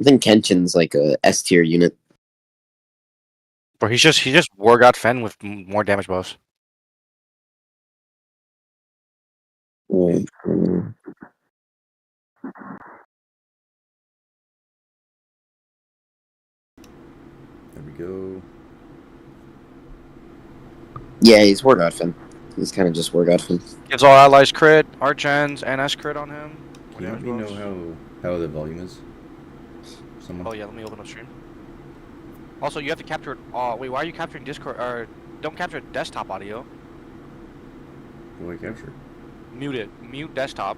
I think Kenshin's like a S tier unit. Bro, he just War God Fen with more damage buffs. There we go. Yeah, he's War God Fen. He's kind of just War God Fen. Gives all allies crit, Archens, and S crit on him. Can you let me know how the volume is? Someone? Oh yeah, let me open up stream. Also, you have to capture it. Oh wait, why are you capturing Discord? Or don't capture desktop audio. What do I capture? Mute it. Mute desktop.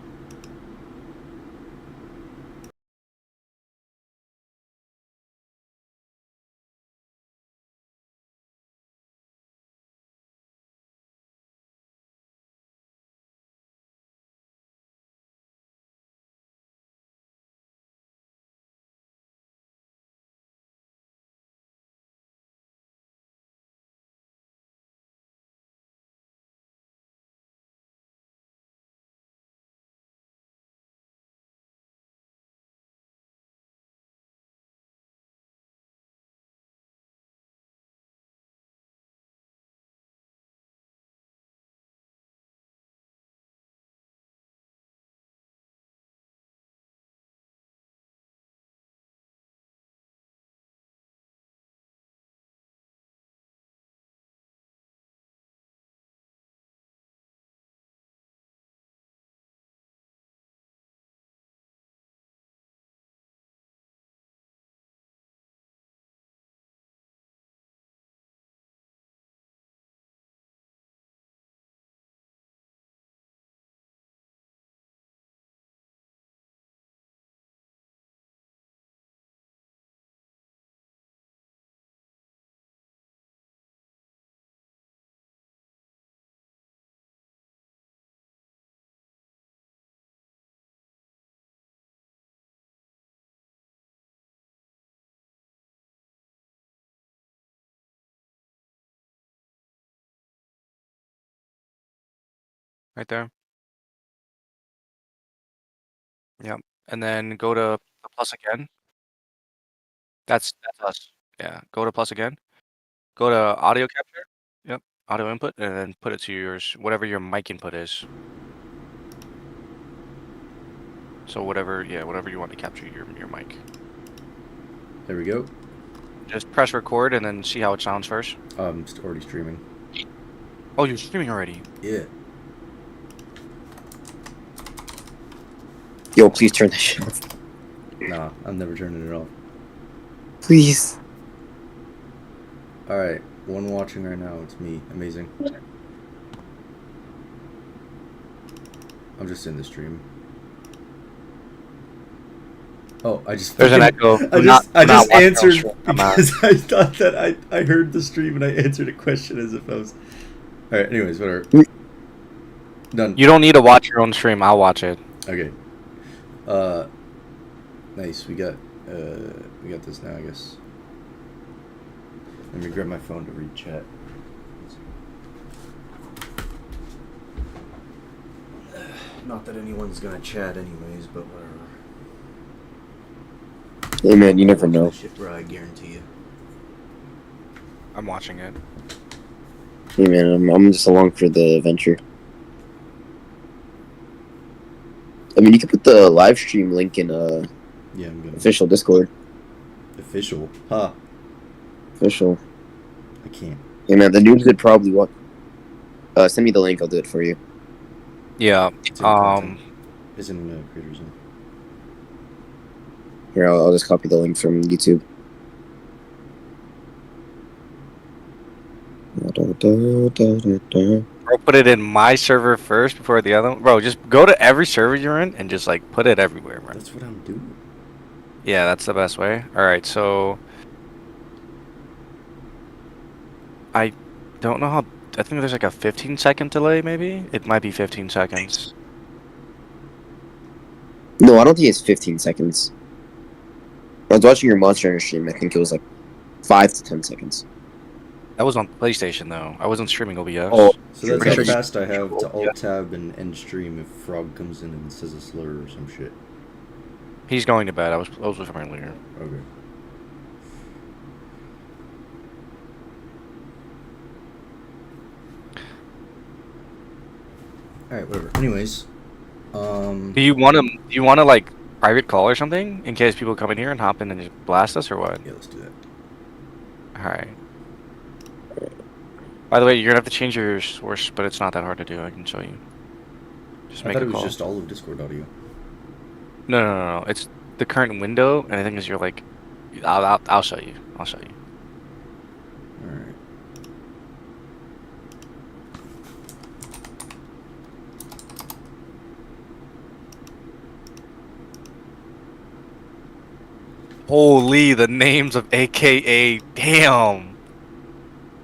Right there. Yep. And then go to plus again. That's us. Yeah. Go to plus again. Go to audio capture. Yep. Audio input, and then put it to yours, whatever your mic input is. So whatever you want to capture your mic. There we go. Just press record and then see how it sounds first. I'm already streaming. Oh, you're streaming already? Yeah. Yo, please turn that shit off. Nah, I'm never turning it off. Please. Alright, one watching right now. It's me. Amazing. I'm just in the stream. Oh, I just... There's an echo. I just answered because I thought that I heard the stream and I answered a question as if I was... Alright, anyways, whatever. Done. You don't need to watch your own stream. I'll watch it. Okay. Nice. We got this now, I guess. Let me grab my phone to read chat. Not that anyone's gonna chat anyways, but whatever. Hey man, you never know. Shit, bro, I guarantee you. I'm watching it. Hey man, I'm just along for the adventure. I mean, you could put the live stream link in yeah, I'm gonna. Official Discord. Official? Huh. Official. I can't. Hey man, the noobs would probably want. Send me the link. I'll do it for you. Yeah. It's in Creator Zone. Here, I'll just copy the link from YouTube. Bro, put it in my server first before the other one. Bro, just go to every server you're in and just like put it everywhere, bro. That's what I'm doing. Yeah, that's the best way. Alright, so I don't know how. I think there's like a 15-second delay, maybe? It might be 15 seconds. No, I don't think it's 15 seconds. I was watching your Monster Hunter stream. I think it was like 5 to 10 seconds. That was on PlayStation, though. I wasn't streaming OBS. Oh, So that's Pretty how sure fast I have to alt tab and end stream if Frog comes in and says a slur or some shit. He's going to bed. I was with him earlier. Okay. All right, whatever. Anyways, Do you want to? Do you want to like private call or something in case people come in here and hop in and just blast us or what? yeah, let's do that. All right. By the way, you're gonna have to change your source, but it's not that hard to do. I can show you. Just I make thought a it was call. just all of Discord audio. No. It's the current window, and I think is you're like, I'll show you. I'll show you. All right. Holy, the names of AKA. Damn.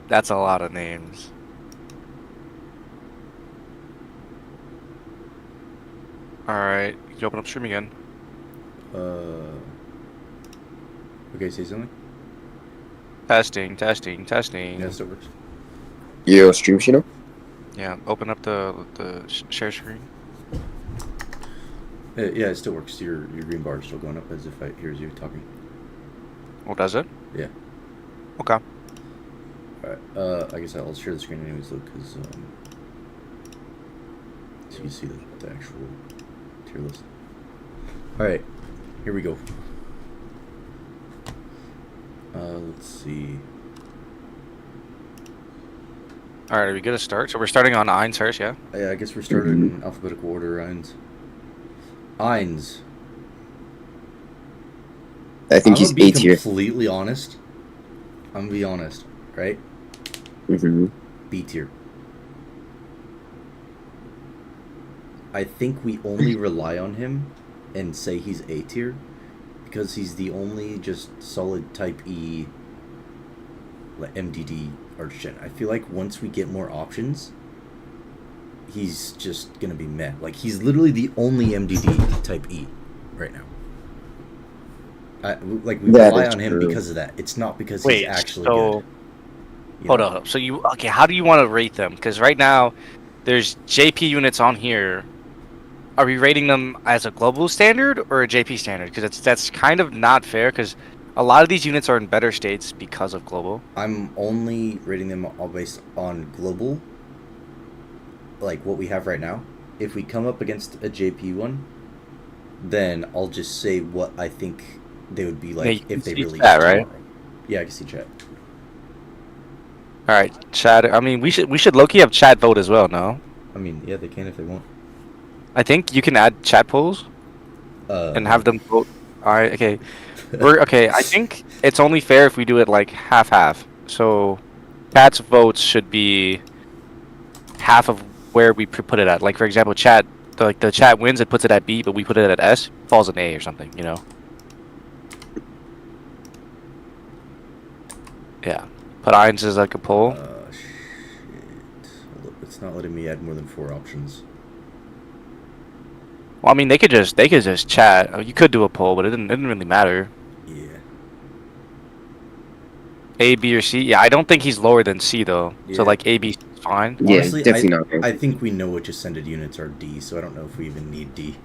That's a lot of names. Alright, you open up stream again. Okay, say something. Testing. Yeah, it still works. Yo, stream Shino? Yeah, open up the share screen. Yeah, it still works. Your green bar is still going up as if I hears you talking. Oh, does it? Yeah. Okay. Alright, I guess I'll share the screen anyways, though, because, so you can see the actual tier list. Alright, here we go. Let's see. Alright, are we good to start? So we're starting on Eins first, yeah? Yeah, I guess we're starting in alphabetical order, Eins. Eins. I think he's I'm gonna A be tier. completely honest. I'm gonna be honest, right? B tier. I think we only rely on him and say he's A tier because he's the only just solid type E, like MDD archgen. I feel like once we get more options, he's just gonna be meh. Like he's literally the only MDD type E right now. We rely on him because of that. It's not because he's actually good. Hold up. So how do you want to rate them? Because right now, there's JP units on here. Are we rating them as a global standard or a JP standard? Because that's kind of not fair. Because a lot of these units are in better states because of global. I'm only rating them all based on global, like what we have right now. If we come up against a JP one, then I'll just say what I think they would be like if they released that, tomorrow. Right? Yeah, I can see chat. All right, Chad. I mean, we should low-key have chat vote as well. No. I mean, yeah, they can if they want. I think you can add chat polls and have them vote. All right. Okay. Okay. I think it's only fair if we do it like half-half. So, chat's votes should be half of where we put it at. Like for example, chat. The chat wins, it puts it at B, but we put it at S, falls in A or something. You know. Yeah. Put Eins as like a poll. Shit. Hold up. It's not letting me add more than 4 options. Well, I mean, they could just chat. You could do a poll, but it didn't really matter. Yeah. A, B, or C. Yeah, I don't think he's lower than C though. Yeah. So like A, B is fine. Yeah, Honestly, definitely not. I think we know which ascended units are D, so I don't know if we even need D.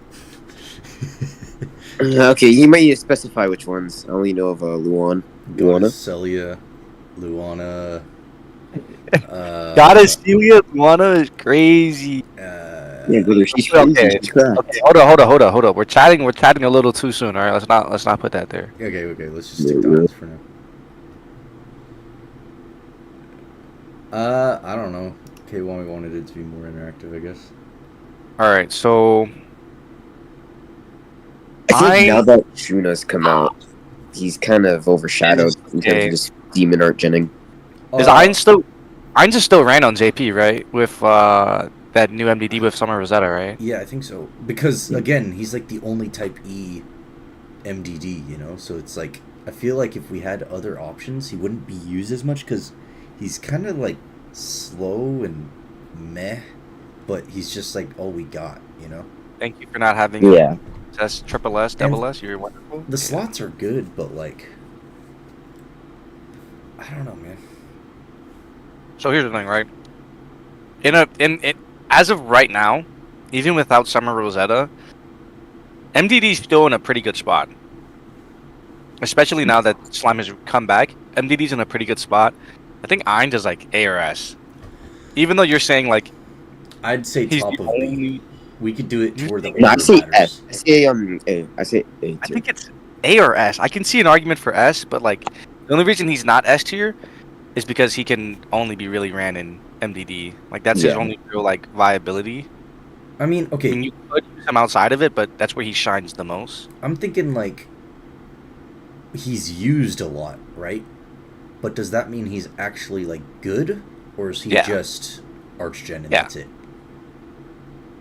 Okay, you might need to specify which ones. I only know of Luana. Celia, Luana. Gotta Celia Luana is crazy. Yeah, brother, she's crazy. Okay. She's cracked. Okay, hold up. We're chatting a little too soon. All right, let's not put that there. Okay. Let's just stick to this for now. I don't know. K1 wanted it to be more interactive, I guess. All right, so I think now that Shuna's come out, he's kind of overshadowed in terms of just demon art genning. Is Eins is still ran on JP, right? With that new MDD with Summer Rosetta, right? Yeah, I think so. Because again, he's like the only type E MDD, you know. So it's like I feel like if we had other options, he wouldn't be used as much because he's kind of like slow and meh, but he's just like all we got, you know. Thank you for not having S, triple S, double S. You're wonderful. The slots are good, but like I don't know, man. So here's the thing, right? As of right now, even without Summer Rosetta, MDD's still in a pretty good spot. Especially now that Slime has come back. MDD's in a pretty good spot. I think Ainz is like A or S. Even though you're saying like I'd say he's top the of B. only... We could do it where the No, I order say matters. S. I say A. I say A I tier. think it's A or S. I can see an argument for S, but like the only reason he's not S tier is because he can only be really ran in MDD. Like that's his Yeah. only real like viability. I mean, I okay, mean, you could use him outside of it, but that's where he shines the most. I'm thinking like he's used a lot, right? But does that mean he's actually like good, or is he Yeah. just archgen and Yeah. that's it?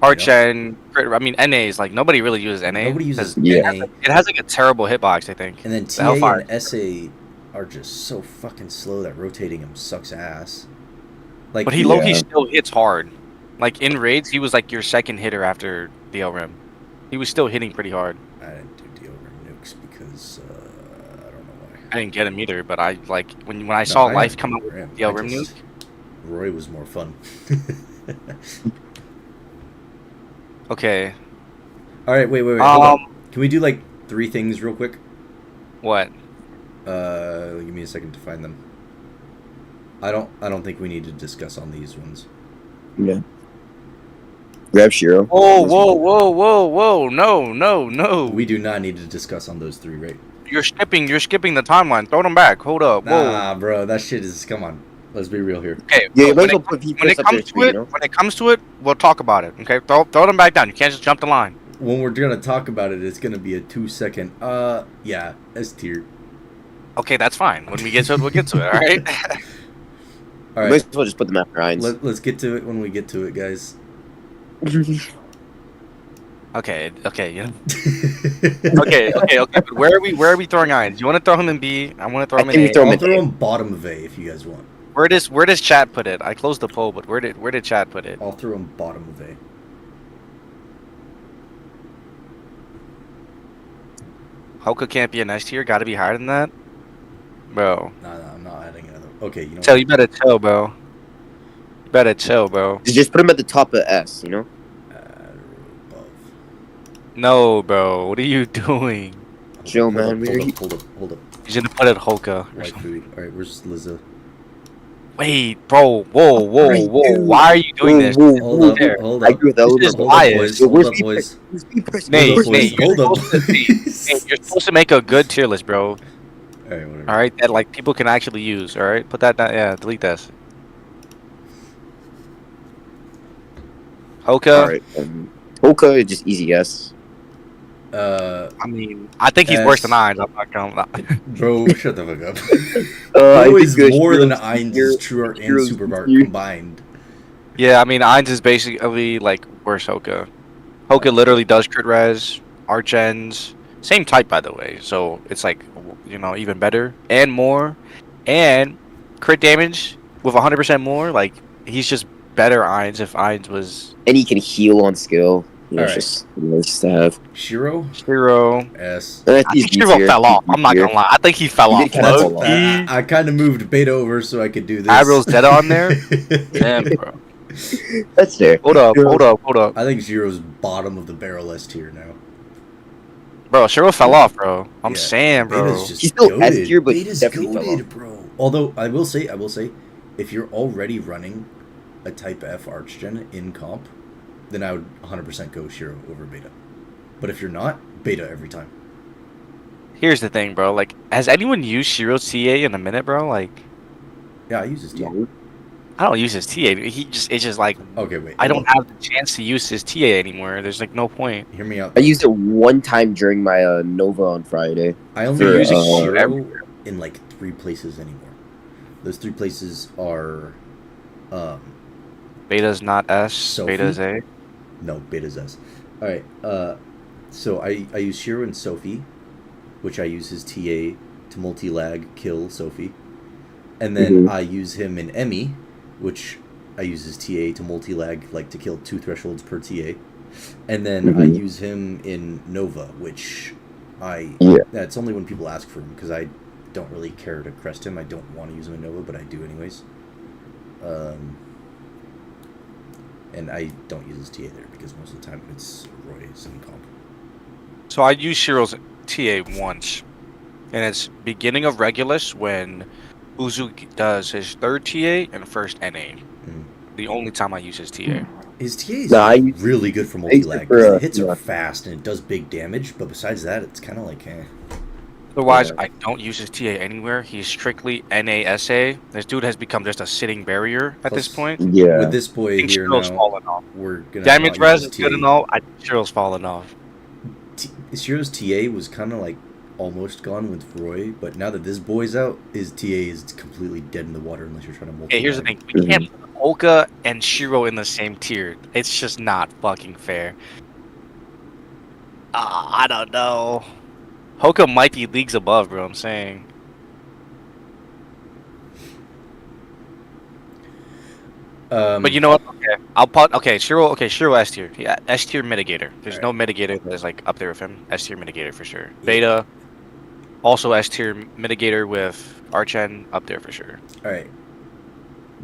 Arch and I mean NA is like nobody really uses NA. Nobody uses 'cause Yeah. NA, It has like a terrible hitbox, I think. and then The TA Hellfire. and SA are just so fucking slow that rotating him sucks ass. Like, But he low-key Yeah. still hits hard. Like in raids, he was like your second hitter after DL Rim. He was still hitting pretty hard. I didn't do DL Rim nukes because I don't know why. I didn't get him either, but I like when I saw I Life had come out DL with Rim. DL I Rim nuke. just- Roy was more fun. Okay. All right, wait. Hold on. Um, Can we do like 3 things real quick? what? Give me a second to find them. I don't think we need to discuss on these ones. Yeah. Grab Shiro. Whoa! No! We do not need to discuss on those 3, right? You're skipping the timeline. Throw them back. Hold up. Whoa. Nah, bro, that shit is. Come on, let's be real here. Okay. Yeah, you when might as it- well put when VPS it up there comes too, to you it, know? when it comes to it, we'll talk about it. Okay, throw them back down. You can't just jump the line. When we're gonna talk about it, it's gonna be a 2-second. Yeah, S tier. Okay, that's fine. When we get to it, we'll get to it. All right. All Might right, as well just put them after Ainz. let's get to it when we get to it, guys. Okay. Yeah. Okay. But where are we throwing Ainz? You want to throw him in B? I want to throw him I in think we A. throw him I'll in throw A. him bottom of A if you guys want. Where does chat put it? I closed the poll, but where did chat put it? I'll throw him bottom of A. Hoka can't be an S tier. Got to be higher than that, bro. No, I'm not adding another. Okay, you know. Tell you better chill, bro. You better chill, bro. Just put him at the top of S, you know? Above. No, bro. What are you doing? Chill, Hold man. up, We're- hold up. He's gonna put it Hoka. or White something. food. All right, where's Lizzo? Wait, bro. Whoa. Right, dude. Why are you doing this? Whoa, Hold whoa, up, there. hold I up. agree with This Elder. is Hold Hold up, biased. boys. Yo, Hold where's up, V boys. Where's V press? Nate, Hold up, boys. Nate, you're Hold up. supposed to Hey, you're supposed to make a good tier list, bro. All right, whatever. All right, that like people can actually use. All right, put that down. Yeah, delete that. Hoka. Alright. Hoka, just easy S. I mean, I think he's worse than Ainz. I'm not gonna lie. Bro, shut the fuck up. I Bro think, is more than Shiro's Ainz tier- is True Art and Shiro's Super Art tier. combined. Yeah, I mean, Ainz is basically like worse Hoka. Hoka literally does crit res, arch ends, same type by the way. So it's like, you know, even better and more, and crit damage with 100% more. Like he's just better Ainz if Ainz was And he can heal on skill. You know, Alright. it's just nice to have. Shiro, Shiro. S. And I think Shiro fell off. I'm not gonna lie. I think he fell He off. did kinda Low fall off. key. I kind of moved Beta over so I could do this. Abril's dead on there. Damn, bro. That's there. Hold up. I think Shiro's bottom of the barrel S tier now. Bro, Shiro fell off, bro. I'm Yeah, saying, bro. Beta's just He's still S goated. tier, but Beta's definitely fell goated, bro. Although I will say, if you're already running a Type F Archgen in comp, then I would 100% go Shiro over Beta. But if you're not, Beta every time. Here's the thing, bro. Like, has anyone used Shiro's TA in a minute, bro? Like, Yeah, I use his TA. No. I don't use his TA. It's just like Okay, wait. I hold don't have the chance to use his TA anymore. There's like no point. on. Hear me out. I used it one time during my Nova on Friday. I only for, use uh, Shiro in like 3 places anymore. Those 3 places are, Beta's not S. Sophie? Beta's A. no, Beta's S. All right. So I use Shiro and Sophie, which I use his TA to multi-lag kill Sophie, and then Mhm. I use him in Emmy, which I use his TA to multi-lag, like to kill 2 thresholds per TA, and then I Mhm. use him in Nova, which Yeah. that's only when people ask for him because I don't really care to crest him. I don't want to use him in Nova, but I do anyways. And I don't use his TA there because most of the time it's Roy's and comp. So I used Shiro's TA once, and it's beginning of Regulus when Uzuki does his third TA and first NA. The only time I use his TA. His TA is No, I used- really good for I used it multi-lag for, because the hits yeah. are fast and it does big damage, but besides that, it's kind of like, Otherwise, Yeah. I don't use his TA anywhere. He's strictly NASA. This dude has become just a sitting barrier at this Plus, point. Yeah. with this I boy think here Shiro's now, falling off. we're gonna Damage not use res his is good TA. and all. I think Shiro's falling off. Shiro's TA was kind of like almost gone with Roy, but now that this boy's out, his TA is completely dead in the water unless you're trying to multi. Okay, here's the thing. We can't put Oka and Shiro in the same tier. It's just not fucking fair. I don't know. Hoka might be leagues above, bro. I'm saying. But you know what? Okay, I'll put. Okay, Shiro. Okay, Shiro S tier. Yeah, S tier mitigator. There's no mitigator that's like up there with him. S tier mitigator for sure. Beta, also S tier mitigator with Archen up there for sure. All right.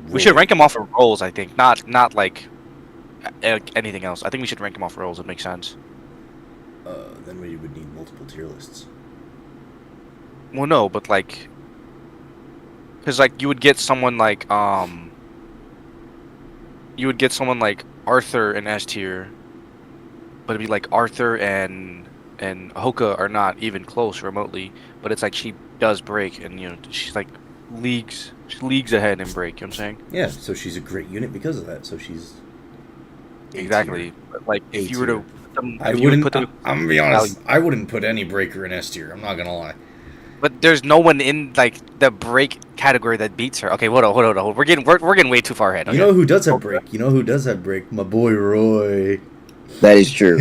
We should rank him off of roles. I think not like anything else. I think we should rank him off roles. It makes sense. Then we would need multiple tier lists. Well, no, but like, because like you would get someone like Arthur in S tier, but it'd be like Arthur and Hoka are not even close remotely. But it's like she does break, and you know she's like leagues ahead in break. You know what I'm saying? Yeah, so she's a great unit because of that. So she's Exactly. But like if you were to put them, I if you were to wouldn't. put them, I'm gonna be honest. I wouldn't put any breaker in S tier. I'm not gonna lie. but there's no one in like the break category that beats her. Okay, hold on. We're getting way too far ahead. Okay? You know who does have break? You know who does have break? My boy Roy. That is true.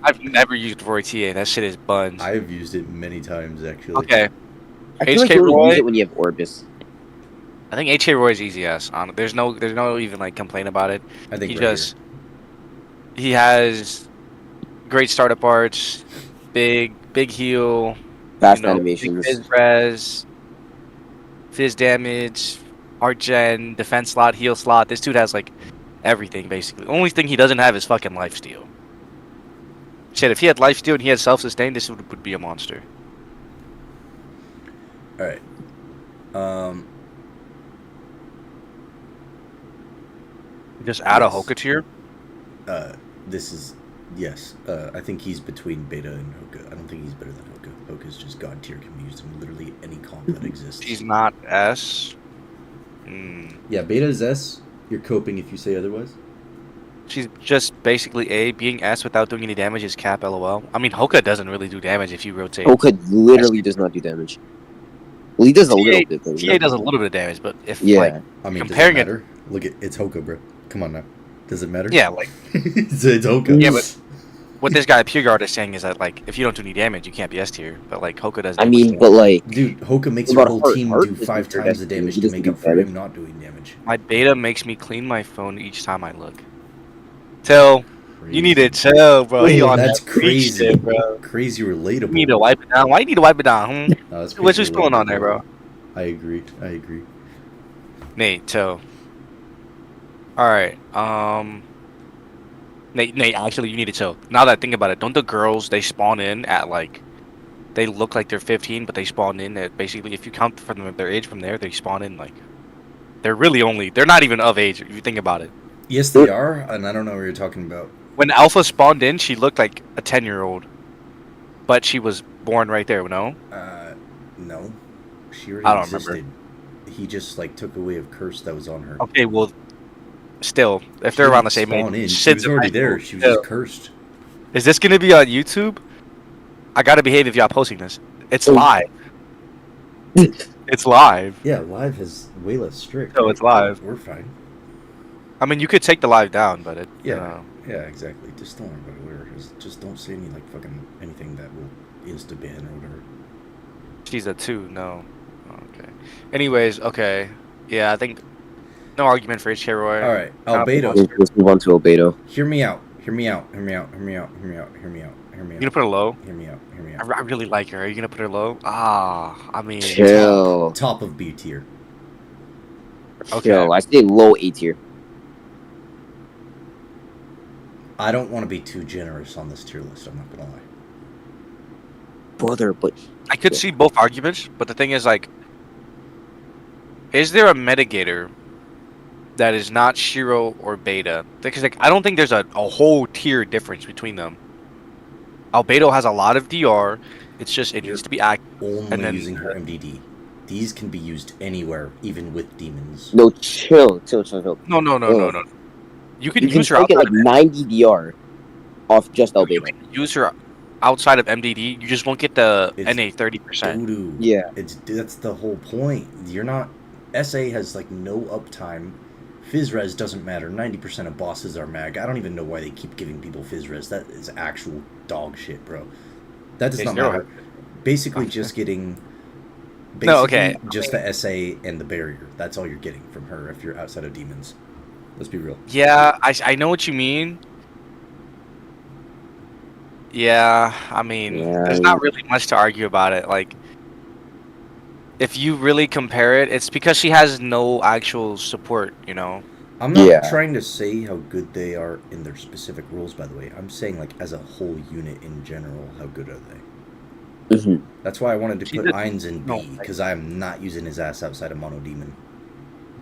I've never used Roy TA. That shit is buns. I've used it many times actually. Okay, I feel like HK you only Roy? use it when you have Orbis. I think HK Roy is easy as on. There's no even like complaint about it. I think He has great startup arts, big heal, Fast big animations. fizz res, fizz damage, art gen, defense slot, heal slot. This dude has like everything basically. Only thing he doesn't have is fucking lifesteal. Shit, if he had lifesteal and he had self-sustain, this would be a monster. All right. Just add a Yes. Hoka tier. This is yes. I think he's between Beta and Hoka. I don't think he's better than Hoka. Hoka's just god tier, can be used in literally any comp that exists. He's not S. Yeah, Beta is S. You're coping if you say otherwise. She's just basically A. Being S without doing any damage is cap, lol. I mean, Hoka doesn't really do damage if you rotate. Oka literally does not do damage. Well, he does a little bit. Though, TA does a little bit of damage, but if Yeah. like I mean, comparing does it- it matter? Look at it's Hoka, bro. Come on now. Does it matter? yeah, like it's Hoka. Yeah, but what this guy Pure Guard is saying is that like if you don't do any damage, you can't be S tier. But like Hoka does. I mean, but like, Dude, Hoka makes What your about whole Heart? team Heart do doesn't 5 do times the damage. damage He to doesn't make do up for damage. him not doing damage. my beta makes me clean my phone each time I look. Till you need to chill, bro. He Oh, on that's that freak crazy, shit, bro. Crazy relatable. You need to wipe it down. Why you need to wipe it down? No, that's What's crazy going on there, relatable. bro? I agree. Nate, Till. All right. Nate, actually, you need to chill. Now that I think about it, don't the girls they spawn in at like, they look like they're 15, but they spawn in at basically if you count from their age from there, they spawn in like, they're not even of age if you think about it. Yes, they are, and I don't know what you're talking about. When Alpha spawned in, she looked like a 10-year-old, but she was born right there. No. No. She already I don't existed. remember. He just like took away a curse that was on her. Okay, well, still, if She they're around the didn't same spawn age, in. She shit's was already high there. school. She was Still. just cursed. Is this gonna be on YouTube? I gotta behave if y'all posting this. It's Oh. live. It's live. Yeah, live has way less strict. So it's live. We're fine. I mean, you could take the live down, but it. Yeah, yeah, exactly. Just don't worry about it. Whatever. Just don't say any like fucking anything that will insta ban or whatever. She's a 2. No. Okay. Anyways, okay. Yeah, I think no argument for HK Roy. All right, Not Albedo. much. let's move on to Albedo. Hear me out. Hear me out. Hear me out. Hear me out. Hear me out. Hear me out. Hear me You out. gonna put her low? Hear me out. Hear me I out. really like her. Are you gonna put her low? I mean, Chill. Top of B tier. okay. Chill. I say low A tier. I don't want to be too generous on this tier list. I'm not gonna lie. brother, but I could see both arguments, but the thing is, like, is there a mitigator that is not Shiro or Beta? Because, like, I don't think there's a whole tier difference between them. Albedo has a lot of DR. It's just it needs to be active. Only And then using her MDD. These can be used anywhere, even with demons. no, chill. no. You can You can use her still get outside like of 90 DR off just you Albedo. can use her outside of MDD. You just won't get the It's NA 30%. Doo-doo. Yeah. That's the whole point. You're not. SA has like no uptime. Phys-res doesn't matter. 90% of bosses are mag. I don't even know why they keep giving people Phys-res. That is actual dog shit, bro. That does It's not zero. matter. Basically, just getting. Basically, No, okay. just the SA and the barrier. That's all you're getting from her if you're outside of demons. Let's be real. Yeah, I know what you mean. Yeah, I mean, there's not really much to argue about it. Like, if you really compare it, it's because she has no actual support, you know? I'm not Yeah. trying to say how good they are in their specific rules, by the way. I'm saying, like, as a whole unit in general, how good are they? Mm-hmm. That's why I wanted to She's put a- Ainz in no, B, because I am not using his ass outside of Mono Demon.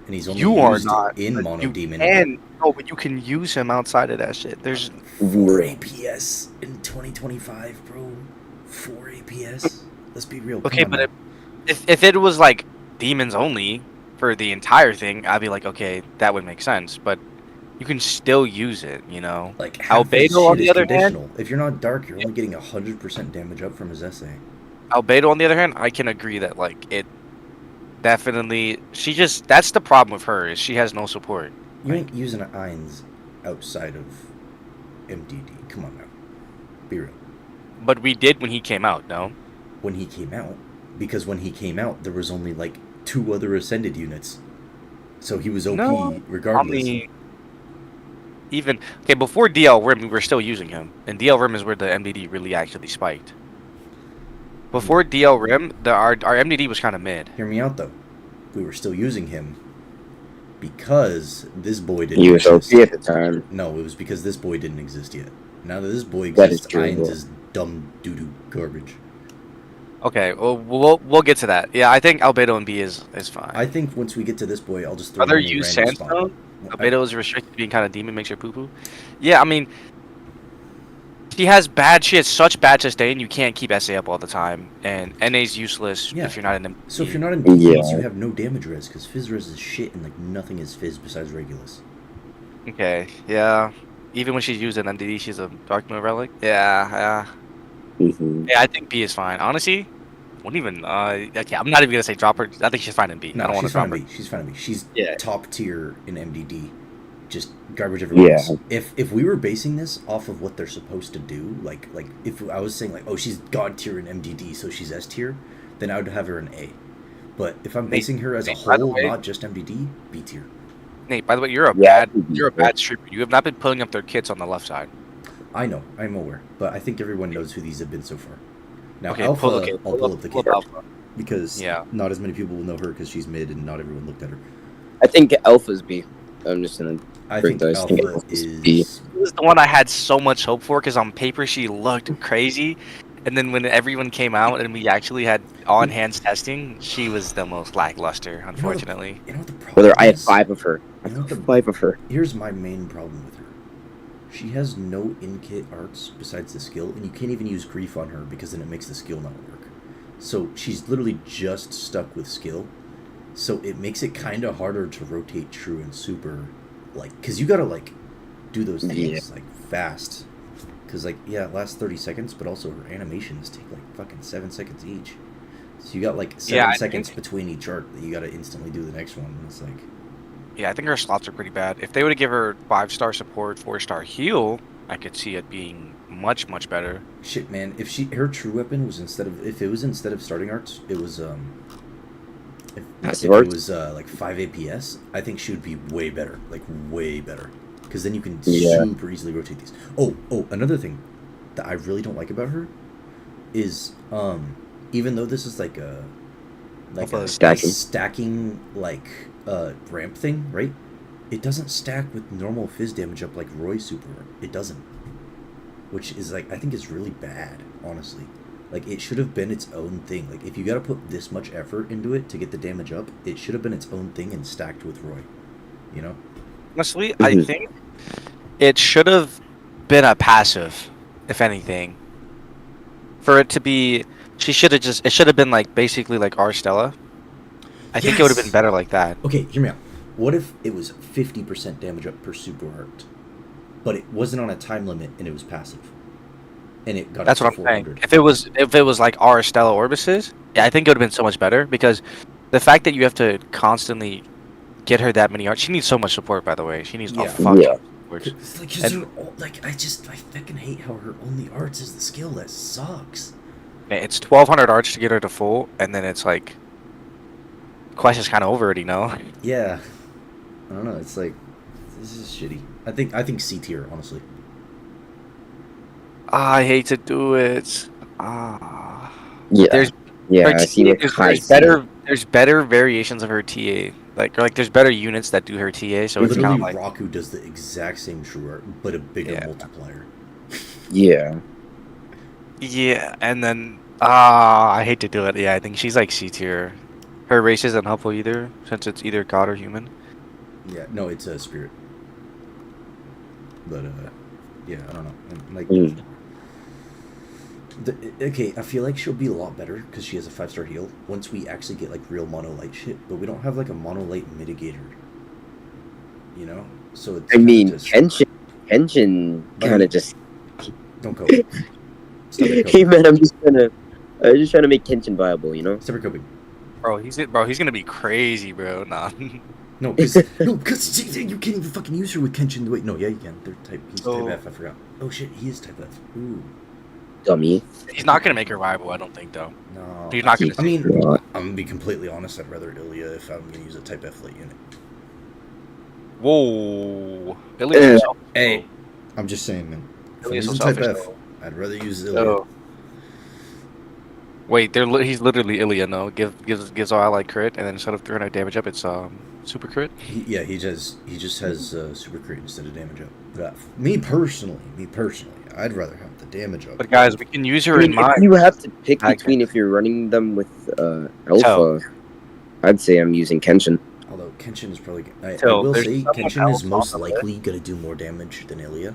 And he's only You are used not. in but Mono you Demon. can, no, but you can use him outside of that shit. There's 4 APS in 2025, bro. 4 APS. Let's be real. okay, Come on but now. if it was like demons only for the entire thing, I'd be like, okay, that would make sense. But you can still use it, you know? Like, half his Albedo, on shit the is other hand, conditional. If you're not dark, you're only getting 100% damage up from his essay. Albedo, on the other hand, I can agree that like it definitely. She just that's the problem with her is she has no support. You Like, ain't using an Ainz outside of MDD. Come on now. Be real. but we did when he came out, no? When he came out, because when he came out, there was only like 2 other Ascended units. So he was OP No, regardless. I mean, even okay before DL Rim, we were still using him, and DL Rim is where the MDD really actually spiked. Before DL Rim, our MDD was kind of mid. Hear me out though. We were still using him because this boy didn't He was exist. OP at the time. No, it was because this boy didn't exist yet. Now that this boy That is exists, true, Ainz yeah. is dumb doo-doo garbage. Okay, well we'll get to that. Yeah, I think Albedo and B is fine. I think once we get to this boy, I'll just throw Rather him in a use random Sandstone. spot. Albedo is restricted to being kind of demon, makes her poo poo. Yeah, I mean, she has such bad sustain. You can't keep SA up all the time, and NA's useless Yeah. if you're not in the. So if you're not in DPS, Yeah. you have no damage res, because Fizz res is shit and like nothing is Fizz besides Regulus. Okay, yeah. Even when she's using MDD, she's a Dark Moon relic. Yeah. Mm-hmm. I think B is fine. Honestly, wouldn't even. Okay, I'm not even gonna say drop her. I think she's fine in B. I No, don't want to she's fine drop in her. B. She's fine in B. She's Yeah. top tier in MDD. Just garbage everywhere Yeah. else. If we were basing this off of what they're supposed to do, like if I was saying like, oh, she's god tier in MDD, so she's S tier, then I would have her in A. But if I'm basing her as a by the whole, way- not just MDD, B tier. Nate, by the way, you're a Yeah, bad streamer. You have not been pulling up their kits on the left side. I know, I'm aware, but I think everyone knows who these have been so far. Now Okay, Alpha, pull the kit. I'll pull up the kit Alpha. because Yeah. not as many people will know her because she's mid and not everyone looked at her. I think Alpha's B. I'm just gonna. I Break think those Alpha things. is. This is the one I had so much hope for because on paper she looked crazy, and then when everyone came out and we actually had on hands testing, she was the most lackluster, unfortunately. You know what the problem Whether I had is? 5 of her. I You know what had the- 5 of her. Here's my main problem with her. She has no in-kit arts besides the skill, and you can't even use grief on her because then it makes the skill not work. So she's literally just stuck with skill. So it makes it kind of harder to rotate true and super, like, because you gotta like do those things like fast. Because like yeah, it lasts 30 seconds, but also her animations take like fucking 7 seconds each. So you got like 7 Yeah, I seconds think- between each art that you gotta instantly do the next one. And it's like. Yeah, I think her slots are pretty bad. If they were to give her 5-star support, 4-star heal, I could see it being much better. Shit, man! If her true weapon was instead of starting arts, it was if Passive it arts? was like 5 APS, I think she would be way better, like way better, because then you can Yeah. super easily rotate these. Oh, another thing that I really don't like about her is even though this is like a stacking like ramp thing, right? It doesn't stack with normal fizz damage up like Roy super. It doesn't. Which is like I think is really bad, honestly. Like, it should have been its own thing. Like, if you gotta put this much effort into it to get the damage up, it should have been its own thing and stacked with Roy. You know? Honestly, I think it should have been a passive, if anything. For it to be, it should have been like basically like our Stella. I think it would have been Yes! better like that. Okay, hear me out. What if it was 50% damage up per super art, but it wasn't on a time limit and it was passive? And it got That's up what to I'm saying. 400. If it was like our Stella Orbises, yeah, I think it would have been so much better because the fact that you have to constantly get her that many arts, she needs so much support. By the way, she needs a Yeah. fuck. Yeah. Support. It's like, 'cause And- they're all, like, I fucking hate how her only arts is the skill. That sucks. It's 1,200 arts to get her to full, and then it's like, quest is kind of over already, no? Yeah. I don't know. It's like, this is shitty. I think C tier, honestly. I hate to do it. Ah. Yeah. There's Yeah, her I see TA like there's high there's better variations of her TA. Like there's better units that do her TA, so it's Literally, kind of like Raku does the exact same true art, but a bigger Yeah. multiplier. Yeah. yeah, and then I hate to do it. Yeah, I think she's like C tier. Her race isn't helpful either, since it's either god or human. Yeah, no, it's a spirit. But yeah, I don't know. And, like, okay, I feel like she'll be a lot better because she has a 5-star heal once we actually get like real mono light shit. But we don't have like a mono light mitigator. You know, so it's I mean, just, Kenshin kind of just. don't go. Stop it, Hey coping. man, I'm just trying to make Kenshin viable, you know. Stop it, coping. Bro, he's gonna be crazy, bro. Nah. No, because you can't even fucking use her with Kenshin. Wait, no, yeah, you can. They're type. He's Oh. type F. I forgot. Oh shit, he is type F. Ooh, Dummy. He's not gonna make her viable, I don't think, though. no. He's not gonna. I mean, Yeah. I'm gonna be completely honest. I'd rather Ilya if I'm gonna use a type F late unit. Whoa. Ilya's so- Hey, I'm just saying, man. If I'm Ilya's so using type selfish, F, though. I'd rather use Ilya. Oh. Wait, he's literally Ilya, no? Gives all allied crit, and then instead of 300 damage up, it's super crit. He just has super crit instead of damage up. But me personally, I'd rather have the damage up. But guys, we can use her I mean, in mind. if you have to pick I between if you're running them with Alpha, I'd say I'm using Kenshin. Although Kenshin is probably, I So, will there's say someone Kenshin is else most on the likely gonna do more damage than Ilya.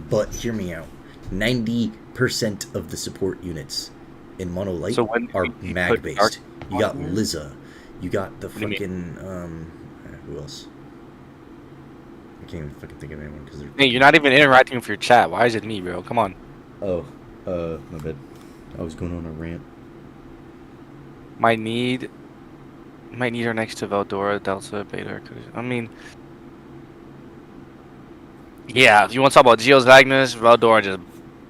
But hear me out. 90% of the support units in Mono Light So when are you mag put based. Dark You got on here? Liza. You got the What do you fucking who else? I can't even fucking think of anyone because they're. Hey, you're not even interacting with your chat. Why is it me, bro? Come on. Oh, my bad. I was going on a rant. Might need her next to Veldora, Delta, Beta. I mean, yeah. If you want to talk about Geo's Agnes, Veldora just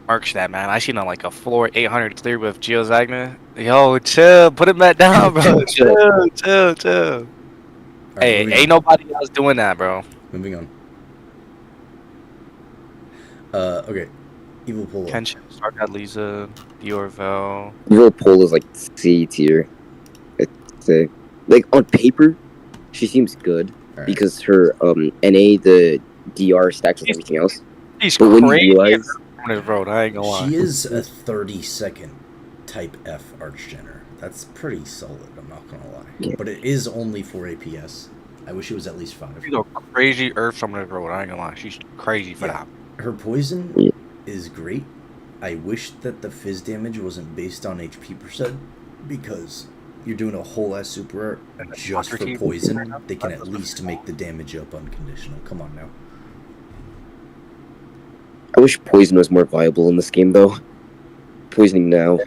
marks that, man. I seen on like a floor 800 clear with Geo's Agnes. Yo, chill. Put it back down, bro. chill. Alright, Hey, moving ain't on. nobody else doing that, bro. Moving on. Okay. Evil Polo. Kenshin, Stargod, Lisa, Diorvel. Evil Pole is like C tier. It's like on paper, she seems good Alright. because her NA the DR stacks with everything else. He's But when you crazy realize, on his road. I ain't gonna lie. She is a 32nd type F Archgener. That's pretty solid, I'm not gonna lie. Yeah. But it is only 4 APS. I wish it was at least 5. She's a crazy Earth Summoner's road. I ain't gonna lie. She's crazy for Yeah. that. Her poison Yeah. is great. I wish that the fizz damage wasn't based on HP percent because you're doing a whole ass super art And the just for Socrates- poison. They can at least make the damage up unconditional. Come on now. I wish poison was more viable in this game though. Poisoning now.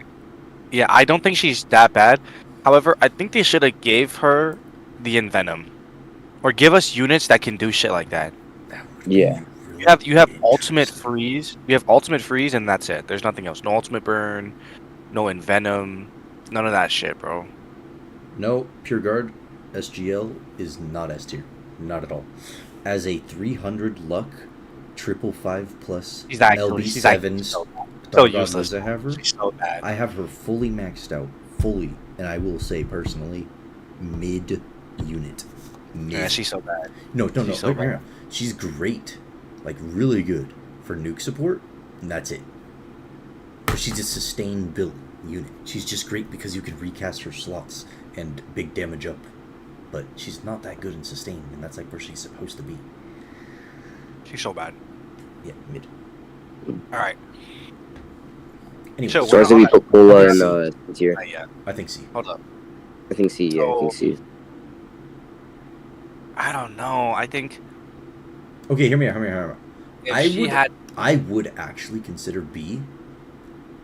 Yeah, I don't think she's that bad. However, I think they should have gave her the Envenom, or give us units that can do shit like that. That would be Yeah. really You have ultimate interesting. freeze. You have ultimate freeze, and that's it. There's nothing else. No ultimate burn, no Envenom, none of that shit, bro. No, Pure Guard SGL is not S tier. Not at all. As a 300 luck, 555 plus She's actually LB7 so Stargod useless. Liza have her. She's so bad. I have her fully maxed out. Fully. And I will say personally, mid unit. Mid. Yeah, she's so bad. No. she's so wait, bad. She's great. Like, really good for nuke support, and that's it. But she's a sustained build. unit. She's just great because you can recast her slots and big damage up. But she's not that good in sustain, and that's like where she's supposed to be. She's so bad. Yeah, mid. All right. Anyway, So So I say we put Pola in tier. Yeah. I think C. Hold up. I think C. Yeah, I think C. I don't know. I think Okay, hear me out. if I would actually consider B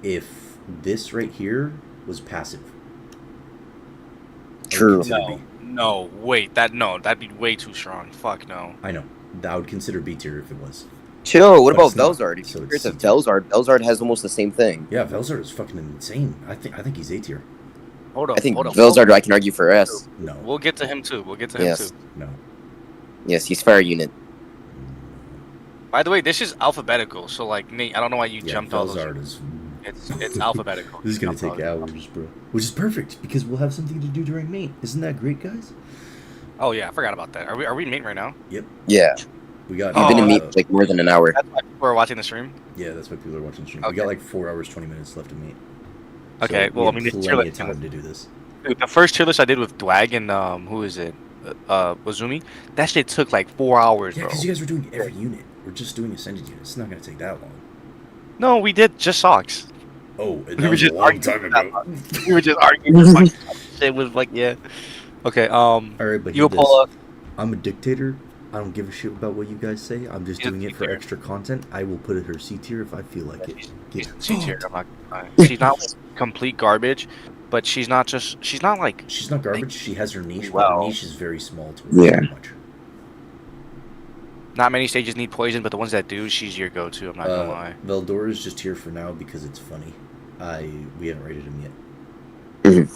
if this right here was passive. I would True. consider No, B. no, wait, that'd be way too strong. Fuck no. I know. I would consider B tier if it was. Chill. What But about it's not, Velzard? If so you it's compare it to C tier. Velzard has almost the same thing. Yeah, Velzard is fucking insane. I think he's A tier. Hold up. I think hold up. Velzard I can argue for S. No. We'll get to him too. Yes. No. Yes, he's fire unit. By the way, this is alphabetical, so like Nate, I don't know why you Yeah, jumped all those. Velzard is. It's alphabetical. This is gonna Jumped take all- hours, bro. Which is perfect because we'll have something to do during mate. Isn't that great, guys? Oh yeah, I forgot about that. Are we in mate right now? Yeah, We got. you've been in Oh, meet for like more than an hour. That's why people are watching the stream. Yeah, that's why people are watching the stream. We Okay. got like 4 hours 20 minutes left to meet. Okay, So well, I we mean, have it's tier plenty list. of time to do this. Dude, the first tier list I did with Dwag and who is it? Wazumi. That shit took like 4 hours, Yeah, bro. because you guys were doing every unit. We're just doing ascended units. It's not gonna take that long. No, we did just socks. Oh, and We that were was a just long arguing time about ago. We were just arguing. Like, shit was like, yeah. Okay. All right, but You hear this. Paula. I'm a dictator. I don't give a shit about what you guys say. I'm just She's doing a it for C tier. extra content. I will put her C tier if I feel like it. She's Get C tier. fucked. I'm not gonna lie. She's not like, complete garbage, but she's not like. She's not garbage. She has her niche, but Well. her niche is very small to her. Yeah. Not much. Not many stages need poison, but the ones that do, she's your go-to. I'm not gonna lie. Veldora is just here for now because it's funny. We haven't rated him yet.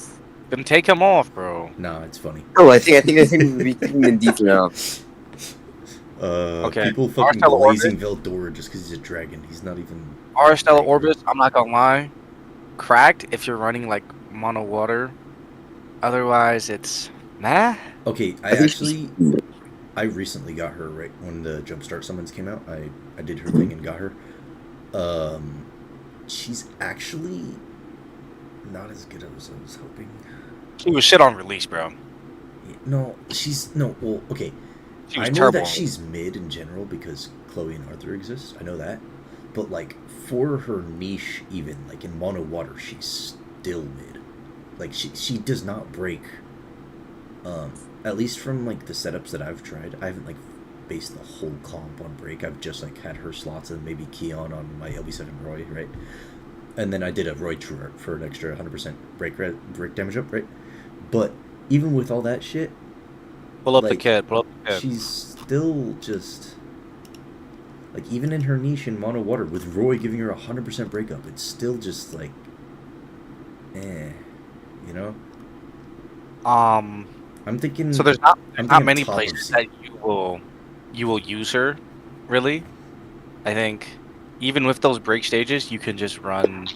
Then take him off, bro. Nah, it's funny. Oh, I think we're taking in deep now. Okay. People fucking Arstella blazing Veldora just because he's a dragon. He's not even. Our Stella Orbis, I'm not gonna lie, cracked if you're running like mono water. Otherwise, it's nah. Okay, I recently got her right when the Jumpstart summons came out. I did her thing and got her. She's actually not as good as I was hoping. She was shit on release, bro. No, she's no. Well, okay. She was I know terrible. that she's mid in general because Chloe and Arthur exist. I know that, but like for her niche, even like in mono water, she's still mid. Like she does not break. At least from like the setups that I've tried, I haven't like based the whole comp on break. I've just like had her slots and maybe Keon on my LB7 Roy, right? And then I did a Roy True Art for an extra 100% break damage up, right? But even with all that shit, Pull up the like, kid. Pull up the kid. she's still just like even in her niche in mono water with Roy giving her 100% breakup, it's still just like, you know. I'm thinking. So there's not thinking many top of places C. that you will use her, really. I think even with those break stages, you can just run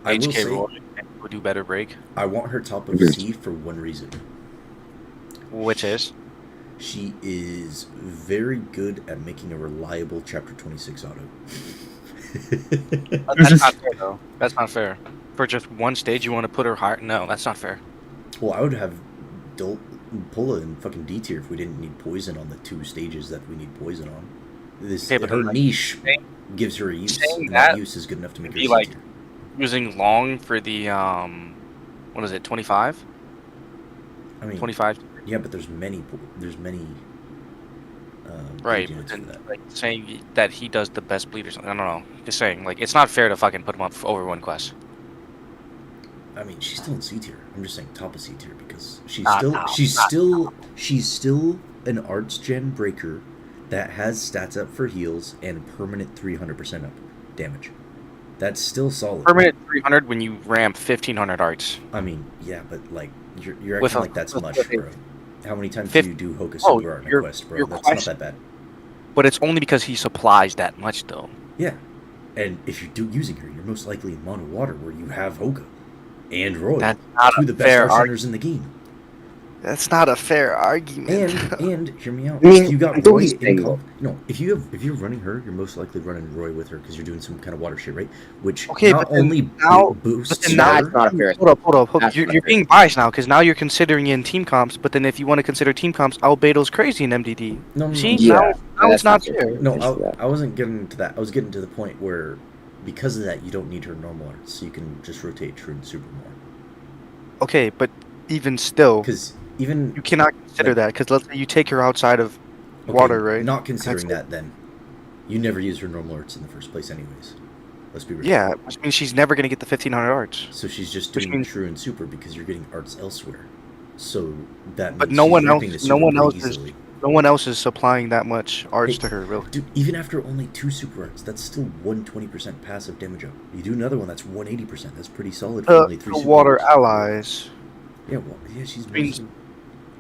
I will HK say, Roy and we'll do better break, I want her top of C for one reason. which is She is very good at making a reliable Chapter 26 auto. that's not fair though. That's not fair. For just one stage, you want to put her higher? No, that's not fair. Well, I would have Pola in fucking D tier if we didn't need poison on the 2 stages that we need poison on. This Okay, but her then, niche saying- gives her a use, saying and that that use is good enough to make her be C like- tier. Using long for the what is it? 25? I mean, 25. yeah, but there's many Right, bleed units and for that. like saying that he does the best bleed or something. I don't know. Just saying, like it's not fair to fucking put him up over one quest. I mean, she's still in C tier. I'm just saying top of C tier because she's still an arts gen breaker that has stats up for heals and permanent 300% up damage. That's still solid. Permanent 300 when you ramp 1500 arts. I mean, yeah, but like you're With acting a- like that's with much, a- bro. How many times Fif- do you do Hoka Oh, Super Art in a your- quest, bro? your That's quest- not that bad. But it's only because he supplies that much, though. Yeah, and if you're using her, you're most likely in mono water where you have Hoka and Roy, That's not two a of the best fair art argument. centers in the game. That's not a fair argument. And hear me out. I mean, If you got I know Roy he's in saying, comp, no, if you're running her, you're most likely running Roy with her because you're doing some kind of water shit, right? Which Okay, not but then only now, but boosts then now, that's her. not a fair. hold up. That's You're, not a you're fair. being biased now because now you're considering in team comps. But then if you want to consider team comps, Albeto's crazy in MDD. No, no, See, no. Yeah, now it's that's not fair. fair. No, I wasn't getting to that. I was getting to the point where, because of that, you don't need her normal arts, so you can just rotate True and Super more. Okay, but even still, Because even you cannot consider like- that because let's say you take her outside of okay, water, right? not considering That's- that, then you never use her normal arts in the first place, anyways. Let's be real. Yeah, which means she's never gonna get the 1500 arts. So she's just Which doing means- True and Super because you're getting arts elsewhere. So that means But no she's one reaping else- the no super one pretty else is- easily. No one else is supplying that much arts Hey, to her, really. Dude, even after only 2 super arts, that's still 120% passive damage up. You do another one, that's 180%. That's pretty solid for only 3 The super water arts. allies. Yeah, well, yeah, she's Means- mostly.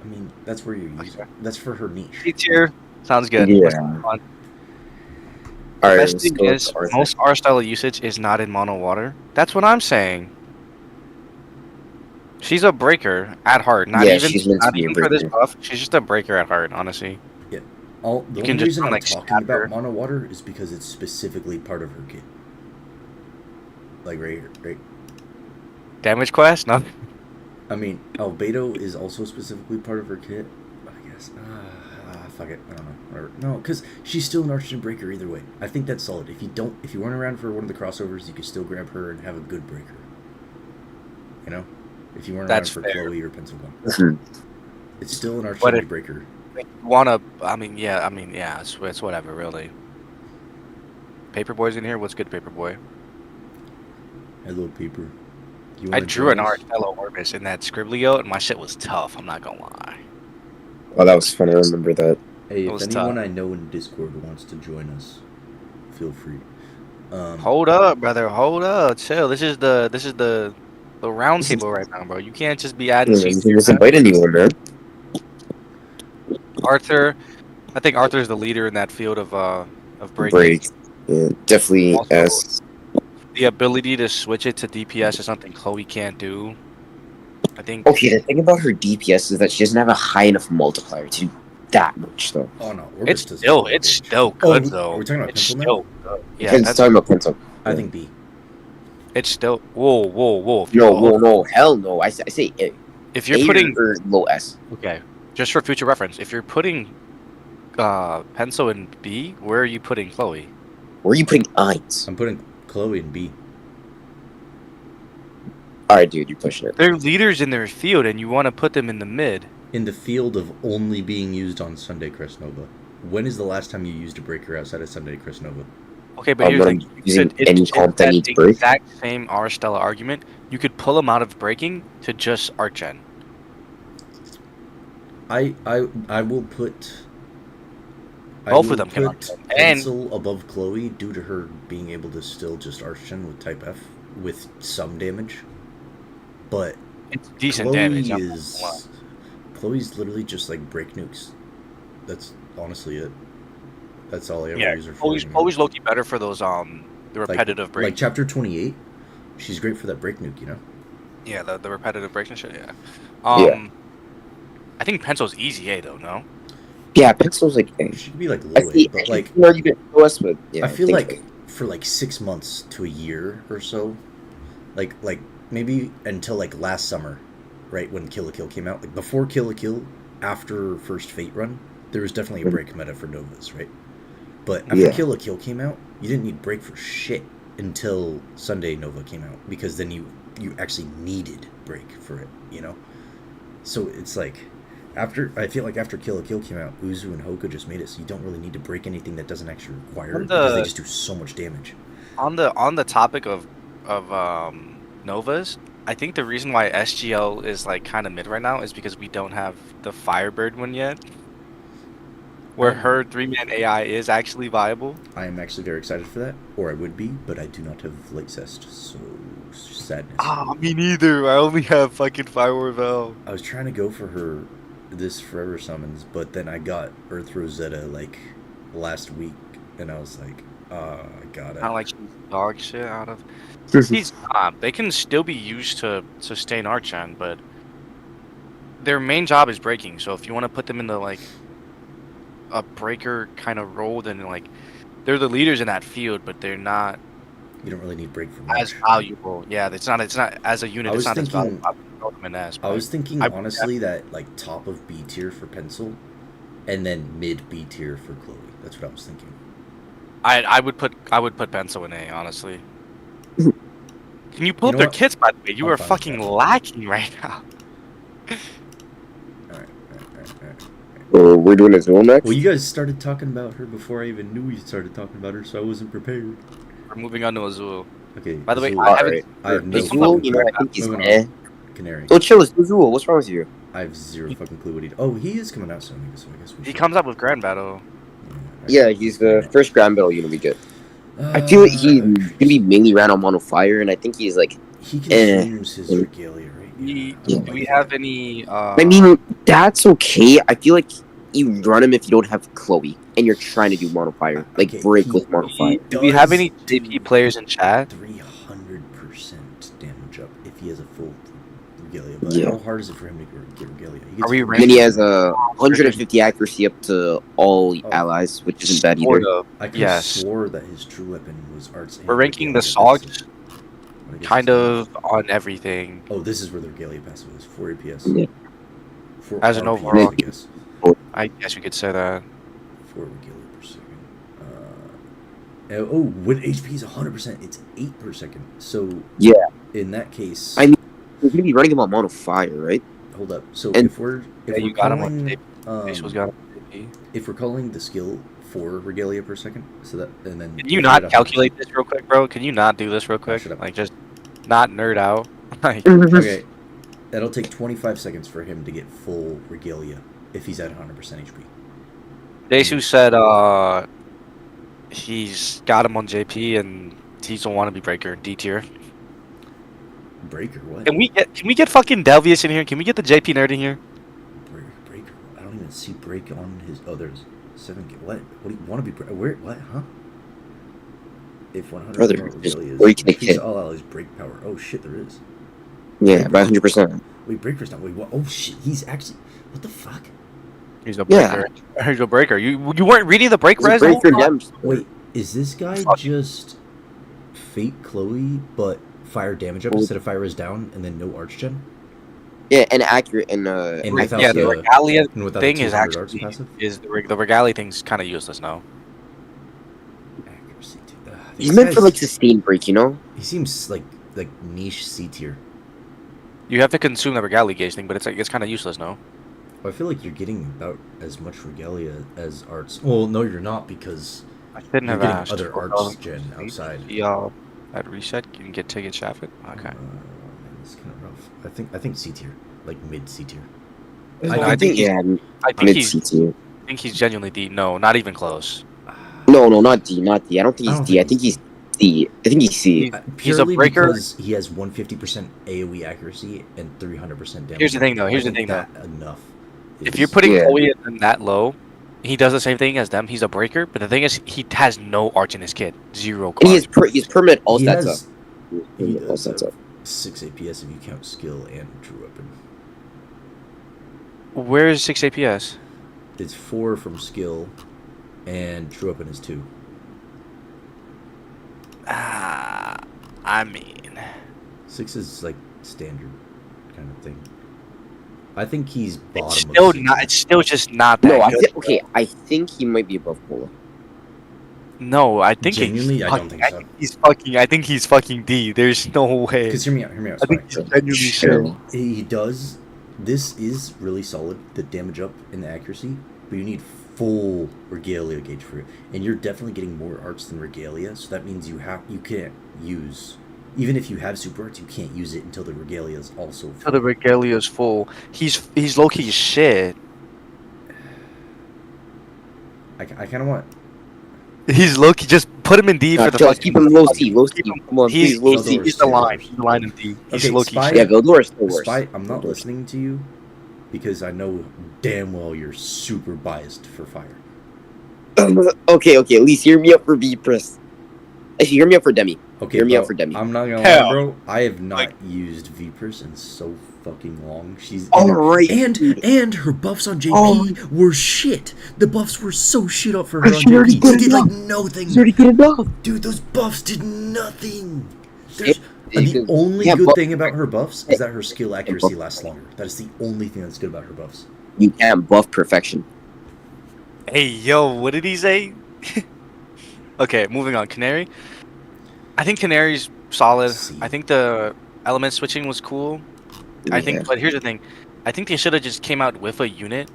I mean, that's where you're using. Okay. That's for her niche. C tier sounds good. Yeah. Let's move on. The All right, best let's thing go with is Arthur. most R style usage is not in mono water. That's what I'm saying. She's a breaker at heart. Not Yeah, even, she's meant to not be a even for this breaker. buff. She's just a breaker at heart, honestly. The You only can just reason I'm like, talking stab about her. mono water is because it's specifically part of her kit. Like right here, right? Damage quest? No. I mean, Albedo is also specifically part of her kit. I guess. Fuck it. I don't know. Whatever. No, because she's still an Archon breaker either way. I think that's solid. If you weren't around for one of the crossovers, you could still grab her and have a good breaker. You know, if you weren't That's around for fair. Chloe or Pencil Gun, Mhm. it's still an But Archon it- breaker. Wanna? Yeah. It's whatever, really. Paperboy's in here. What's good, Paperboy? Hello, paper. You I wanna drew an join us? Arcello Orbis in that Scribblio, and my shit was tough. I'm not gonna lie. Oh, that was fun. I remember that. Hey, It if was anyone tough. I know in Discord wants to join us, feel free. Hold up, brother. Hold up. Chill. This is the round table right now, bro. You can't just be adding You seats. can just invite anyone, man. Arthur, I think Arthur's the leader in that field of breaking. Break. Yeah, definitely Also- S. The ability to switch it to DPS is something Chloe can't do. I think. Okay, the thing about her DPS is that she doesn't have a high enough multiplier to do that much, though. Oh no, Orbis It's does still no it's damage. still Oh, good are though. we talking about It's pencil now? still good. Yeah, Because that's, talking about pencil. I think B. it's still. Whoa. No, hell no. I say A. If you're A putting or low S. okay, just for future reference, if you're putting Pencil in B, where are you putting Chloe? Where are you putting Eins? I'm putting Chloe in B. Alright, dude, you're pushing it. They're leaders in their field, and you want to put them in the mid. In the field of only being used on Sunday Crest Nova. When is the last time you used a breaker outside of Sunday Crest Nova? Okay, but here's when the I'm thing. You using could- any comp that that needs break. exact same R Stella argument. You could pull them out of breaking to just Archen. I will put. I Both of will them can put Archen. And Pencil above Chloe due to her being able to still just Archen with Type F with some damage. But it's decent Chloe damage. I'm not is. gonna lie. Chloe's literally just like break nukes. That's honestly it. That's all I ever Yeah, use her for. Chloe's, anymore. Chloe's low-key better for those the repetitive break. Like chapter 28, she's great for that break nuke, you know? Yeah, the repetitive breaks and shit. Yeah. Yeah. I think Pencil's easy A though. No. Yeah, pencil's like A. She could be like I low see, A, but like no, you get low S, but yeah. I feel think like for like 6 months to a year or so, like maybe until like last summer, right when Kill la Kill came out, like before Kill la Kill, after first Fate run, there was definitely a break meta for Novas, right? But after Yeah. Kill la Kill came out, you didn't need break for shit until Sunday Nova came out because then you actually needed break for it, you know? So it's like I feel like after Kill la Kill came out, Uzu and Hoka just made it so you don't really need to break anything that doesn't actually require it because they just do so much damage. On the topic of Novas, I think the reason why SGL is like kind of mid right now is because we don't have the Firebird one yet, where her 3-man AI is actually viable. I am actually very excited for that, or I would be, but I do not have late cest, so sadness. Me neither. I only have fucking Fire Vel. I was trying to go for her this Forever Summons, but then I got Earth Rosetta like last week, and I was like, I got it. Not like she's dog shit out of. These they can still be used to sustain Archon, but their main job is breaking. So if you want to put them in the like a breaker kind of role, then like they're the leaders in that field, but they're not You don't really need break for as much. valuable. Yeah, it's not as a unit. I It's was not as thinking- valuable. I would throw them in S, I but was thinking I- honestly that like top of B tier for Pencil, and then mid B tier for Chloe. That's what I was thinking. I would put Pencil in A, honestly. Can you pull You up know their what? kits, by the way? You I'm are fine with fucking that. lacking right now. All right. So we're doing Azul next. Well, you guys started talking about her before I even knew we started talking about her, so I wasn't prepared. We're moving on to Azul. Okay. By the way, Azul. I haven't. Alright. I have no Azul, fucking you know, clue. I think he's Moving eh. on. Canary. So chill, it's Azul. What's wrong with you? I have zero fucking clue what he. Oh, he is coming out soon. So I guess we. He should- comes up with Grand Battle. Yeah, he's the first Grand Battle unit we get. I feel like he's gonna be mainly ran on Mono Fire, and I think he's like. He consumes his regalia, right? Do we have any? I mean, that's okay. I feel like you run him if you don't have Chloe, and you're trying to do Mono Fire, like Okay, break he- with Mono Fire. Do we have any does JP players in chat? 300% damage up if he has a full regalia. But Yeah. how hard is it for him to get regalia? He Are we full And then he regalia. has a 150 accuracy up to all allies, which isn't bad Sort either. of. I could Yes. swore that his true weapon was arts. and We're ranking the regalia, but Sogs I guess kind it's not. of on everything. Oh, this is where the regalia passive is. 4 APS. Yeah. 4 As an RPS, overall. I guess. I guess you could say that. 4 regalia per second. When HP is 100%, it's 8 per second. So Yeah. in that case, I mean, We're gonna be running him on Mono Fire, right? hold up. So and- if we're You got him on calling, tape. Facial's got him on JP. if we're calling the skill 4 regalia per second, so that and then Can you if not we're at calculate this real quick, bro? Can you not do this real quick? shut up. Like, just not nerd out. Like, 100%. Okay, that'll take 25 seconds for him to get full regalia if he's at 100% HP. Desu said, he's got him on JP and he's a wannabe breaker in D tier. Breaker, what? Can we get fucking Delvius in here? Can we get the JP nerd in here? Breaker. I don't even see break on his. Oh, there's 7. What? What do you want to be? Where? What? Huh? If 100 Brother, regalia is break the increase kit. all allies break power. Oh shit, there is. Yeah, by 100%. Wait, breaker's not. Wait, what? Oh shit, he's actually. What the fuck? He's a Yeah. breaker. He's a breaker. You weren't reading the break He's a res? breaker Dems. Wait, is this guy Fuck. just Fate Chloe, but fire damage up Oh. instead of fire is down, and then no archgen? Yeah, and accurate and And without Yeah, the, the Regalia and without thing the is 200 arts actually passive? the Regalia thing's kind of useless now. Accuracy. he's meant for like sustain break, you know? He seems like niche C tier. You have to consume the Regalia gauge thing, but it's kind of useless now. I feel like you're getting about as much regalia as arts. Well, no, you're not because I shouldn't you're have getting asked. other arts gen outside. Y'all at reset can get ticket shafted. Okay. Man, it's kind of rough. I think C tier, like mid C tier. I think, yeah, I think mid he's CT. genuinely D. No, not even close. No, not D, not D. I don't think I he's don't D. I think think he's he's D. I think he's C. He's a Purely breaker. because he has 150% AOE accuracy and 300% damage. Here's the thing, though. I Here's the think thing, that enough. If is- you're putting Yeah. Chloe in that low, he does the same thing as them. He's a breaker, but the thing is, he has no arch in his kit. Zero. And he has Quad. he's permanent all he stats has, up. He All does stats have up. 6 APS if you count skill and true weapon. Where is 6 APS? It's 4 from skill, and true weapon is 2. I mean, 6 is like standard kind of thing. I think he's bottom. it's of still C not. tier. It's still just not that No, good. okay, I think he might be above Cola. No, I think Genuinely, I don't fucking- think so. I think he's fucking D. There's no way. Because hear me out. I think he's genuinely Sure. shit. He does. This is really solid. The damage up and the accuracy, but you need full regalia gauge for it, and you're definitely getting more arts than regalia. So that means you can't use, even if you have super arts, you can't use it until the regalia is also Until the regalia is full. He's low key shit. I kind of want. He's low key. Just put him in D for the Just fucking. keep him low C, low C. Keep him- Come on, He's please, low Valdor C. is he's the line. He's the line in D. He's Okay, low key Spy- shit. Yeah, Valdor is still worse. Spy, I'm not listening to you because I know damn well you're super biased for fire. Okay, at least hear me up for B press. Hear me out for Demi. Okay, Hear me bro, out for Demi. I'm not gonna lie, Hell. bro. I have not Like- used Vipers in so fucking long. She's All right. and her buffs on JP Oh. were shit. The buffs were so shit up for her on She already JP. did They did like enough. nothing. It's already good enough. Dude, those buffs did nothing. It- The only yeah, good buff- thing about her buffs is that her skill accuracy lasts longer. That is the only thing that's good about her buffs. You can't buff perfection. Hey, yo, what did he say? Okay, moving on. Canary. I think Canary's solid. C. I think the element switching was cool. I think, but here's the thing. I think they should have just came out with a unit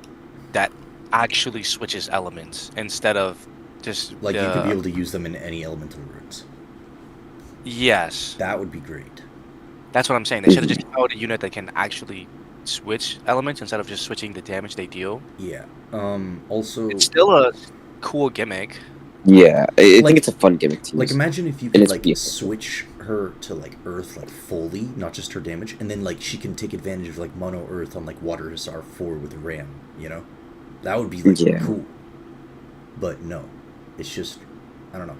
that actually switches elements instead of just Like, you could be able to use them in any elemental runes. Yes, That would be great. that's what I'm saying. They should have just came out with a unit that can actually switch elements instead of just switching the damage they deal. Yeah. Also, It's still a cool gimmick. Yeah, I Like- think it's a fun gimmick to like, use. imagine if you And could, it's like, beautiful. switch her to, like, Earth, like, fully, not just her damage, and then, like, she can take advantage of, like, mono Earth on, like, Water Hussar 4 with Ram, you know? That would be, like, Yeah. cool. But no. It's just, I don't know.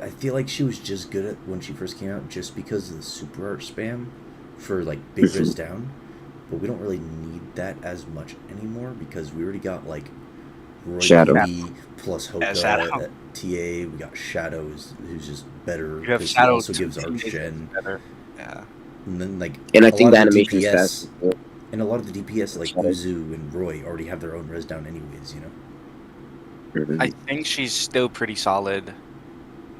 I feel like she was just good at when she first came out just because of the super art spam for, like, big res down. But we don't really need that as much anymore because we already got, like, Roy Shadow. Lee plus Hoka Shadow. at TA. We got Shadows, who's just better. You have 'cause he Shadow also gives Arch is Gen. better. Yeah. And then, like, And I a think lot the of animation is DPS fast. and a lot of the DPS, like Shadow. Uzu and Roy, already have their own res down anyways, you know? I think she's still pretty solid.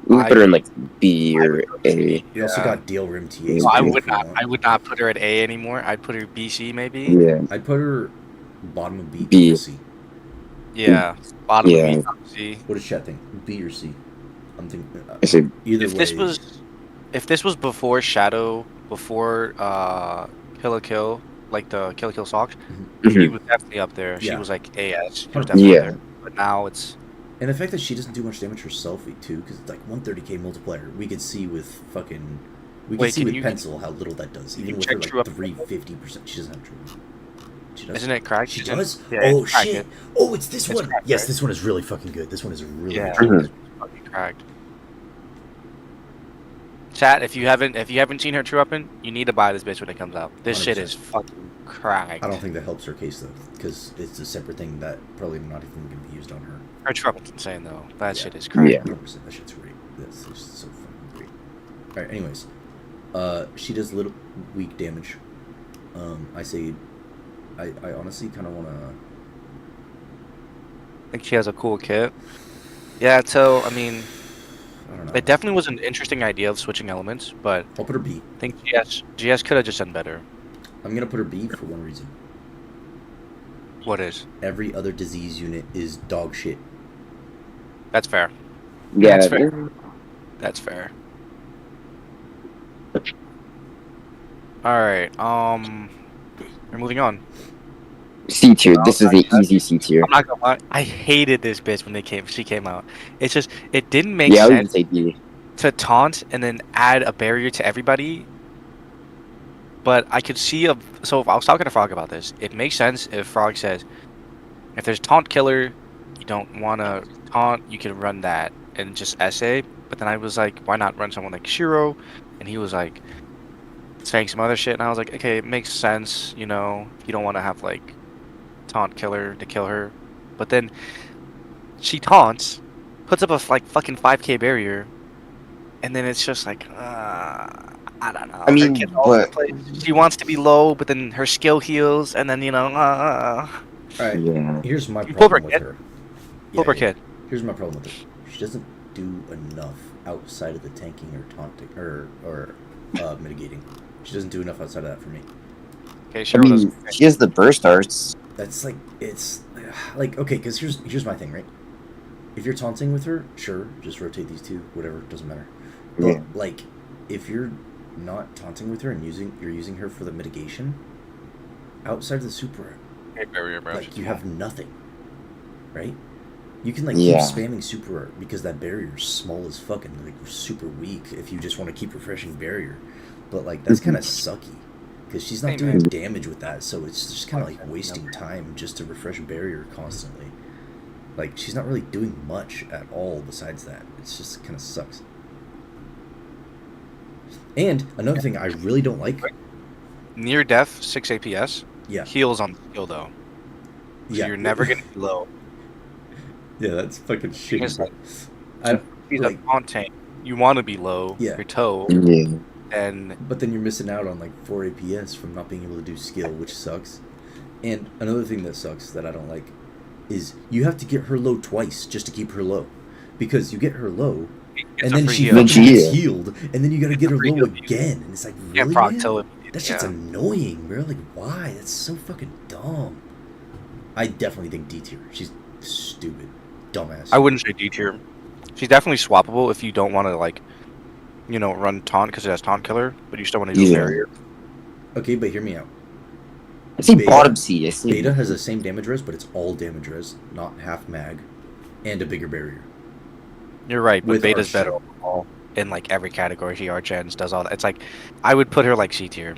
We put her in like B or A. We also Yeah. got Dale Rim TA. No, So I if would you not. want. I would not put her at A anymore. I'd put her BC maybe. Yeah. I'd put her bottom of B. B. C. Yeah. Bottom Yeah. of B, top C. What does chat think? B or C? I'm thinking. I say Either If way. this was before Shadow, before Kill a Kill, like the Kill a Kill socks, she mhm. was definitely up there. She Yeah. was like AS. She was 100%. definitely Yeah. there. But now it's And the fact that she doesn't do much damage herself, too, because it's like 130k multiplier. We could see with fucking. We could Wait, see can with you- Pencil how little that does. can Even you with check her True like Up? 350%. She doesn't have True Up. She does. isn't it cracked? She Isn't- does? Yeah, Oh, it's cracked. shit. Oh, it's this It's one. cracked, Yes, right? this one is really fucking good. This one is really Yeah, good. it's fucking cracked. Chat, if you haven't seen her True Up in, you need to buy this bitch when it comes out. This shit 100%. is fucking cracked. I don't think that helps her case, though, because it's a separate thing that probably not even going to be used on her. Her True Up is insane though. That Yeah. shit is cracked. Yeah. 100%. That shit's great. That's just so fucking great. Alright, anyways. She does little weak damage. I say. I honestly kind of want to. I think she has a cool kit. Yeah, so I mean, I don't know. it definitely was an interesting idea of switching elements, but I'll put her B. I think GS could have just done better. I'm gonna put her B for one reason. What is? Every other disease unit is dog shit. That's fair. Yeah. That's fair. That's fair. All right. We're moving on. C tier. This is the easy C tier. I'm not gonna lie. I hated this bitch when she came out. It's just it didn't make Yeah, I would sense say D. to taunt and then add a barrier to everybody. But I could see so if I was talking to Frog about this, it makes sense if Frog says, if there's taunt killer, you don't want to taunt, you can run that and just SA. But then I was like, why not run someone like Shiro? And he was like saying some other shit, and I was like, okay, it makes sense, you know, you don't want to have like taunt killer to kill her. But then she taunts, puts up a like fucking 5k barrier, and then it's just like, I don't know. I mean, Her kid's all over the but- place. She wants to be low, but then her skill heals, and then Alright, Yeah. here's my You pulled her problem with kid. her. Pull her kid. Here's my problem with her. She doesn't do enough outside of the tanking or taunting or mitigating. She doesn't do enough outside of that for me. Okay, I Shiro mean, doesn't. she has the burst arts. That's like it's like okay, because here's my thing, right? If you're taunting with her, sure, just rotate these two, whatever, doesn't matter. But Yeah. like, if you're not taunting with her and you're using her for the mitigation, outside of the super, Barrier, bro. like you have nothing, right? You can like Yeah. keep spamming super art because that barrier is small as fucking like super weak if you just want to keep refreshing barrier, but like that's kind of sucky because she's not Hey, doing man. damage with that, so it's just kind of like wasting time just to refresh barrier constantly. Like, she's not really doing much at all besides that. It's just kind of sucks. And another thing I really don't like. Near death, 6 APS. Yeah. Heals on the skill though. So Yeah. you're never gonna be low. Yeah, that's fucking shitty. Because, Bro. like, I He's like, a taunt tank. You want to be low. Yeah. Your toe. Yeah. And but then you're missing out on like 4 APS from not being able to do skill, which sucks. And another thing that sucks that I don't like is you have to get her low twice just to keep her low, because you get her low it's and a then free she heal. fucking Then she gets heals. healed, and then you gotta get her free low heal. again, and it's like, Yeah, really, proc man? till it. That shit's Yeah. annoying, bro. Like, why? That's so fucking dumb. I definitely think D tier. She's stupid, dumbass. I wouldn't say D tier. She's definitely swappable if you don't want to like, run taunt because it has taunt killer, but you still want to do Yeah. barrier. Okay, but hear me out. I see Beta- bottom C. I see. Beta has the same damage res, but it's all damage res, not half mag, and a bigger barrier. You're right, but With Beta's Arch better Gen. overall in like every category. She Archens does all that. It's like I would put her like C tier.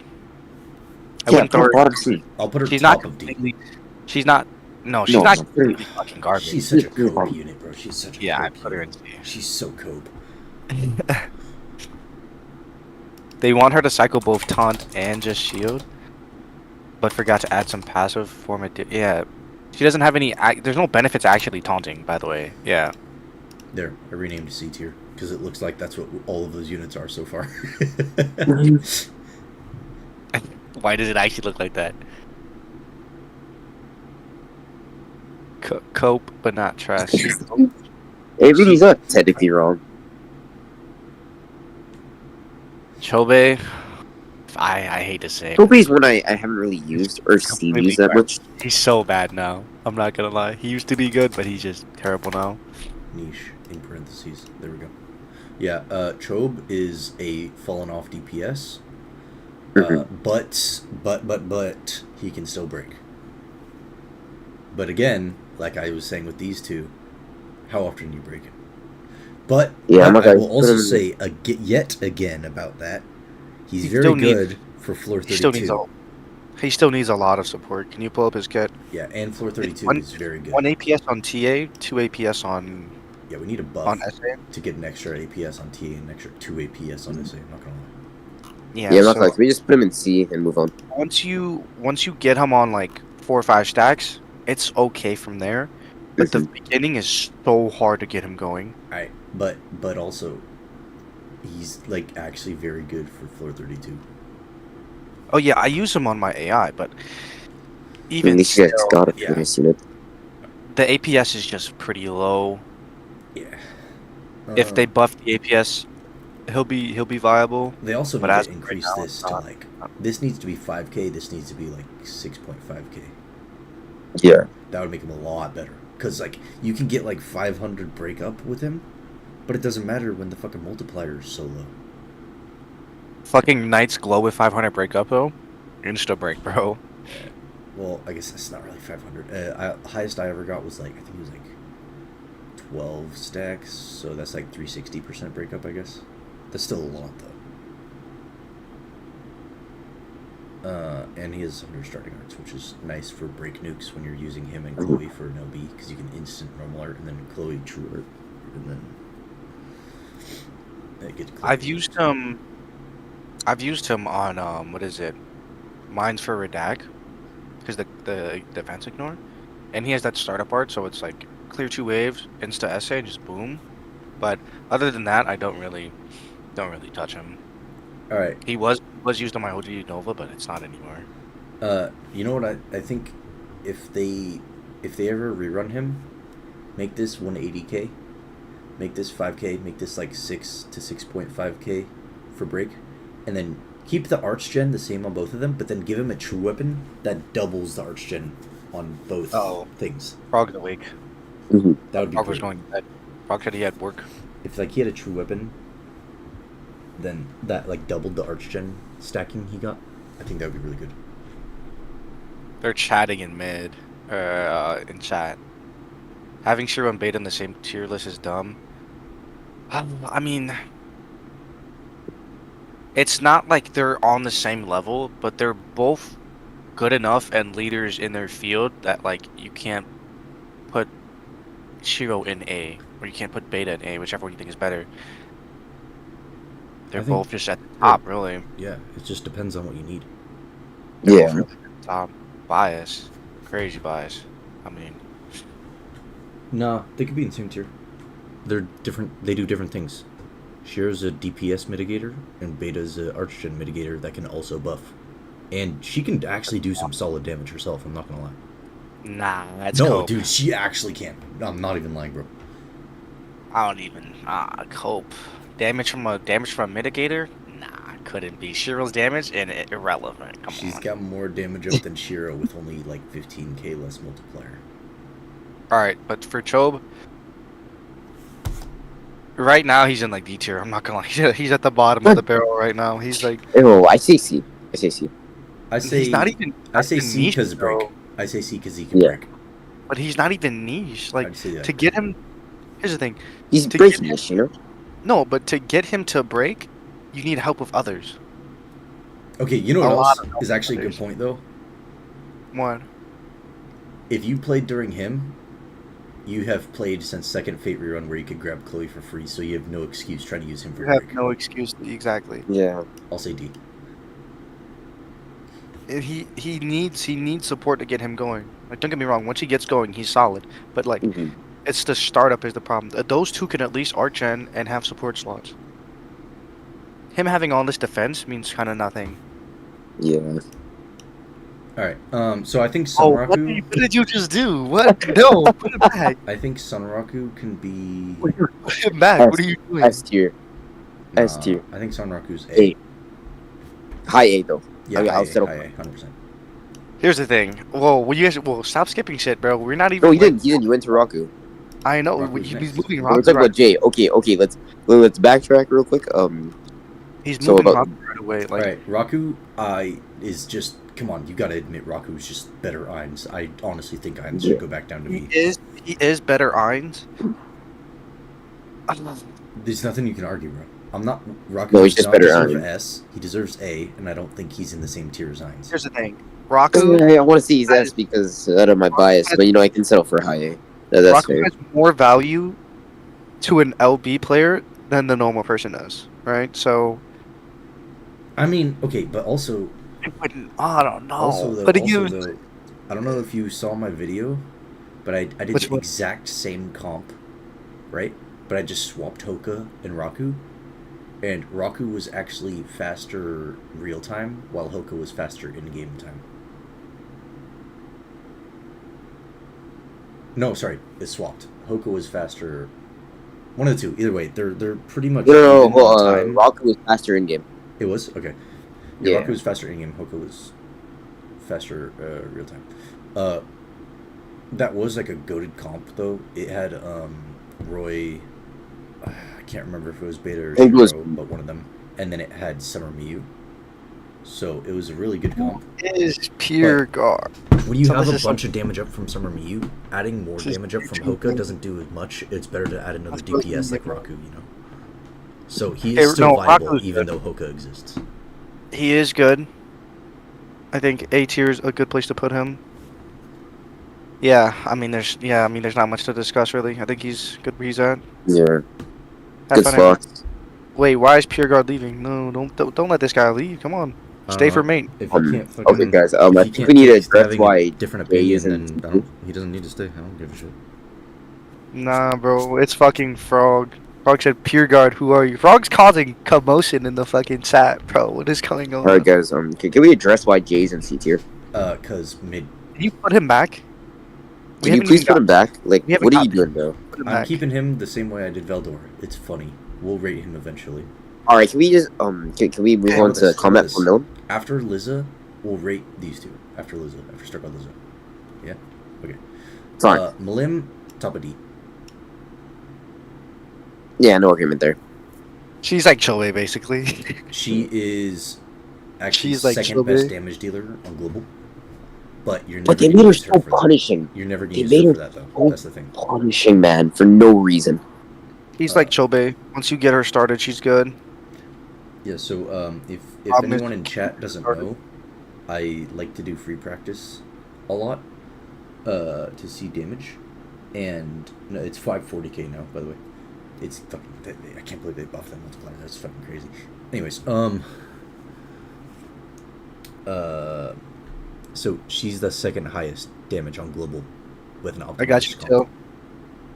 I Yeah, wouldn't throw put her. bottom C. I'll put her She's top not of D. completely. She's not. No, she's No, not no. completely fucking garbage. She's such a You're cope wrong. unit, bro. She's such a Yeah, I cope put her in unit. C. She's so cope. They want her to cycle both taunt and just shield, but forgot to add some passive form. Yeah, she doesn't have any. There's no benefits actually taunting, by the way. Yeah. There, I renamed C tier because it looks like that's what all of those units are so far. Why does it actually look like that? Cope, but not trash. Everything's not technically wrong. Chobe, I hate to say it. Kobe's one I haven't really used or seen Completely used that fair. much. He's so bad now. I'm not gonna lie. He used to be good, but he's just terrible now. Niche in parentheses. There we go. Yeah, Chobe is a fallen off DPS, but he can still break. But again, like I was saying with these two, how often do you break it? But Yeah, I'm I not gonna will put also him in- say yet again about that. He's He very still needs- good for floor He still needs 32. he still needs a lot of support. Can you pull up his kit? Yeah, and floor 32 One- is very good. 1 APS on TA, 2 APS on Yeah, we need a buff SA. to get an extra APS on TA and an extra 2 APS on SA. I'm not gonna lie. Yeah, Yeah, I'm not so like, can we just put him in C and move on? once you get him on like 4 or 5 stacks, it's okay from there. But the beginning is so hard to get him going. Alright, but also, he's like actually very good for floor 32. Oh yeah, I use him on my AI, but At even least you guys still, got a yeah. previous unit. the APS is just pretty low. Yeah. If they buff the APS, he'll be viable. They also but need as to of right increase now, this it's to not. like, this needs to be 5k, this needs to be like 6.5k. Yeah. That would make him a lot better. Because like, you can get like 500 breakup with him, but it doesn't matter when the fucking multiplier is so low. Fucking Knights glow with 500 breakup though. Insta break, bro. Well, I guess that's not really 500. Highest I ever got was like, I think it was like 12 stacks, so that's like 360% breakup, I guess. That's still a lot, though. And he has under starting arts, which is nice for break nukes when you're using him and Chloe for an LB, because you can instant normal art and then Chloe true art, and then get Chloe. I've used him on what is it? Mines for Redact, because the defense ignore, and he has that startup art, so it's like clear 2 waves, insta essay, and just boom. But other than that, I don't really touch him. All right. He was used on my OG Nova, but it's not anymore. You know what I think if they ever rerun him, make this 180k, make this 5k, make this like 6 to 6.5k for break, and then keep the arch gen the same on both of them, but then give him a true weapon that doubles the arch gen on both things. Frog the week. Mm-hmm. That would be Frog was great. going to bed. Frog said he had work. If like he had a true weapon, then that like doubled the arch gen stacking he got. I think that would be really good. They're chatting in mid, in chat. Having Shiro and Beta in the same tier list is dumb. I mean, it's not like they're on the same level, but they're both good enough and leaders in their field that like you can't put Shiro in A, or you can't put Beta in A, whichever one you think is better. They're I think- both just at the top, really. Yeah, it just depends on what you need. They're Yeah. both really at the top. Bias. Crazy bias. I mean, Nah, they could be in the same tier. They're different. They do different things. Shiro's a DPS mitigator, and Beta's a Archgen mitigator that can also buff. And she can actually do some solid damage herself, I'm not gonna lie. nah, that's No, cope. dude, she actually can. I'm not even lying, bro. I don't even cope. Damage from a mitigator? Nah, couldn't be. Shiro's damage and irrelevant. Come She's on. got more damage up than Shiro with only like 15k less multiplier. Alright, but for Chobe, right now he's in like D tier. I'm not gonna lie. He's at the bottom of the barrel right now. He's like Oh, I say C. I say C. I say he's not even. I say even C niche, because break. bro. I say C because he can Yeah. break. But he's not even niche. Like I'd say that. to get him. Here's the thing. He's To breaking get- this, you know? No, but to get him to break, you need help with others. Okay, you know A what lot else of is actually a good others. point though? One. If you played during him, you have played since second Fate rerun where you could grab Chloe for free, so you have no excuse trying to use him for You have break. no excuse. Exactly. Yeah. I'll say D. And he needs support to get him going. Like don't get me wrong. Once he gets going, he's solid. But like Mhm. it's the startup is the problem. Those two can at least arch-gen and have support slots. Him having all this defense means kind of nothing. Yeah. Alright, so I think Oh, Sunraku... what did you just do? What? No, put it back. I think Sunraku can be... Put it back. What are you doing? S tier. S Nah, tier. I think Sunraku's A. A. High A though. Yeah, Okay, high I'll A, settle. high A, 100%. Here's the thing. Whoa, you guys, stop skipping shit, bro. We're not even. No, you like- didn't. You didn't. You went to Raku. I know. Raku's He's next. moving We're Raku talking right. about J. Okay. Let's backtrack real quick. He's so moving about- Raku right away. Like Alright, Raku is just... Come on, you gotta admit Raku's just better Ainz. I honestly think Ainz Yeah. should go back down to he B. is better Ainz. There's nothing you can argue, bro. I'm not... Raku No, he's does just not better deserve Ainz. S. He deserves A, and I don't think he's in the same tier as Ainz. Here's the thing. Raku. I want to see his S because out of my bias, but I can settle for high A. That's Raku fair. has more value to an LB player than the normal person does, right? So I mean, okay, but also... I don't know. Also, though, but I don't know if you saw my video, but I did Which the one? exact same comp, right? But I just swapped Hoka and Raku, and Raku was actually faster real time, while Hoka was faster in game time. No, sorry, it's swapped. Hoka was faster. One of the two. Either way, they're pretty much No. even on time. Raku was faster in game. It was okay. Yeah, Yeah. Raku was faster in game. Hoka was faster real time. That was like a goated comp though. It had Roy. I can't remember if it was Beta or I think it was- Shiro, but one of them. And then it had Summer Miyu. So it was a really good comp. is pure guard. When you So have this a is bunch of damage up from Summer Miyu, adding more This is damage up from Hoka doesn't do as much. It's better to add another That's what DPS like I'm Raku, you know. So he Okay, is still no, viable Raku's even good. though Hoka exists. He is good. I think A tier is a good place to put him. Yeah, I mean there's not much to discuss really. I think he's good where he's at. Yeah. Have Good fun, everyone. slots. Wait, why is Pure Guard leaving? No, don't let this guy leave. Come on, stay for mate. If he can't fucking, Okay, guys. if I he think can't we need to take address having why a different Jay opinion, isn't- then he doesn't need to stay. I don't give a shit. Nah, bro, it's fucking Frog. Frog said, "Pure Guard, who are you?" Frog's causing commotion in the fucking chat, bro. What is going on? All right, guys. Can we address why Jay's in C tier? Cause mid, Can you put him back? We Can you haven't please even put him back? Like, we haven't what are you gotten- doing, bro? Put him I'm back. keeping him the same way I did Veldor. It's funny. We'll rate him eventually. All right, can we just can we move Okay, on this- to how combat about for this? Milne? After Liza, we'll rate these two. After Stark on Liza. Yeah. Okay. Fine. Malim, top of D. Yeah, no argument there. She's like Chobe, basically. She is actually She's like second best Chobe. damage dealer on global. But you're never But they gonna made her use so for that. punishing. You're never gonna They use made her her for that though. so That's the thing. Punishing, man, for no reason. He's like Chobe. Once you get her started, she's good. Yeah, so if Problem is- anyone in chat doesn't know, I like to do free practice a lot to see damage. And no, it's 540k now, by the way. It's fucking. I can't believe they buffed that multiplier. That's fucking crazy. Anyways, so she's the second highest damage on global with an optimized I got you comp. too.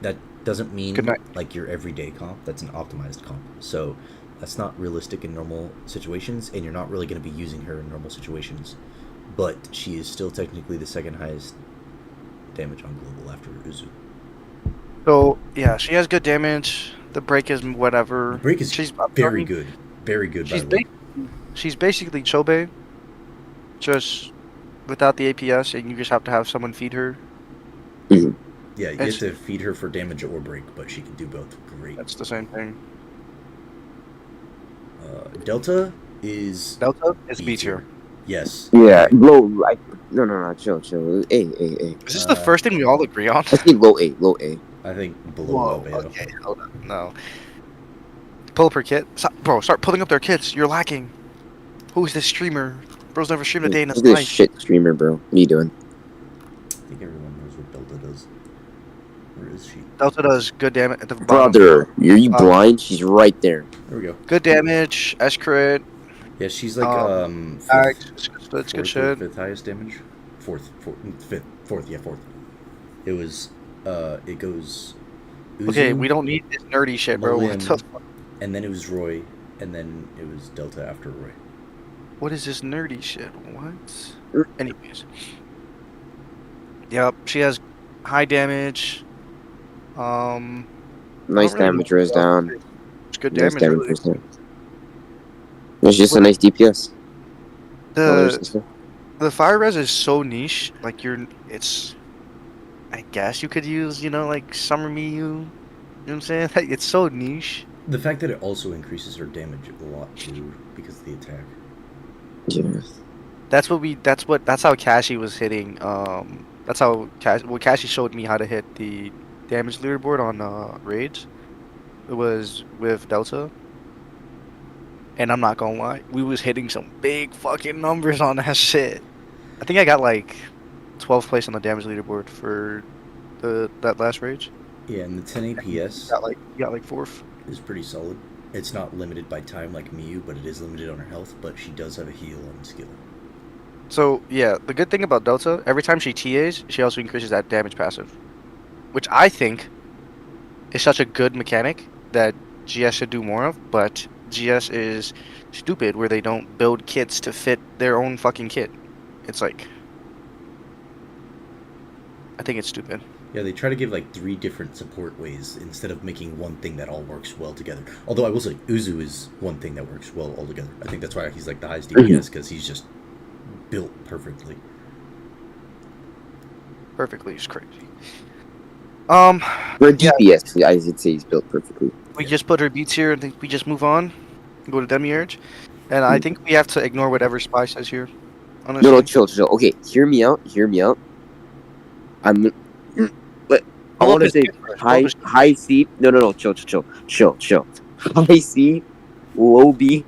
That doesn't mean Good night. like your everyday comp. That's an optimized comp. So that's not realistic in normal situations, and you're not really going to be using her in normal situations. But she is still technically the second highest damage on global after Uzu. So yeah, she has good damage. The break is whatever. The break is very good. Very good, by the way. She's basically Chobe, just without the APS, and you just have to have someone feed her. Mhm. Yeah, you have to feed her for damage or break, but she can do both. Great. That's the same thing. Delta is B tier. Yes. Yeah, low. No, chill. A. Is this the first thing we all agree on? I think low A. I think below Albedo. Okay, hold on. No. Pull up her kit. Start pulling up their kits. You're lacking. Who's this streamer? Bro's never streamed a day in his Look at this life. shit streamer, bro. What are you doing? I think everyone knows what Delta does. Where is she? Delta does good damage at the bottom. Brother, are you blind? She's right there. There we go. Good damage. S crit. Yeah, she's like That's good shit. Fifth highest damage. Fourth. Yeah, fourth. It was. It goes. Uzu, Okay, we don't need this nerdy shit, bro. What the fuck? And then it was Roy, and then it was Delta after Roy. What is this nerdy shit? What? Anyways. Yep, she has high damage. Nice damage goes down. It's good Nice damage. damage Really. goes down. It's just a nice DPS. The fire res is so niche. Like it's. I guess you could use, like Summer Miyu. You know what I'm saying? Like, it's so niche. The fact that it also increases her damage a lot too because of the attack. Yeah. That's how Cassie was hitting. That's how Cassie showed me how to hit the damage leaderboard on raids. It was with Delta. And I'm not gonna lie, we was hitting some big fucking numbers on that shit. I think I got like 12th place on the damage leaderboard for that last raid. Yeah, and the 10 APS you got like 4th. Is pretty solid. It's not limited by time like Miyu, but it is limited on her health, but she does have a heal on skill. So yeah, the good thing about Delta, every time she TAs, she also increases that damage passive. Which I think is such a good mechanic that GS should do more of, but GS is stupid where they don't build kits to fit their own fucking kit. It's like, I think it's stupid. Yeah, they try to give like 3 different support ways instead of making one thing that all works well together. Although I will say, Uzu is one thing that works well all together. I think that's why he's like the highest DPS, because he's just built perfectly. Perfectly is crazy. For DPS, I would say he's built perfectly. We just put her beats here and think we just move on, go to Demiurge, and I think we have to ignore whatever Spy says here. Honestly. No, chill. Okay, hear me out. I want to say high C. No, chill. High C, low B.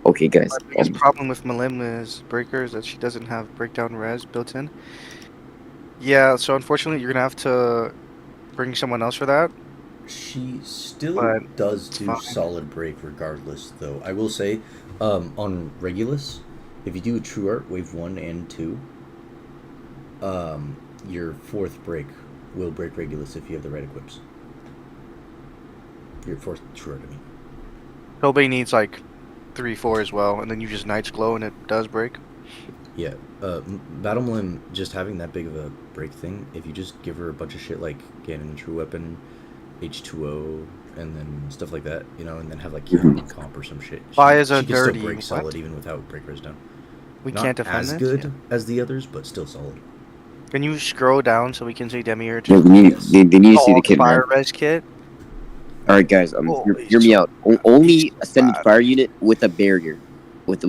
Okay, guys. My biggest problem with Malimna's breaker is that she doesn't have breakdown res built in. Yeah, so unfortunately you're gonna have to bring someone else for that. She still does do solid break regardless, though. I will say, on Regulus, if you do a True Art Wave 1 and 2, your 4th break will break Regulus if you have the right equips. Your 4th True Art, I mean. Tobey needs like 3-4 as well, and then you just Night's Glow and it does break. Yeah, Battle Malim just having that big of a break thing, if you just give her a bunch of shit like Ganon True Weapon, H2O, and then stuff like that, and then have like comp or some shit. Why is a she can dirty still break solid even without break res down. We Not can't defend as this? good as the others, but still solid. Can you scroll down so we can see Demiurge? Yeah, they need to see the kit, man. Fire res kit. All right, guys. Hear me out. Only Ascended Fire unit with a barrier, with the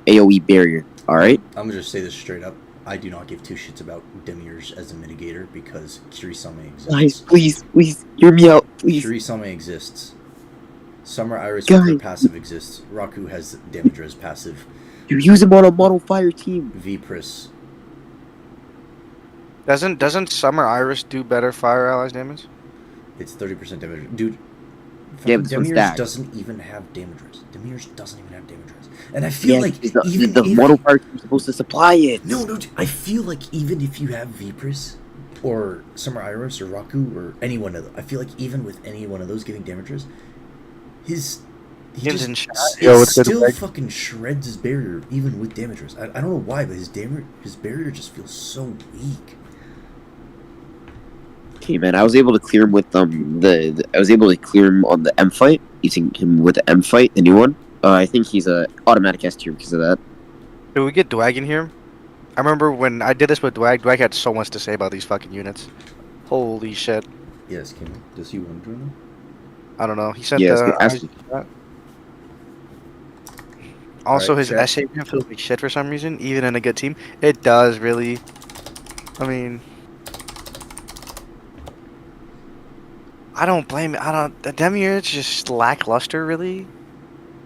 AOE barrier. All right. I'm gonna just say this straight up. I do not give 2 shits about Demiurge as a mitigator because Kirisame exists. Guys, please, hear me out, please. Kirisame exists. Summer Iris with her passive exists. Raku has damage res passive. You use him on a mono fire team. Vpris. Doesn't Summer Iris do better fire allies damage? It's 30% damage, dude. Yeah, but this one's Demir's stacked. doesn't even have damage res. Demir's doesn't even have damage res, and I feel Yeah, like the modifier is supposed to supply it. No, dude, I feel like even if you have Vipris, or Summer Iris, or Raku, or any one of them, I feel like even with any one of those giving damage res, he still fucking shreds his barrier even with damage res. I don't know why, but his barrier just feels so weak. Okay, man, I was able to clear him with I was able to clear him on the M fight, using him with the M fight, the new one. I think he's a automatic S tier because of that. Did we get Dwag in here? I remember when I did this with Dwag. Dwag had so much to say about these fucking units. Holy shit! Yes, does he want to join them? I don't know. He sent the. Also, Right, his SA feels like shit for some reason, even in a good team. It does really. I mean, I don't blame it. The Demir is just lackluster, really.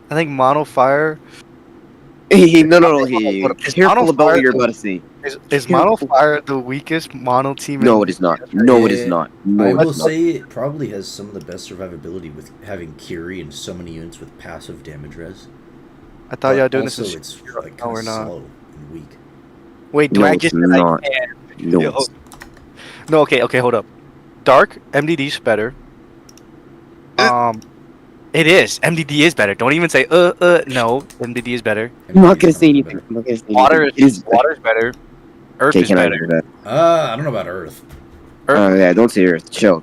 I think Mono Fire. Hey, no. Hey, careful about what you're about to say. Is Mono Fire the weakest mono team? No, it is not. No, it is not. I will say it probably has some of the best survivability with having Kiri and so many units with passive damage res. I thought y'all doing also this. It's like kind of slow and weak. Wait, No, Dwag just said I can. No, No, okay, hold up. Dark MDD's better. It is. MDD is better. Don't even say no. MDD is better. I'm not gonna say anything. Water is better. Earth is better. I don't know about Earth. Yeah, don't say Earth. Chill.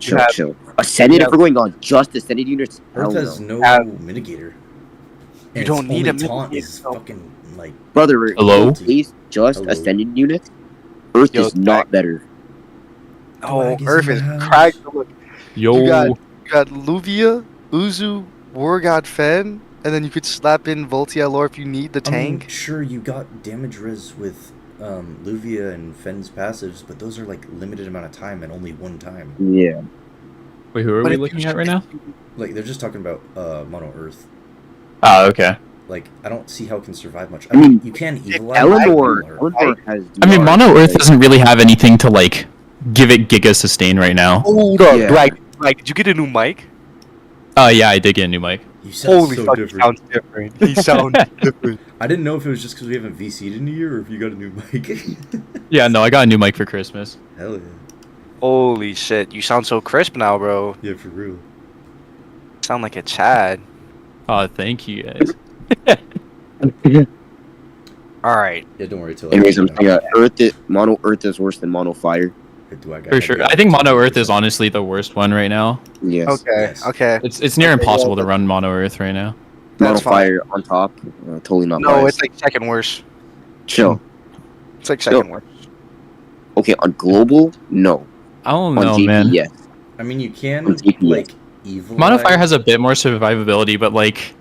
Ascended. If we're going on just Ascended units, Earth has no mitigator. You don't need a taunt mitigator. is fucking like brother. Hello? Please, just Hello. Ascended units. Earth is not better. Oh, Earth is cracked. Look, Yo. you got Luvia, Uzu, War God Fen, and then you could slap in Voltia Lore if you need the tank. I mean, sure, you got damage res with Luvia and Fen's passives, but those are like limited amount of time and only one time. Yeah. Wait, who are we looking at right now? Like they're just talking about Mono Earth. Oh, okay. Like I don't see how it can survive much. I mean, you can evilize Eleanor has. I mean, Mono Earth doesn't really have anything to like give it Giga Sustain right now. Hold up, Dwag, did you get a new mic? Yeah, I did get a new mic. You sound Holy so fuck, different. he sounds different. He sounds different. I didn't know if it was just because we haven't VC'd in a year or if you got a new mic. Yeah, no, I got a new mic for Christmas. Hell yeah. Holy shit, you sound so crisp now, bro. Yeah, for real. Sound like a Chad. Oh, thank you guys. Alright. Yeah, don't worry till. Anyways, I'm saying Mono Earth is worse than Mono Fire. For sure. I think Mono Earth is honestly the worst one right now. Yes. Okay. It's near impossible to run Mono Earth right now. Mono Fire on top. Totally not. No, biased. it's like second worst. Chill. It's like second worst. Okay, on global, no. I don't On know, GP, man. yes. I mean, you can GP, like evil. Mono Fire has a bit more survivability, but like,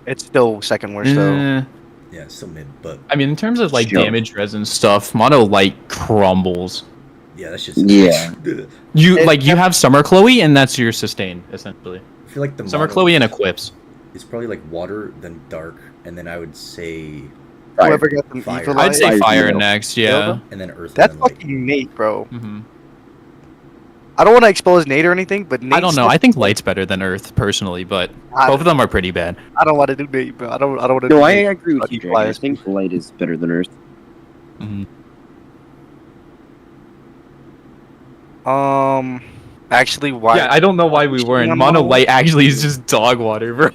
It's still second worst though. Yeah, it's still mid, but I mean, in terms of like Sure. damage res and stuff, Mono Light crumbles. yeah, that's just Yeah. You have Summer Chloe, and that's your sustain essentially. I feel like the Summer Mono Chloe and Equips. It's probably like water, then dark, and then I would say, Whoever got them Fire. evil I'd say Fire Fire Zero. next, yeah. and then earth. That's and then light. fucking Nate, bro. hmm I don't want to expose Nate or anything, but Nate I don't know. I think Light's better than Earth personally, but both of them are pretty bad. I don't want to do Nate, bro. I don't want to. No, I agree with Fucking you, Dragon. I biased. think Light is better than Earth. hmm Actually, why? Yeah, I don't know why we weren't. Mono Light actually is just dog water, bro.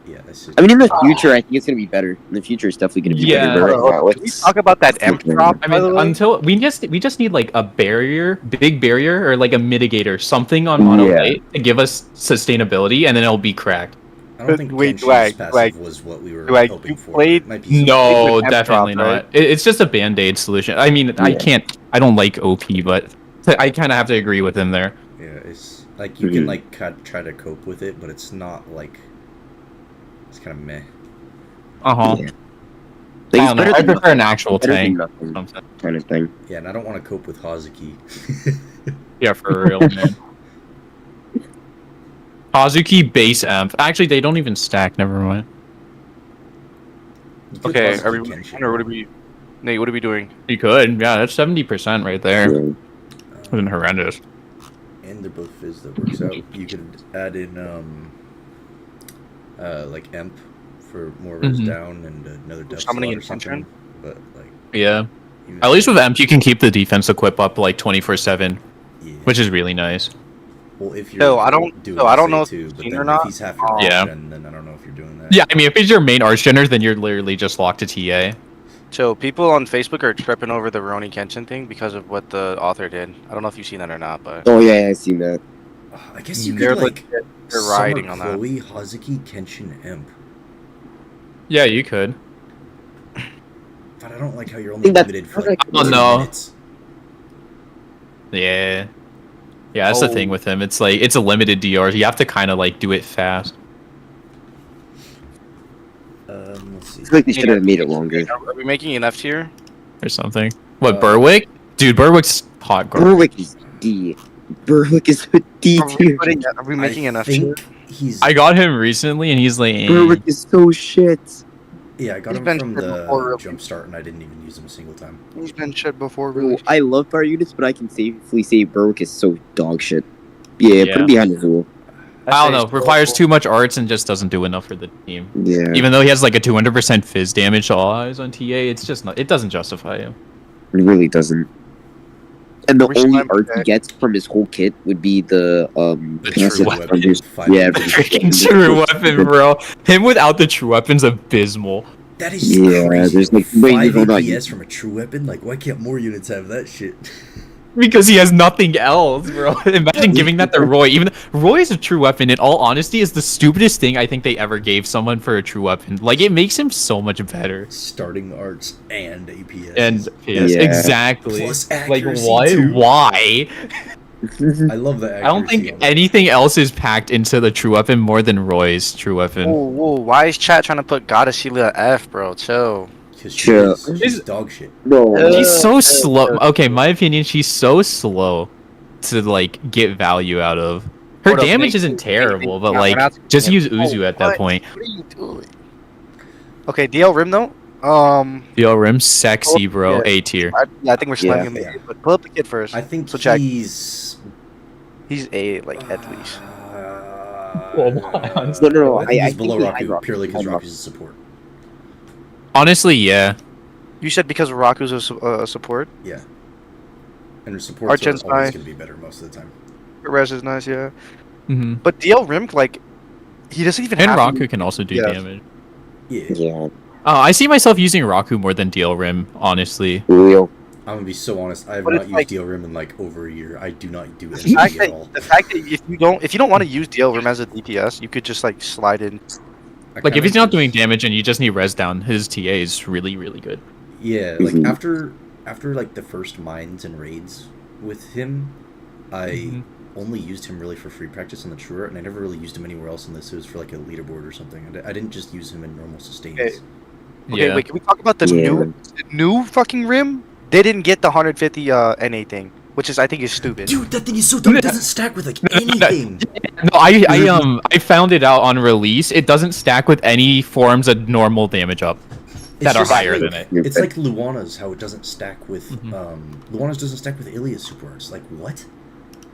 Yeah, that's just. I mean, in the future, I think it's gonna be better. In the future, it's definitely gonna be Yeah. better. But right now, Can we talk about that M drop? I mean, until we just need like a barrier, big barrier, or like a mitigator, something on Mono Yeah. Light to give us sustainability, and then it'll be cracked. I don't think Wait, Kenshi's Dwag, passive was what we were Dwag, hoping you for. played- It might be No, with M definitely drop, not. right? It's just a band-aid solution. I mean, I don't like OP, but I kind of have to agree with him there. Yeah, it's like you can like try to cope with it, but it's not like it's kind of meh. Uh-huh. Yeah. I don't know. I prefer an actual better than tank. nothing, Something. kind of thing. Yeah, and I don't want to cope with Hazuki. Yeah, for real, man. Hazuki base amp. Actually, they don't even stack. Never mind. You could Okay, Hazuki are we Kenshin. or would we? Nate, what are we doing? You could, yeah, that's 70% right there. Yeah. Wasn't horrendous. And they're both fizz that works out. You could add in like Emp for more res down and another death Summoning slot or something. intention? But like Yeah. At least with Emp, you can keep the defense equip up like 24/7, yeah. which is really nice. Well, if you're No, I don't doing know if too, you've but seen then or if not. he's half your Yeah. option, then I don't know if you're doing that. Yeah, I mean, if he's your main archgener, then you're literally just locked to TA. So people on Facebook are tripping over the Roni Kenshin thing because of what the author did. I don't know if you've seen that or not, but Oh yeah, I seen that. I guess you they're could like they're riding Summer on that. Chloe, Hazuki, Kenshin, Emp. Yeah, you could. But I don't like how you're only think that's- limited for I like don't 2 know. minutes. Yeah. Yeah, that's the thing with him. It's like, it's a limited DR. You have to kind of like do it fast. Let's see. I feel like they should have made it longer. Are we making an F tier? Or something. What, Berwick? Dude, Berwick's hot garbage. Berwick is D. Berwick is a D tier. Are we making an F I tier? think he's. I got him recently, and he's like, eh. Berwick is so shit. Yeah, I got He's him been from shit the before, really. Jumpstart, and I didn't even use him a single time. He's been shit before, Bro, I love fire units, but I can safely say Berwick is so dog shit. Yeah, put Yeah. him behind his wall. I don't know. Requires too much arts and just doesn't do enough for the team. Yeah. Even though he has like a 200% fizz damage to all eyes on TA, it's just not. It doesn't justify him. It really doesn't. And the Which only time art is he that? gets from his whole kit would be the true passive weapon. thunders. 5 Yeah, minutes. Freaking true weapon, bro. Him without the true weapon's abysmal. That is Yeah, crazy. there's, like, wait, 5 hold on. APS from a true weapon? Like, why can't more units have that shit? Because he has nothing else, bro. Imagine giving that to Roy. Even Roy is a true weapon. In all honesty, is the stupidest thing I think they ever gave someone for a true weapon. Like, it makes him so much better. Starting arts and APS. And yes, Yeah. exactly. Plus Like, accuracy, why? too. Why? I love that. I don't think anything else is packed into the true weapon more than Roy's true weapon. Whoa, why is chat trying to put Goddess Sheila F, bro? Chill. Because Sure. she's dog shit. No. She's so slow. Okay, my opinion, she's so slow to like get value out of. Her Hold up, damage Nate. isn't terrible, but No, we're like not- just use Oh, Uzu at that what? point. What are you doing? Okay, DL Rim though. Yo, Rim sexy, bro. Yeah. A tier. I think we're slamming him. Yeah. But pull up the kid first. I think So check. he's. He's A, like at least. No, I think he's I below think he Raku high purely because Raku. Raku's a support. Honestly, yeah. You said because Raku's a support. Yeah. And her supports are Archen's always high. going to be better most of the time. Res is nice, yeah. hmm But DL Rim, like, he doesn't even And have Raku can also do Yeah. damage. Yeah. Yeah. I see myself using Raku more than DL Rim, honestly. Real. I'm going to be so honest. I have But not it's used like- DL Rim in like over a year. I do not do The anything fact, at all. that, the fact that if you don't want to use DL Rim as a DPS, you could just like slide in. I Like, if kinda he's not just- doing damage and you just need res down, his TA is really, really good. Yeah, like Mhm. after like the first mines and raids with him, I Mhm. only used him really for free practice on the true art, and I never really used him anywhere else unless it was for like a leaderboard or something. I didn't just use him in normal sustains. Okay. Okay, Yeah. wait, can we talk about the Yeah. new fucking Rim? They didn't get the 150 NA thing, which is I think is stupid. Dude, that thing is so dumb. It doesn't stack with like anything. No, I found it out on release. It doesn't stack with any forms of normal damage up that are just higher like- than it. It's like Luana's, how it doesn't stack with Mhm. Luana's doesn't stack with Ilia's super arts. Like what?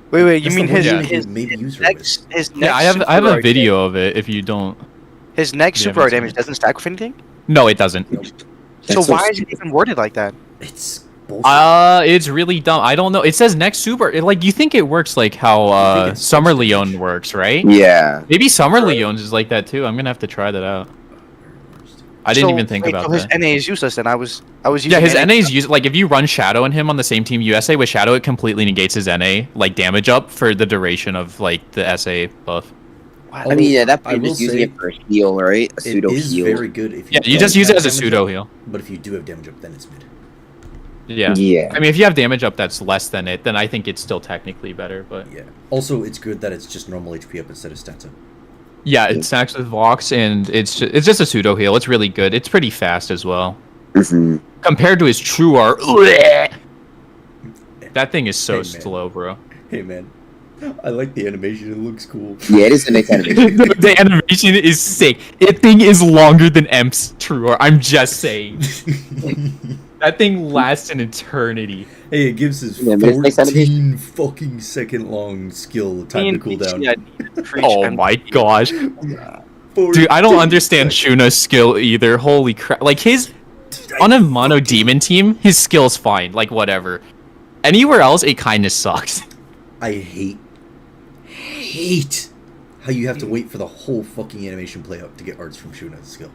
Wait, you That's mean the one his, unit his, you maybe use her next his next Yeah, I have super a art video of it. If you don't, His next Yeah, super art me too. damage doesn't stack with anything. no, it doesn't. Nope. So That's so why is it even worded like that? It's bullshit. It's really dumb. I don't know. It says next super. Like you think it works like how I think it's Summer supposed to. Leon works, right? Yeah. Maybe Summer Leon's is like that too. I'm gonna have to try that out. I didn't So, even think wait, about so his that. NA is useless, and I was using Yeah, his NA is used. Like if you run Shadow and him on the same team USA with Shadow, it completely negates his NA like damage up for the duration of like the SA buff. Wow. I mean, at that I point, will just using say it for a heal, right? A It pseudo is heal. very good if you Yeah, you don't just use it have as a damage pseudo up, heal. But if you do have damage up, then it's mid. Yeah. Yeah. I mean, if you have damage up that's less than it, then I think it's still technically better. But Yeah. Also, it's good that it's just normal HP up instead of stats up. yeah, it stacks with Vox, and it's just a pseudo heal. It's really good. It's pretty fast as well Mhm. compared to his true art. That thing is so Hey, man. slow, bro. Hey man, I like the animation. It looks cool. Yeah, it is a nice animation. The animation is sick. It thing is longer than Emp's true art. I'm just saying. That thing lasts an eternity. Hey, it gives his Yeah, but it's like 14 fucking second long skill time to cool down. Oh my gosh. Dude, 14 I don't understand seconds. Shuna's skill either. Holy crap. Like, on a mono demon team, his skill's fine. Like, whatever. Anywhere else, it kinda sucks. I hate how you have to wait for the whole fucking animation play out to get arts from Shuna's skill.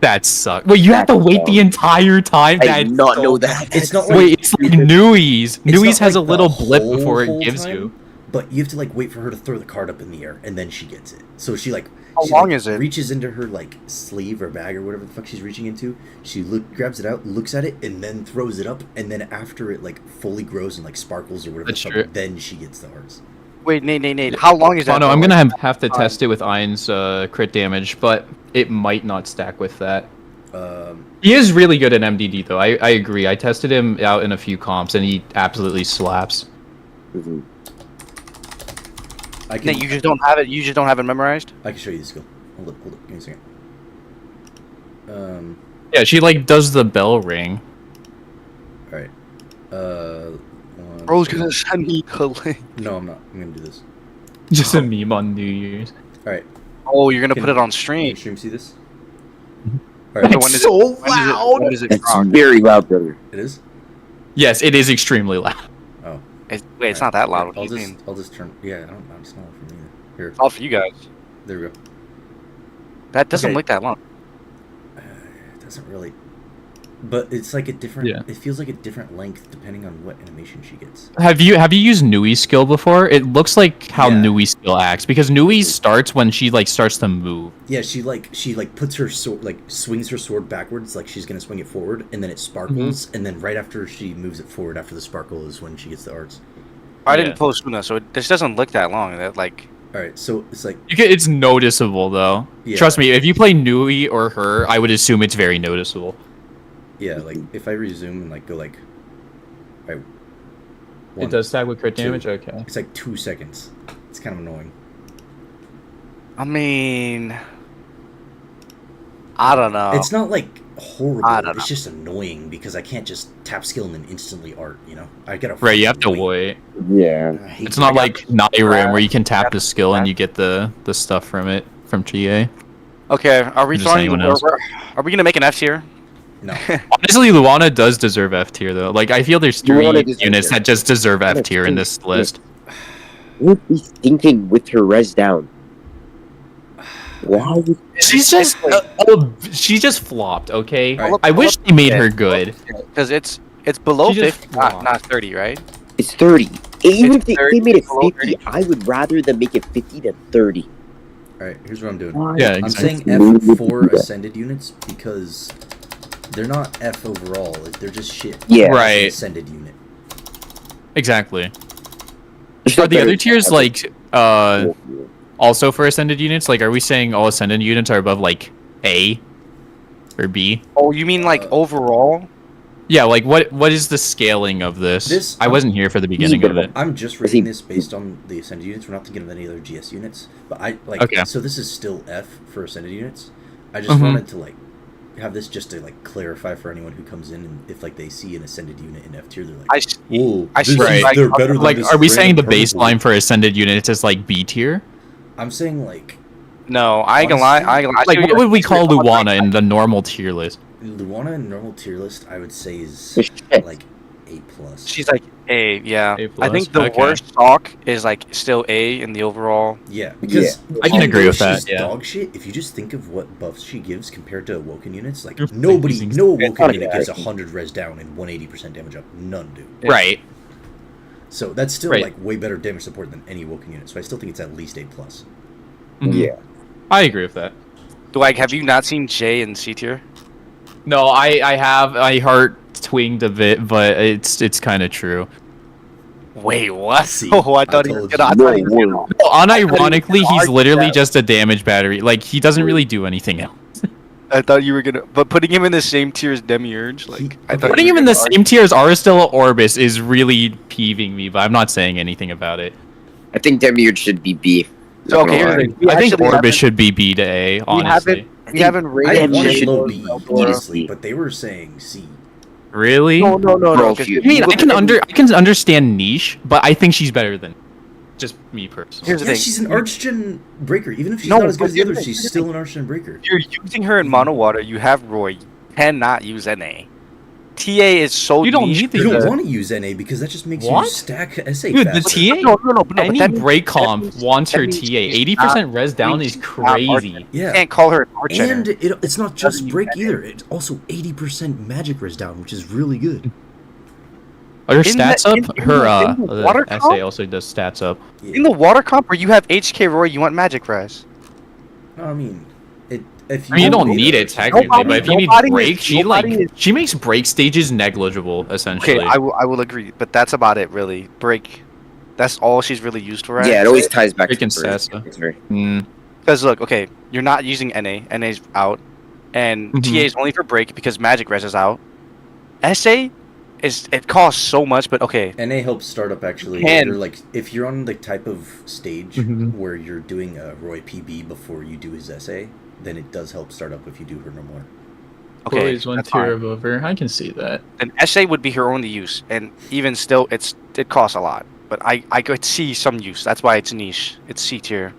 That sucks. Wait, you have to wait the entire time? I did not know that. It's not like, Wait, it's like Nui's. it's Nui's not has like a little the blip whole before it gives time, you. But you have to like wait for her to throw the card up in the air and then she gets it. So she like How she, long like, is it? reaches into her like sleeve or bag or whatever the fuck she's reaching into. She grabs it out, looks at it, and then throws it up. And then after it like fully grows and like sparkles or whatever, That's the true. fuck, then she gets the arts. Wait, Nate. How long is that? Oh no, though? I'm gonna have to test it with Ein's crit damage, but it might not stack with that. He is really good at MDD though. I agree. I tested him out in a few comps and he absolutely slaps. Mhm. Nate, you just don't have it. You just don't have it memorized. I can show you the skill. Hold up, give me a second. Yeah, she like does the bell ring. All right. Bro's gonna send me the link. No, I'm not. I'm gonna do this. Just a meme on New Year's. All right. Oh, you're gonna Can put it on Can stream. your stream see this? Mhm. All right. So when does it- when does it That's proc? very loud, brother. It is. Yes, it is extremely loud. Oh. Wait, it's not that loud. What do I'll you mean? just turn. Yeah, I don't. It's not for me either. Here. It's all for you guys. There we go. That doesn't Okay. look that long. It doesn't really. But it's like a different. Yeah. It feels like a different length depending on what animation she gets. Have you used Nui's skill before? It looks like how Yeah. Nui's skill acts because Nui starts when she like starts to move. Yeah, she puts her sword, like swings her sword backwards, like she's gonna swing it forward, and then it sparkles, and then right after she moves it forward, after the sparkle is when she gets the arts. I Yeah. didn't post Una, so this doesn't look that long. That like. All right, so it's like It's noticeable though. Yeah. Trust me, if you play Nui or her, I would assume it's very noticeable. yeah, like if I resume and like go like, all right, It does stack with crit two. damage. Okay. It's like 2 seconds. It's kind of annoying. I mean, I don't know. It's not like horrible. I don't It's know. just annoying because I can't just tap skill and then instantly art. You know, I gotta. Right, you have to fucking wait. Yeah. I hate It's not got like Nyrim where you can tap got the skill and that. you get the stuff from it from GA. Okay, are we Just throwing? anyone else. Are we gonna make an F tier? No. Honestly, Luana does deserve F tier though. Like I feel there's Luana three deserves units it. that just deserve F Let's tier in think- this list. What are we thinking with her res down? Why would She's just she just flopped. Okay, Alright. I wish they made her good. Because it's below She just 50, flopped. not 30, right? it's 30? Even if they 30, made it below 50, 30. I would rather them make it 50 than 30. All right, here's what I'm doing. Yeah, I'm exactly. saying F for ascended units because they're not F overall. They're just shit. Yeah. as an Right. Ascended unit. Exactly. It's Are not the better other tiers than- like also for ascended units? Like, are we saying all ascended units are above like A or B? Oh, you mean like overall? Yeah, like what is the scaling of this? I wasn't here for the beginning of it. I'm just rating this based on the ascended units. We're not thinking of any other GS units. But I like Okay. so this is still F for ascended units. I just Mhm. wanted to like have this just to like clarify for anyone who comes in and if like they see an ascended unit in F tier, they're like, I s- whoa, I this see, is- like- they're better than Like, this are we saying the random purple. baseline for ascended units is like B tier? I'm saying like No, I ain't gonna lie. I ain't gonna lie. Like, what would we call Luana in the normal tier list? Luana in normal tier list, I would say is It's shit. like A plus. She's like A, yeah. A I think plus, the okay. worst stock is like still A in the overall. Yeah, because I can agree with that, She's yeah. dog shit. If you just think of what buffs she gives compared to Awoken units, like You're nobody, using- no not Awoken unit gives exactly. 100 res down and 180% damage up. None do. Yeah. Right. So that's still Right. like way better damage support than any Awoken unit. So I still think it's at least A plus. Mhm. Yeah. I agree with that. Like, have you not seen J in C tier? No, I have. I heart twinged a bit, but it's kind of true. Wait, what? See, Oh, I thought he I was told gonna. I No thought he was word. gonna. Well, unironically, he's argue literally that. just a damage battery. Like he doesn't really do anything else. I thought you were gonna. But putting him in the same tier as Demiurge, like I thought. Putting you him were in the gonna same tier as Aristella Orbis is really peeving me, but I'm not saying anything about it. I think Demiurge should be B. So, okay, here's the thing. We I think actually Orbis haven't- should be B to A, honestly. We haven't I rated wanted J low or B, Eldora. honestly, but they were saying C. Really? No. Bro, I you- I mean, I can understand niche, but I think she's better than just me personally. Here's the Yeah, thing. she's an Archgen breaker. Even if she's No, not as good but as the others, here's she's the still thing. an Archgen breaker. You're using her in mono water. You have Roy. You cannot use NA. TA is so You don't niche need to You because- don't want to use NA because that just makes What? you stack SA Dude, the faster. TA, No, but any that means- break that comp means- wants that her means TA. she's 80% res down means is she's not crazy. Archgen. Yeah. You can't call her an Archgener. And it's not just Doesn't break use either. It's also 80% magic res down, which is really good. Are her In the- stats up? in Her the water essay comp? also does stats up. Yeah. In the water comp where you have HK Roy, you want magic res. No, I mean, if I mean, you don't beta need or it something- technically, but if you need nobody break, is- she nobody is- she makes break stages negligible essentially. Okay, I will agree, but that's about it really. Break. That's all she's really used for. Yeah, it always ties back Freaking to first. Sessa. It's very. Because look, okay, you're not using NA. NA's out, and Mhm. TA is only for break because magic res is out. SA it costs so much, but okay. NA helps startup actually. Can- You're like if you're on the type of stage Mhm. where you're doing a Roy PB before you do his essay, then it does help startup if you do her no more. Okay, Chloe's one that's tier fine. above her. I can see that. Then SA would be her only use, and even still, it costs a lot. But I could see some use. That's why it's niche. It's C tier.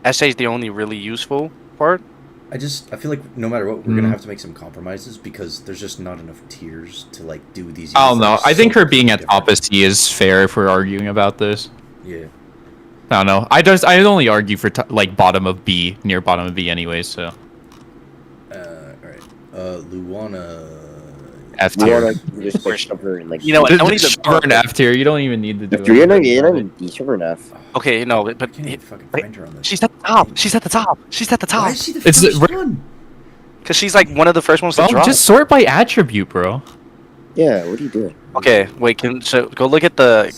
SA is the only really useful part. I feel like no matter what, we're gonna have to make some compromises because there's just not enough tiers to like do these. I don't units know. that are I think so her being at different. top of C is fair if we're arguing about this. Yeah. I don't know. I only argue for like bottom of B, near bottom of B anyways. So Alright. Luana. F You tier. wanna just like shove her in like. You know what? Just Only the- shove her in F tier. You don't even need to do If you're anything gonna about get it. in, shove her in F. Okay, no, I but can't even fucking find her on this. she's at the top. She's at the top. She's at the Why top. is she the It's first the- one? Because she's like one of the first ones to Well, drop. just sort by attribute, bro. Yeah, what are you doing? Okay, wait. So go look at the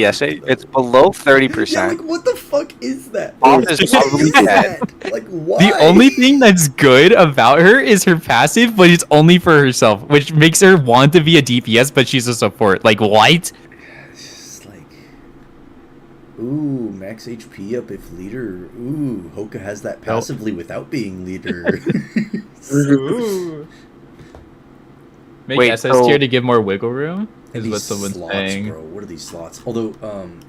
essay. It's below 30%. Yeah, like what the fuck is that? Off What is is probably that? Like why? The only thing that's good about her is her passive, but it's only for herself, which makes her want to be a DPS, but she's a support. Like, what? It's just like, ooh, max HP up if leader. Ooh, Hoka has that passively without being leader. Make Wait, SS so- tier to give more wiggle room? Is These what someone's slots, saying. bro. What are these slots? Although,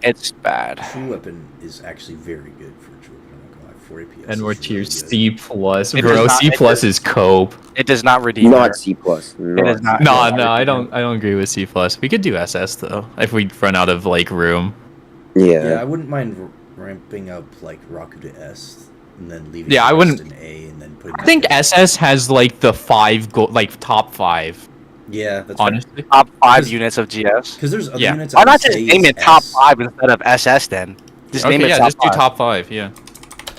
It's bad. True Weapon is actually very good for True Weapon. I'm not gonna lie. 4 APS. And we're is tier really good. C plus, It bro. does not- C it plus does- is cope. It does not redeem. her. Not C plus. It is not. No, it no, does I not don't. I don't agree with C plus. We could do SS though, if we run out of like room. Yeah, Yeah. I wouldn't mind ramping up like Raku to S and then leaving. Yeah, I the rest wouldn't- in A and then putting. I think SS has like the 5 like top 5. Yeah, that's Honestly, Top 5 Because- units of GS. because there's other Yeah. units. Why I not would just say name is it top S. 5 instead of SS then? Just name okay, it yeah, top just do 5. top 5. Yeah,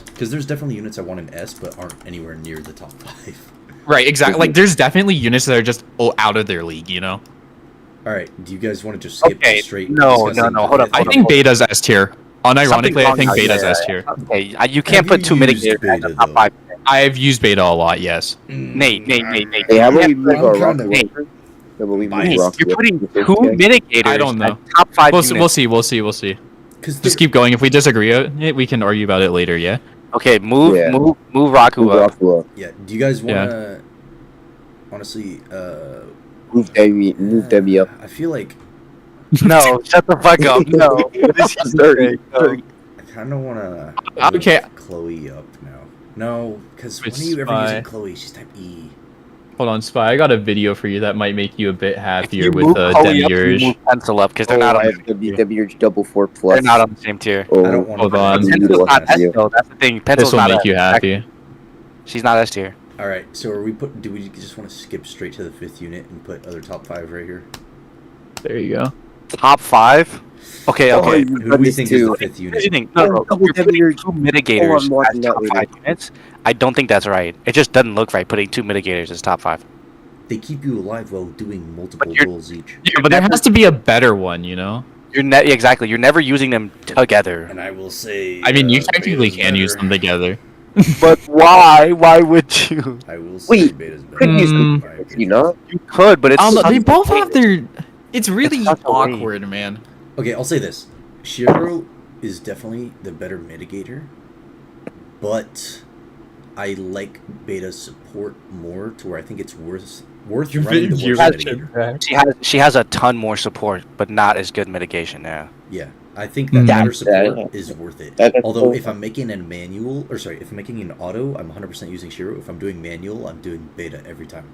Because there's definitely units I want in S, but aren't anywhere near the top 5. right, exactly. Like, there's definitely units that are just out of their league. You know, All right, do you guys want to just skip Okay, straight? no, discussing no, the hold up, fifth I hold one? think Beta's S tier. Unironically, Something's I wrong think with Beta's that. S tier. Okay, you can't Have put 2 you used mitigators at beta, the top though? 5. I've used Beta a lot. Yes. Nate. Hey, how about we move I'm our trying rock? to- How about we move Biased. rock? You're putting with 2 this guy? mitigators I don't know. at top 5 We'll, units. we'll see. Because Just keep going. If we disagree, we can argue about it later. Yeah. Okay, move Yeah. Raku Move up. Raku up. Yeah, do you guys want Yeah. to? Honestly, Move Debbie up. I feel like No, shut the fuck up. No. What is he Sorry. saying? No. I kind of want to. Okay. Chloe up now. No, because when Which are you ever Spy? using Chloe? She's type E. Hold on, Spy. I got a video for you that might make you a bit If happier you with move Chloe up, you Demiurge. move Pencil up because they're Oh, not I on. have Debbie double 4 plus. They're not on the same tier. Oh, I don't want. Hold on. You Pencil's don't not have S to. though. That's the thing. Pencil's This will not make S. you happy. She's not S tier. All right, so are we put? Do we just want to skip straight to the 5th unit and put other top 5 right here? There you go. Top 5. Okay. Oh, Okay. Who do we think is the 5th What do you unit? think? No, Double you're putting Demiurge. 2 mitigators I'm watching as that top later. 5 units. I don't think that's right. It just doesn't look right putting 2 mitigators as top 5. They keep you alive while doing multiple you're- goals each. Yeah, but there has to be a better one, you know. Exactly. You're never using them together. And I will say. I mean, you Beta's technically can use better. them together. But why? Why would you? I will say Wait, Beta's better. couldn't use Mm. My Could you not? You could, but it's. I don't know. such They a both waste. have their. It's really such a waste. awkward, man. Okay, I'll say this. Shiro is definitely the better mitigator, but I like beta support more to where I think it's worth You've running been the worst mitigator. She has a ton more support, but not as good mitigation. Yeah. Yeah, I think that better support yeah. is worth it. That's Although cool. if I'm making a manual, or sorry, if I'm making an auto, I'm 100% using Shiro. If I'm doing manual, I'm doing beta every time.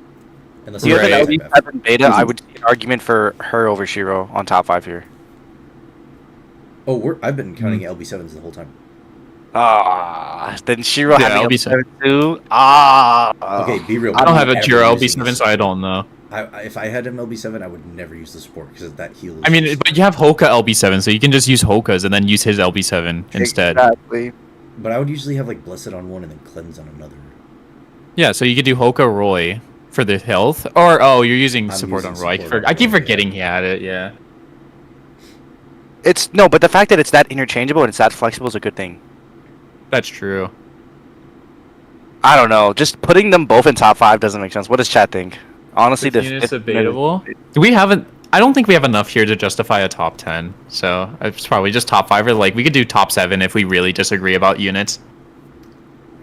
Unless You have an I'm LB7 beta, I would see an argument for her over Shiro on top 5 here. Oh, I've been counting LB7s the whole time. Then Shiro Yeah, having LB7 LB7 too. Okay, be real. I don't have a Ever Jiro using LB7, this? so I don't know. If I had an LB7, I would never use the support because that heal is I mean, just- but you have Hoka LB7, so you can just use Hoka's and then use his LB7 instead. Exactly. But I would usually have like Blessed on one and then Cleanse on another. Yeah, so you could do Hoka Roy for the health, or you're using I'm support using on Roy. support on I keep Roy, forgetting he had it. Yeah. It's no, but the fact that it's that interchangeable and it's that flexible is a good thing. That's true. I don't know. Just putting them both in top 5 doesn't make sense. What does chat think? Honestly, It's debatable. I don't think we have enough here to justify a top 10. So it's probably just top 5, or like we could do top 7 if we really disagree about units.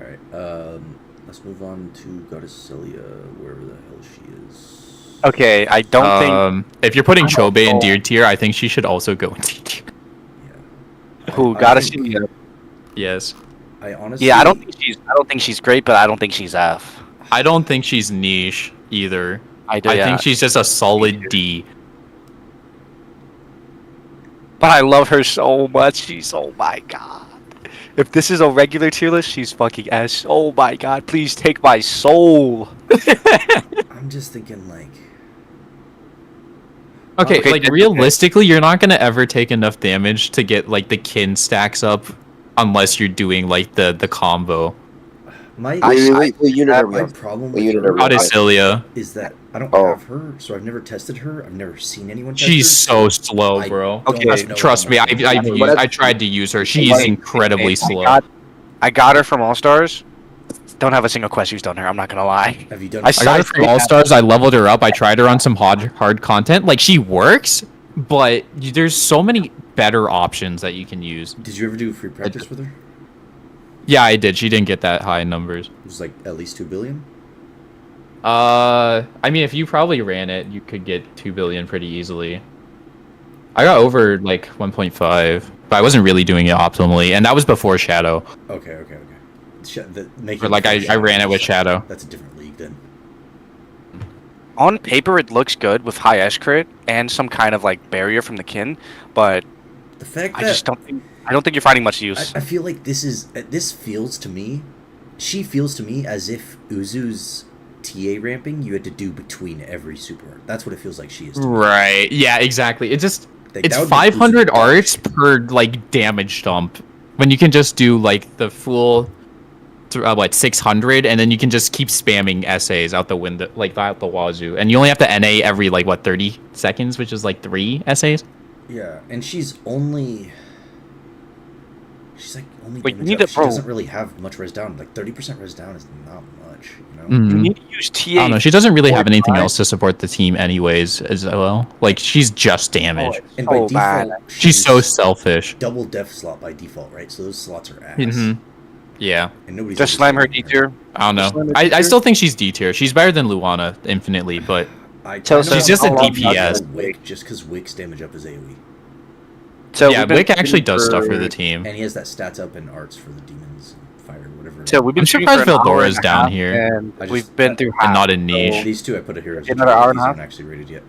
All right. Let's move on to Goddesselia, wherever the hell she is. Okay, I don't think If you're putting Chobe in deer tier, I think she should also go in D tier. Yeah. who I got to think- see. Yes. I honestly. Yeah, I don't think she's great, but I don't think she's F. I don't think she's niche either. I do. I Yeah. think she's just a solid D. But I love her so much. She's oh my god. If this is a regular tier list, she's fucking S. Oh my god, please take my soul. I'm just thinking like. Okay, Okay, like okay. realistically, you're not gonna ever take enough damage to get like the kin stacks up, unless you're doing like the combo. My Wait, unit are we my on? problem What with unit her are we on? Goddesselia. is that I don't Oh. have her, so I've never tested her. I've never seen anyone test She's her. so slow, I bro. don't Okay, know Trust how me, much I tried to use her. She's Wait, incredibly slow. I got her from All Stars. Don't have a single quest used on her. I'm not gonna lie. Have you done? I I got her from All Stars. I leveled her up. I tried her on some hard content. Like she works, but there's so many better options that you can use. Did you ever do free practice with her? Yeah, I did. She didn't get that high in numbers. It was like at least 2 billion. I mean, if you probably ran it, you could get 2 billion pretty easily. I got over like 1.5, but I wasn't really doing it optimally, and that was before Shadow. Okay. Or like I ran it with Shadow. That's a different league then. On paper, it looks good with high S crit and some kind of like barrier from the kin, but The fact I that just don't think you're finding much use. I feel like this feels to me, she feels to me as if Uzu's TA ramping you had to do between every super art. That's what it feels like she is. To me. Right. Yeah, exactly. It just Like, it's that would make 500 Uzu arts per like damage dump when you can just do like the full 600, and then you can just keep spamming essays out the window, like out the wazoo, and you only have to NA every like 30 seconds, which is like 3 essays. Yeah, and she's like only Wait, you damage need up. to- She bro. doesn't really have much res down. Like 30% res down is not much, you know. Mhm. You need to use TA. I don't know. She doesn't really have anything 45. else to support the team, anyways, as well. Like she's just damage. Oh, And by so default, bad. She's so selfish. double def slot by default, right? So those slots are ass. hmm Yeah. And nobody's Just ever slam her seen D tier. I don't Just know. let her D I tier? still think she's D tier. She's better than Luana infinitely, but I So kinda she's just a want DPS. Wick just because Wick's damage up is AoE, So yeah, we've been Wick actually does shooting stuff for the team. and he has that stats up in arts for the demons, fire, whatever. So we've been I'm shooting surprised for an hour Veldora's and a down half, here. and I just- we've been through And half. not in niche. These two I put it here. As Another hour and a these half? aren't actually rated yet.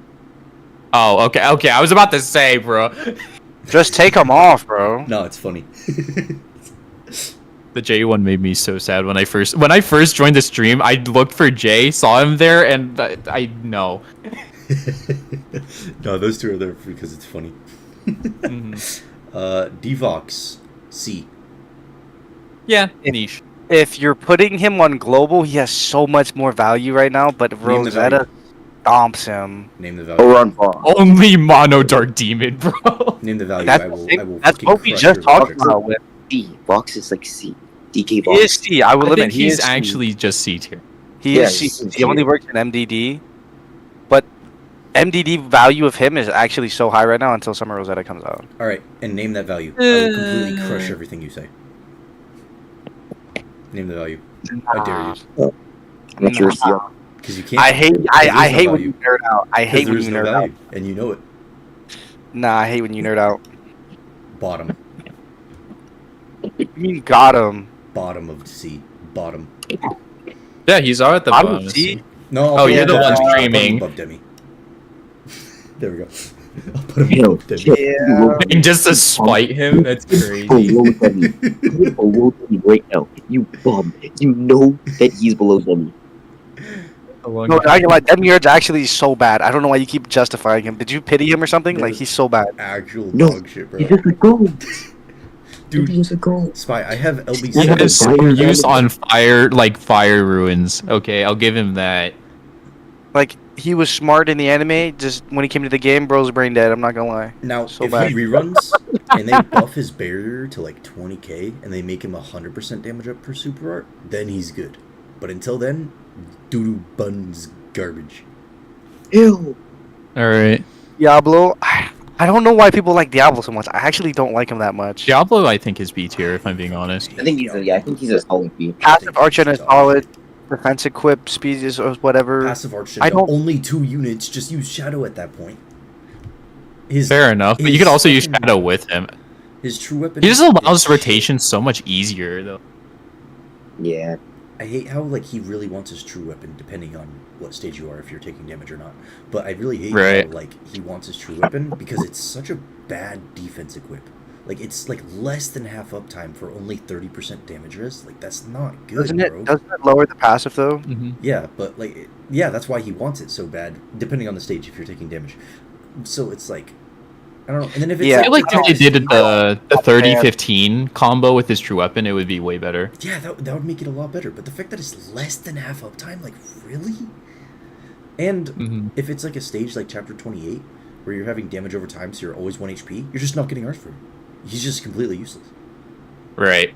Oh, okay. I was about to say, bro. Just take them off, bro. No, it's funny. The J one made me so sad when I first joined the stream. I looked for Jay, saw him there, and I know. No, those two are there because it's funny. Devox C. Yeah, niche. If you're putting him on global, he has so much more value right now, but the Rosetta stomps him. Name the value. Or on Vaughn. Only Mono Dark Demon, bro. Name the value. That's, I will that's fucking what we crush just your talked logic. about with. C. Box is like C. DK He box. is C. I will I limit. think He he's is C. actually just C tier. He Yeah, is C. he's He only C. works in MDD, but MDD value of him is actually so high right now until Summer Rosetta comes out. All right, and name that value. I will completely crush everything you say. Name the value. I dare you. I'm not sure. Steel. Because you can't. I hate no when you nerd out. I hate when you no nerd value, out. and you know it. Nah, I hate when you nerd out. Bottom. You mean got him? Bottom of C. Bottom. Yeah, he's at the Bottom bottom. of C? No. Oh, you're the one I'll put him streaming. above Demi. There we go. I'll put him above Demi. Yeah. And just to spite him, that's crazy. Below Demi. He's below Demi right now. You bum. You know that he's below Demi. No, I can lie. Demiurge's actually so bad. I don't know why you keep justifying him. Did you pity him or something? Like, he's so bad. Actual No, dog shit, bro. he's just a gold. Dude, he's just a gold. Spy, I have LB7. He has use on fire ruins. Okay, I'll give him that. Like, he was smart in the anime. Just when he came to the game, bro's brain dead. I'm not gonna lie. Now, So if bad. he reruns and they buff his barrier to like 20k and they make him 100% damage up per super art, then he's good. But until then, doo-doo buns garbage. Ew. Alright. Diablo. I don't know why people like Diablo so much. I actually don't like him that much. Diablo, I think, is B tier, if I'm being honest. I think he's a solid B. Passive Archer is solid. Defense equip, speed is or whatever. Passive art should I have don't- only 2 units. Just use Shadow at that point. Fair enough, but you his could also use fucking- Shadow with him. His true weapon. He just is allows shit. rotation so much easier, though. Yeah. I hate how like he really wants his true weapon, depending on what stage you are, if you're taking damage or not. But I really hate how like he wants his true weapon because it's such a bad defense equip. Like it's like less than half uptime for only 30% damage risk. Like that's not good, Doesn't it? bro. Doesn't it lower the passive though? Mm-hmm. Yeah, but like yeah, that's why he wants it so bad. Depending on the stage, if you're taking damage, so it's like I don't know. And then if it's Yeah, I feel like if they did the Oh, 30-15 combo with his true weapon, it would be way better. yeah, that would make it a lot better. But the fact that it's less than half uptime, like really, and if it's like a stage like Chapter 28 where you're having damage over time, so you're always 1 HP, you're just not getting ours from him. He's just completely useless. Right.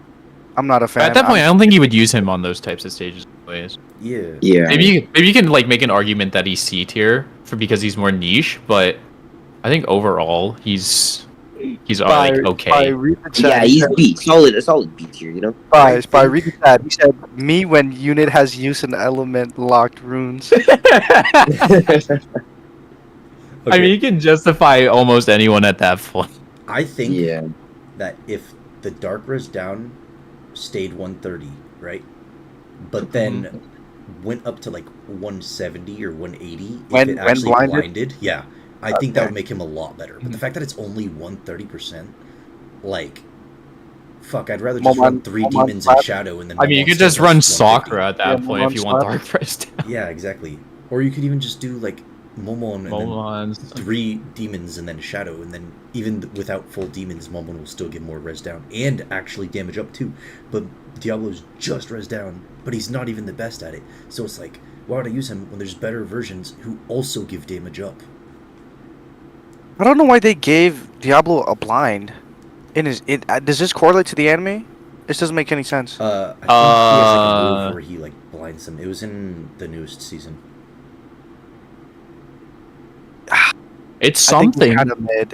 I'm not a fan. At that point, I don't think you would use him on those types of stages. Anyways. Yeah. Yeah. Maybe you can like make an argument that he's C tier because he's more niche, but I think overall he's like okay. read the chat. Yeah, he's B. A solid B tier, you know? By read the chat. He said, me when unit has use and element locked runes. I mean, you can justify almost anyone at that point. I think Yeah. that if the Dark Res down stayed 130, right? But then went up to like 170 or 180 When if it actually blinded? yeah. I think that Okay. would make him a lot better. But the fact that it's only 130%, like fuck, I'd rather just run 3 demons in Shadow and then I mean, you Momon could still just run does 150. Sakura at that Yeah, point if you want Momon Dark Press down. Yeah, exactly. Or you could even just do like Momon and then Momon's 3 demons and then Shadow, and then even without full demons, Momon will still get more res down and actually damage up too. But Diablo's just res down, but he's not even the best at it. So it's like, why would I use him when there's better versions who also give damage up? I don't know why they gave Diablo a blind. Does this correlate to the anime? This doesn't make any sense. I think he has like a move where he like blinds them. It was in the newest season. It's I think something.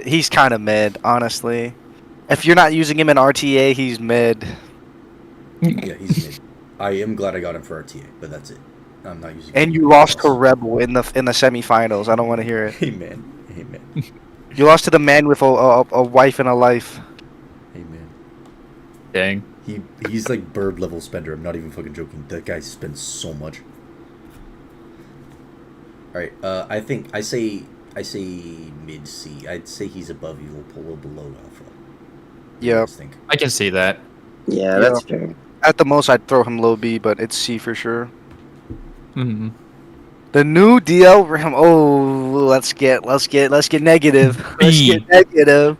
He's kind of mid, honestly. If you're not using him in RTA, he's mid. Yeah, he's mid. I am glad I got him for RTA, but that's it. I'm not using. And him you for lost to anything else. Rebel in the semifinals. I don't want to hear it. Hey man. You lost to the man with a wife and a life. Hey man. Dang. He's like bird level spender. I'm not even fucking joking. That guy spends so much. All right. I say mid C. I'd say he's above Evil Polo, below Alpha. What do you Yeah. guys think? I can see that. Yeah, that's fair. At the most, I'd throw him low B, but it's C for sure. Mm-hmm. The new DL Ram. Oh, let's get negative. Let's B. get negative.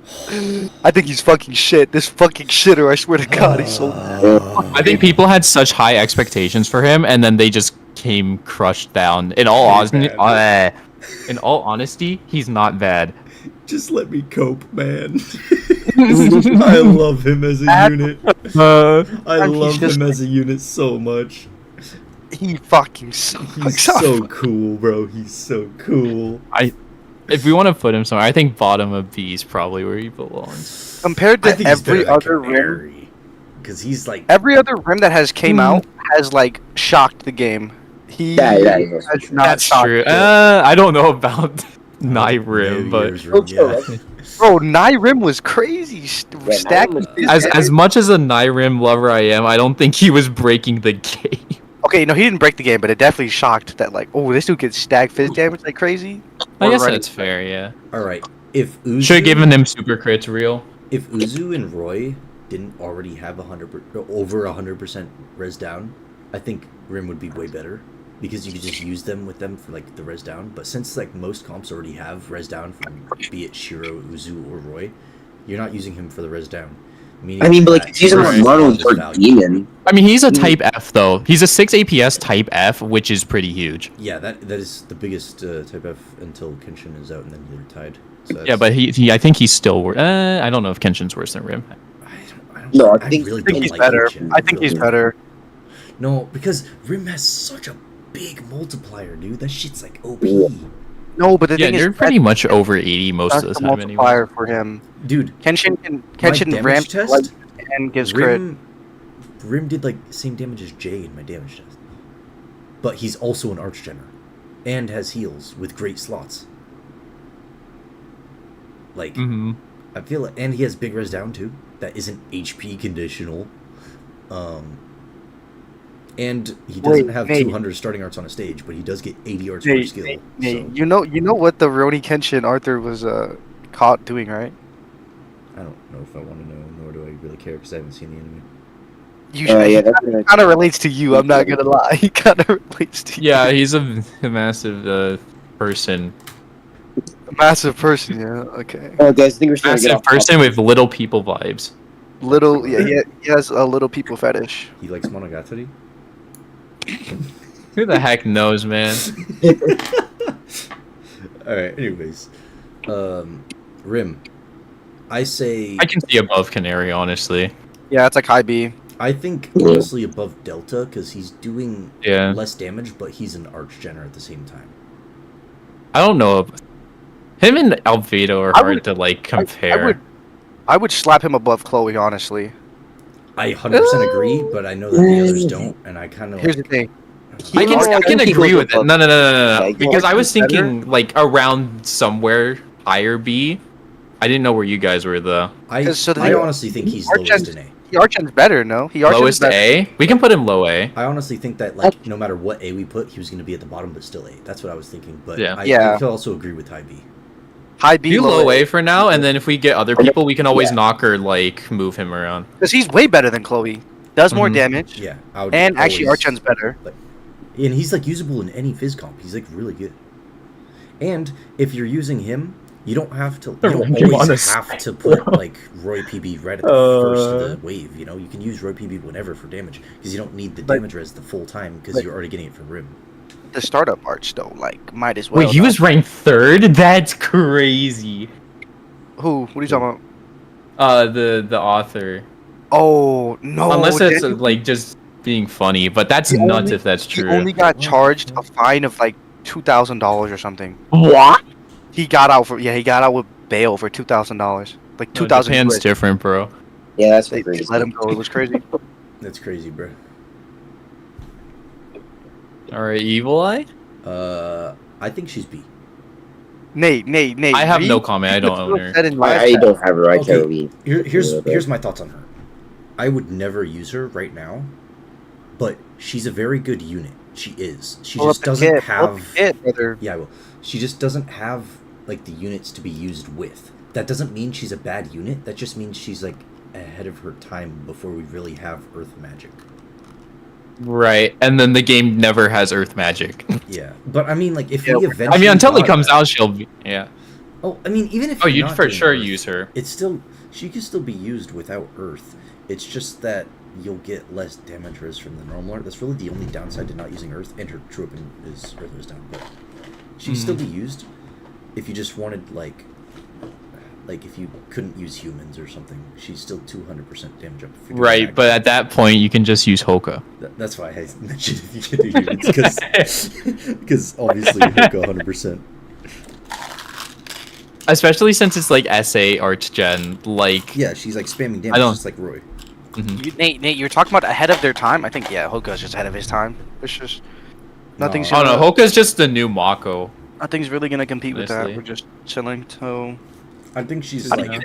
I think he's fucking shit. This fucking shitter. I swear to God, he's so. I think people had such high expectations for him, and then they just came crushed down. In all honesty, he's not bad. Just let me cope, man. I love him as a unit. I love him as a unit so much. He fucking sucks. He's so cool, bro. He's so cool. If we want to put him somewhere, I think bottom of B is probably where he belongs. Compared I to think he's better every than other ring, Canary. because he's like every other Rim that has came out has like shocked the game. Yeah. Has not That's shocked true. it. I don't know about Rim, but Bro, Rim was crazy. Stacked. as much as a Rim lover I am, I don't think he was breaking the game. Okay, no, he didn't break the game, but it definitely shocked that like, oh, this dude gets stacked fizz damage like crazy. I guess that's fair, yeah. All right, if Uzu, should have given him super crits real. If Uzu and Roy didn't already have over 100% res down, I think Rim would be way better because you could just use them with them for like the res down. But since like most comps already have res down from be it Shiro, Uzu, or Roy, you're not using him for the res down. I mean, but like, he's a mono for demon. I mean, he's a type F though. He's a 6 APS type F, which is pretty huge. Yeah, that is the biggest type F until Kenshin is out and then they're tied. So yeah, but he I think he's still. I don't know if Kenshin's worse than Rim. I think he's better. I think he's better. No, because Rim has such a big multiplier, dude. That shit's like OP. No, but the thing is, you're pretty much over 80 most of the time multiplier for him, dude. Kenshin ramp test and gives crit. Rim did like the same damage as Jay in my damage test, but he's also an Archgener, and has heals with great slots. Like, I feel like, and he has big res down too. That isn't HP conditional. And he doesn't have 200 starting arts on a stage, but he does get 80 arts per skill. So. You know what the Roni Kenshin Arthur was caught doing, right? I don't know if I want to know, nor do I really care because I haven't seen the anime. It kind of relates to you. I'm not gonna lie. He kind of relates to you. Yeah, he's a massive person. A massive person, yeah. Okay. Oh, guys, I think we're starting massive person with little people vibes. He has a little people fetish. He likes Monogatari. Who the heck knows, man? Alright, anyways. Rim. I say... I can see above Canary, honestly. Yeah, it's like high B. I think, honestly, above Delta, because he's doing less damage, but he's an Archgener at the same time. I don't know. Him and Albedo are hard to, like, compare. I would slap him above Chloe, honestly. I 100% agree, but I know that the others don't, and I kind of. Here's the thing. I can agree with it. No. Because I was thinking like around somewhere higher B. I didn't know where you guys were though. I honestly think he's lowest in A. Archen's better, no? Lowest A? We can put him low A. I honestly think that like no matter what A we put, he was going to be at the bottom, but still A. That's what I was thinking. But I can also agree with high B. High B, do low A for now, and then if we get other people, we can always knock or like move him around. Because he's way better than Chloe. Does more damage. Yeah. And actually, Archen's better. And he's like usable in any phys comp. He's like really good. And if you're using him, you don't have to. You don't always have to put like Roy PB right at the first of the wave. You know, you can use Roy PB whenever for damage because you don't need the damage res the full time because you're already getting it from Rim. The startup arch though, like might as well. Wait, he was ranked 3rd? That's crazy. Who? What are you talking about? The author. Oh no! Unless it's like just being funny, but that's nuts if that's true. He only got charged a fine of like $2,000 or something. What? He got out with bail for $2,000. Like 2,000. Japan's different, bro. Yeah, that's crazy. They let him go. It was crazy. That's crazy, bro. All right, Evil Eye. I think she's B. Nate. I have no comment. I don't own her. I don't have her. I can't read. Here's my thoughts on her. I would never use her right now, but she's a very good unit. She is. She just doesn't have. Yeah, well, she just doesn't have like the units to be used with. That doesn't mean she's a bad unit. That just means she's like ahead of her time before we really have Earth magic. Right, and then the game never has Earth magic. Yeah, but I mean, like if we eventually. I mean, until it comes out, she'll be. Yeah. Oh, I mean, even if. Oh, you'd for sure use her. It's still. She can still be used without Earth. It's just that you'll get less damage res from the normal art. That's really the only downside to not using Earth, and her troop is Earth is down. But she'd still be used if you just wanted like if you couldn't use humans or something. She's still 200% damage up. Right, but at that point you can just use Hoka. That's why I mentioned if you could do humans because obviously Hoka 100%. Especially since it's like SA Arch Gen, like yeah, she's like spamming damage just like Roy. Nate, you're talking about ahead of their time. I think Hoka's just ahead of his time. It's just nothing's. Oh no, Hoka's just the new Mako. Nothing's really gonna compete with that. Honestly. We're just chilling. So I think she's Yeah.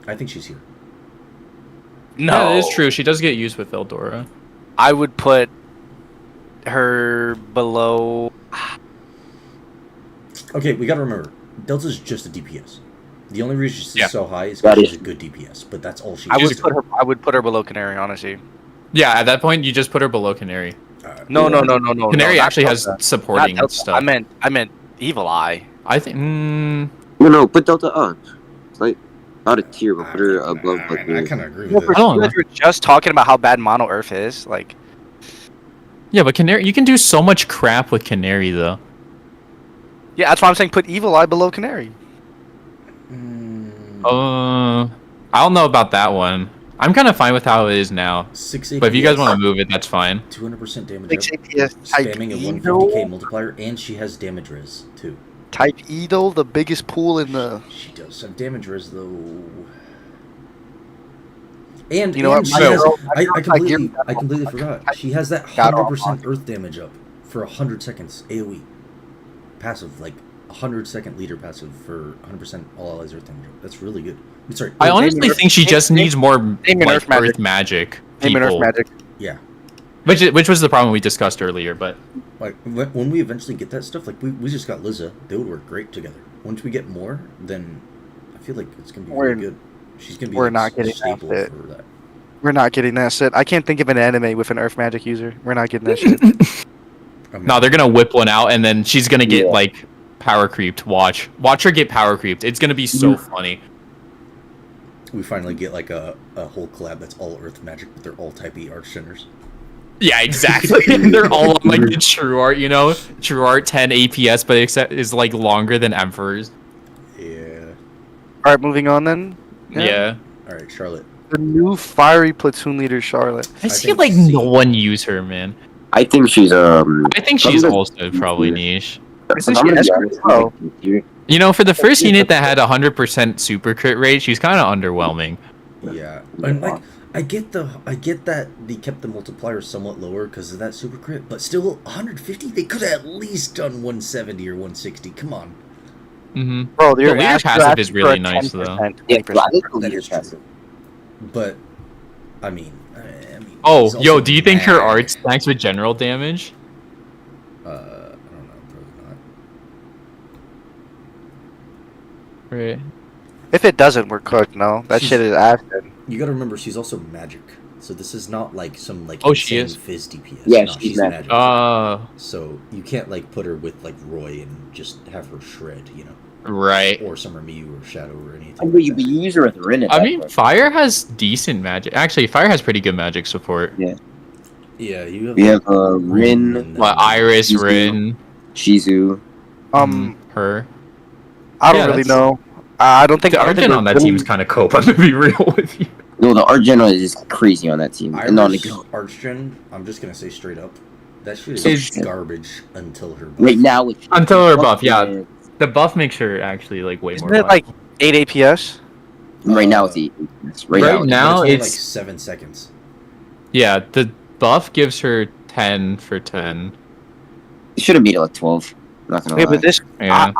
I think she's here. no, Yeah, it is true. She does get used with Eldora. I would put her below. Okay, we gotta remember, Delta's just a DPS. The only reason she's Yeah. so high is That because she's is- a good DPS, but that's all she I is. would put her below Canary, honestly. Yeah, at that point, you just put her below Canary. No. Canary not actually has Delta. supporting Not Delta. stuff. I meant Evil Eye. I think. No, put Delta up. It's like not a tier, but put her above. I Like, kind of agree You with it. don't know. guys were just talking about how bad Mono Earth is. Like, Yeah, but Canary, you can do so much crap with Canary though. yeah, that's why I'm saying put Evil Eye below Canary. I don't know about that one. I'm kind of fine with how it is now. 6 But if you guys want to move it, that's fine. 200% damage 6 up, APS type spamming a E 150k multiplier, and she has damage res too. Type E though, the biggest pool in the. She does have damage res though. And You know what, she my has, girl- I my completely girl- forgot. She has that Got 100% earth damage up for 100 seconds AoE. Passive, like 100-second leader passive for 100% all allies earth damage up. That's really good. I'm sorry. I honestly think she just needs more Name an like, Earth magic. Earth magic. Name an Earth people. magic. Yeah. Which was the problem we discussed earlier, but Like when we eventually get that stuff, like we just got Liza, they would work great together. Once we get more, then I feel like it's gonna be really good. She's gonna be we're like, not getting staple that for that. We're not getting that shit. I can't think of an anime with an Earth magic user. We're not getting that shit. I mean, no, they're gonna whip one out, and then she's gonna get Yeah. like power creeped. Watch her get power creeped. It's gonna be so funny. we finally get like a whole collab that's all Earth magic, but they're all Type E Archceners. Yeah, exactly. And they're all on like the True Art, you know, True Art 10 APS, but except is like longer than Emperor's. Yeah. All right, moving on then. Yeah. All right, Charlotte. The new fiery platoon leader, Charlotte. I see think like C. no one use her, man. I think she's I think she's Probably- also probably niche. Isn't I'm she gonna be Esper honest, as well? You know, for the first unit that had 100% super crit rate, she's kind of underwhelming. Yeah, and like I get that they kept the multiplier somewhat lower because of that super crit, but still 150. They could have at least done 170 or 160. Come on. Mm-hmm. Bro, The leader passive is really nice, though. 20%. That is true. But I mean, Oh, he's yo, also do you think her mad. art stacks with general damage? I don't know, probably not. Right. If it doesn't, we're cooked. No, that She's- shit is acid. You gotta remember, she's also magic. So this is not like some like Oh, she insane is? fizz DPS. Yeah, no, she's magic. So you can't like put her with like Roy and just have her shred, you know, Right. or Summer Miu or Shadow or anything. But like you that. use her with Rin. I mean, Fire has decent magic. Actually, Fire has pretty good magic support. Yeah, you have. We have Rin Rin, and What, then- Iris, Shizu. Rin, Shizu. her. I don't Yeah, really that's- know. I don't think The Argent on that team is kind of cope. I'm gonna be real with you. No, the art general is crazy on that team. And on the Iris Archgen, I'm just gonna say straight up, that shit Is- is garbage until her. buff. right now, with Until her buff, yeah. The buff makes her actually like way Isn't more. it like 8 APS? Right now, it's right Right now. now, But only, it's- like 7 seconds. Yeah, the buff gives her 10 for 10. It should have made it like 12. Not gonna Yeah, lie. but this, Yeah.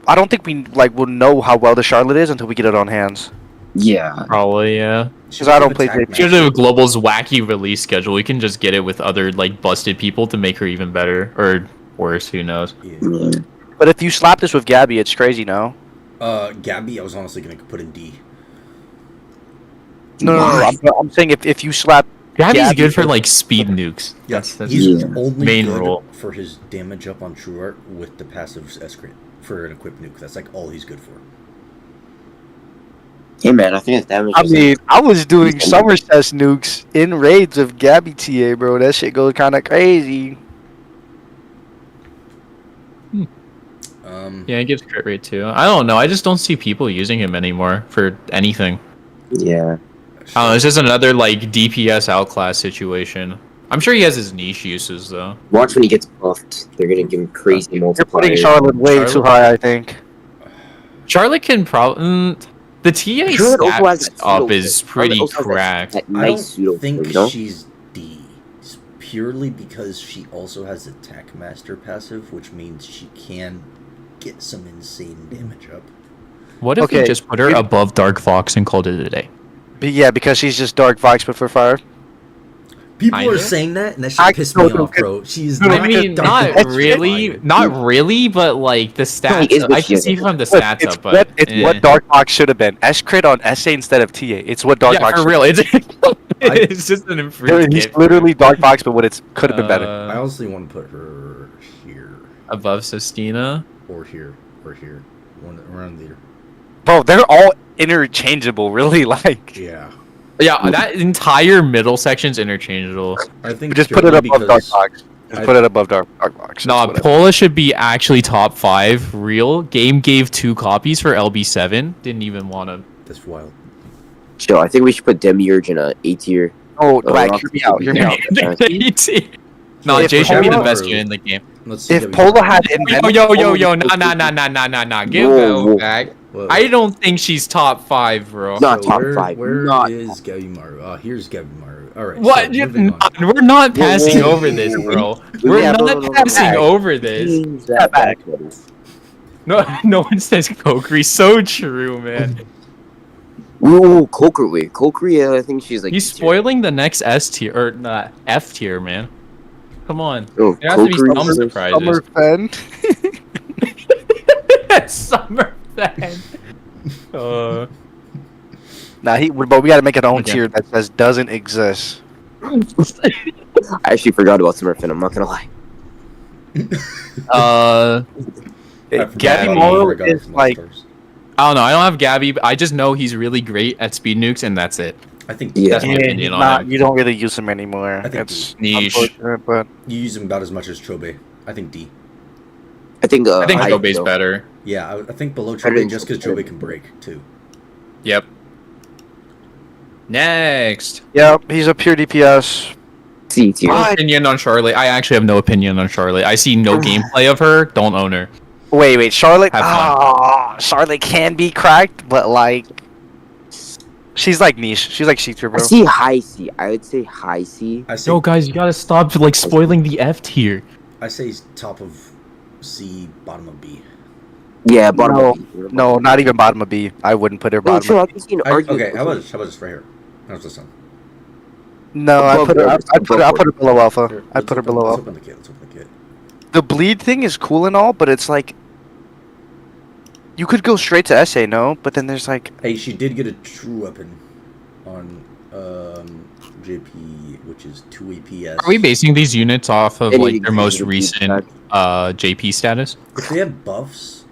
I don't think we like will know how well the Charlotte is until we get it on hands. Yeah. Probably, yeah. Because I don't play Attack JP. Usually with Global's wacky release schedule, we can just get it with other like busted people to make her even better or worse. Who knows? Yeah. Yeah. But if you slap this with Gabby, it's crazy, no? Gabby, I was honestly gonna put in D. No, I'm saying if you slap Gabby's Gabby good for is- like speed nukes. That's He's Yeah. only main good role. for his damage up on True Art with the passive S crit for an equipped nuke. That's like all he's good for. Hey man, I think it's damage. I mean, I was doing Somerset nukes in raids of Gabby TA, bro. That shit goes kind of crazy. Yeah, it gives crit rate too. I don't know. I just don't see people using him anymore for anything. Yeah. I don't know. It's just another like DPS outclass situation. I'm sure he has his niche uses though. Watch when he gets buffed. They're gonna give him crazy You're multipliers. putting Charlotte way too Charlotte? high, I think. Charlotte can probably. The TA Charlotte also has stat that up pseudo is flip. pretty Charlotte also has cracked. that I nice pseudo don't think flip, you know? she's D. It's purely because she also has a Tech Master passive, which means she can get some insane damage up. What if we just put her above Dark Fox and called it a day? Yeah, because she's just Dark Fox but for fire. People Kinda? are saying that, and that shit pissed me off, bro. She's I not mean, Dark not Fox really, fire. not really, but like the stats. is what I she can is. see from the stats It's up, but what Dark Fox should have been. S crit on SA instead of TA. It's what Dark yeah, Fox. for real, it's just an improved He's kit. literally Dark Fox, but what it could have been better. I honestly want to put her here. Above Sistina. Or here. Or here. One around there. Bro, they're all interchangeable, really. Like, Yeah. Yeah, that entire middle section's interchangeable. I think just put it purely above Dark because Fox. Just put it above Dark Fox. Nah, Pola should be actually top 5. Real. Game gave 2 copies for LB7. Didn't even want to. That's wild. Chill, I think we should put Demiurge in a A tier. Oh, like, hear me out. Hear me out. No, If Jay should be the Pola- best unit in the game. Let's see If Pola had invented... Yo, nah. Give Whoa. that back. I don't think she's top 5, bro. Not top 5. Where Not is Gabimaru? Here's Gabimaru. Alright. What? So, moving on. We're not passing Whoa. over this, bro. We're Yeah, not no, passing back. over this. Change that back. No one says Kokiri. So true, man. Ooh, Kokiri. Kokiri, I think she's like... He's spoiling the next S tier or not F tier, man. Come on. Oh, There has to be some Kokiri. surprises. Summer Fen. Summer fan. Nah, but we gotta make it our own Okay. tier that says doesn't exist. I actually forgot about Smurfin, I'm not gonna lie. Gabby I Morrow forgot is from like... All-Stars. I don't know. I don't have Gabby. But I just know he's really great at speed nukes, and that's it. I think Yeah. That's my opinion on him. You don't really use him anymore. I think It's Niche. unfortunate, but... you use him about as much as Chobe. I think D. I think I think I Kobe's though. better. Yeah, I think below Better Chobe than just because Chobe. Chobe can break, too. Yep. Next. Yeah, he's a pure DPS. C tier. What? Opinion on Charlotte. I actually have no opinion on Charlotte. I see no gameplay of her. Don't own her. Wait, Charlotte? Have fun. Charlotte can be cracked, but like... She's like niche. She's like C-tier, I bro. see high C. I would say high C. I say, Yo, guys, you gotta stop like spoiling the F tier. I say he's top of C, bottom of B. Yeah, bottom No, of B. No, not even bottom of B. I wouldn't put her Oh, bottom chill, of I B. can see an argument. Okay, how about this right here? How's this sound? No, Above I'd put her below Alpha. Here, I'd put her below Let's Alpha. open the kit. Let's open the kit. The bleed thing is cool and all, but it's like... You could go straight to SA, no? But then there's like... Hey, she did get a true weapon on JP, which is 2 APS. Are we basing these units off of Any like their most executive recent feedback? JP status? If they have buffs,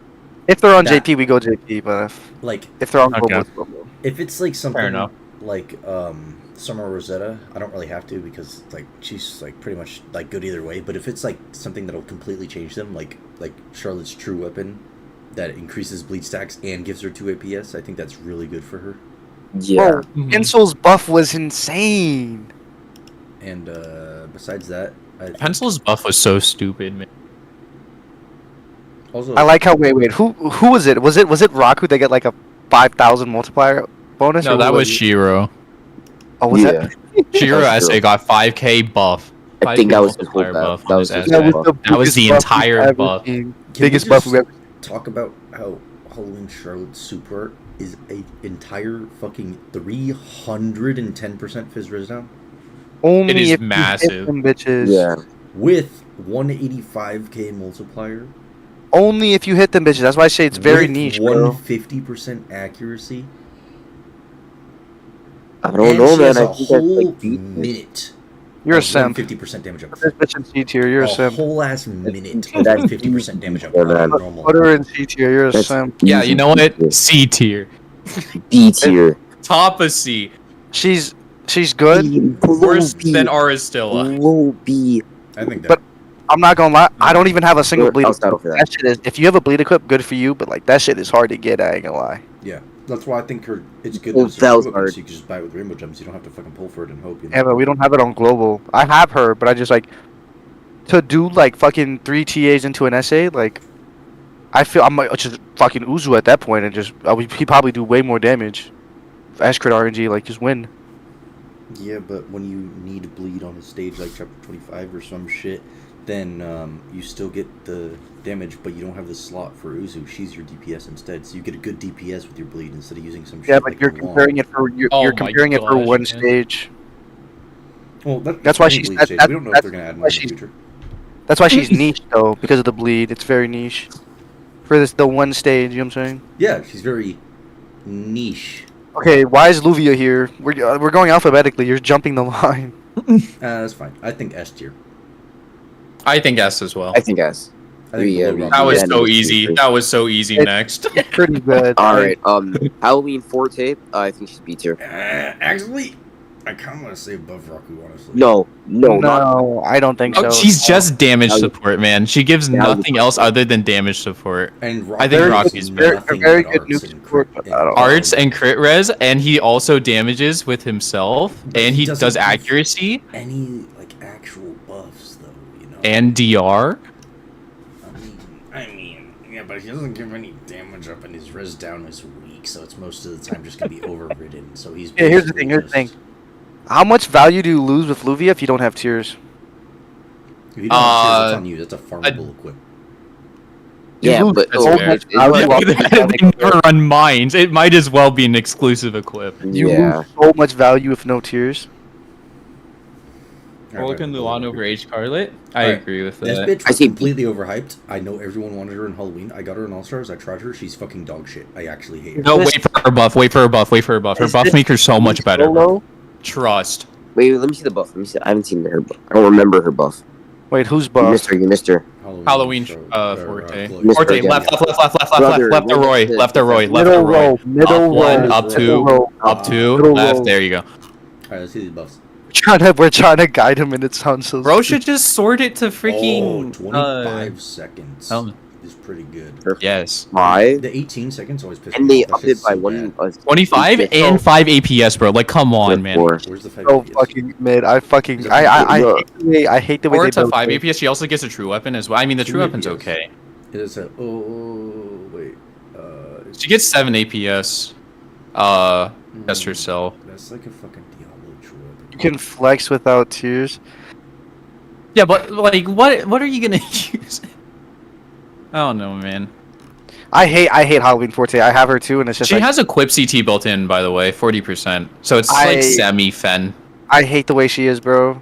If they're on That- JP, we go JP, but like if they're on Okay. global, it's global. if it's like something enough. like Summer Rosetta, I don't really have to because like she's like pretty much like good either way. But if it's like something that'll completely change them, like Charlotte's true weapon that increases bleed stacks and gives her 2 APS, I think that's really good for her. Yeah. Pencil's buff was insane. And besides that, I think Pencil's buff was so stupid, man. also I like how wait, who was it? Was it Raku that get like a 5,000 multiplier bonus? No, or that was it- Shiro. Oh, was Yeah. that? Shiro That's SA true. got 5k buff. I think 5K that was his whole multiplier buff. on That was his his SA. whole buff. That was the biggest buff entire we've ever buff. seen. Can Biggest we buff just we've ever talk about how Halloween Charlotte's super art is a entire fucking 310% fizz res down Only It is if you hit massive. them bitches. Yeah. with 185k multiplier. Only if you hit them bitches. That's why I say it's very with niche, bro. 150% accuracy. I don't And know, she man. has I a think that's whole like deep. minute. You're a of simp. 50% damage up. This bitch in C tier. You're a A simp. whole ass minute of That's 50% damage up. yeah, on man. normal. Put her in C tier. You're a That's simp. Yeah, you know what? C tier. B tier. Top of C. She's good. Worse than Aristilla. Low B. I think that. But I'm not gonna lie. I don't even have a single bleed. I'll settle for that. That shit is. If you have a bleed equip, good for you. But like that shit is hard to get. I ain't gonna lie. Yeah, that's why I think it's good. Well, That that was so hard. you can just buy it with rainbow gems. You don't have to fucking pull for it and hope. You know? Yeah, but we don't have it on global. I have her, but I just like to do like fucking 3 TAs into an SA. Like I feel I might just fucking Uzu at that point and just he'd probably do way more damage. Ash crit RNG, like just win. Yeah, but when you need bleed on a stage like chapter 25 or some shit, then you still get the damage, but you don't have the slot for Uzu. She's your DPS instead, so you get a good DPS with your bleed instead of using some shit. Yeah, but like you're comparing it for you're comparing it for one stage. Well, that's why she's. we don't know if they're gonna add more in the future. That's why she's niche though, because of the bleed. It's very niche for the one stage. You know what I'm saying? Yeah, she's very niche. Okay, why is Luvia here? We're going alphabetically. You're jumping the line. That's fine. I think S tier. I think S as well. I think S. That was so easy. That was so easy. Next. Pretty good. All right. Halloween Forte. I think she's B tier. Actually, I kind of want to say above Raku, honestly. No, I don't think so. She's just damage support, man. She gives nothing else other than damage support. And I think Raku's very good nuke support. Arts and crit res, and he also damages with himself, and he does accuracy. Any like actual buffs, though, you know. And DR. I mean, yeah, but he doesn't give any damage up, and his res down is weak, so it's most of the time just gonna be overridden. So he's. Yeah, here's the thing. How much value do you lose with Luvia if you don't have tears? If you don't have tears, it's on you. That's a farmable equip. Yeah, but they never run mines. It might as well be an exclusive equip. You lose so much value with no tears. Looking Luan over H Scarlet? I agree with that. This bitch was completely overhyped. I know everyone wanted her in Halloween. I got her in All-Stars. I tried her. She's fucking dog shit. I actually hate her. No, wait for her buff. Wait for her buff. Wait for her buff. Her buff makes her so much better. Trust. Wait, let me see the buff. Let me see. I haven't seen her buff. I don't remember her buff. Wait, who's buff? You missed her. Halloween Forte. Forte, left, left, Roy. Left, Roy. Middle row. Up two, left. There you go. Alright, let's see these buffs. We're trying to guide him, and it sounds so. Bro should just sort it to freaking. 25 seconds is pretty good. Perfect. Yes. Why? The 18 seconds always pisses me off. And they upped it by 25 and 5 APS, bro. Like, come on, man. Where's the 5 so APS? Fucking mid. I hate the way 4 they to 5 APS. She also gets a true weapon as well. I mean, the true weapon's okay. It is a. Oh wait. She gets 7 APS. Just herself. That's like a fucking Diablo true weapon. You can flex without tears. Yeah, but like, what are you gonna use? I don't know, man. I hate Halloween Forte. I have her too, and it's just she has a Quip CT built in, by the way, 40%. So it's like semi-fen. I hate the way she is, bro.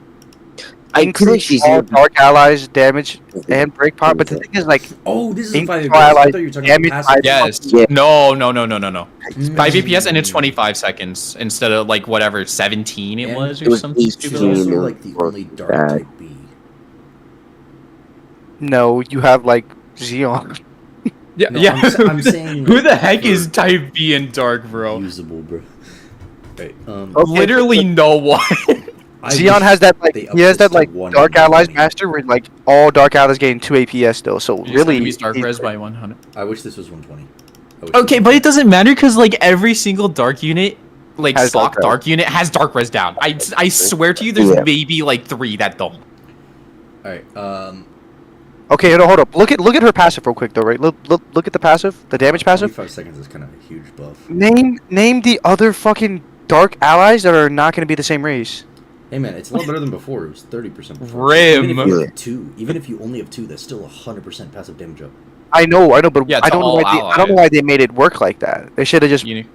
I feel like she's all dark allies damage and break pot, but the thing is, like, this is 5 APS. I thought you were talking about passive. Yes. Yeah. No. 5 APS and it's 25 seconds instead of like whatever 17 it was or something stupid. She's also like the only dark type B. No, you have like Xeon. Yeah, No, yeah. I'm saying Who the heck is type B in dark, bro? Usable, bro. Right. Literally no one. Xeon has that like dark allies master where like all dark allies gain 2 APS still. So really, he's dark res by 100. I wish this was 120. Okay, but it doesn't matter because like every single dark unit, like stock dark unit, has dark res down. I swear to you, there's maybe like 3 that don't. All right. Okay, hold up. Look at her passive real quick though, right? Look at the passive, the damage passive. 25 seconds is kind of a huge buff. Name the other fucking dark allies that are not going to be the same race. Hey man, it's a lot better than before. It was 30% before. Rim. Even if you only have 2, that's still 100% passive damage up. I know, but I don't know why they made it work like that. They should have just. It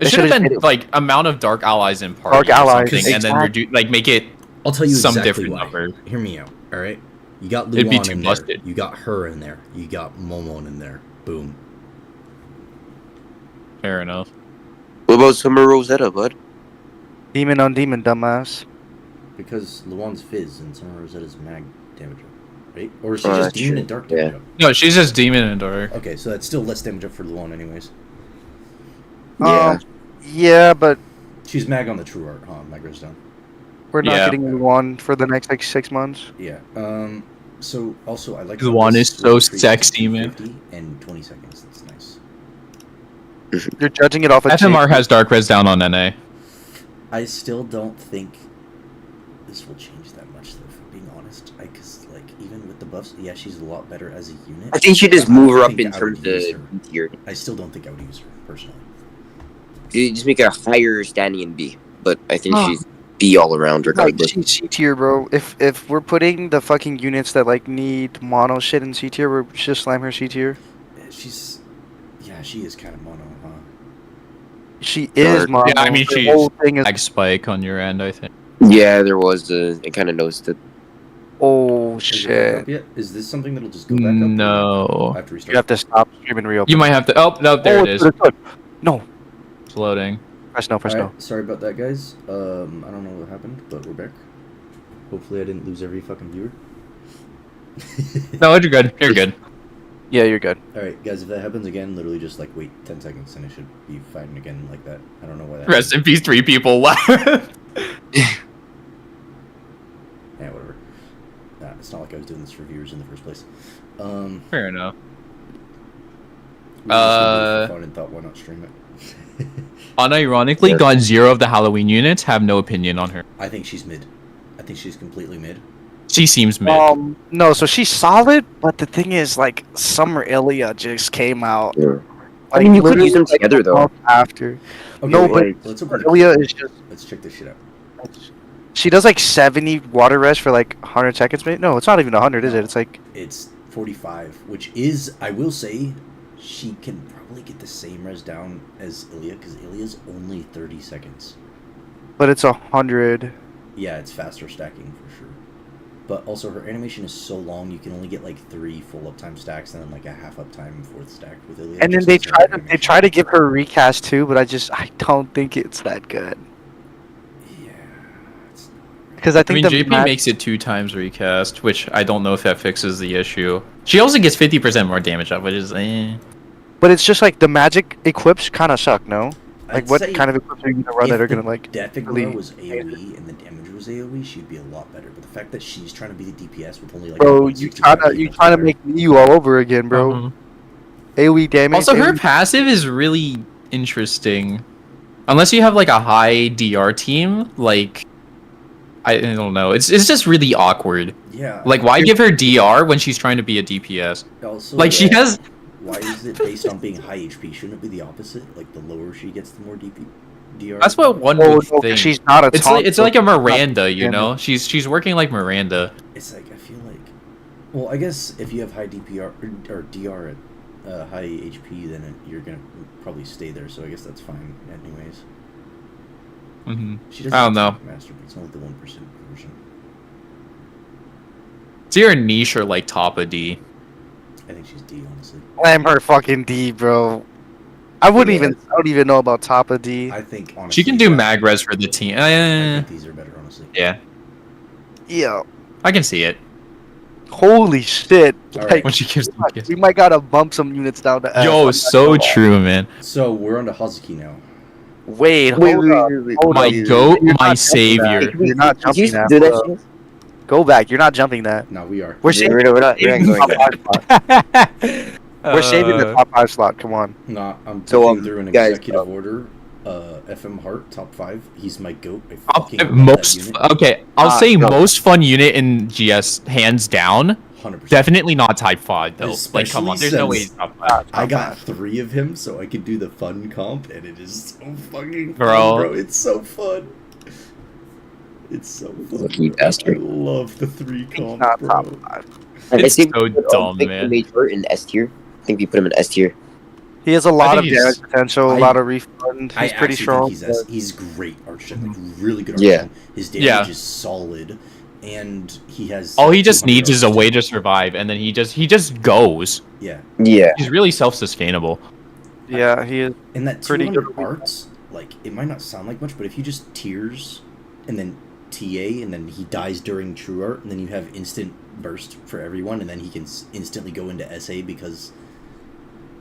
should have been like amount of dark allies in party. Dark allies, and then like make it. I'll tell you some exactly different why. number. Hear me out. All right. You got It'd be Luan too in busted. there. You got her in there. You got Momon in there. Boom. Fair enough. What about Summer Rosetta, bud? Demon on demon, dumbass. Because Luan's Fizz and Summer Rosetta's mag damage up, right? Or is she just demon and dark damage up? No, she's just demon and dark. Okay, so that's still less damage up for Luan anyways. Yeah, but she's mag on the true art, huh? Mag goes down. We're not getting Luan for the next like 6 months. Yeah. So also I like Luan is so sexy, man. 50 and 20 seconds. That's nice. You're judging it off of FMR has dark res down on NA. I still don't think this will change that much though for being honest, because like even with the buffs, yeah, she's a lot better as a unit. I think you just move her up in terms of D tier. I still don't think I would use her personally. You just make her a higher standing in B, but I think she's B all around regardless. She's C tier, bro. If we're putting the fucking units that like need mono shit in C tier, we're just slam her C tier. She is kind of mono, huh? She is mono. Yeah, I mean, the she's whole thing is. lag spike on your end, I think. Yeah, there was it kind of noticed it. Oh Is it shit! back up yet? Is this something that'll just go back up? No. I have to restart. You have to stop stream and reopen. You might have to. Oh no, there it is. No. It's loading. Press no. Press no. Sorry about that, guys. I don't know what happened, but we're back. Hopefully, I didn't lose every fucking viewer. No, you're good. You're good. Yeah, you're good. Alright, guys, if that happens again, literally just like wait 10 seconds and it should be fine again like that. I don't know why that Rest in peace, 3 people left. Yeah, whatever. It's not like I was doing this for viewers in the first place. Fair enough. We just did it for fun and thought, why not stream it? Unironically, got 0 of the Halloween units. Have no opinion on her. I think she's mid. I think she's completely mid. She seems mid. No, so she's solid, but the thing is, like, Summer Ilya just came out. Yeah. Like, I mean, you could literally, use them like, together, a though. month After. Okay, No, wait, but let's open Ilya is just. Let's check this shit out. She does like 70 water rest for like 100 seconds, maybe? No, it's not even 100, is it? It's like. It's 45, which is, I will say, she can probably get the same res down as Ilya, because Ilya's only 30 seconds. But it's 100. Yeah, it's faster stacking for sure. But also, her animation is so long, you can only get like 3 full uptime stacks and then like a half uptime 4th stack with Ilya. And then they try to give her a recast too, but I don't think it's that good. Yeah. It's not Because I I think mean, JP makes it 2 times recast, which I don't know if that fixes the issue. She also gets 50% more damage up, which is But it's just like the magic equips kind of suck, no? Like I'd what say kind of equips are you gonna run that are gonna like? Death really- Ignore was AoE and the damage was AoE, she'd be a lot better. But the fact that she's trying to be the DPS with only like Bro, you trying to make you all over again, bro. AoE damage. Also, her AoE passive is really interesting. Unless you have like a high DR team, like I don't know. It's just really awkward. Yeah. Like, why give her DR when she's trying to be a DPS? Also, Like, she has. Why is it based on being high HP? Shouldn't it be the opposite? Like, the lower she gets, the more DR? That's what one Oh, would no, think. she's not a It's taunt, like it's so like a she's not Miranda, you damage. know. She's working like Miranda. It's like, I feel like... Well, I guess if you have high DPR or DR at high HP, then you're gonna probably stay there, so I guess that's fine anyways. She doesn't I don't know. Master, but it's only the 1% version. It's either niche or like top of D. I think she's D, honestly. Slam her fucking D, bro. I don't even know about top of D. I think, honestly... She can do mag res for the team. I think these are better, honestly. Yeah, Yeah. I can see it. Holy shit. All Like, right. When she gives them gifts. we might gotta bump some units down to F. Yo, so true, man. So, we're on to Hazuki now. Wait, hold up. Hold My up. goat, You're my not jumping savior. that. You're not Did you jumping that. do that Hold up. shit? Go back. You're not jumping that. No, we are. We're Yeah, saving we're not going back. We're saving the top 5 slot. Come on. No, I'm So, taking through an guys, executive order. FM Hart, top 5. He's my goat. I fucking love that Most unit. okay, I'll say no. most fun unit in GS, hands down. 100%. Definitely not type 5 though. Like, come on, Especially there's no way since he's top 5. I got 3 of him, so I could do the fun comp, and it is so fucking Bro. fun, bro. It's so fun. It's so fun. Lucky Bro. I bastard. love the 3 He's comp, not bro. top 5. It's so I dumb, think man. we made her in S tier. I think we put him in S tier. He has a lot of think he's- damage potential, a lot of refund. I He's pretty actually strong. think he's great archer, like really good Yeah. archer. His damage Yeah. is solid, and he has. All he just 200 needs is a archer. way to survive, and then he just goes. Yeah, Yeah. He's really self-sustainable. Yeah, he is. and that Pretty 200 good. arts, like it might not sound like much, but if you just tears, and then TA, and then he dies during True Art, and then you have instant burst for everyone, and then he can instantly go into SA because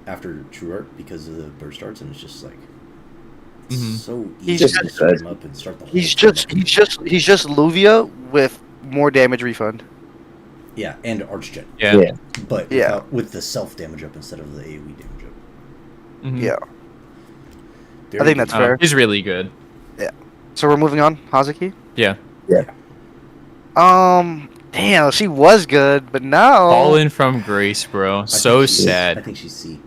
after True Art because of the burst arts, and it's just like it's Mhm. so He's easy to just- set him up and start the whole He's thing. just Luvia with more damage refund. Yeah, and Archgen, Yeah. Yeah. but Yeah. with the self damage up instead of the AoE damage up. Mhm. Yeah. Very I think that's good. fair. He's really good. So we're moving on, Hazuki. Yeah. Damn, she was good, but now Fallen from grace, bro. So I sad. think she's C.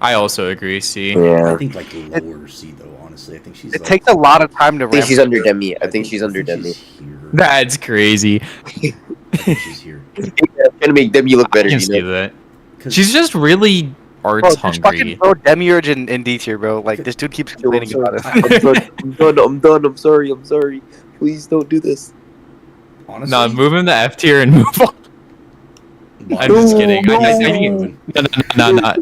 I also agree, C. Yeah. I think like lower C though. Honestly, I think she's. it Like, takes a lot of time to I think ramp. she's under Demi. I think she's under Demi. she's here. That's crazy. I think she's here. I'm trying to make Demi look better, I can you see know? that. 'Cause- She's just really Bro, arts just fucking hungry. throw Demiurge in D tier, bro. Like this dude keeps Yo, I'm complaining about sorry. it. I'm done. I'm sorry. Please don't do this. honestly, No, move him to F tier and move on. I'm just kidding. I think no.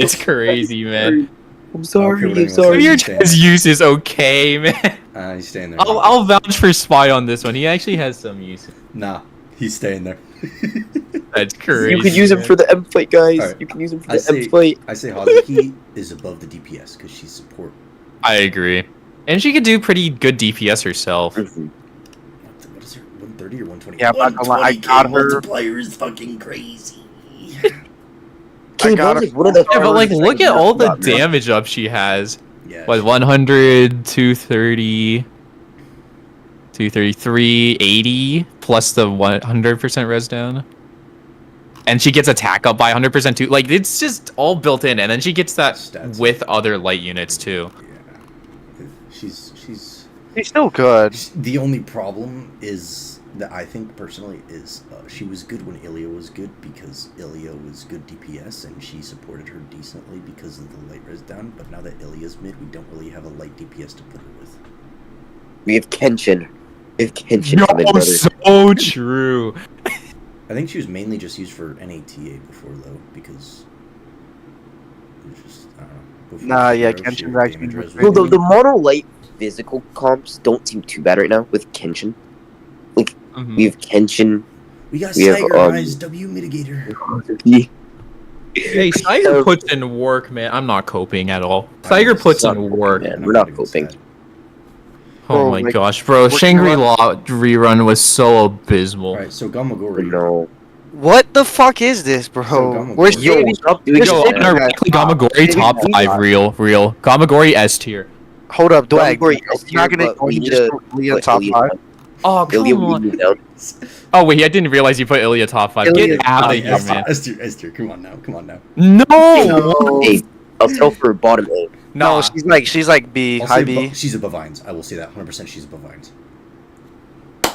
It's crazy, man. I'm sorry. Okay, I'm sorry. Demiurge's use is okay, man. He's staying there. I'll vouch for Spy on this one. He actually has some use. Nah, he's staying there. That's crazy. You can use him man. for the M fight, guys. Alright. You can use him for I the M say- fight. I say Hazuki is above the DPS because she's support. I agree. And she could do pretty good DPS herself. What is her 130 or 120? Yeah, I'm not gonna lie, I got her- Multiplier is fucking crazy. King got Bowser's her- one of the Yeah, but like, farmers look right at now. all the Not me. damage up she has. Yeah. What, 100, 230, 233, 80, plus the 100% res down. And she gets attack up by 100% too. Like, it's just all built in. And then she gets that Stats. with other light units too. Yeah. She's He's still good. the only problem is that I think personally is she was good when Ilya was good because Ilya was good DPS and she supported her decently because of the light res down. But now that Ilya's mid, we don't really have a light DPS to put her with. We have Kenshin. We have Kenshin for mid, brother. So true. I think she was mainly just used for NATA before though because it was just I don't know. Before Nah, she yeah, grew up, she Kenshin's had actually damage res great. Well, really the mono light physical comps don't seem too bad right now with Kenshin. Mhm. We have Kenshin. We got We have, Tiger Eyes W mitigator. Hey, Tiger puts in work, man. I'm not coping at all. Tiger puts in work. Man, we're not coping. Oh Oh my my- gosh, bro. What- Shangri-La rerun was so abysmal. Alright, so Gamagori. No. What the fuck is this, So bro? Gamagori- Where's Yo, Davey? stop doing Yo, that. no, Unironically, Gamagori Maybe top we 5, got- real. Gamagori S tier. Hold up, Dwag. Gamagori You're S tier, not gonna but we you need just to put Ilya put top Ilya 5? down. Oh, Ilya come will on. move down. Oh, wait, I didn't realize you put Ilya top 5. Ilya Get out of top here, five. man. Esther, come on now. No! Hey, I'll tell for bottom A. No, she's like B, I'll high say B. she's above Vines. I will say that 100%. She's above Vines.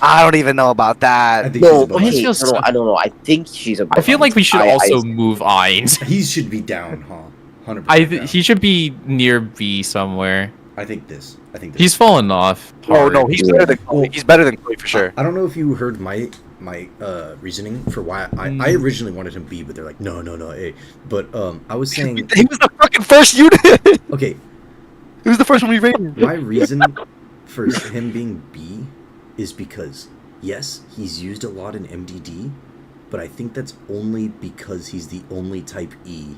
I don't even know about I that. think No, she's above okay, He Vines. feels I don't know. I think she's a. I feel like we should also move Ainz. He should be down, huh? 100%. down. He should be near B somewhere. I think this. He's fallen off. Oh no, hard. he's better than Chloe. He's better than Chloe for sure. I don't know if you heard my reasoning for why I originally wanted him B, but they're like no A. But I was saying He was the fucking first unit. okay. He was the first one we rated. My reason for him being B is because yes, he's used a lot in MDD, but I think that's only because he's the only type E.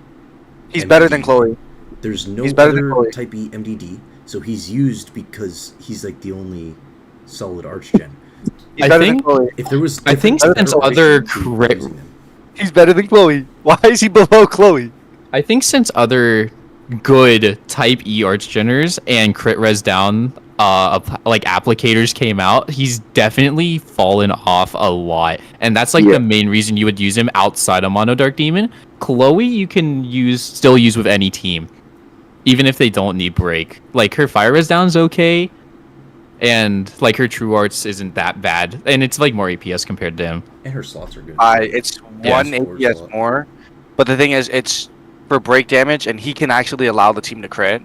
He's better than Chloe. There's no He's better than other Chloe. type E MDD, so he's used because he's like the only solid arch gen. He's I better think- than Chloe. If there was, I think different since other iterations, we'd be crit- using him. He's better than Chloe. Why is he below Chloe? I think since other good type E archgeners and crit res down like applicators came out, he's definitely fallen off a lot. And that's like Yeah. the main reason you would use him outside of Mono Dark Demon. Chloe you can still use with any team. Even if they don't need break. Like her fire res down's okay. And like her true arts isn't that bad. And it's like more APS compared to him. And her slots are good. It's Yeah, one scores a APS lot. more, but the thing is, it's for break damage, and he can actually allow the team to crit.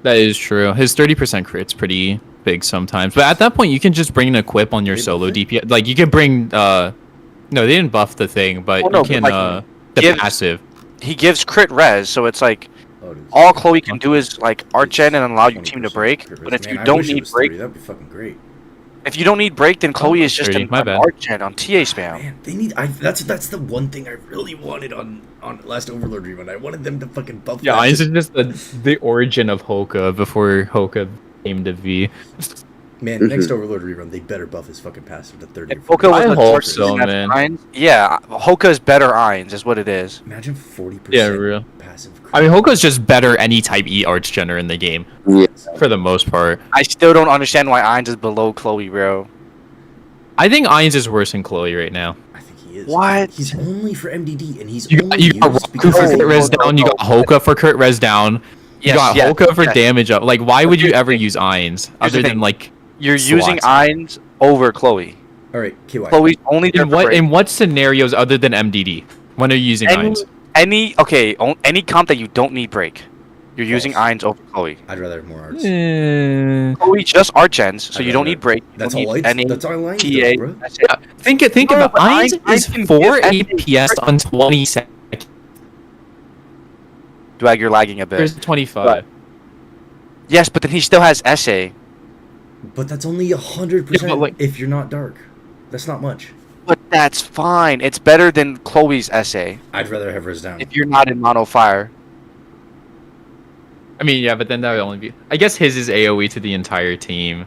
That is true. His 30% crit's pretty big sometimes. But at that point, you can just bring an equip on your They solo buff it? DPS. Like, you can bring... No, they didn't buff the thing, but Well, no, you but, can... like, the give- passive. He gives crit res, so it's like Oh, it is. all Chloe can do is like arch gen and allow your team to 20% break. crit But rate. if Man, you I don't wish it need was break, 30. That'd be fucking great. if you don't need break, then Chloe is just 30, an my bad. arch gen on TA spam. Man, they need. That's the one thing I really wanted on last Overlord rerun. I wanted them to fucking buff. Yeah, that. this is just the origin of Hoka before Hoka came to V. Man, next Overlord rerun, they better buff his fucking passive to 30. If Hoka was I the hope dark so, season, that's man. Ainz. Yeah, Hoka's better Ainz is what it is. Imagine 40% Yeah, real. passive. I mean, Hoka's just better any type E archgener in the game. Yeah. For the most part. I still don't understand why Ainz is below Chloe, bro. I think Ainz is worse than Chloe right now. I think he is. What? He's only for MDD, and he's You only got used Roku because for he's crit res down. You got Hoka for crit res down. You got Hoka for damage up. Like, why would you ever use Ainz other than like? You're using Ainz over Chloe. All right, KY. Chloe's only in what scenarios other than MDD? When are you using Ainz? Any comp that you don't need break, you're using Ainz over Chloe. I'd rather have more arts. Chloe just art gens, so you don't need break. That's all I. That's all I TA. bro. Think about Ainz is 4 APS on 20 seconds. Dwag, you're lagging a bit. There's 25. Yes, but then he still has SA. But that's only 100% if you're not dark. That's not much. But that's fine. It's better than Chloe's SA. I'd rather have res down. If you're not in mono fire. I mean, yeah, but then that would only be. I guess his is AOE to the entire team.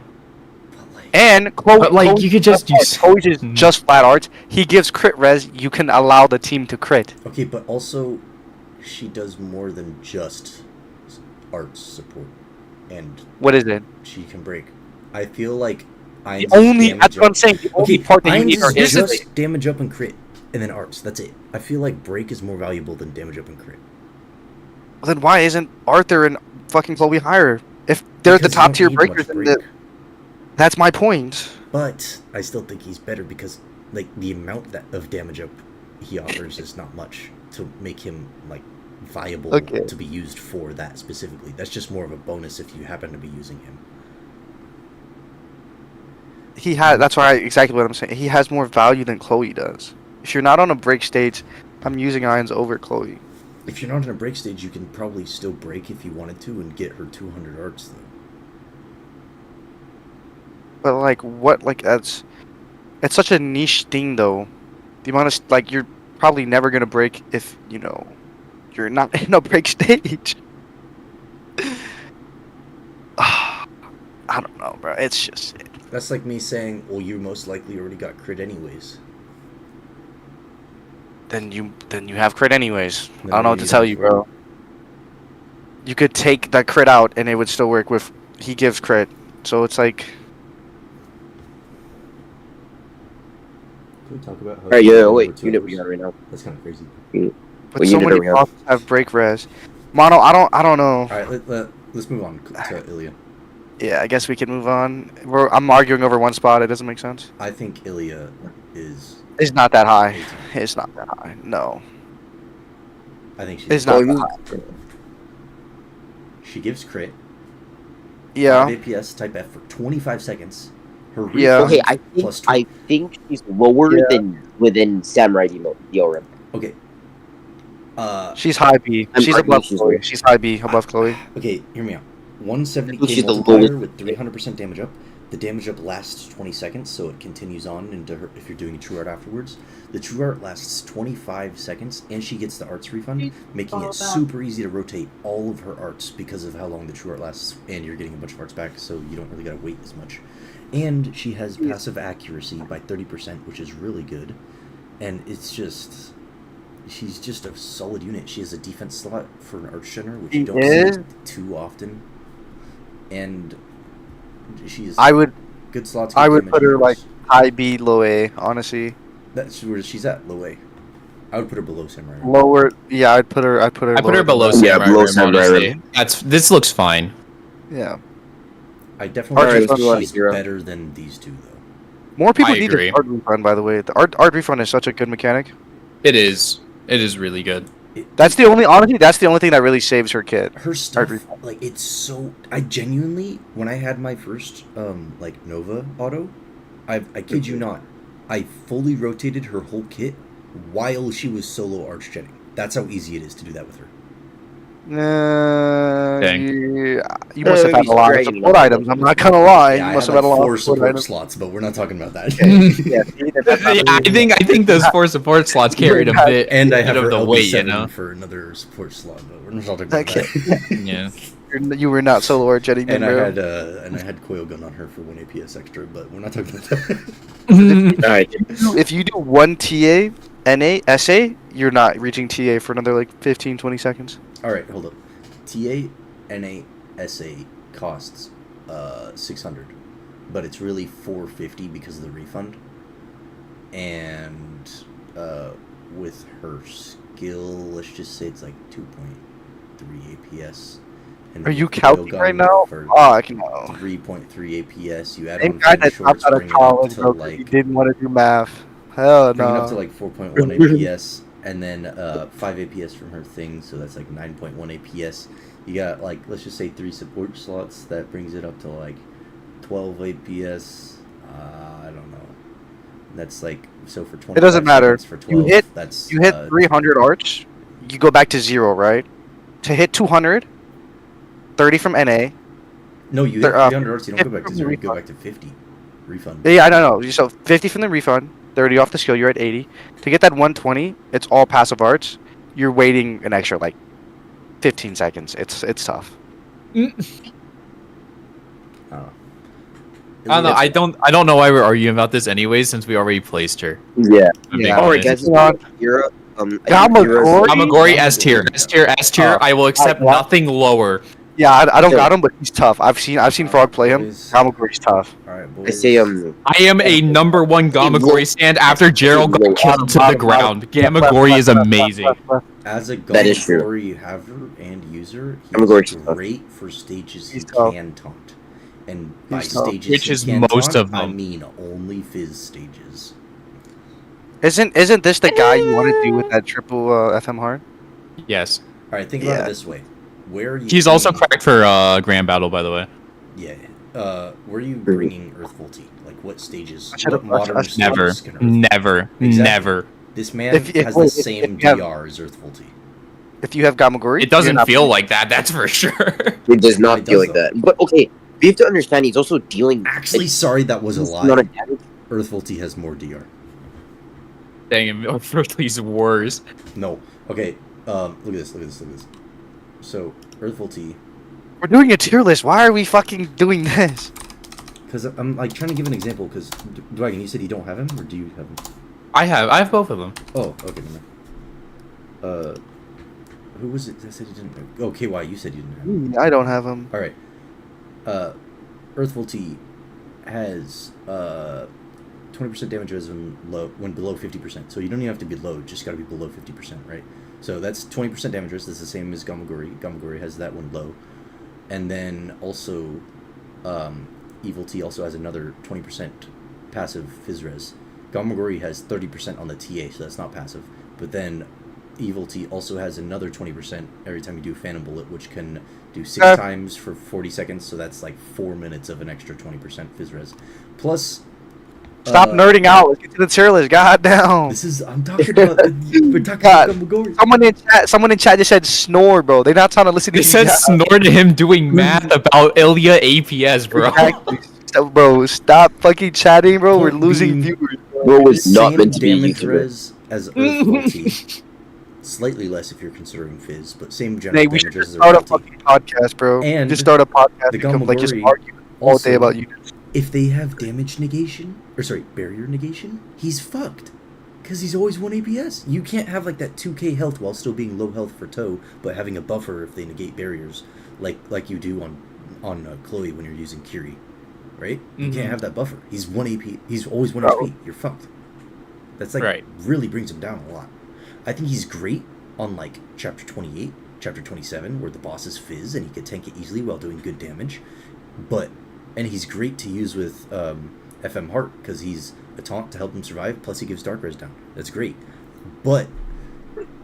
And Chloe, but like you could just use. Chloe's is just flat arts. He gives crit res. You can allow the team to crit. Okay, but also, she does more than just arts support. And what is it? She can break. I feel like that's what I'm saying. The only part that you need is just damage up and crit, and then arts. That's it. I feel like break is more valuable than damage up and crit. Well, then why isn't Arthur and fucking Chloe higher? If they're the top tier breakers, that's my point. But I still think he's better because like the amount of damage up he offers is not much to make him like viable to be used for that specifically. That's just more of a bonus if you happen to be using him. That's why exactly what I'm saying. He has more value than Chloe does. If you're not on a break stage, I'm using Ainz over Chloe. If you're not on a break stage, you can probably still break if you wanted to and get her 200 arts though. But like what? Like it's such a niche thing though. The amount of like you're probably never gonna break if you're not in a break stage. I don't know, bro. It's just. That's like me saying, well, you most likely already got crit anyways. Then you have crit anyways. I don't know what to tell you, bro. You could take that crit out and it would still work with he gives crit. So it's like. Can we talk about how Alright, yeah, wait, unit we got right now. That's kind of crazy. But so many bosses have break res. Mono, I don't know. Alright, let's move on to Ilya. Yeah, I guess we can move on. I'm arguing over one spot. It doesn't make sense. I think Ilya is... It's not that high. 18. It's not that high. No. I think she's... It's not that high. She gives crit. Yeah. APS type F for 25 seconds. Her okay, I think she's lower than within Samurai Deorim. Okay. She's high B. She's above Chloe. She's high B above Chloe. Okay, hear me out. 170k multiplier with 300% damage up. The damage up lasts 20 seconds, so it continues on into her if you're doing a true art afterwards. The true art lasts 25 seconds, and she gets the arts refund, making it super easy to rotate all of her arts because of how long the true art lasts, and you're getting a bunch of arts back, so you don't really gotta wait as much. And she has passive accuracy by 30%, which is really good. And it's just... She's just a solid unit. She has a defense slot for an arch general, which you don't see too often. And she's good slots. I would put her like high B, low A, honestly. That's where she's at, low A. I would put her below Samurai. Lower, yeah, I'd put her below Samurai. Yeah, below Samurai. This looks fine. Yeah. I definitely think she's better than these two, though. More people need the art refund, by the way. The art refund is such a good mechanic. It is. It is really good. That's the only thing that really saves her kit. Her stuff, like, it's so... I genuinely, when I had my first, like, Nova auto, I kid you not, I fully rotated her whole kit while she was solo arch-genning. That's how easy it is to do that with her. You must have had a lot of support items. I'm not gonna lie. Yeah, you must have had like a lot of support slots, but we're not talking about that. I think those 4 support slots carried a bit. And I have of the weight, you know, for another support slot, but we're not talking about that. Yeah. You were not solo art jetting. And I had coil gun on her for 1 APS extra, but we're not talking about that. All right. If you do 1 TA, NA, SA, you're not reaching TA for another like 15-20 seconds. Alright, hold up. TA, NA, SA costs 600, but it's really 450 because of the refund. and with her skill, let's just say it's like 2.3 APS. And Are you counting right now? Fuck no. 3.3 APS. You add Same on guy that shorts, dropped out bring of it up college, to bro, 'cause like he didn't want to do math. Hell bring it up to no. like 4.1 APS, and then 5 APS from her thing, so that's like 9.1 APS. You got like, let's just say 3 support slots, that brings it up to like 12 APS. I don't know. That's like, so for 20. It doesn't matter. For 12, You hit that's 300 arch, you go back to 0, right? To hit 200, 30 from NA. no, you hit 300 arts, you don't go back to 0, you go back to 50. Refund. Yeah, I don't know. So 50 from the refund, 30 off the skill, you're at 80. To get that 120, it's all passive arts. You're waiting an extra like 15 seconds. It's tough. I don't know. I don't know why we're arguing about this anyways, since we already placed her. Yeah. Yeah. All right, guys. Gamagori S tier. S tier. I will accept nothing lower. Yeah, I don't got him, but he's tough. I've seen Frog play him. Gamagori's tough. All right, boys. I say I am a #1 Gamagori stand after Gerald got kicked to the ground. Gamagori is amazing. As a Gamagori haver and user, he's great for stages he can taunt. And by stages which is can most taunt, of them. I mean only Fizz stages. Isn't this the guy you want to do with that triple FM hard? Yes. All right, think about it this way: where are you? He's also cracked for Grand Battle, by the way. Yeah. Where are you bringing Earth Volti? Like what stages? What modern Never. stages can Earth Volti? Never. Exactly. Never. This man has the same DR as Earth Volti. If you have Gamagori, it doesn't feel like that. That's for sure. It does not feel like that. But okay, we have to understand he's also dealing. Actually, sorry, that was a lie. Earth Volti has more DR. Dang him, Earth Volti's worse. No. Okay. Look at this. So Earth Volti. We're doing a tier list. Why are we fucking doing this? Because I'm like trying to give an example. Because Dragon, you said you don't have him, or do you have him? I have both of them. Oh, okay. Who was it that said you didn't have? Oh, KY, you said you didn't have him. I don't have him. All right. Earth Volti has 20% damage when below 50%. So you don't even have to be low; you just got to be below 50%, right? So that's 20% damage resist. That's the same as Gamagori. Gamagori has that one low, and then also, Evil T also has another 20% passive Fizz res. Gamagori has 30% on the TA, so that's not passive. But then Evil T also has another 20% every time you do Phantom Bullet, which can do 6 times for 40 seconds, so that's like 4 minutes of an extra 20% Fizz res. Plus... Stop nerding out. Let's get to the tier list. God damn. This is... I'm talking about... we're talking about Gamagori. Someone in chat just said snore, bro. They're not trying to listen to you. They said snore to him doing math about Ilya APS, bro. Exactly. Bro, stop fucking chatting, bro. We're losing viewers. Bro was not meant to be damage res as Earth Volti. Slightly less if you're considering Fizz, but same general we damage should as start a Earth fucking podcast, bro. And just start a podcast. The Become, like, just Gamagori argue all day also, about units. If they have damage negation, or sorry, barrier negation, he's fucked. Because he's always 1 APS. You can't have like that 2k health while still being low health for Toe, but having a buffer if they negate barriers, like you do on Chloe when you're using Kiri, right? You can't have that buffer. He's 1 AP. He's always 1 HP. You're fucked. That's like really brings him down a lot. I think he's great on like chapter 28, chapter 27, where the boss is Fizz and he can tank it easily while doing good damage. And he's great to use with FM Heart because he's a taunt to help him survive. Plus he gives Dark Res down. That's great. But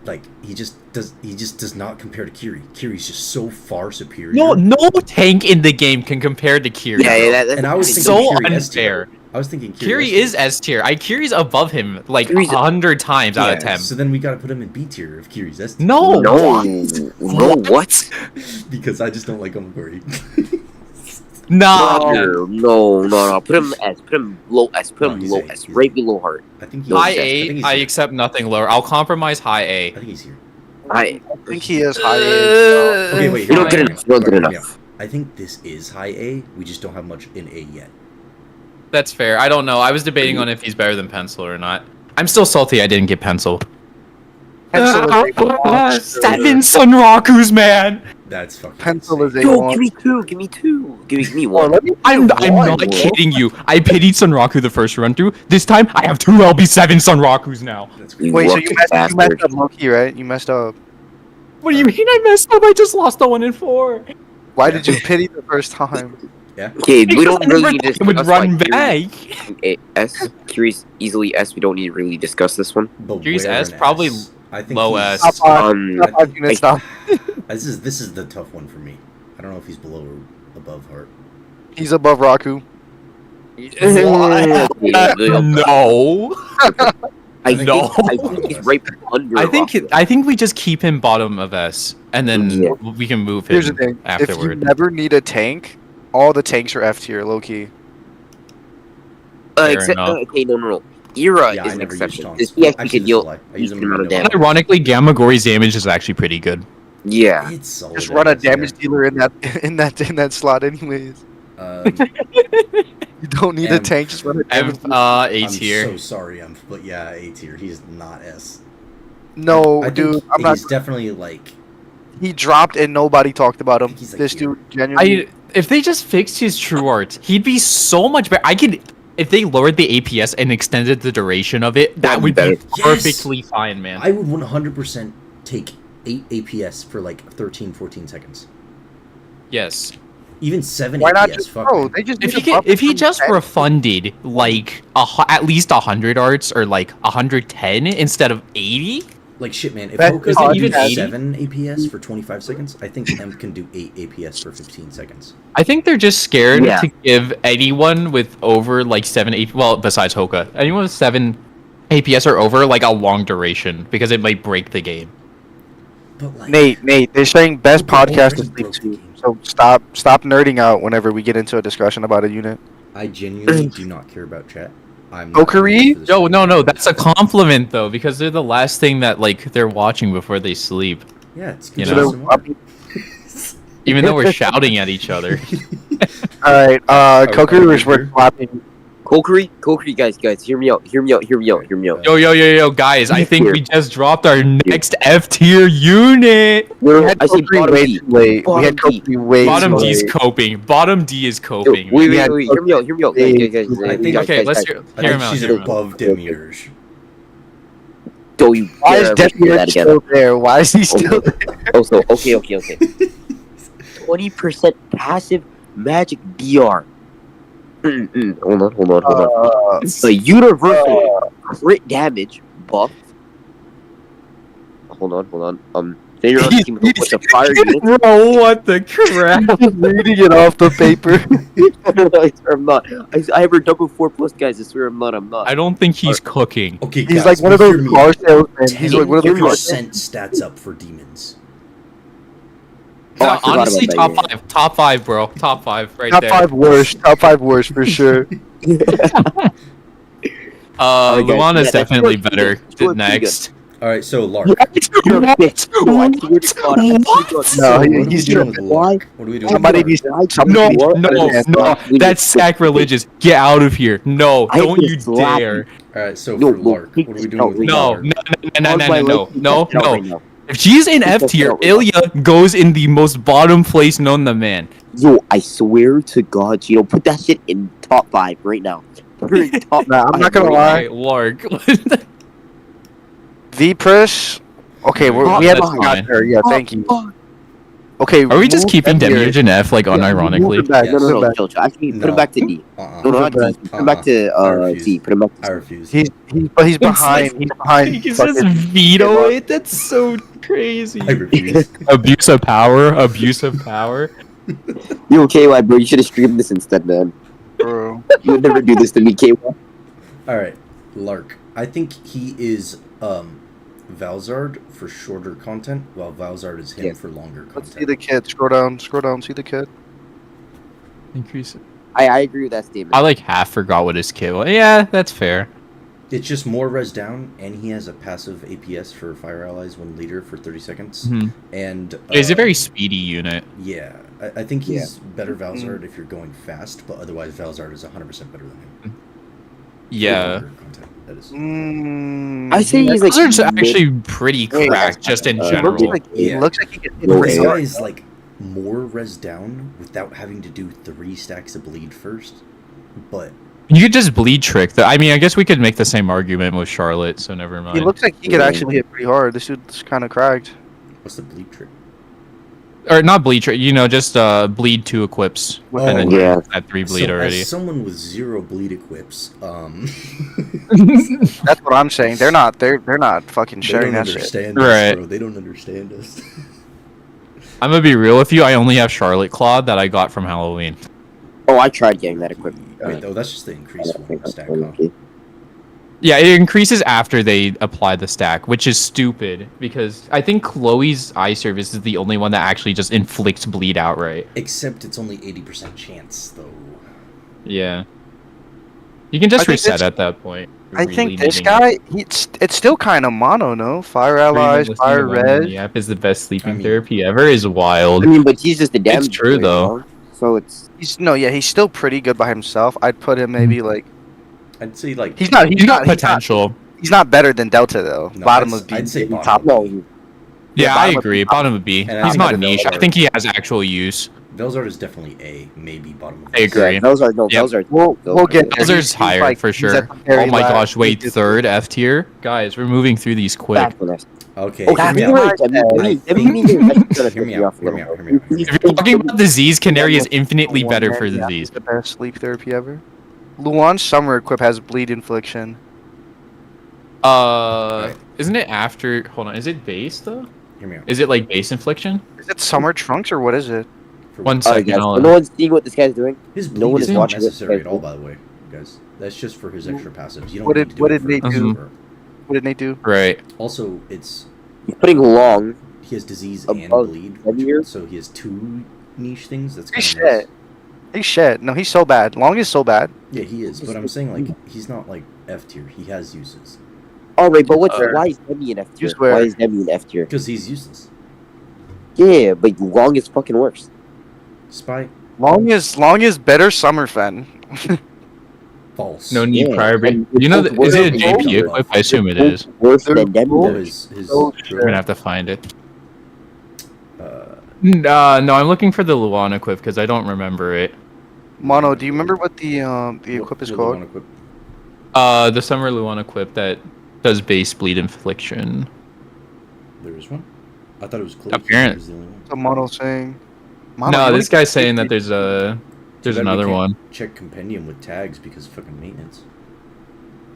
like he just does not compare to Kiri. Kiri's just so far superior. No tank in the game can compare to Kiri. Yeah, and I was thinking so Kiri unfair. I was thinking Kiri is S tier. Kiri's above him like 100 times out of 10. So then we gotta put him in B tier if Kiri's S tier. No, what? Because I just don't like Gamagori. No. Put him S. Put him low S. Put him low S. Right below Heart. I think high A. I accept nothing lower. I'll compromise high A. I think he's here. I think he is high A. Okay, wait. You don't get enough. You don't get enough. I think this is high A. We just don't have much in A yet. That's fair. I don't know. I was debating on if he's better than Pencil or not. I'm still salty I didn't get Pencil. 7 Sunrakus, man! That's fucking Pencil is insane. a Yo, one. give me two. Give me two. Give me Oh, one. let me I'm one. not kidding you. I pitied Sunraku the first run through. This time, I have 2 LB7 Sunrakus now. That's great. Wait, so Rookie you messed bastard. up Loki, right? You messed up. What do you mean I messed up? I just lost the 1 and 4. Why did you pity the first time? Yeah. Okay, we don't Because I really never need to thought it would discuss run like back. S. Curious easily S. We don't need to really discuss this one. But Curious where S, an probably S? I think low he's- S. Top 5 units, stop. This is the tough one for me. I don't know if he's below or above Heart. He's above Raku. Yeah, No. I No. think he's right under. I think we just keep him bottom of S, and then Yeah. we can move him Here's the thing. If you afterward. never need a tank, all the tanks are F tier, low key. Fair Except, enough. okay, no. Era Yeah, is I an never use exception. taunts. This he actually Actually, can this is a deal lie. I use decent them amount of in And damage. ironically, Gamma Gory's damage is actually pretty good. Yeah. It's solid. Just run a as, yeah. damage dealer in that slot, anyways. You don't need a M. tank. Just run a damage. A I'm tier. so sorry, but yeah, A tier. He's not S. No, I think dude, I'm not. he's definitely like. He dropped and nobody talked about him. He's like This here. dude genuinely. If they just fixed his true art, he'd be so much better. If they lowered the APS and extended the duration of it, that That'd would be be better. Yes! perfectly fine, man. I would 100% take 8 APS for like 13, 14 seconds. Yes. Even 7 Why APS. not just fuck, bro? man. They just If need he to buff if he from just 10. refunded like at least 100 arts or like 110 instead of 80, Like shit, man. If That- Hoka is it can do even 80? 7 APS for 25 seconds, I think M can do 8 APS for 15 seconds. I think they're just scared Yeah. to give anyone with over like 7 AP, well, besides Hoka, anyone with 7 APS or over like a long duration because it might break the game. But like, Nate, they're saying best Hoka podcast to already sleep broke the to. game. So stop nerding out whenever we get into a discussion about a unit. I genuinely do not care about chat. I'm Okari? here for this Yo, shit. no, that's a compliment though because they're the last thing that like they're watching before they sleep. Yeah, it's You good. know? Even though we're shouting at each other. All right, we Koku is here? worth slapping. Kokiri, guys, hear me out. Yo, guys, I think we just dropped our next F tier unit. We No, had I say Koku bottom way D. too late. We had Bottom D. Koku way Bottom too D is late. coping. Bottom D is Yo, coping. wait, Yeah, hear me out. Guys, I think- Okay, let's hear I him think out. she's Hear him out. above Demiurge. Don't you Why is dare Death say that again. still there? Why is he still there? Also, okay. 20% passive magic DR. Hold on. The universal crit damage buff. Hold on. Failure on the team with a bunch of fire units. Bro, what the crap? Reading it off the paper. I swear I'm not. I have a double 4+, guys. I swear I'm not. I don't think he's cooking. Okay, He's guys, like one of hear those me car out. salesmen. He's like one of those car 10% stats up for demons. Oh, I forgot Honestly, about that, top five, bro. Top 5 right Top there. 5 worst. Top 5 worst for sure. Alright, guys, Luana's yeah, that's definitely pretty better good. Pretty next. Alright, so Lark. Yo, I swear to God, No, What are we he's doing with Why? Lark? What are we doing Somebody with needs Lark? to. No, Somebody no, that's sacrilegious. Get out of here. No, I don't just you slapped dare. Alright, so No, for Lark, take what are we this doing out with right Lark? No. If she's in F tier, Ilya goes in the most bottom place known to man. Yo, I swear to God, Gino, put that shit in top 5 right now. Put it in top Nah, I'm 5 not gonna right lie. Alright, Lark. V-Press. Okay, we had That's got fine. there. Yeah, now. thank you. Okay, Are we just move keeping F tier. Demiurge in F, like, Move unironically? him back, Yes. move him back. Chill. Actually, put No. him back to D. Uh-uh. No, not D. Put him back to I refuse. C. Put him back I to C. refuse. He's behind. He's behind. You can just fucking- veto it? That's so crazy. I refuse. Abuse of power. Yo, KY, bro, you should have streamed this instead, man. Bro. You would never do this to me, KY. Alright, Lark. I think he is Valzard for shorter content, while Valzard is him Yeah. for longer content. Let's see the kid. Scroll down. See the kid. Increase it. I agree with that statement. I like half forgot what his kit was. Yeah, that's fair. It's just more res down, and he has a passive APS for fire allies when leader for 30 seconds. Mhm. And He's a very speedy unit. yeah. I think he's better Valzard if you're going fast, but otherwise Valzard is 100% better than him. For Yeah. longer content, that is. I say he's like Blizzard's mid- actually pretty Wait, cracked, just in he He general. looks like he Yeah. can hit No, pretty This yeah. guy hard. is like more res down without having to do 3 stacks of bleed first, but You could just bleed trick. I mean, I guess we could make the same argument with Charlotte, so never mind. He looks like he could actually hit pretty hard. This dude's kind of cracked. what's the bleed trick? Or not bleed trick, just bleed 2 equips. Oh, and then yeah. you're at 3 bleed already. As someone with 0 bleed equips, That's what I'm saying. They're not fucking they sharing don't that shit. understand us, Right. bro. They don't understand us. I'm gonna be real with you, I only have Charlotte Claw that I got from Halloween. Oh, I tried getting that equipment. Wait, though, that's just the increased one stack, huh? Okay. Yeah, it increases after they apply the stack, which is stupid, because I think Chloe's eye service is the only one that actually just inflicts bleed outright. Except it's only 80% chance, though. Yeah. You can just I think reset this- at that point. I Really think this needing guy, it's still kind of mono, no? Fire it. allies, Listening fire to one on res. the app is the best sleeping I mean- therapy ever is wild. I mean, but he's just a damage. true, player, though. you know? So it's He's still pretty good by himself. I'd put him maybe like I'd say, like... he's not Potential. he's not better than Delta though. No, Bottom I'd- of B, I'd say bottom. top. no. Yeah, I bottom of agree. B. Bottom of B. And He's I not think niche. Velzard- I think he has actual use. Velzard is definitely A, maybe bottom of I agree. Yeah, those are Yep. those are. We'll get there. Bowser's He's higher like- for he's sure. at the very Oh my last. gosh, wait, 3rd F tier? Guys, we're moving through these quick. Back when I- Okay, Oh, hear me you're out. right. I mean, I hear me out. hear me out. If you're talking about disease, Canary is infinitely better for Yeah, disease. the best sleep therapy ever. Luan's summer equip has bleed infliction. Isn't it after? Hold on, is it base though? Hear me out. Is it like base infliction? Is it summer trunks or what is it? For One what- second. Guys, I'll- no one's seeing what this guy's doing. His No bleed one is is not watching this necessary at guy. all, by the way, guys. That's just for his extra passives. You don't What need did- to do what it did they for- do? for- What did Nate do? Right. Also, it's He's putting long. he has disease and Above bleed, 7 years? so he has 2 niche things. That's He's kind of nice. shit. He's shit. No, he's so bad. Long is so bad. Yeah, he is. But I'm saying like he's not like F tier. He has uses All right, but what's Uh, why is Demi in F tier? You swear. Why is Demi in F tier? because he's useless. Yeah, but long is fucking worse. Spy Long is better summer fen. false. No need Yeah, prior base. and You know, it's is it a both- JP equip? I assume it is. Worse They're than Demi. No, does. his Oh, We're gonna have to find it. uh, No, I'm looking for the Luan equip because I don't remember it. Mono, do you remember what the equip is what called? one equip- The Summer Luan equip that does base bleed infliction. There is one. I thought it was close. Apparent. Was the only one. The Mono saying. Mono, No, you this wanna- guy's saying that there's Too bad we another can't one. Check compendium with tags because of fucking maintenance.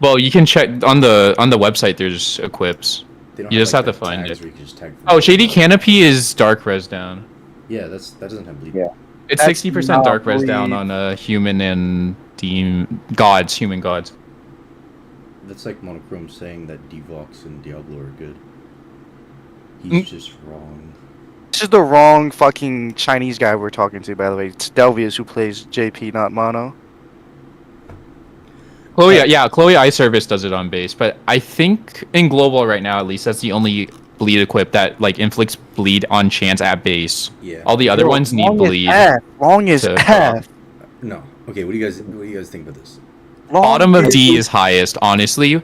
Well, you can check on the website. There's equips. They don't You just have to like, find tags it. where you can just tag Oh, Shady Canopy is dark res down. Yeah, that doesn't have bleed. Yeah. It's That's 60% not dark res down bleed. on human and human gods. That's like Monochrome saying that Devox and Diablo are good. He's just wrong. This is the wrong fucking Chinese guy we're talking to, by the way. It's Delvius who plays JP, not Mono. Chloe, yeah, Chloe Eye Service does it on base, but I think in global right now, at least, that's the only bleed equip that like inflicts bleed on chance at base. Yeah. All the other ones need Long bleed. Is F. Long is to- F. No. Okay. What do you guys think about this? Long Bottom of D is highest, honestly.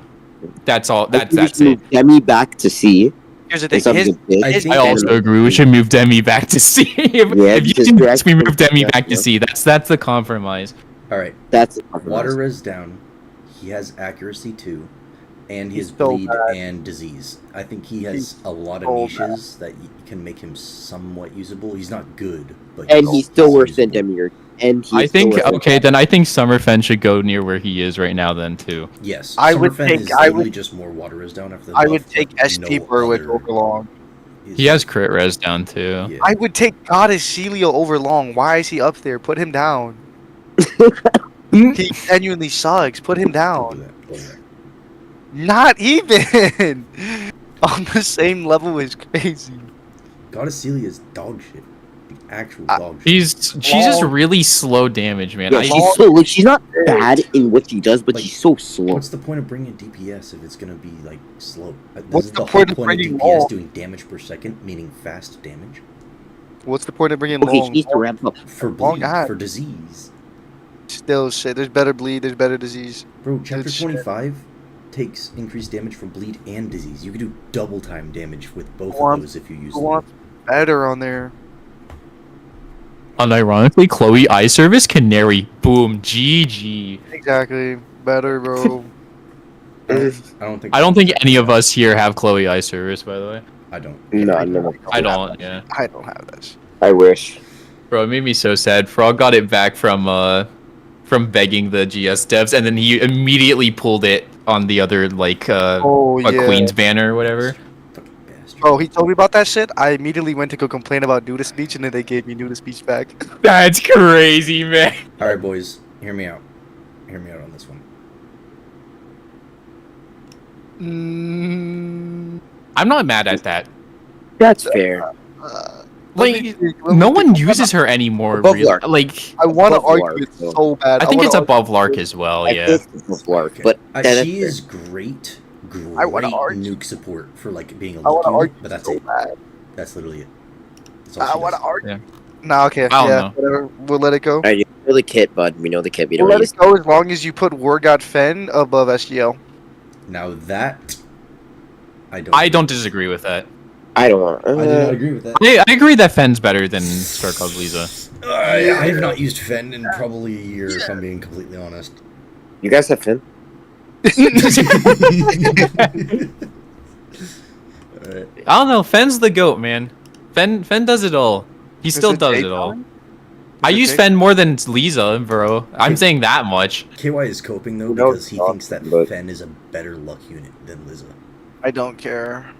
That's all. That's it. Demi back to C. Here's the It's thing. something big. I think- I also agree. We should move Demi back to C. if you because can, you're we move actually- Demi back to C. That's the compromise. All right. That's Water res down. He has accuracy too, and he has He's so bleed bad. and disease. I think he has He's a lot of so niches that can make him somewhat usable. He's not good, but and he's still worse than usable. Demiurge. And he's I still think worse than okay, then I think Summerfen should go near where he is right now. Then too. Yes, I would Summerfen take- is I literally would- just more water res down after the I buff, would take but ST no Berwick other over Long. is- He has crit res down too. Yeah. I would take Goddess Celio over Long. Why is he up there? Put him down. He genuinely sucks. Put him Don't down. do that. Don't do that. Not even on the same level is crazy. Goddess Celia is dog shit. The actual dog shit. She's just Long- really slow damage, man. Yeah, I- she's so like she's not bad in what she does, but Like, she's so slow. What's the point of bringing DPS if it's gonna be like slow? This What's is the whole point of bringing DPS Long? doing damage per second, meaning fast damage What's the point of bringing Okay, Long? she needs to ramp up. for Long bleed, God. for disease. Still shit. There's better bleed. There's better disease. Bro, chapter Good shit. 25 takes increased damage from bleed and disease. You could do double time damage with both Go on. of those if you use Who them. wants better on there? Unironically, Chloe eye service, Canary, boom, GG. Exactly. Better, bro. I I don't think any of us here have Chloe eye service, by the way. I don't. No, no. I don't. Yeah. I don't have this. I wish. Bro, it made me so sad. Frog got it back from begging the GS devs, and then he immediately pulled it on the other Queen's banner or whatever. Oh, he told me about that shit. I immediately went to go complain about nudist speech, and then they gave me nudist speech back. That's crazy, man. All right, boys, hear me out. Hear me out on this one. I'm not mad at that. That's fair. No one uses her anymore. Above Really. Lark. Like, I want to Above argue Lark, it though. so bad. I think it's above Lark as well. Yeah. I think it's above Lark, Okay. but She is great argue. nuke support for like being a I want to luck unit, argue but that's so it. bad. That's literally it. That's all I she want to does. argue. Yeah. Nah, okay. I don't know. Whatever. We'll let it go. Alright, you know the kit, bud. We know the kit. We We'll don't let use it go as long as you put War God Fen above SGL. Now that I don't disagree with that. I don't want. I do not agree with that. I agree that Fenn's better than Starcog Lisa. I have not used Fen in probably a year, if I'm being completely honest. You guys have Finn? Alright. I don't know. Fenn's the goat, man. Fen does it all. He still it does Jake it all. Allen? I Is it use Jake? Fen more than Lisa, bro. I'm saying that much. KY is coping though No, because he it's thinks that not, but- Fen is a better luck unit than Liza. I don't care.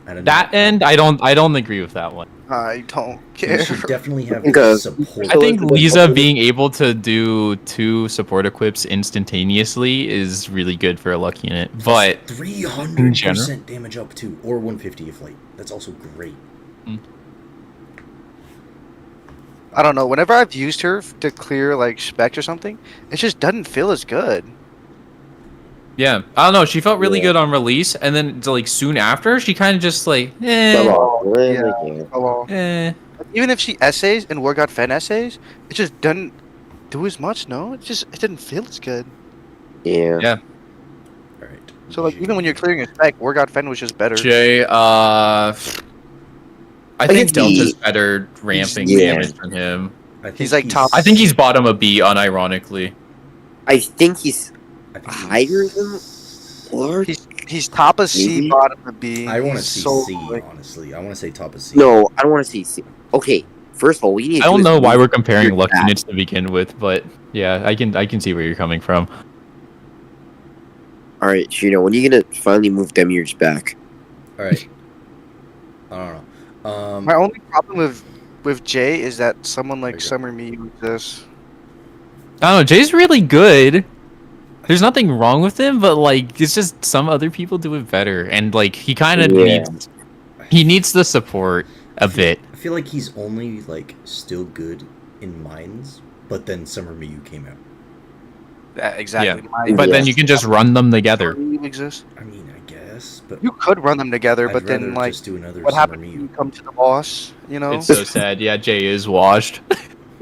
I don't That know. end, I don't agree with that one. I don't You care. should definitely have Because- support. I think Lisa being able to do 2 support equips instantaneously is really good for a luck unit. But 300% damage up to, or 150 if late. That's also great. I don't know. Whenever I've used her to clear like specs or something, it just doesn't feel as good. yeah, I don't know. She felt really Yeah. good on release, and then like soon after, she kind of just like, Come eh. on. Yeah. Oh, even if she essays and War God Fen essays, it just doesn't do as much. No, it didn't feel as good. Yeah. Yeah. Alright. So like even when you're clearing a spec, War God Fen was just better. Jay, I think think Delta's better ramping yeah. damage than him. I think He's like top- I think he's bottom of B, unironically. I think he's I think higher than Lark. He's top of C, Maybe. bottom of B. I want to He's see so, C, like, honestly. I want to say top of C. No, I don't want to see C. Okay, first of all, we need. I don't know why we're comparing You're luck bad. units to begin with, but yeah, I can see where you're coming from. All right, Shino, when are you gonna finally move Demiurge back? Alright. I don't know. My only problem with Jay is that someone like There you go. Summer Me exists. I don't know. Jay's really good. There's nothing wrong with him, but like it's just some other people do it better, and like he kind of Yeah. needs the support a bit. I feel like he's only like still good in mines, but then Summer Miyu came out. Exactly. But then you can just run them together. You exist. I mean, I guess, but You could run them together, I'd but then rather like just do another what Summer happens when you Miyu. come to the boss? You know. It's so sad. Yeah, Jay is washed.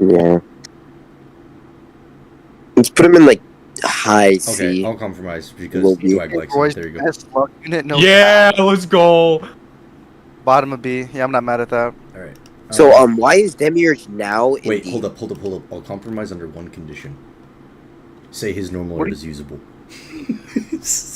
Yeah. Let's put him in like high Okay, C. I'll compromise because Will be. Dwag likes him. Roy's There you go. best luck unit. No. Yeah, let's go. Bottom of B. Yeah, I'm not mad at that. All right. So why is Demiurge now? In Wait, the... hold up. I'll compromise under one condition. Say his normal What art do is usable.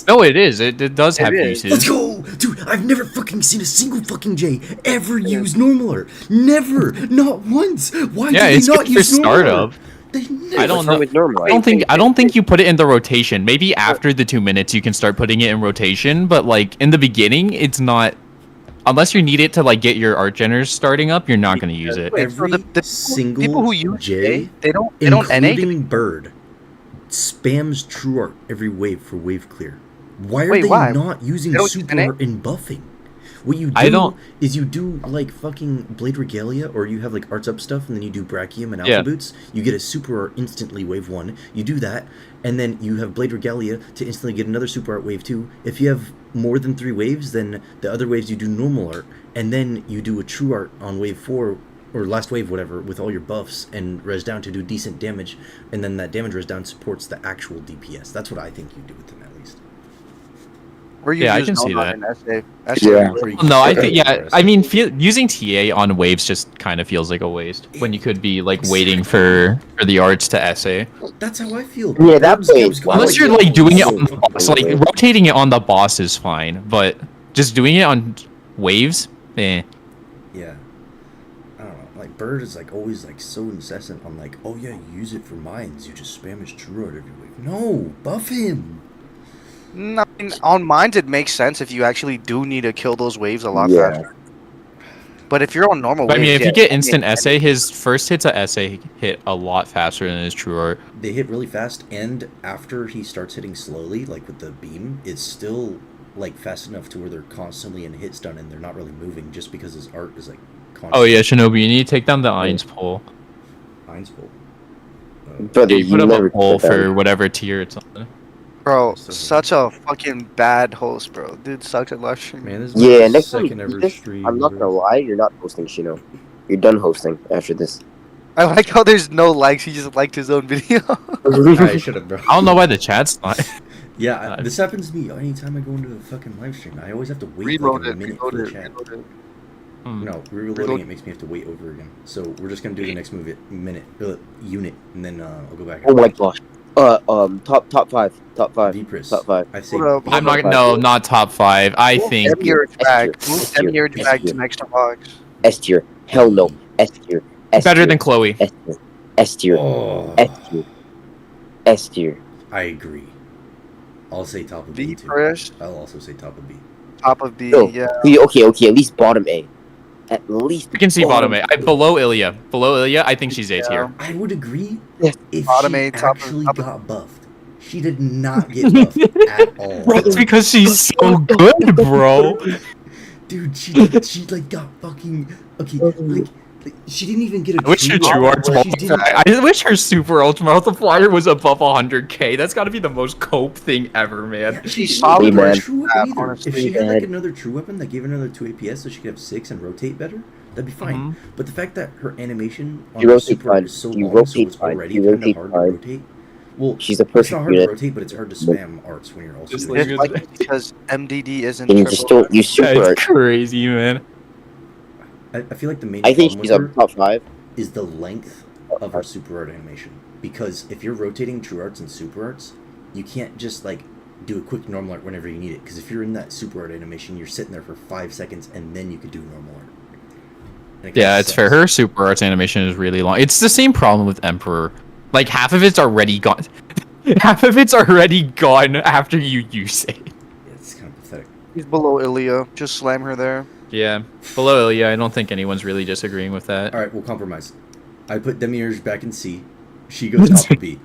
No, it is. It does have is. Let's uses. go! Dude, I've never fucking seen a single fucking J ever use normal art. Never! Not once! Why Yeah, did it's they not good for use normal startup. art? They never... I don't What's wrong know. with normal? I don't think you put it in the rotation. Maybe after the 2 minutes you can start putting it in rotation, but like in the beginning, it's not. Unless you need it to like get your art geners starting up, you're not going to use it. Wait, so Every the single people who use J, J, they don't NA. including Bird, spams true art every wave for wave clear. Why are Wait, they why? not using They don't use super NA? art in buffing? What you do I don't- is you do like fucking Blade Regalia, or you have like arts up stuff, and then you do Brachium and Alpha Yeah. Boots. You get a super art instantly wave 1. You do that, and then you have Blade Regalia to instantly get another super art wave 2. If you have more than 3 waves, then the other waves you do normal art, and then you do a true art on wave 4 or last wave, whatever, with all your buffs and res down to do decent damage, and then that damage res down supports the actual DPS. That's what I think you do with them at least. Or you Yeah, I use can see Nomad that. and SA. Yeah. No, I think I mean, using TA on waves just kind of feels like a waste when you could be like waiting for the arts to essay. That's how I feel. Yeah, that Birds way. keeps going Unless you're like, like doing it so on the fucking boss, like rotating it on the boss is fine, but just doing it on waves, eh. Yeah. I don't know. Like Bird is like always like so incessant on like, oh yeah, you use it for mines. You just spam his true art every week. No, buff him. No, I mean, on mines it makes sense if you actually do need to kill those waves a lot Yeah. faster. But if you're on normal But I waves, mean, if yeah, you get instant essay, his first hits a essay hit a lot faster than his true art. They hit really fast, and after he starts hitting slowly, like with the beam, it's still like fast enough to where they're constantly in hit stun and they're not really moving just because his art is like constant. Oh yeah, Shinobi, you need to take down the Ainz pole. Ainz pole. Brother, You put you up never a pole put that. for whatever tier it's on. bro, such a fucking bad host, bro. Dude sucks at live streaming. Man, this is Yeah, my next time you second do ever this, stream. I'm not bro. gonna lie, you're not hosting, Shino. You're done hosting after this. I like how there's no likes. He just liked his own video. I should have, bro. I don't know why the chat's not. Yeah, this happens to me anytime I go into a fucking live stream. I always have to wait Reload like a it. minute Reload for the it. chat. Reload it. No, reloading it makes me have to wait over again. So we're just gonna do the next unit, and then I'll go back. Oh my gosh. Top five. V-Pris. Top five. I say Hold up, I'm not. No, not top 5. I think. Demi-Urge back. S Move tier. Demi-Urge S back tier. to next to box. S tier. Hell no. S tier. S Better tier. than Chloe. S tier. S tier. Oh, S tier. S tier. I agree. I'll say top of B too. V-Pris, I'll also say top of B. top of B, No. yeah. Okay. At least bottom A. At least. We can see bottom A. Below Ilya. Below Ilya, I think she's A tier. I would agree Yes. if Bottom she A, top of- actually top of- got buffed. She did not get buffed at all. That's because she's so good, bro. Dude, she like got fucking okay. Like she didn't even get a. I wish her true arts multiplier. I wish her super ultra multiplier was above 100k. That's got to be the most cope thing ever, man. Yeah, She's she solid, didn't get man. a true weapon either. honestly, If she had like man. another true weapon that gave her another 2 APS so she could have 6 and rotate better, that'd be fine. But the fact that her animation on You her rotate super art fine. is so You long, so rotate it's fine. already You kind of rotate hard fine. to rotate. Well, She's a it's not perfect hard to unit. rotate, but it's hard to spam arts when you're also Just doing like- it. It's like because MDD isn't And you just triple. don't use super art. That's crazy, man. I feel like the main I think problem she's with a her top 5. is the length of her super art animation. Because if you're rotating true arts and super arts, you can't just like do a quick normal art whenever you need it. Because if you're in that super art animation, you're sitting there for 5 seconds and then you could do normal art. And it Yeah, kinda it's fair. sucks. Her super arts animation is really long. It's the same problem with Emperor. Like half of it's already gone. Half of it's already gone after you use it. Yeah, it's kind of pathetic. He's below Ilya. Just slam her there. Yeah, below Ilya, I don't think anyone's really disagreeing with that. All right, we'll compromise. I put Demi-Urge back in C. She goes top of B.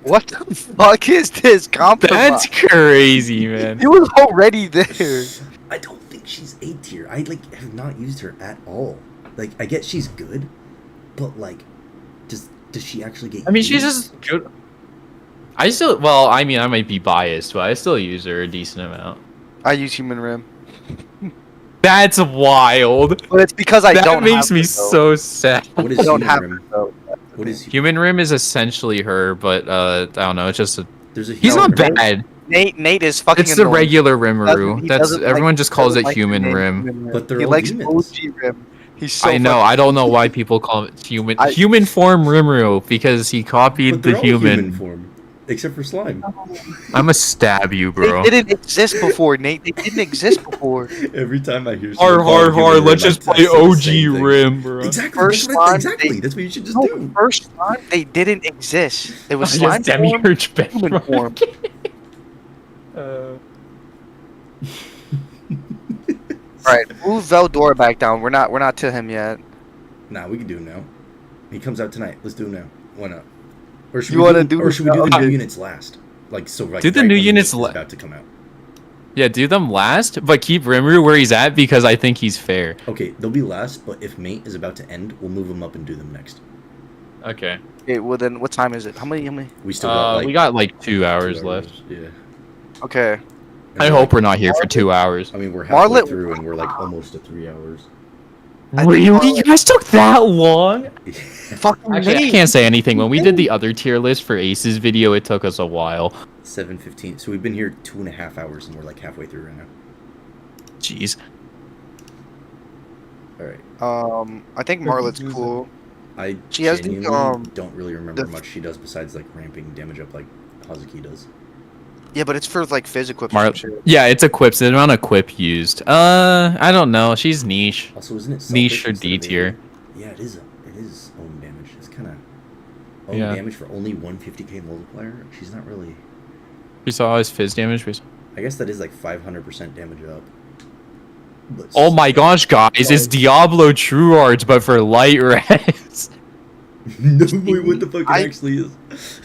What the fuck is this compromise? That's crazy, man. He was already there. I don't think she's A tier. I like have not used her at all. Like I get she's good, but like, does she actually get? I mean, she's used? just good. I still, well, I mean, I might be biased, but I still use her a decent amount. I use human rim, That's wild. but it's because I That don't. makes have me her, though. so sad. What is I don't human have rim? her, though. What is Human Rim is essentially her, but I don't know. It's just a. There's a He's human not rim. bad. Nate is fucking. It's the annoying. regular He Rimuru. That's doesn't everyone like- just calls doesn't it like the Human name Rim. Human But they're he all likes demons. OG Rim. He's so. I know. fucking- I don't know why people call it human I- human form Rimuru because he copied But the they're all human. form, except for slime. I'ma stab you, bro. They didn't exist before, Nate. They didn't exist before. Every time I hear Hard, someone call hard, it human hard. rim, Let's just I play say the OG same thing. Rim, bro. Exactly. First That's what line, exactly. they- That's what you should just No, do. first time they didn't exist. It was Just slime form, Demiurge human benchmark. form. Alright, move Veldora back down. We're not to him yet. Nah, we can do him now. He comes out tonight. Let's do him now. Why not? Or should You we wanna do? do Or should we do the okay. new units last? Like so. Like, Do the right new when units Mate is la- about to come out. Yeah, do them last, but keep Rimuru where he's at because I think he's fair. Okay, they'll be last, but if Mate is about to end, we'll move them up and do them next. Okay. Okay, well then, what time is it? How many? We still got like we got like 2 hours 2 left. Yeah. Okay. And I we're hope like- we're not here for 2 hours. I mean, we're halfway Marlet- through and we're like almost to 3 hours. Really? You guys took that long? Fucking Actually, I can't say anything. When we did the other tier list for Ace's video, it took us a while. 7:15. So we've been here 2.5 hours, and we're like halfway through right now. Jeez. All right. I think Marlet's cool. I She genuinely don't really remember much she does besides like ramping damage up like Hazuki does. Yeah, but it's for like phys equips. Yeah, it's equips. The amount of equip used. I don't know. She's niche. Also, isn't it niche or D tier? Yeah, it is. It is own damage. It's kind of own damage for only 150k multiplier. She's not really. We saw his fizz damage. I guess that is like 500% damage up. But oh my gosh, guys! It's Diablo True Arts, but for light res. No, wait, what the fuck it actually is?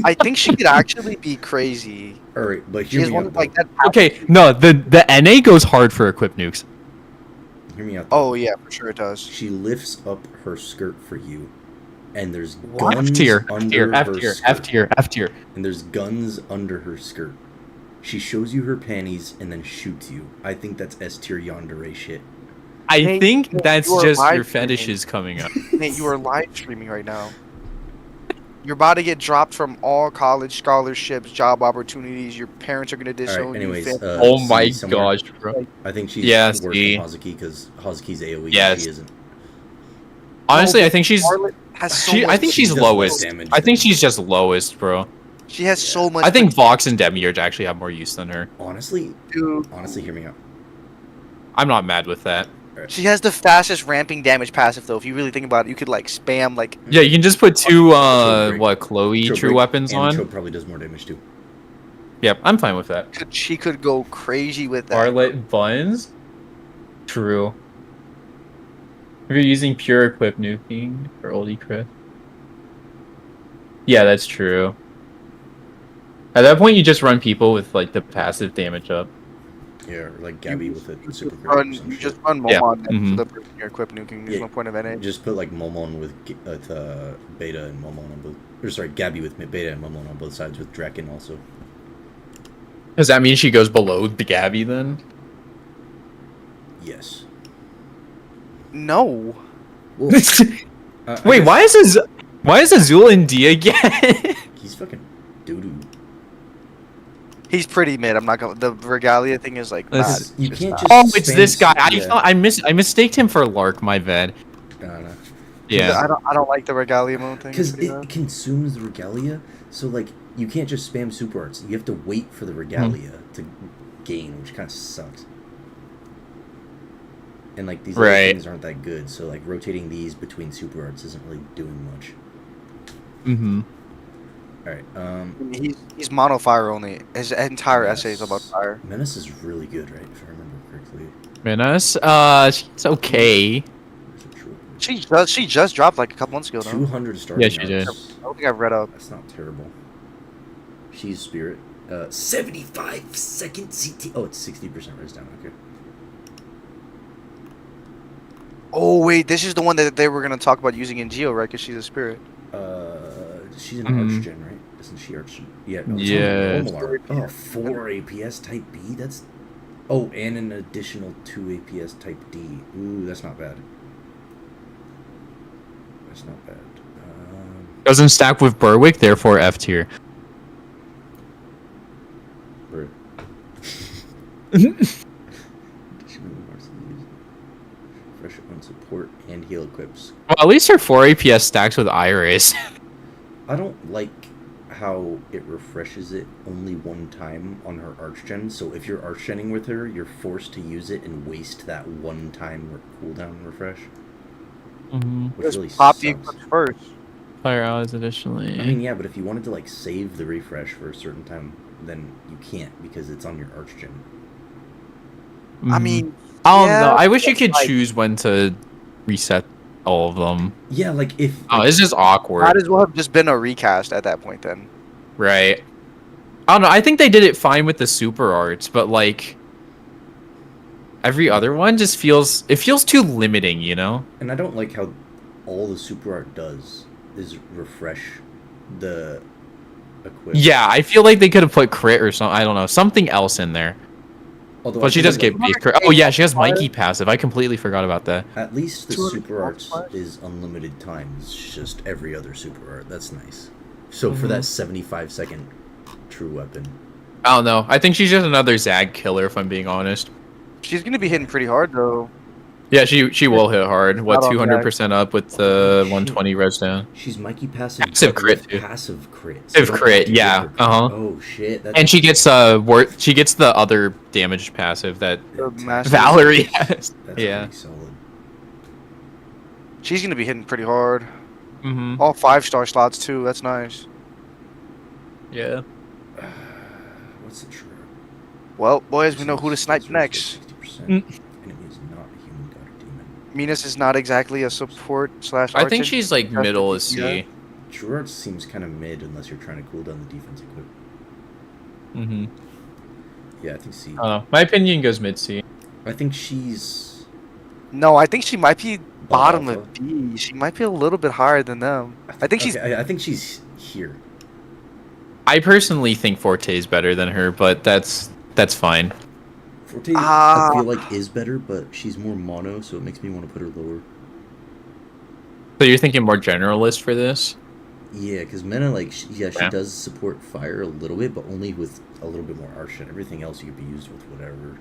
I think she could actually be crazy. All right, but hear me out. Like that. Okay, no, the NA goes hard for equip nukes. Hear me out. Though. Oh yeah, for sure it does. She lifts up her skirt for you, and there's F guns tier, under F her tier, skirt. F tier, F tier. And there's guns under her skirt. She shows you her panties and then shoots you. I think that's S tier yandere shit. I think that's just your fetishes coming up. Nate, you are live streaming right now. You're about to get dropped from all college scholarships, job opportunities. Your parents are gonna disown you. Anyways, oh my gosh, bro. I think she's worse than Hazuki because Hazuki's AoE. Yes. She isn't. Honestly, I think she's. I think she's lowest. Damage I think she's just lowest, bro. She has so much. I think Vox and Demiurge actually have more use than her. Honestly, dude. Honestly, hear me out. I'm not mad with that. She has the fastest ramping damage passive, though. If you really think about it, you could like spam like. Yeah, you can just put two Chloe true weapons on. Choke probably does more damage too. Yep, I'm fine with that. She could go crazy with that. Scarlet Buns? True. If you're using pure equip nuking for oldie crit. Yeah, that's true. At that point, you just run people with like the passive damage up. Yeah, or like Gabby with a super crit. You just run Momon for the person you're equip nuking. There's no point of NA. Just put like Momon with Beta and Momon on both. Or sorry, Gabby with Beta and Momon on both sides with Draken also. Does that mean she goes below the Gabby then? Yes. No. Well, wait, why is Azul in D again? He's fucking doo-doo. He's pretty mid. I'm not gonna. The Regalia thing is like. Bad. You can't just. Oh, it's this guy. I mistaked him for Lark. My bad. No. Yeah. I don't like the Regalia mode thing. Because it consumes the Regalia, so like you can't just spam super arts. You have to wait for the Regalia to gain, which kind of sucks. And like these other things aren't that good, so like rotating these between super arts isn't really doing much. Mm-hmm. Alright, he's mono fire only. His entire essay is about fire. Menace is really good, right? If I remember correctly. Menace? She's okay. She just dropped like a couple months ago, though. 200 starting. Yeah, she did. I don't think I've read up. That's not terrible. She's spirit. 75 second CT. Oh, it's 60% res down. Okay. Oh wait, this is the one that they were gonna talk about using in Geo, right? Because she's a spirit. She's an Archgen, right? Isn't she Archgen? Yeah. No, yeah. Oh, 4 APS type B. That's. Oh, and an additional 2 APS type D. Ooh, that's not bad. That's not bad. Doesn't stack with Berwick, therefore F tier. Bird. Fresh on support and heal equips. Well, at least her 4 APS stacks with Iris. I don't like how it refreshes it only one time on her Archgen, so if you're Archgenning with her, you're forced to use it and waste that one time cooldown refresh. Which really pop sucks. the equips first. Fire allies additionally. I mean, yeah, but if you wanted to like save the refresh for a certain time, then you can't because it's on your Archgen. I mean, I don't know. I wish you could choose when to reset all of them. Yeah, like if. Oh, it's just awkward. Might as well have just been a recast at that point then. Right. I don't know. I think they did it fine with the super arts, but like every other one just feels too limiting, you know? And I don't like how all the super art does is refresh the equipment. Yeah, I feel like they could have put crit or something. I don't know, something else in there. Although But she does get base crit. Oh yeah, she has Mikey passive. I completely forgot about that. At least the 200 super arts multipliers? is unlimited time. It's just every other super art. That's nice. So for that 75-second true weapon. I don't know. I think she's just another Zag killer, if I'm being honest. She's gonna be hitting pretty hard though. Yeah, she will hit hard. What, Not on 200% up with the 120 res down. She's Mikey passive. Passive but crit, with too. Passive crit. Passive you don't crit, have to give yeah, her crit. uh-huh. Oh shit. That's... And she gets she gets the other damage passive that The massive- Valerie has. That's Yeah. pretty solid. She's gonna be hitting pretty hard. Mm-hmm. All 5-star slots too. That's nice. Yeah. What's the true? Well, boys, we know who to snipe next. 60%. Mm. Enemy is not a human god or demon. Minas is not exactly a support / I think archer. she's like That's middle what of you C. got. True arts seems kind of mid unless you're trying to cool down the defense equip. Mm-hmm. Yeah, I think C. My opinion goes mid C. I think she's No, I think she might be bottom alpha. of B. She might be a little bit higher than them. I think she's. Okay, I think she's here. I personally think Forte is better than her, but that's fine. Forte, Ah. I feel like is better, but she's more mono, so it makes me want to put her lower. So you're thinking more generalist for this? Yeah, because Mena, like, she Yeah. does support fire a little bit, but only with a little bit more arch. Everything else you could be used with whatever.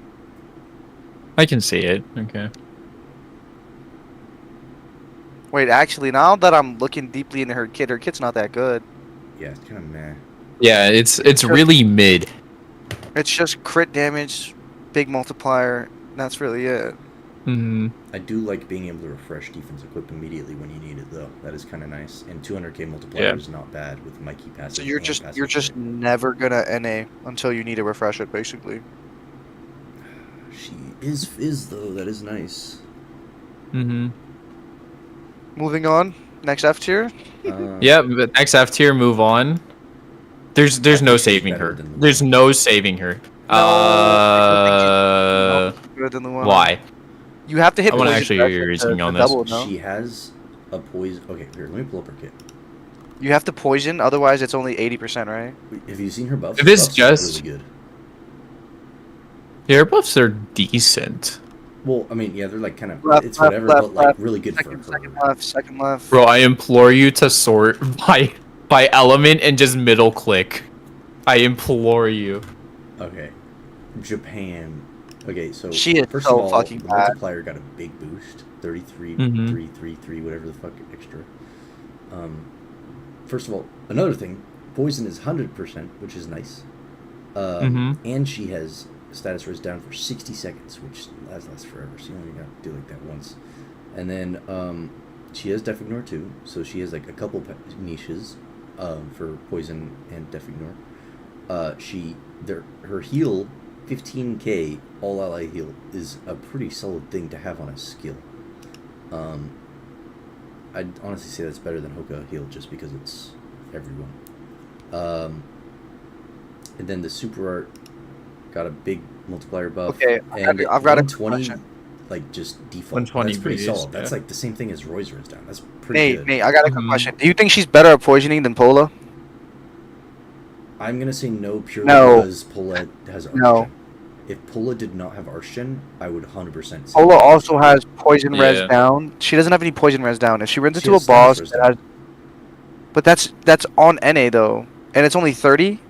I can see it. Okay. Wait, actually, now that I'm looking deeply into her kit's not that good. Yeah, it's kind of meh. Yeah, it's really mid. It's just crit damage, big multiplier. And that's really it. Mm-hmm. I do like being able to refresh defense equip immediately when you need it, though. That is kind of nice. And 200k multiplier Yeah. is not bad with Mikey passive. So you're and just passive just crit. never gonna NA until you need to refresh it, basically. She is though. That is nice. Mm-hmm. Moving on, next F tier. Yeah, but next F tier, move on. There's I no think she's saving better her. than the There's one. no saving her. Better than the one. Why? You have to hit. I wanna poison actually hear vest your to- reasoning to on this. double, no? She has a poison. Okay, here, let me pull up her kit. You have to poison, otherwise it's only 80%, right? Wait, have you seen her buffs? If Her it's buffs are just- really good. Your buffs are decent. Well, I mean, yeah, they're like kind of Left, it's left, whatever, left, but like left. really good Second for her. left, second left. Bro, I implore you to sort by element and just middle click. I implore you. Okay, Japan. Okay, so She is first so of all, fucking the bad. multiplier got a big boost, 33, Mhm. 333, whatever the fuck extra. First of all, another thing, poison is 100%, which is nice. And she has status res down for 60 seconds, which lasts forever. So you only got to do like that once. And then she has Def Ignore too, so she has like a couple niches for poison and Def Ignore. Her heal, 15k all ally heal, is a pretty solid thing to have on a skill. I'd honestly say that's better than Hoka heal just because it's everyone. And then the super art got a big multiplier buff. Okay, and I've got a 120, question. like just default. 120 That's pretty base, solid. That's yeah. like the same thing as Roy's res down. That's pretty good. Nate, I got a quick Mhm. question. Do you think she's better at poisoning than Pola? I'm gonna say no purely No. because Pola has Arch No. Gen. If Pola did not have Arch Gen, I would 100% say Pola no. also has poison Yeah. res down. She doesn't have any poison res down. If she runs She into a has status boss, res that down. has... but that's on NA though, and it's only 30.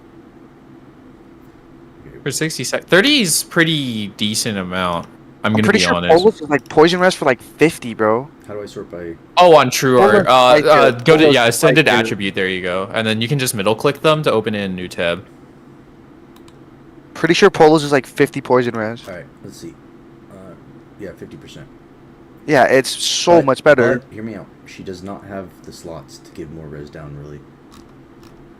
For 60 seconds. 30 is pretty decent amount. I'm I'm gonna pretty be sure honest. Pola's is like poison res for like 50, bro. How do I sort by? Oh, on True Pola's Art. right there. Go to Pola's ascended right there. attribute. There you go, and then you can just middle click them to open in a new tab. Pretty sure Pola's is like 50 poison res. All right, let's see. Yeah, 50%. Yeah, it's so much better. But hear me out. She does not have the slots to give more res down. Really,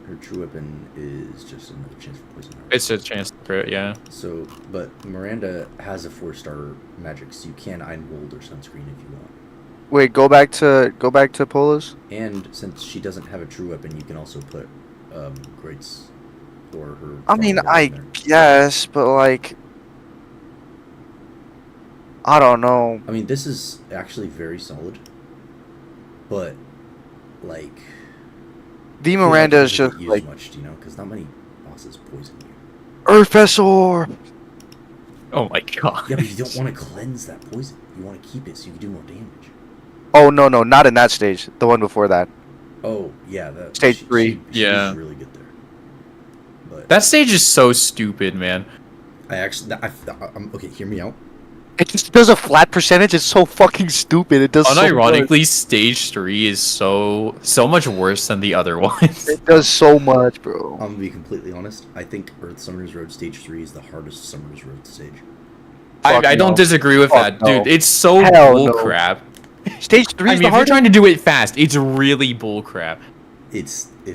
her true weapon is just another chance for poison. arrow. It's a chance to crit, yeah. So, but Miranda has a 4-star magic, so you can Iron Gold or sunscreen if you want. Wait, go back to Pola's. And since she doesn't have a true weapon, you can also put grates for her. I mean, farm I in there. guess, but like, I don't know. I mean, this is actually very solid, but like. V I feel like Miranda it is doesn't just get like used much, you know, because not many bosses poison you. Earth Vessel. Oh my god. Yeah, but you don't want to cleanse that poison. You want to keep it so you can do more damage. Oh no, not in that stage. The one before that. Oh yeah, that Stage 3. She Yeah. was really good there. But That stage is so stupid, man. I'm okay. Hear me out. It just does a flat percentage. It's so fucking stupid. It does. Unironically, stage 3 is so much worse than the other ones. It does so much, bro. I'm gonna be completely honest. I think Earth Summoner's Road Stage 3 is the hardest Summoner's Road stage. I don't disagree with that, no. dude. It's so Hell bull no. crap. Stage 3 I is mean, the if you're hardest. trying to do it fast, it's really bull crap. I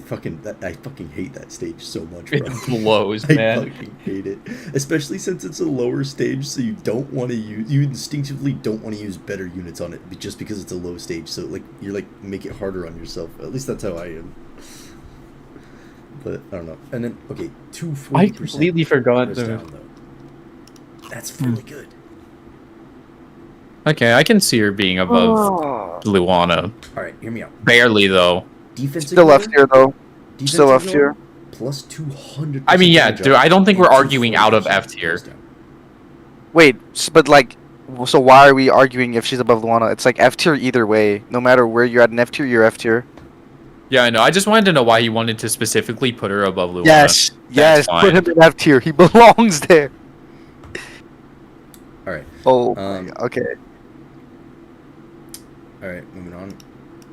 fucking hate that stage so much, It bro. blows, I man. fucking hate it, especially since it's a lower stage. So you instinctively don't want to use better units on it, just because it's a low stage. So you're make it harder on yourself. At least that's how I am. But I don't know. And then okay, 240%. I completely forgot goes the. down, though. That's really good. Okay, I can see her being above Oh. Luana. All right, hear me out. Barely though. Defensive Still left healer, here though. defensive Still left healer, here. plus 200. I mean, yeah, dude. I don't think we're arguing out of F tier. Wait, but so why are we arguing if she's above Luana? It's like F tier either way. No matter where you're at in F tier, you're F tier. Yeah, I know. I just wanted to know why he wanted to specifically put her above Luana. Yes, That's put fine. him in F tier. He belongs there. All right, Oh, okay. all right. Moving on.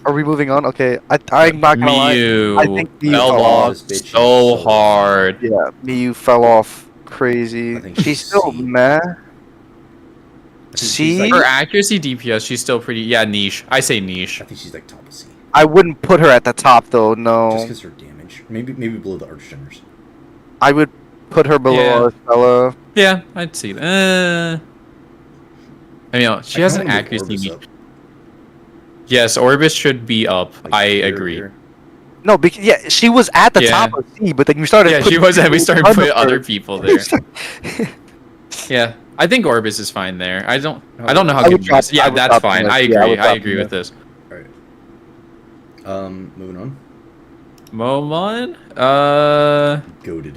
Are we moving on? Okay, I'm not gonna lie. Miyu I think Miyu fell fell off off. so hard. Yeah, Miyu fell off crazy. I think She's she's still C. meh. I think she's C? like- For accuracy DPS, she's still pretty. Yeah, niche. I say niche. I think she's like top of C. I wouldn't put her at the top though. Just No, because her damage. Maybe below the Archgenerers. I would put her below Yeah. Arcella. Yeah, I'd see that. I mean, she has an accuracy. Yes, Orbis should be up. I agree. No, because yeah, she was at the Yeah. top of C, but then you started. Yeah, she putting was. We people started under putting her. other people there. Yeah, I think Orbis is fine there. I don't know how I would good. drop- Yeah, I would that's drop fine. him. I Yeah, agree. I would I drop agree him. with this. Moving on. Momon, Goated.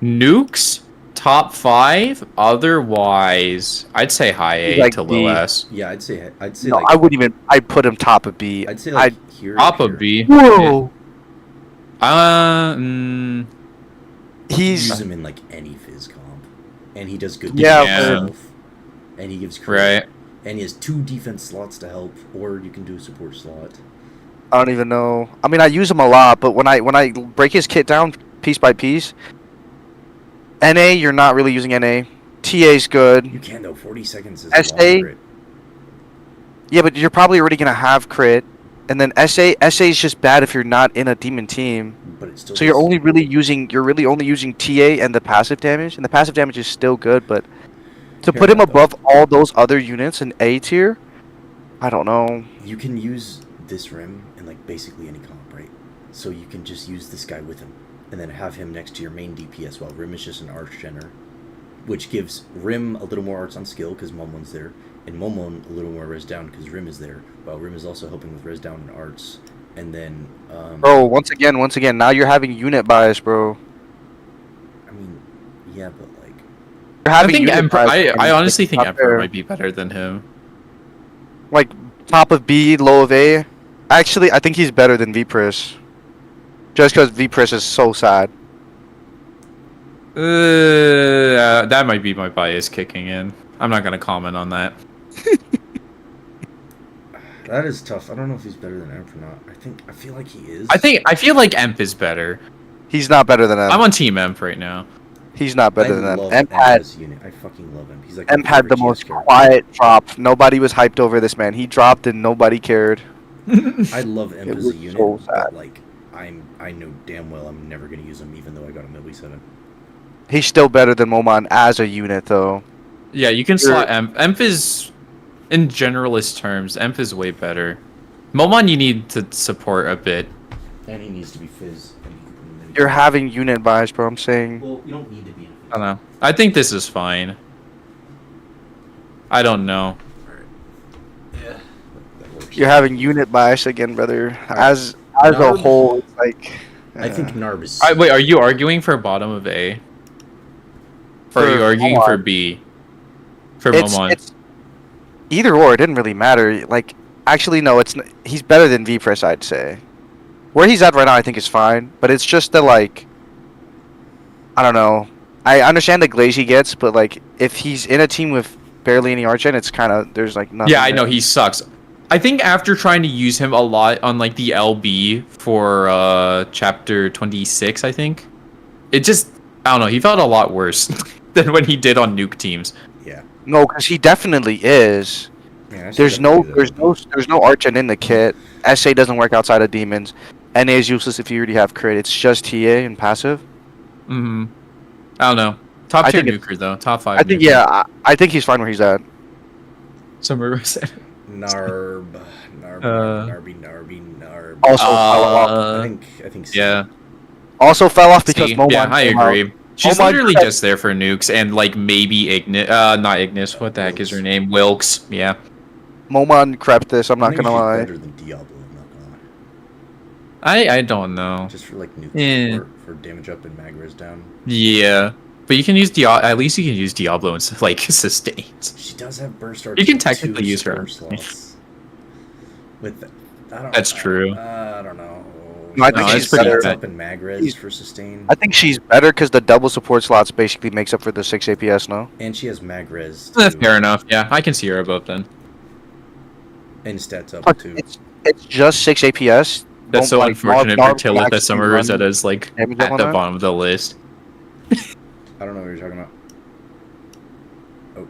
nukes, top 5. Otherwise, I'd say high A Like to D. low S. Yeah, I'd say No, like. I wouldn't even. I'd put him top of B. I'd say like here. Top here. of B. Whoa. Use He's him in like any fizz comp, and he does good. Yeah, damage but- himself, and he gives crit, Right. and he has 2 defense slots to help, or you can do a support slot. I don't even know. I mean, I use him a lot, but when I break his kit down piece by piece, NA, you're not really using NA. TA's good. You can though. 40 seconds is SA? a long crit. Yeah, but you're probably already gonna have crit, and then SA is just bad if you're not in a demon team. But it still. So you're does- only really using TA and the passive damage, and the passive damage is still good, but to Hear put him that, though. above all those other units in A tier, I don't know. You can use this Rim in like basically any comp, right? So you can just use this guy with him, and then have him next to your main DPS while Rim is just an Archgener, which gives Rim a little more arts on skill because Momon's there, and Momon a little more res down because Rim is there, while Rim is also helping with res down and arts. And then, Bro, once again, now you're having unit bias, bro. I mean, yeah, but like, You're I having think unit Emperor. bias, I honestly think top Emperor there. might be better than him. Like top of B, low of A. Actually, I think he's better than Vpris. Just because Vpris is so sad. That might be my bias kicking in. I'm not gonna comment on that. that is tough. I don't know if he's better than Emp or not. I feel like he is. I feel like Emp is better. He's not better than I'm Emp. on Team Emp right now. He's not better I than love Emp. Emp as a unit. I fucking love him. He's like Emp my had the favorite most GS character. quiet drop. Nobody was hyped over this man. He dropped and nobody cared. I love Emp It as a was unit, so but sad. like I know damn well I'm never gonna use him, even though I got a Millie 7. He's still better than Momon as a unit, though. Yeah, you can slot Emp. Emp is, in generalist terms, Emp is way better. Momon you need to support a bit. And he needs to be fizz. And you can put him in You're having unit bias, bro. I'm saying. Well, you don't need to be in I don't know. I think this is fine. I don't know. Yeah. That works. You're having unit bias again, brother. As a Narb. whole, it's like. I think Narb is. Wait, are you arguing for bottom of A? Or are you For arguing Momon. for B? for Momon. It's either or. It didn't really matter. Like, actually, no. He's better than V-Press, I'd say. Where he's at right now, I think is fine. But it's just the like, I don't know. I understand the glaze he gets, but like, if he's in a team with barely any arch in, it's kind of there's like nothing. Yeah, I know he sucks. I think after trying to use him a lot on like the LB for chapter 26, I think it just I don't know. He felt a lot worse than when he did on nuke teams. Yeah. No, because he definitely is. Yeah, There's no arch in the kit. SA doesn't work outside of demons. NA is useless if you already have crit. It's just TA and passive. Mm-hmm. I don't know. Top tier nuker though. Top 5. I think I think he's fine where he's at. Somewhere said. Narb. Also fell off. I think. Yeah. Also fell off because Momon. Yeah, I agree. She's Momon literally just there for nukes and like maybe Ignis. Not Ignis. What the heck is her name? Wilkes. Yeah. Momon crept this. I'm not gonna lie. Better than Diablo. I'm not gonna lie. I don't know. Just for like nuke for damage up and mag res down. Yeah. But you can use at least you can use Diablo and like sustains. She does have burst arts. You can technically use her. That's true. I don't know. No, I think she's better. Up in mag res for sustain. I think she's better because the double support slots basically makes up for the 6 APS, no? And she has mag res. Fair enough. Yeah, I can see her above then. And stats up too. It's just 6 APS. That's so unfortunate for Tillith that Summer Rosetta is like at the bottom of the list. I don't know what you're talking about.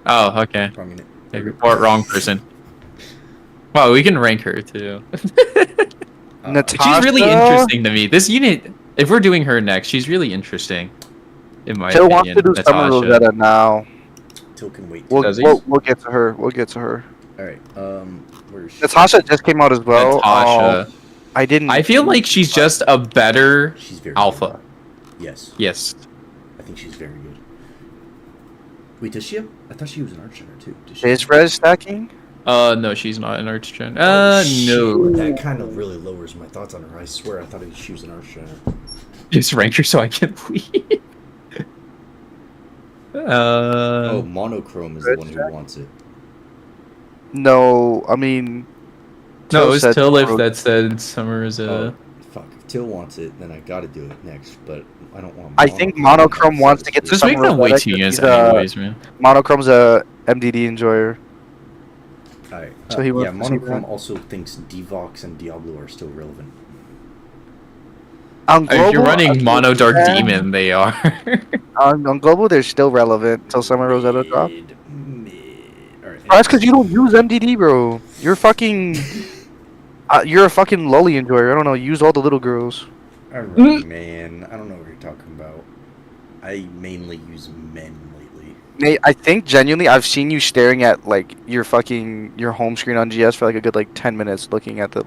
Oh, okay. Wrong unit. Wrong person. Wow, we can rank her too. She's really interesting to me. This unit, if we're doing her next, she's really interesting. In my opinion. Wants to do Summer Rosetta now. Till can wait. We'll get to her. We'll get to her. All right. Where's she? Natasha just came out as well. Natasha. I feel like she's just a better alpha. Good. Yes. I think she's very good. Wait, does she have? I thought she was an archer too. Is res stacking? No, she's not an arch-gen. No. That kind of really lowers my thoughts on her. I swear, I thought she was an archer. Just rank her so I can leave. Monochrome is the one who wants it. No, I mean. No, it was Tillith that said Summer is a. Fuck, if Till wants it, then I gotta do it next, but I don't want. I think Monochrome wants to get to just make them way too units anyways, man. Monochrrome's a MDD enjoyer. Alright. So he Monochrome also thinks Devox and Diablo are still relevant. If you're running Mono Dark Demon, they are. On global, they're still relevant until Summer Rosetta drop. Alright. That's because you don't use MDD, bro. You're fucking. You're a fucking lolly enjoyer. I don't know. Use all the little girls. Alright, man. I don't know what you're talking about. I mainly use men lately. Nate, I think genuinely I've seen you staring at like your home screen on GS for like a good like 10 minutes looking at the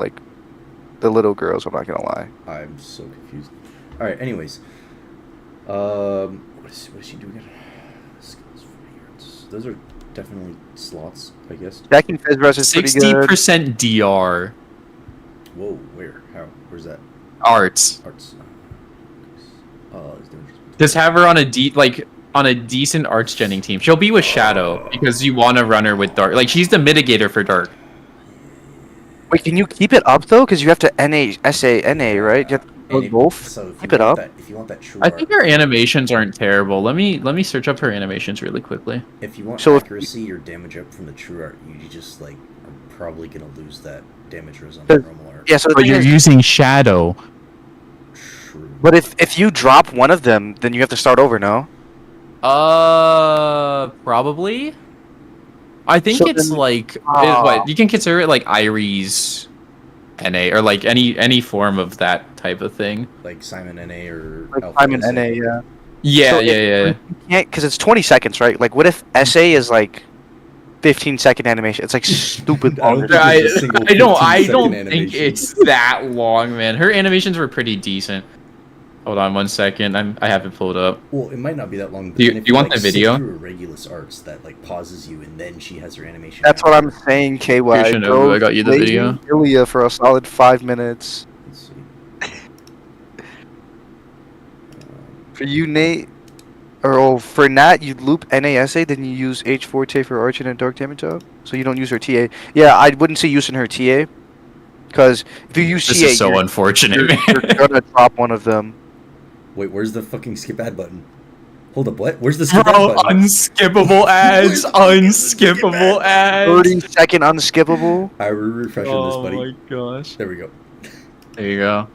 little girls. I'm not gonna lie. I'm so confused. All right. Anyways, what is she doing again? Those are definitely slots, I guess. Stacking Fizzbrush is pretty good. 60% DR. Whoa, where? How? Where's that? Arts. Just have her on a decent arch genning team. She'll be with Shadow because you want to run her with Dark. Like she's the mitigator for Dark. Wait, can you keep it up though? Because you have to SA, NA, right? You have to go both. So keep it up. If you want that true I think her animations aren't terrible. Let me search up her animations really quickly. If you want accuracy or damage up from the true art, you just like are probably gonna lose that damage res on the normal art. Yeah, so but you're using Shadow. True. But if you drop one of them, then you have to start over, no? Probably. I think it's like what you can consider it like Iris NA or like any form of that type of thing. Like Simon NA or like Simon NA, yeah. Yeah, so yeah. Yeah, because it's 20 seconds, right? Like, what if SA is like 15-second animation? It's like stupid long. I don't think it's that long, man. Her animations were pretty decent. Hold on 1 second. I have it pulled up. Well, it might not be that long. But do you want the video? Through Regulus arts that like pauses you, and then she has her animation. That's what I'm saying, KY. I got you the video. Ilya for a solid 5 minutes. Let's see. For you, Nate. For Nat, you loop NASA, then you use H Forte for Archon and Dark Damage up. So you don't use her TA. Yeah, I wouldn't say using her TA. Because if you use This TA, is so unfortunate, you're gonna drop one of them. Wait, where's the fucking skip ad button? Hold up, what? Where's the skip ad Bro, button? unskippable ads, unskippable ads. 30-second unskippable. Alright, we're refreshing this, buddy. Oh my gosh. There we go. There you go.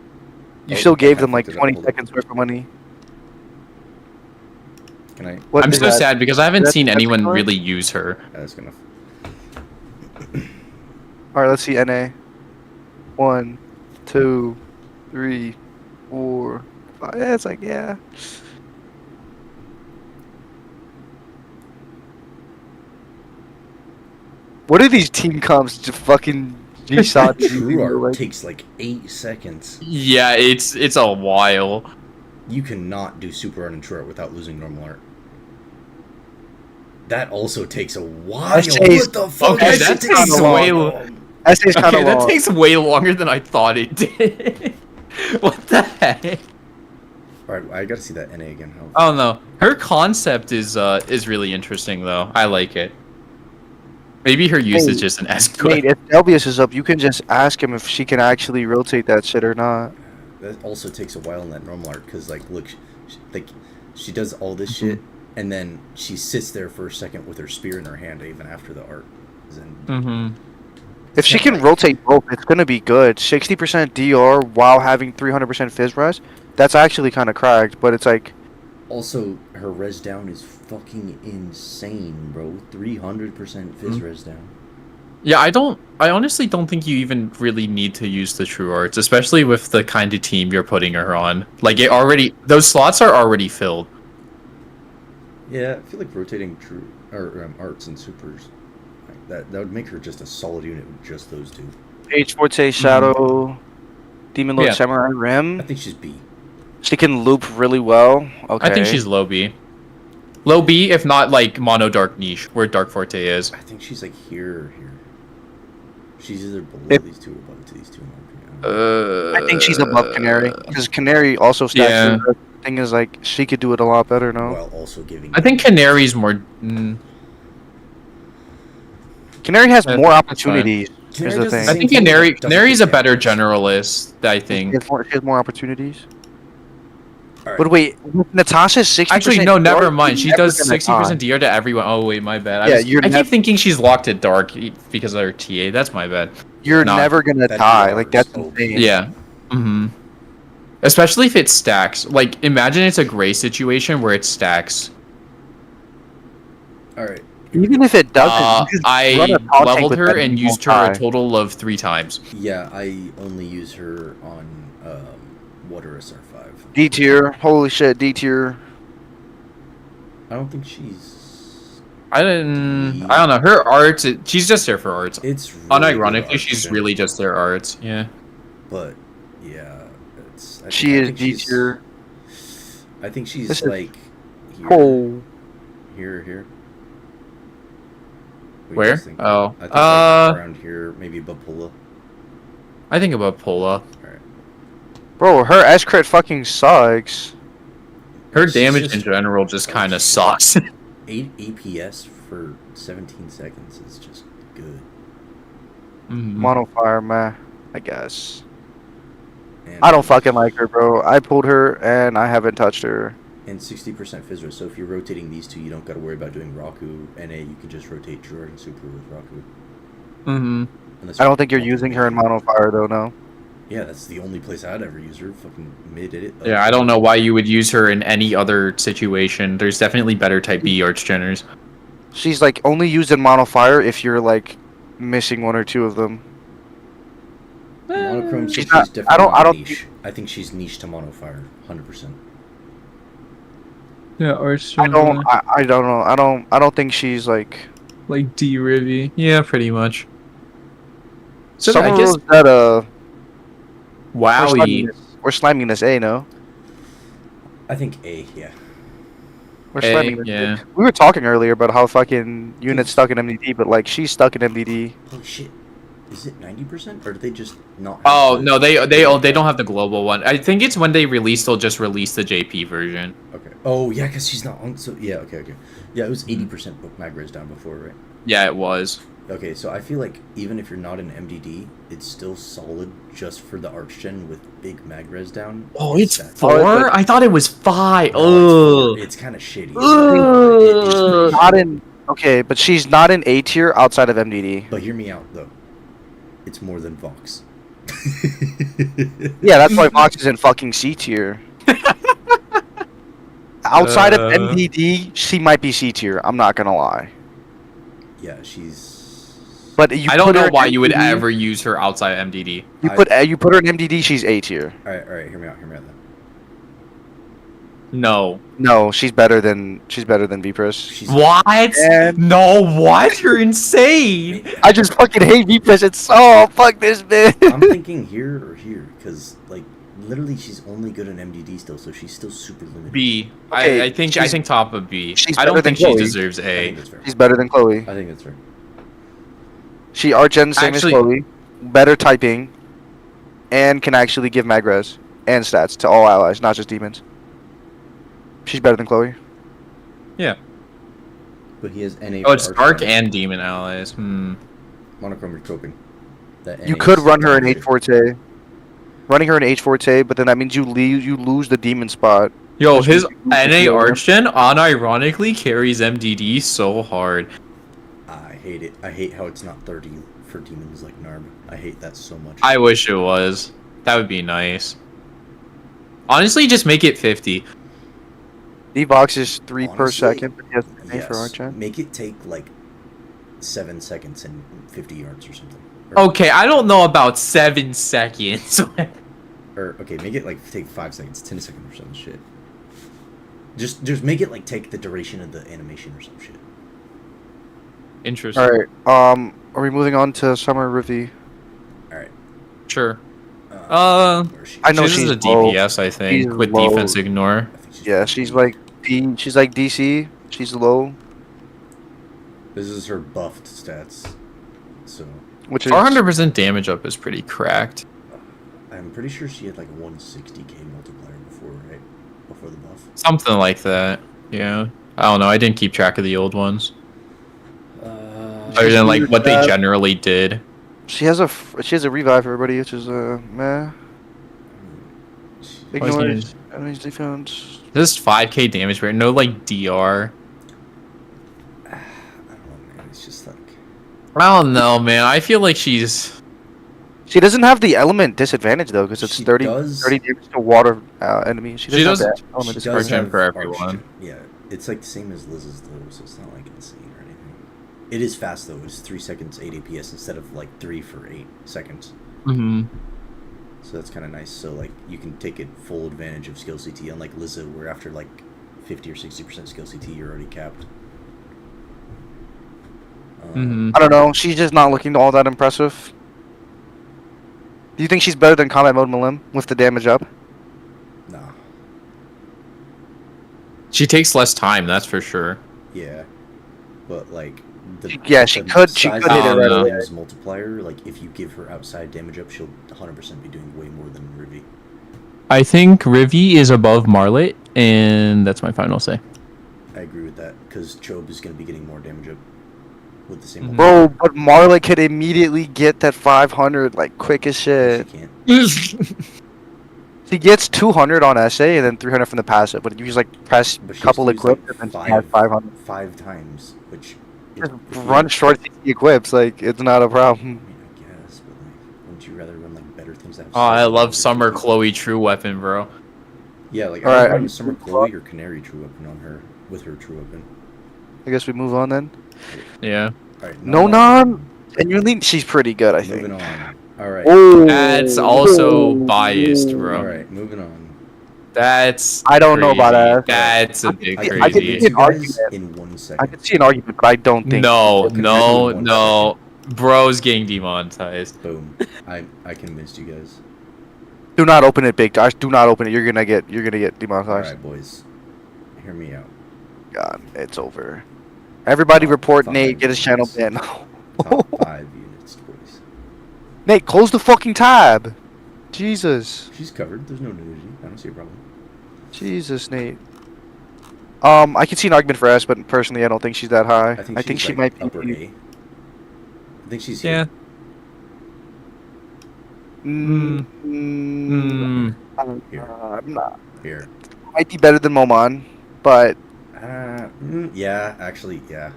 You Oh, still gave I them like fucked it up. 20 Hold up. seconds worth of money. Can I? What I'm is so that? sad because I haven't That's seen anyone Peppercorn? really use her. That's good enough. Alright, let's see NA. 1, 2, 3, 4, 5. Yeah, it's like, yeah. What are these team comps to fucking G-Shot? True art takes like 8 seconds. Yeah, it's a while. You cannot do super art and true art without losing normal art. That also takes a while. That takes- What the fuck? Okay, That that shit takes so way long. That stays kind Okay, of that long. takes way longer than I thought it did. What the heck? Alright, I gotta see that NA again. How... I don't know. Her concept is really interesting though. I like it. Maybe her use is just an S Wait, good. if Elbius is up, you can just ask him if she can actually rotate that shit or not. That also takes a while in that normal art, because, like, look, she does all this shit, and then she sits there for a second with her spear in her hand, even after the art. Mm-hmm. If she can rotate both, it's gonna be good. 60% DR while having 300% fizz res. That's actually kind of cracked, but it's like. Also, her res down is fucking insane, bro. 300% fizz res down. Yeah, I honestly don't think you even really need to use the true arts, especially with the kind of team you're putting her on. Like those slots are already filled. Yeah, I feel like rotating true or arts and supers, like, that would make her just a solid unit with just those two. H Forte Shadow, Demon Lord Yeah. Samurai I Rim. think she's B. She can loop really well. Okay. I think she's low B. Low B, if not like mono dark niche, where Dark Forte is. I think she's like here or here. She's either below If- these two or above these two. In my opinion. I think she's above Canary because Canary also stacks. Yeah. The thing is, like, she could do it a lot better now. While also giving. I think Canary's more. Canary has Yeah, more that's opportunities. Canary Is the does the thing. I same think thing, but doesn't Canary's a take better damage. generalist. I think. She has more opportunities. Alright. But wait, with Natasha's 60%. Actually, no, never DR, mind. She you're does never gonna 60% die. DR to everyone. Oh wait, my bad. Yeah, I keep thinking she's locked at dark because of her TA. That's my bad. You're No. never gonna That die. DR Like, is that's OP. insane. Yeah. Mm-hmm. Especially if it stacks. Like, imagine it's a gray situation where it stacks. Alright. Even if it doesn't, you just run I a tall tank leveled with her that and you used won't her a die. total of 3 times. Yeah, I only use her on Water SR5. D tier. Holy shit, D tier. I don't think she's. I don't know. Her arts, she's just there for arts. It's really Unironically, good she's art, really just their arts. Yeah. But yeah, it's. I She think- I is think D she's- tier. I think she's This is- like. Here, Oh. here. What do you Where? guys think? Oh. I think like around here, maybe Bapula. I think about Pola. Alright. Bro, her S crit fucking sucks. Her She's damage just- in general just oh, kind of shit. sucks. 8 APS for 17 seconds is just good. Mhm. Mono fire, man. I guess. And, I don't fucking like her, bro. I pulled her and I haven't touched her. And 60% Fizzra, so if you're rotating these two, you don't gotta worry about doing Raku. NA, you can just rotate Jordan and Super with Raku. Mhm. Unless I don't think you're want to using make her in it- mono fire though, no. Yeah, that's the only place I'd ever use her. Fucking mid-edit. Yeah, I don't know why you would use her in any other situation. There's definitely better type B arch generers. She's like only used in mono fire if you're like missing one or two of them. Monochrome, She's she's not- definitely I don't- not I don't niche. I think she's niche to Monofire, 100%. Yeah, arch I don't know. I don't think she's like like D Rivy. Yeah, pretty much. So some I of guess those that Wowie. we're slamming this A, no? I think A, yeah. We're A, slamming this yeah. A. We were talking earlier about how fucking units stuck in MDD, but like she's stuck in MDD. Holy shit. Is it 90%, or do they just not? Oh no, they don't have the global one. I think it's when they release, they'll just release the JP version. Okay. Oh yeah, because she's not on. So yeah, okay. Yeah, it was 80% mag res down before, right? Yeah, it was. Okay, so I feel like even if you're not an MDD, it's still solid just for the Archgen with big mag res down. Oh, it's That's- 4? I thought it was 5. No, Oh, it's kind of shitty. Ugh. Not in. Okay, but she's not in A tier outside of MDD. But hear me out though. It's more than Vox. Yeah, that's why Vox is in fucking C tier. Outside of MDD, she might be C tier. I'm not gonna lie. Yeah, she's. But you I don't put her know in why you would MDD, ever use her outside MDD. You put her in MDD, she's A tier. All right. Hear me out then. No. No, she's better than Vpris. She's. What? And- No, what? You're insane. I just fucking hate Vpris. It's so fuck this bitch. I'm thinking here or here, because like literally she's only good in MDD still, so she's still super limited. B. Okay, I think top of B. she's I don't better than think she Chloe. deserves I think A. that's fair. She's better than Chloe. I think that's fair. She Archgen same Actually- as Chloe, better typing, and can actually give magres and stats to all allies, not just demons. She's better than Chloe. But he has NA. Oh, it's for Dark Archgen. and Demon allies. Monochrome recoping. That You NA could is run her in dominated. H Forte. Running her in H Forte, but then that means you lose the demon spot. Yo, Which his is- NA Archgen unironically carries MDD so hard. I hate it. I hate how it's not 30 for demons like Narb. I hate that so much. I wish it was. That would be nice. Honestly, just make it 50. D-Vox is 3 per Honestly, second, but he has NA yes, for Archgen. make it take like 7 seconds and 50 yards or something. Or, Okay, I don't know about 7 seconds. Or okay, make it like take 5 seconds, 10 seconds or some shit. Just make it like take the duration of the animation or some shit. Interesting. Alright, are we moving on to Summer Rivi? All right. Sure. Where is she? I know She's she's a low. DPS, I think, She's with low. defense ignore. I think Yeah, she's like she's like DC. She's low, This is her buffed stats. So which is 400% damage up is pretty cracked. I'm pretty sure she had like a 160k multiplier before, right? Before the buff. Something like that. Yeah. I don't know. I didn't keep track of the old ones. Other than like what they generally did. she has a revive for everybody, which is meh. Ignore enemies defense. This is 5k damage, but no like DR. I don't know, man. It's just like I don't know, man. I feel like she's. She doesn't have the element disadvantage though, because it's She 30 does- damage to water enemies. She does- doesn't have that element she disadvantage. does Archgen have for everyone. Archgen. Yeah, it's like the same as Liz's though, so it's not like insane or anything. It is fast though. It's 3 seconds 8 APS instead of like 3 for 8 seconds. Mm-hmm. So that's kind of nice. So like you can take it full advantage of skill CT, unlike Lizzo, where after like 50 or 60% skill CT, you're already capped. Mm-hmm. I don't know. She's just not looking all that impressive. Do you think she's better than combat mode Malim with the damage up? Nah. She takes less time, that's for sure. Yeah. But like the Yeah, she the could size hit of it right the away. Malim's multiplier. Like if you give her outside damage up, she'll 100% be doing way more than Rivi. I think Rivi is above Marlet, and that's my final say. I agree with that because Chobe is going to be getting more damage up with the same. Mhm. Bro, but Marla could immediately get that 500 like quick as She shit. can't. She gets 200 on essay and then 300 from the passive, but you just like press But a she couple has to use, equips like, and then she has 500. 5 times, which Just if you run have- short CC equips, like it's not a I problem. mean, I guess, but like, wouldn't you rather run like better things that have? Oh, I slightly love better Summer CT? Chloe True Weapon, bro. Yeah, like Alright, I are run you- Summer Chloe or Canary True Weapon on her with her True Weapon. I guess we move on then. Yeah. All right, No, non. Genuinely, she's pretty good, I think. Moving on. All right. Oh, That's also biased, bro. All right, moving on. That's. I don't know about crazy. that. That's a bit I can I could convince see you an guys argument. in 1 I second. could see an argument, but I don't think. No, Can no, I do one no. Bro's getting demonetized. Boom. I convinced you guys. Do not open it, big Josh. Do not open it. You're gonna get All demonetized. right, boys. Hear me out. God, it's over. Everybody report Fine. Nate. Get his channel banned. Top 5 units, boys. Nate, close the fucking tab. Jesus. She's covered. There's no nudity. I don't see a problem. Jesus, Nate. I can see an argument for S, but personally, I don't think she's that high. I think she might upper be. A. I think she's Yeah. here. Here. I'm not. Here. Might be better than Momon, but Yeah, actually, yeah.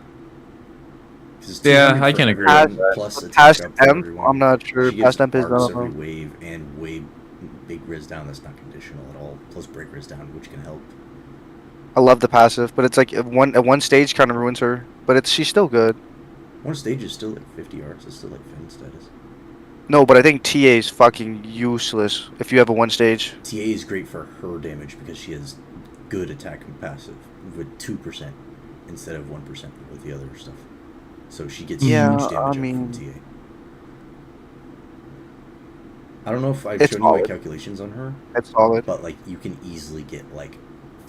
Yeah, I can agree with that. Plus attack past up for M, everyone. I'm not sure. She gets Past M is arcs not. every wave and wave big riz down. That's not conditional at all. Plus break riz down, which can help. I love the passive, but it's like at one stage kind of ruins her. But she's still good. One stage is still like 50 arcs. It's still like Finn status. No, but I think TA is fucking useless if you have a one stage. TA is great for her damage because she has good attack and passive with 2% instead of 1% with the other stuff. So she gets huge damage up from TA. I don't know if I've shown you my calculations on her. It's solid. But like you can easily get like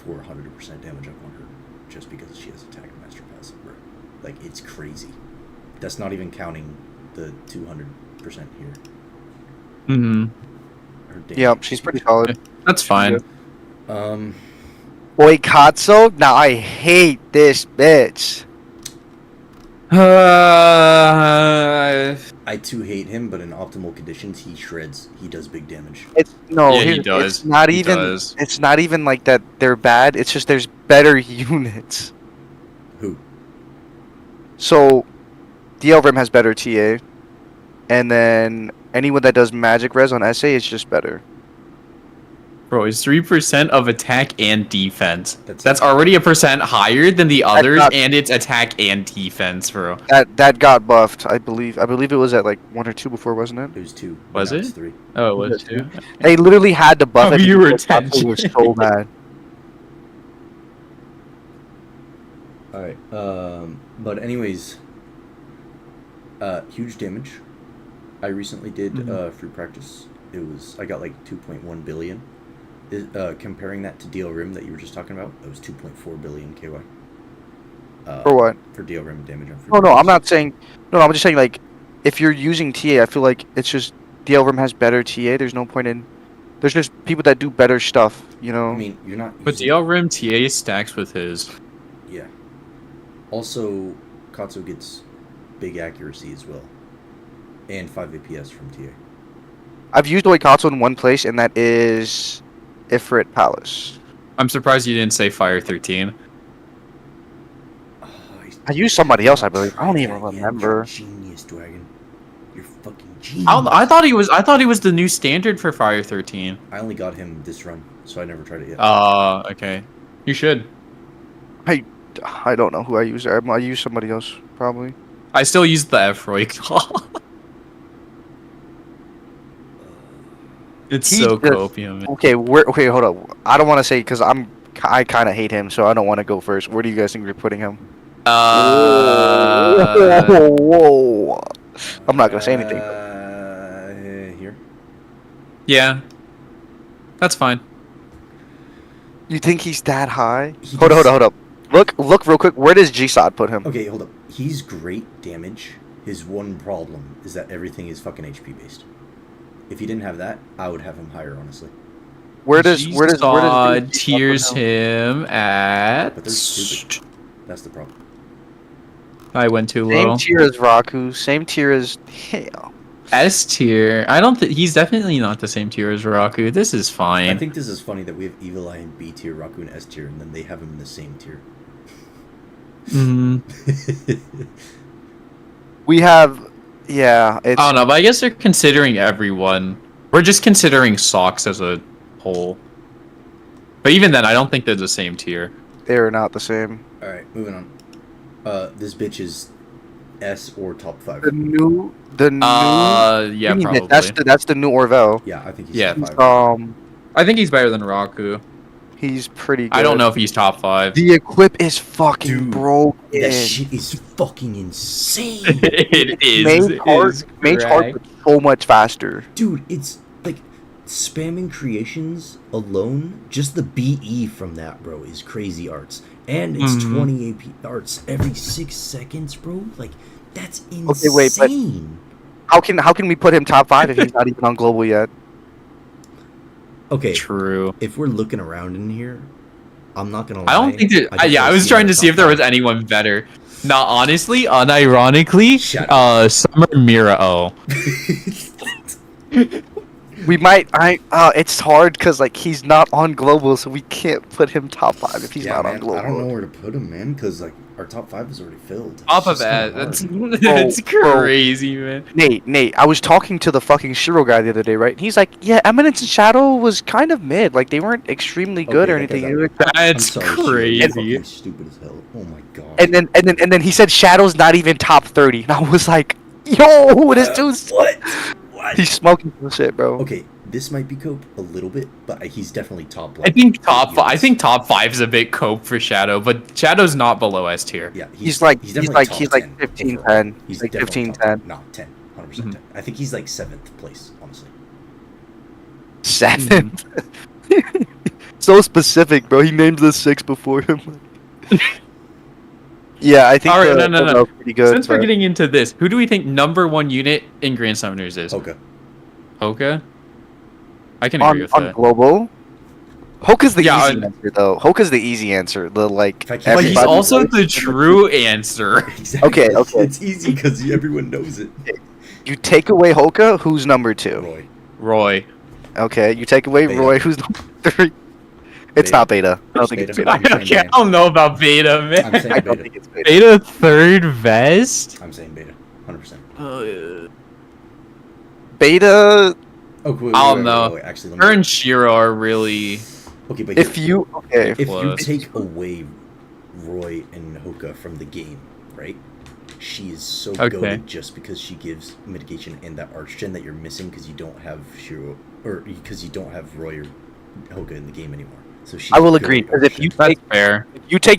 400% damage up on her just because she has attack and master passive. Bro. Like it's crazy. That's not even counting the 200% here. Mm-hmm. Yep, she's pretty solid. That's fine. Boy, Katsu? Now I hate this bitch. I too hate him, but in optimal conditions, he shreds. He does big damage. He does. It's not even. It's not even like that. They're bad. It's just there's better units. Who? So, DL Rim has better TA, and then anyone that does magic res on SA is just better. Bro, it's 3% of attack and defense. That's already a percent higher than the others, and it's attack and defense, bro. That got buffed, I believe. I believe it was at like 1 or 2 before, wasn't it? It was 2. Was it? 3. Oh, it was 2. They literally had to buff it. You were It was so bad. All right. But anyways, huge damage. I recently did free practice. I got like 2.1 billion. Comparing that to DL Rim that you were just talking about, that was 2.4 billion KY. For what? For DL Rim damage on free. No, I'm not saying. No, I'm just saying like, if you're using TA, I feel like it's just DL Rim has better TA. There's no point in. There's just people that do better stuff, you know. I mean, you're not. But DL Rim TA stacks with his. Yeah. Also, Katsu gets big accuracy as well, and 5 APS from TA. I've used Oikatsu in one place, and that is Ifrit Palace. I'm surprised you didn't say Fire 13. I used somebody else, I believe. I don't even remember. Genius, Dragon. You're fucking genius. I thought he was the new standard for Fire 13. I only got him this run, so I never tried it yet. Okay. You should. I don't know who I use. I use somebody else, probably. I still use the F-Roy call. It's so copium. Okay, hold up. I don't want to say because I kind of hate him, so I don't want to go first. Where do you guys think we're putting him? Whoa. I'm not gonna say anything. Here. Yeah. That's fine. You think he's that high? Hold up. Look real quick. Where does G-Sod put him? Okay, hold up. He's great damage. His one problem is that everything is fucking HP based. If he didn't have that, I would have him higher, honestly. Where does tiers him at? But they're stupid. That's the problem. I went too low. Same tier as Raku. Same tier as S tier. I don't think he's definitely not the same tier as Raku. This is fine. I think this is funny that we have Evil Eye in B tier, Raku in S tier, and then they have him in the same tier. We have, yeah. I don't know, but I guess they're considering everyone. We're just considering Socks as a whole. But even then, I don't think they're the same tier. They're not the same. All right, moving on. This bitch is S or top 5. The new. Yeah, probably. That's the new Orville. Yeah, I think he's top 5. I think he's better than Raku. He's pretty good. I don't know if he's top 5. The equip is fucking broken. That shit is fucking insane. It is. Mage Heart is so much faster. Dude, it's like spamming creations alone. Just the BE from that, bro, is crazy arts. And it's 20 AP arts every 6 seconds, bro. Like, that's insane. Okay, wait, but how can we put him top 5 if he's not even on global yet? Okay, True. if we're looking around in here, I'm not gonna lie. I don't think that. don't I really was see trying our to see top if there was 5. anyone better. Not honestly, unironically, Summer Mira. We might. It's hard because like he's not on global, so we can't put him top 5 if he's not on global. I don't know where to put him, man, because like our top 5 is already filled. Top of It's just that, kinda that's Bro. crazy, man. Nate, I was talking to the fucking Shiro guy the other day, right? And he's like, yeah, Eminence and Shadow was kind of mid. Like, they weren't extremely good or Okay, that anything. guy's They were- That's I'm sorry, Shiro, crazy. you're fucking stupid as hell. Oh my god. And then he said Shadow's not even top 30. And I was like, yo, this dude's... What? He's smoking some shit, bro. Okay, this might be cope a little bit, but he's definitely top. I think top 5. I think top 5 is a bit cope for Shadow, but Shadow's not below S tier. Yeah, He's like definitely top 10 15, overall. 10. He's like definitely 15, top 10. 10. No, 10. 100% 10. I think he's like 7th place, honestly. 7th. So specific, bro. He named the 6 before him. Yeah, I think. All right, the, no. Pretty good. Since we're getting into this, who do we think #1 unit in Grand Summoners is? Okay. Hoka? I can agree with on that. global, Hoka's the Yeah, easy answer though. Hoka's the easy answer. The like. But he's But he's everybody also likes the him. true answer. Exactly. Okay. It's easy because everyone knows it. You take away Hoka, who's number 2? Roy. Roy. Okay, you take away Beta. Roy, who's number 3? It's Beta. not Beta. I don't think Beta. it's Beta. I'm saying Okay, I Beta. don't know about Beta, I'm man. saying I don't beta. think it's Beta. Beta 3rd vest? I'm saying beta. 100%. Beta. Oh, wait, I don't know. Actually, Her and Shiro are really. Okay, but If you okay, if you Close. take away Roy and Hoka from the game, right? She is so Okay. goated just because she gives mitigation and that arch gen that you're missing because you don't have Shiro or because you don't have Roy or Hoka in the game anymore. So she's I will good agree at because arch if you gen. That's take fair.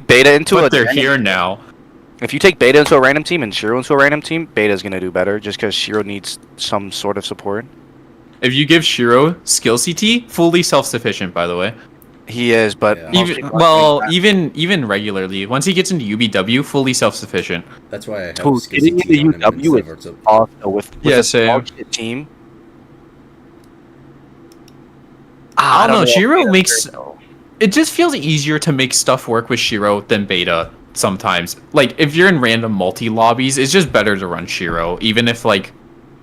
Beta into But a they're random- here now. If you take Beta into a random team and Shiro into a random team, Beta's gonna do better just because Shiro needs some sort of support. If you give Shiro skill CT, fully self-sufficient, by the way. He is, but Yeah. most Even people well, think even regularly. Once he gets into UBW, fully self-sufficient. That's why I have Dude, skills getting CT into on him UW instead of Arts Up. that also with Yeah, a same. small shit team. I don't know. Shiro Beta's makes great, though. it just feels easier to make stuff work with Shiro than Beta sometimes. Like if you're in random multi lobbies, it's just better to run Shiro, even if like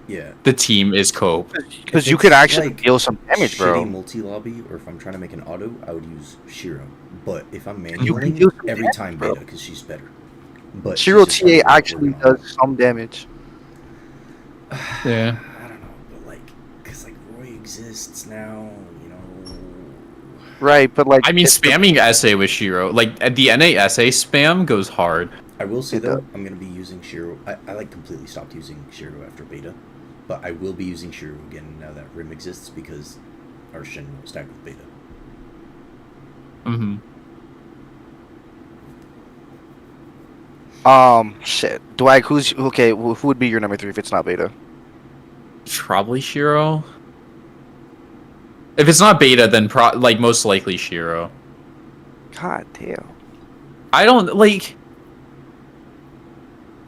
Yeah. the team is cope. Because If you it's, can actually like, deal some damage, Shitty bro. multi-lobby, or if I'm trying to make an auto, I would use Shiro. But if I'm can manualing, do some every damage, time bro. Beta, because she's better. But Shiro she's just TA hard to actually work on. does some damage. Yeah. I don't know, but like, because like Roy exists now, you know. Right, but like I mean, it's the- spamming SA with Shiro, like at the NA SA spam goes hard. I will say It though, does. I'm gonna be using Shiro. I like completely stopped using Shiro after Beta, but I will be using Shiro again now that Rim exists because our Shin will stack with Beta. Mm-hmm. Shit. Dwight, who's okay? Who would be your number 3 if it's not Beta? Probably Shiro. If it's not Beta, then like most likely Shiro. God damn. I don't like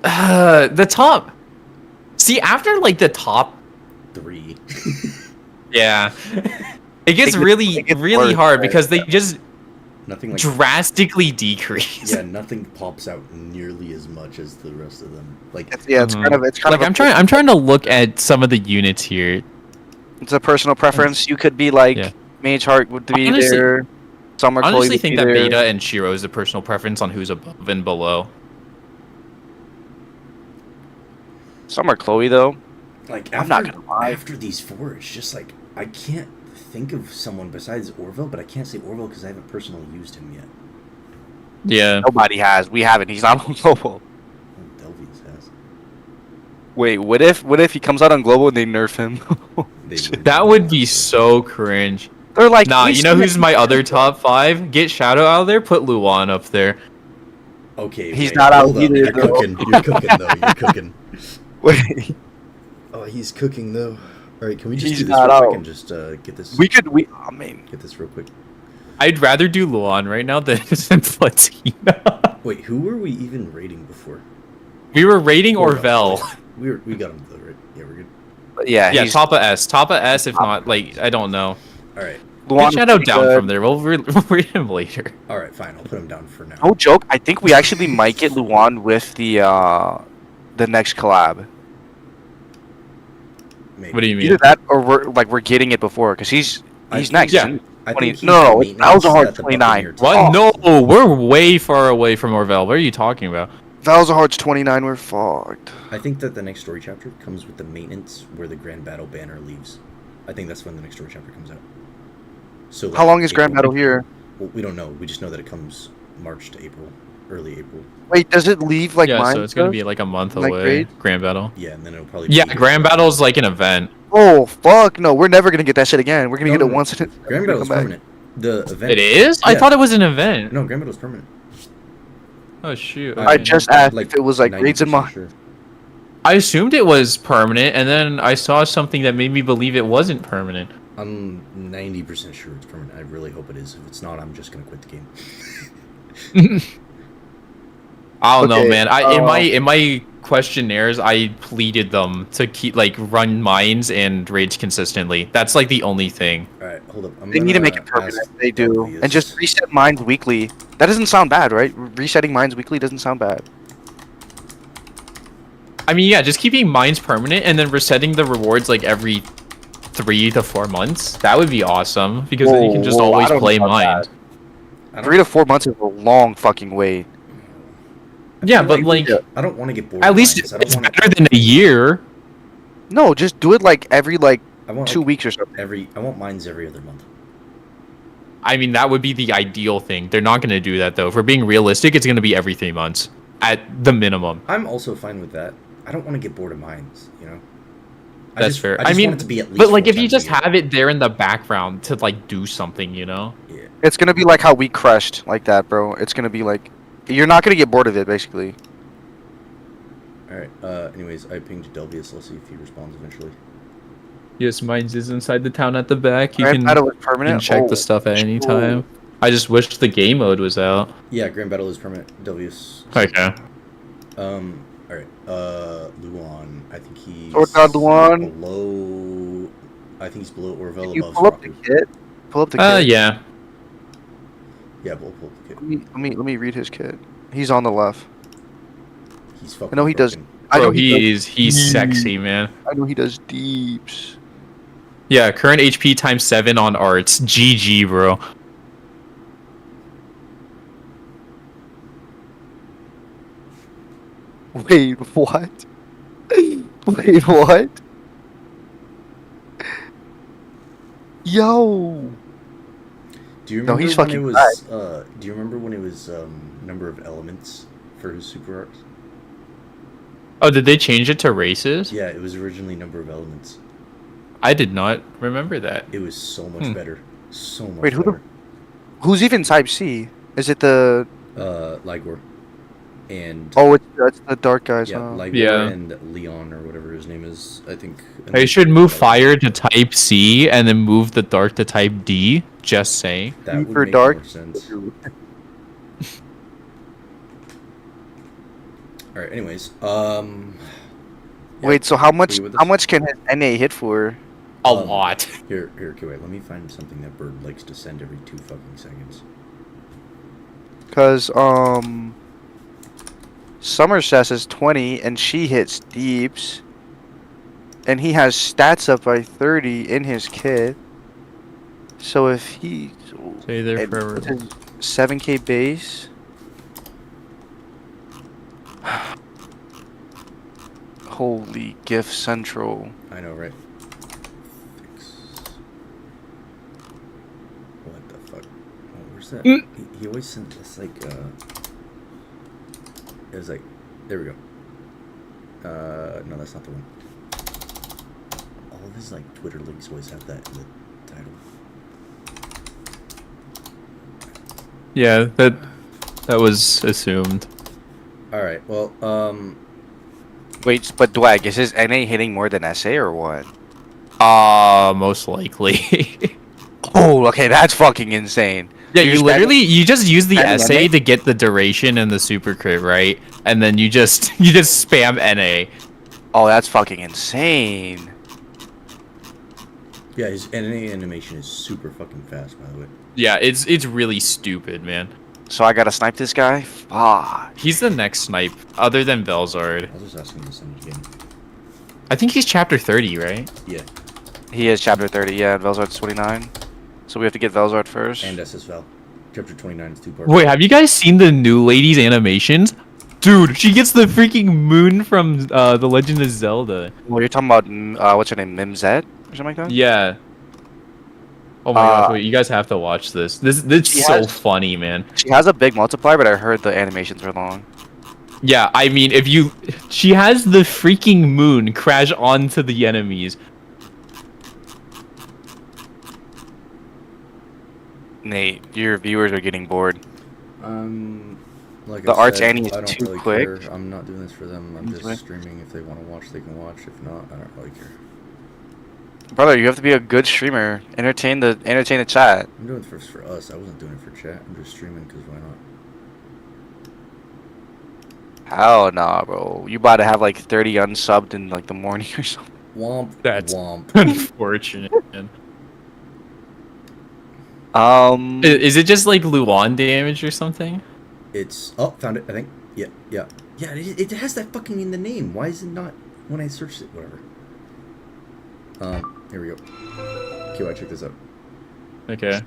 the top. See, after like the top, 3. yeah, it gets really really worse, hard right? because they just Nothing like drastically decrease. yeah, nothing pops out nearly as much as the rest of them. Like It's kind of Like I'm trying to look at some of the units here. It's a personal preference. You could be like Yeah. Mage Heart would be Honestly- there. Summer I Chloe honestly would think be that there. Beta and Shiro is a personal preference on who's above and below. Summer Chloe though. Like I'm not gonna lie. After these 4, it's just like I can't think of someone besides Orville, but I can't say Orville because I haven't personally used him yet. Yeah. Nobody has. We haven't. He's not on global. Oh, Delvies has. Wait, what if he comes out on global and they nerf him? They That would be so cringe. They're like, Nah, we've you know seen who's it- my other top 5? Get Shadow out of there, put Luan up there. Okay, He's wait, not out hold up. either, You're though. cooking. You're cooking though. You're cooking. Wait, Oh, he's cooking though. All right, can we just He's do this not real quick out. and just get this? I mean, Get this real quick. I'd rather do Luan right now than Platina. Wait, who were we even rating before? We were rating Orville. Orvel. we got him though, right? Yeah, we're good. Yeah, Yeah, he's top of S. If not, like, I don't know. All right. Luan Shadow pretty down good. from there. We'll read him later. All right, fine. I'll put him down for now. No joke. I think we actually might get Luan with the next collab. Maybe. What do you mean? Either that or we're getting it before because he's next. Yeah. I 20 think he's no, the no, maintenance Alzahar at the 29. Buccaneer What? team. No, we're way far away from Orville. What are you talking about? Valzahar's 29. We're fucked. I think that the next story chapter comes with the maintenance where the Grand Battle banner leaves. I think that's when the next story chapter comes out. So like, How long is Grand April- Battle here? Well, we don't know. We just know that it comes March to April, early April. Wait, does it leave like yeah, mine? so it's gonna be like a month Like away. raid? Grand Battle. Yeah, and then it'll probably Yeah, be Grand Battle's like an event. Oh fuck no, we're never gonna get that shit again. We're gonna get it once. Grand Battle's permanent. The event. It is? I Yeah. thought it was an event. No, Grand Battle's permanent. Oh shoot. I okay. just asked if it was like raids in 90% my. sure. I assumed it was permanent, and then I saw something that made me believe it wasn't permanent. I'm 90% sure it's permanent. I really hope it is. If it's not, I'm just gonna quit the game. I don't know, Okay, man. In my questionnaires, I pleaded them to keep run mines and raids consistently. That's like the only thing. All right, hold up. I'm They need to gonna make it permanent. ask They do, Delvius. and just reset mines weekly. That doesn't sound bad, right? Resetting mines weekly doesn't sound bad. I mean, yeah, just keeping mines permanent and then resetting the rewards like every 3 to 4 months. That would be awesome because then you can just Whoa, I always don't play know about mines. I don't- 3 to 4 months is a long fucking wait. Yeah, feel but like I don't want to get bored. at of least mines. I it's don't wanna, better than a year. No, just do it like every I want 2 weeks or something. I want mines every other month. I mean, that would be the ideal thing. They're not going to do that though. If we're being realistic, it's going to be every 3 months at the minimum. I'm also fine with that. I don't want to get bored of mines. You know. That's fair. I just mean, want it to be at least but like 4 if you times a just year. have it there in the background to like do something, you know? Yeah. It's gonna be like how we crushed like that, bro. It's gonna be like you're not gonna get bored of it, basically. All right. Anyways, I pinged Delvius. Let's see if he responds eventually. Yes, mines is inside the town at the back. You Grand can, Battle is you permanent. can check Oh, the stuff at any cool. time. I just wish the game mode was out. Yeah, Grand Battle is permanent. Delvius. Okay. All right. Luan. I think he's Sword God Luan. below. I think he's below Orville, Can you above pull up the Sprocket. kit? Pull up the kit. Yeah. Yeah, we'll pull the kit. Let me read his kit. He's on the left. He's fucking. I know he does- broken. I know Bro, he's sexy, man. I know he does deeps. Yeah, current HP times 7 on arts. GG, bro. Wait, what? Wait, what? Yo. Do you No, remember he's when it fucking was? Do you remember when it was number of elements for his super arts? Oh, did they change it to races? Yeah, it was originally number of elements. I did not remember that. It was so much better. So much Wait, who the- better. Who's even Type C? Is it the? Ligor. And Oh, it's the dark guys. yeah, huh? Ligor Yeah. and Leon or whatever his name is. I think. They should move fire to type C and then move the dark to type D. Just saying. That would for make dark. more sense. All right. Anyways, yeah, Wait, so how much? you with How us? much can his NA hit for? A Um, lot. Here. Okay, wait. Let me find something that Bird likes to send every 2 fucking seconds. Cause Somerset is 20 and she hits deeps, and he has stats up by 30 in his kit. So if he Stay there and forever. with his 7K base. Holy gift central. I know, right? Fix. What the fuck? Oh, where's that? He always sent this like. It was like, there we go. No, that's not the one. All of his like Twitter links always have that in the title. Yeah, that was assumed. All right. Well, Wait, but Dwag, is his NA hitting more than SA or what? Most likely. Oh, okay, that's fucking insane. Yeah, You're you literally you just use the spamming essay NA? to get the duration and the super crit, right? And then you just spam NA. Oh, that's fucking insane. Yeah, his animation is super fucking fast, by the way. Yeah, it's really stupid, man. So I gotta snipe this guy? Fuck. He's the next snipe, other than Velzard. I was just asking to send it again. I think he's chapter 30, right? Yeah, He is chapter 30, yeah, and Velzard's 29. So we have to get Velzard first. and SSL. Chapter 29 is 2 parts. Wait, have you guys seen the new lady's animations? Dude, she gets the freaking moon from The Legend of Zelda. Well, you're talking about, what's her name, Mimzet? Or something like that? Yeah. Oh my gosh, wait, you guys have to watch this. It's so funny, man. She has a big multiplier, but I heard the animations are long. Yeah, I mean, she has the freaking moon crash onto the enemies. Nate, your viewers are getting bored. Like The I arts said, Annie is I don't too really quick. care. I'm not doing this for them. I'm just streaming. If they want to watch, they can watch. If not, I don't really care. Brother, you have to be a good streamer. Entertain the chat. I'm doing it for us. I wasn't doing it for chat. I'm just streaming because why not? Hell nah, bro. You about to have like 30 unsubbed in like the morning or something. Womp. That's womp. unfortunate, man. Is it just like Luan damage or something? It's found it. I think. Yeah. It has that fucking in the name. Why is it not when I searched it? Whatever. Here we go. QI, check this out. Okay.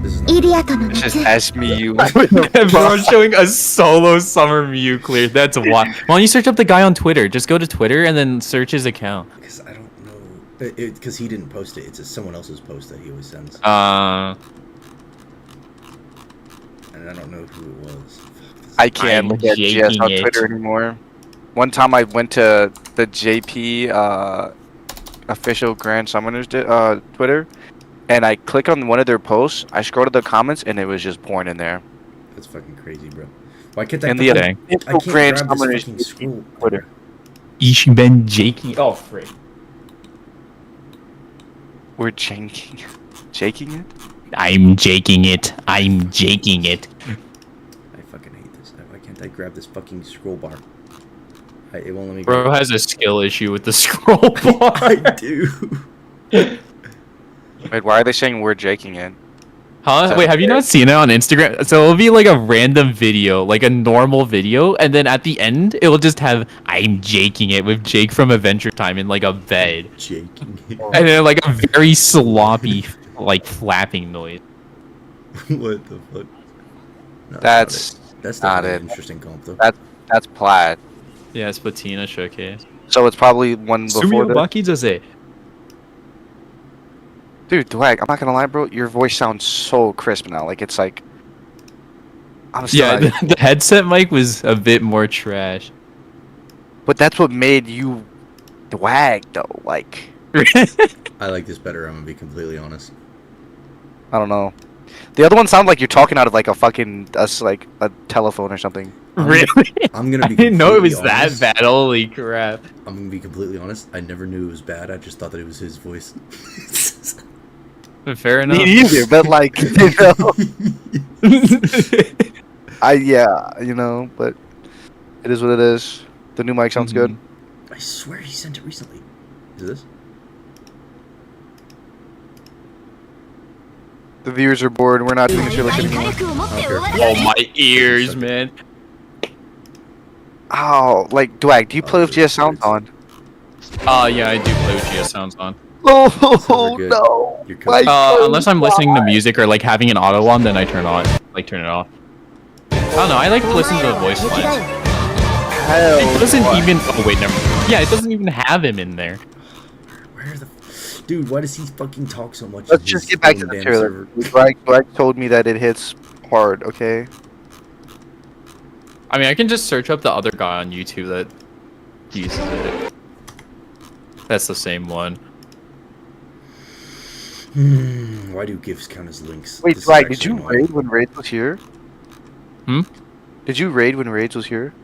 This is not. It's just ask me you. Everyone's showing a solo summer Mew clear. That's why. Why don't you search up the guy on Twitter? Just go to Twitter and then search his account. Because I don't know. Because he didn't post it. It's someone else's post that he always sends. And I don't know who it was. I can't I'm look at GS on jaking it. Twitter anymore. One time I went to the JP official Grand Summoners Twitter, and I click on one of their posts. I scroll to the comments, and it was just porn in there. That's fucking crazy, bro. Why can't I? And the I can't Grand grab this Summoners fucking scroll. Twitter. Ish been jaking. Oh, frick. We're janking it. I'm jaking it. I'm jaking it. I fucking hate this. Why can't I grab this fucking scroll bar? It won't let me. Bro has a skill issue with the scroll bar. I do. Wait, why are they saying we're jaking it? Huh? Wait, have you not seen it on Instagram? So it'll be like a random video, like a normal video, and then at the end, it will just have "I'm jaking it" with Jake from Adventure Time in like a bed, Jaking it. and then like a very sloppy, like flapping noise. What the fuck? No, That's not not an it. interesting comp though. That's plaid. Yeah, it's Platina Showcase. So it's probably one before that. Baki does it. Dude, Dwag, I'm not gonna lie, bro. Your voice sounds so crisp now. Like it's like. I'm still Yeah, the headset mic was a bit more trash. But that's what made you Dwag, though. Like, I like this better. I'm gonna be completely honest. I don't know. The other one sounds like you're talking out of like a fucking like a telephone or something. Really? I'm gonna be. I didn't know it was honest. that bad. Holy crap! I'm gonna be completely honest. I never knew it was bad. I just thought that it was his voice. Fair enough. Me neither, but like, you know. But it is what it is. The new mic sounds good. I swear he sent it recently. Is this? The viewers are bored. We're not doing shit anymore. Oh my ears, man. Oh, like Dwag, do you play with GS sounds on? Yeah, I do play with GS sounds on. Oh good. no! You're cool. Unless I'm listening to music or like having an auto on, then I turn it off. I don't know. I like to listen to the voice lines. It doesn't even. Oh wait, never. Yeah, it doesn't even have him in there. Where the? Dude, why does he fucking talk so much? Let's in just his get back to own the damn trailer. server? Dwag told me that it hits hard. Okay. I mean, I can just search up the other guy on YouTube that uses it. That's the same one. Why do GIFs count as links? Wait, This is Dwag, did actually you annoying. raid when Raids was here? Hmm? Did you raid when Raids was here?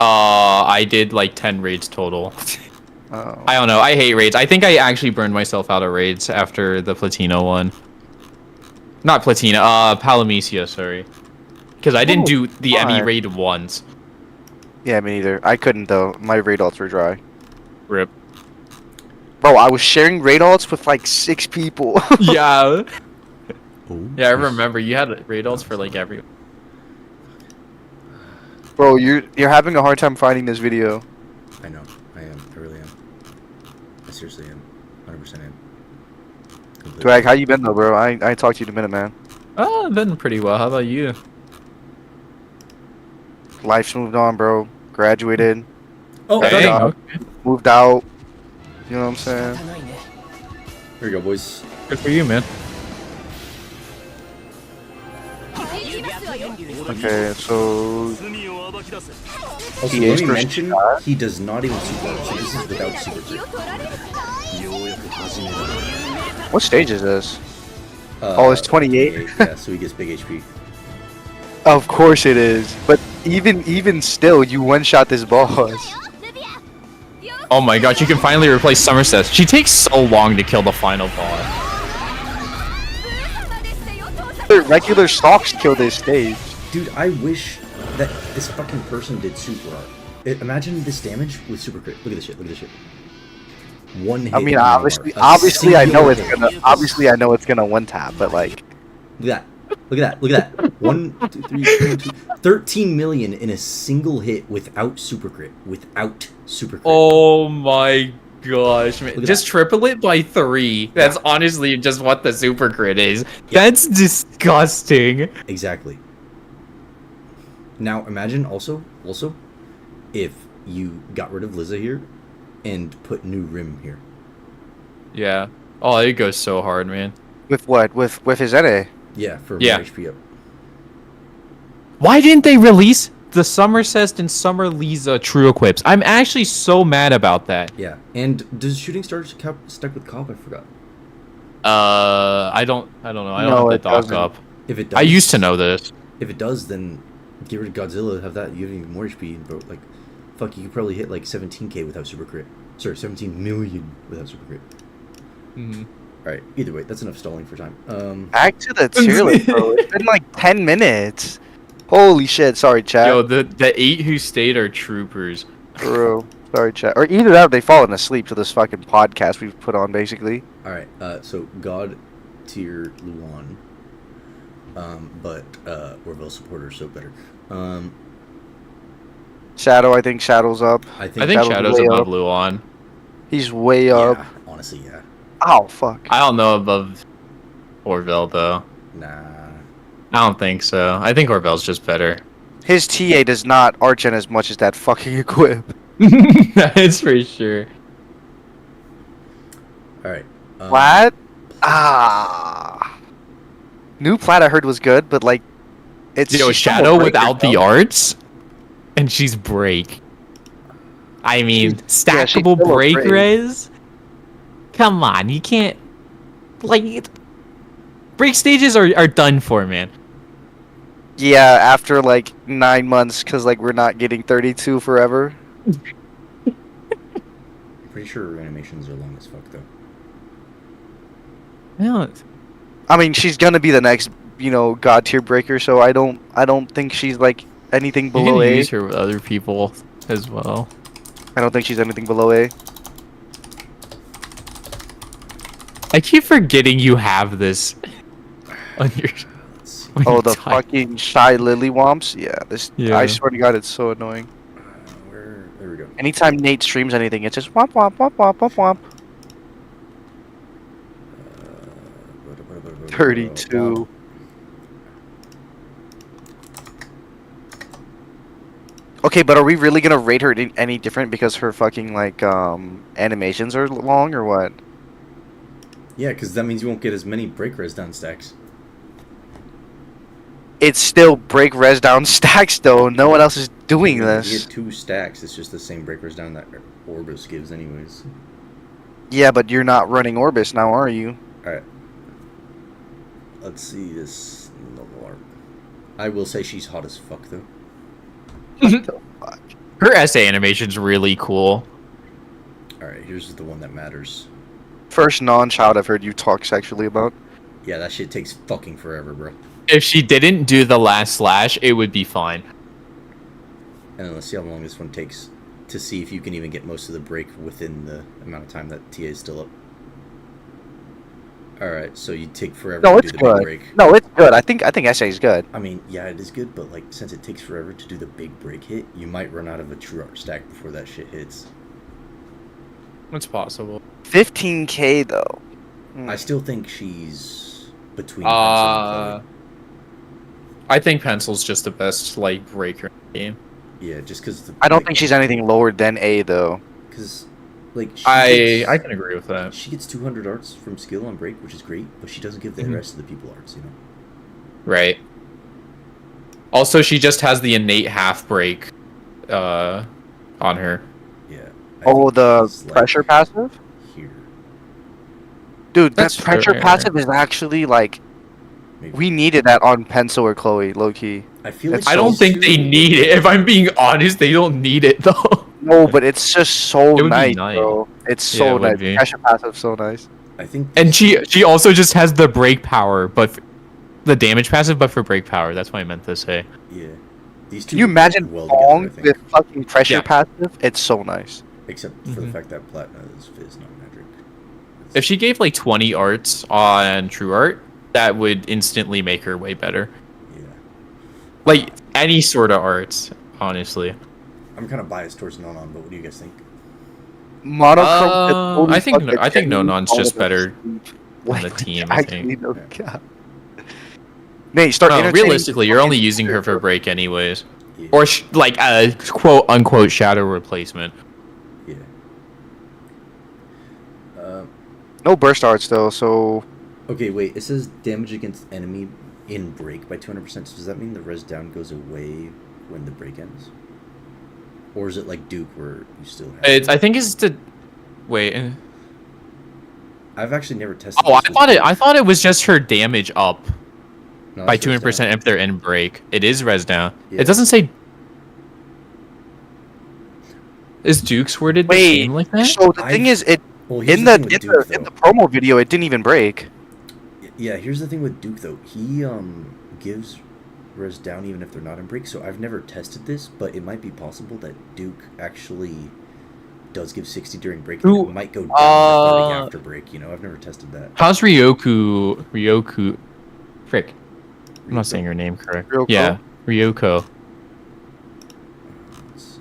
I did like 10 raids total. Oh. I don't know. I hate raids. I think I actually burned myself out of raids after the Platina one. Not Platina, Palamecia, sorry. Because I didn't do the why? Emmy raid once. Yeah, me neither. I couldn't though. My raid alts were dry. Rip. Bro, I was sharing raid alts with like 6 people. Yeah. Oh, Yeah, I remember you had raid alts for like every. Bro, you're having a hard time finding this video. I know. I am. I really am. I seriously am. 100% am. Completely. Drag, how you been though, bro? I ain't talked to you in a minute, man. Oh, I've been pretty well. How about you? Life's moved on, bro. Graduated, Oh, Dang. got it. Okay. moved out. You know what I'm saying? Here we go, boys. Good for you, man. Okay, so Also, He let is me for mention, sure. he does not even super art, so this is without super crit. what stage is this? Uh, Oh, it's 28. Yeah, so he gets big HP. Of course it is. But even still, you one-shot this boss. Oh my gosh, you can finally replace Somerset. She takes so long to kill the final boss. The regular stocks kill this stage. Dude, I wish that this fucking person did super art. Imagine this damage with super crit. Look at this shit. Look at this shit. One hit. I mean, in obviously, Myanmar. A obviously, I know it's singular gonna. hit. Obviously, I know it's gonna one tap, but like, Look at that. Look at that. Look at that. 1, 2, 3, 1, 2, 13 million in a single hit without super crit. Without super crit. Oh my gosh, man. Look at Just that. triple it by 3. That's honestly just what the super crit is. That's disgusting. Exactly. Now imagine also, if you got rid of Liza here and put new Rim here. Yeah. Oh, it goes so hard, man. with what? With his NA. Yeah, for Yeah. more HP up. Why didn't they release the Somerset and Summer Lisa true equips? I'm actually so mad about that. Yeah. And does Shooting Star stuck with Cobb? I forgot. I don't know. I don't No, have it the doc doesn't. up. If it does, I used to know this. If it does, then get rid of Godzilla. Have that. You have even more HP. Bro, like, fuck, you could probably hit like 17k without super crit. Sorry, 17 million without super crit. Mhm. All right. Either way, that's enough stalling for time. Back to the tier list, bro. It's been like 10 minutes. Holy shit! Sorry, chat. Yo, the 8 who stayed are troopers. Bro, sorry, chat. Or either that, or they've fallen asleep to this fucking podcast we've put on, basically. All right. So God tier Luan. But Orville supporter, so better. Shadow, I think Shadow's up. I think. I think Shadow's way above up. Luan. He's way up. Yeah, honestly, yeah. Oh fuck. I don't know above Orville though. Nah. I don't think so. I think Orville's just better. His TA does not archen as much as that fucking equip. That's for sure. All right. Plat? Ah. New Plat I heard was good, but like, it's Yo, she's still a Shadow breaker, without the though. arts, and she's break. I mean, she's stackable still a break break. res. Come on, you can't. Like, break stages are done for, man. Yeah, after like 9 months, because like we're not getting 32 forever. Pretty sure animations are long as fuck though. No, I mean, she's gonna be the next, god tier breaker. So I don't think she's like anything you below can A. use her with other people as well. I don't think she's anything below A. I keep forgetting you have this on your. Let's see. when Oh, you the type. fucking shy lily womps. Yeah, this. Yeah. I swear to God, it's so annoying. There we go. Anytime Nate streams anything, it's just womp womp womp womp womp womp. 32. Okay, but are we really gonna rate her any different because her fucking like animations are long or what? Yeah, because that means you won't get as many break res down stacks. It's still break res down stacks though. No one else is doing You this. get 2 stacks. It's just the same breakers down that Orbis gives, anyways. Yeah, but you're not running Orbis now, are you? All right. Let's see this. No more. I will say she's hot as fuck though. What the fuck? Her essay animation's really cool. All right, here's the one that matters. First non-child I've heard you talk sexually about. Yeah, that shit takes fucking forever, bro. If she didn't do the last slash, it would be fine. And then let's see how long this one takes to see if you can even get most of the break within the amount of time that TA is still up. Alright, so you take forever No, to it's do the big good. break. No, it's good. I think SA is good. I mean, yeah, it is good, but like since it takes forever to do the big break hit, you might run out of a true art stack before that shit hits. It's possible. 15K though. I still think she's between Pencil and Chloe. I think Pencil's just the best like breaker in the game. Yeah, just because I don't think she's anything lower than A though. Because, like, I can agree with that. She gets 200 arts from skill on break, which is great, but she doesn't give the rest of the people arts, you know? Right. Also, she just has the innate half break on her. Yeah. Oh, the pressure passive? Here. Dude, That's that pressure fair. passive is actually like... Maybe. We needed that on Pencil or Chloe, low-key. I feel like I don't think they need it. If I'm being honest, they don't need it though. No, but it's just so It would be nice, nice. bro. It's Yeah, so it would nice. be. Pressure passive so nice. I think... And she also just has the break power, but the damage passive, but for break power. That's what I meant to say. Yeah. These two Can you work imagine well Bong together, I think. with fucking pressure Yeah. passive? It's so nice. Except for the fact that Platinum is Fizz, not Magic. If she gave like 20 arts on True Art, that would instantly make her way better. Yeah. Like any sort of arts, honestly. I'm kind of biased towards Nonon, but what do you guys think? Monochrome. I think Nonon's just better on the team. I think. No cap. Nate, start No, entertaining- realistically, you're only using her for break anyways, Yeah. or like a quote unquote shadow replacement. Yeah. No burst arts though, so Okay, wait. It says damage against enemy in break by 200%. So does that mean the res down goes away when the break ends? Or is it like Duke where you still have... I think it's the wait. I've actually never tested Oh, this. I thought it was just her damage up No, by that's res 200% down. if they're in break. It is res down. Yeah. It doesn't say. Is Duke's worded the wait. same like that? So the thing is, it Well, here's in the the thing with Duke, in the promo video, it didn't even break. Yeah, here's the thing with Duke though. He gives res down even if they're not in break. So I've never tested this, but it might be possible that Duke actually does give 60 during break. And it might go down to 30 after break. You know, I've never tested that. How's Ryoku? Frick. I'm not saying her name correct. Ryoko? Yeah, Ryoko.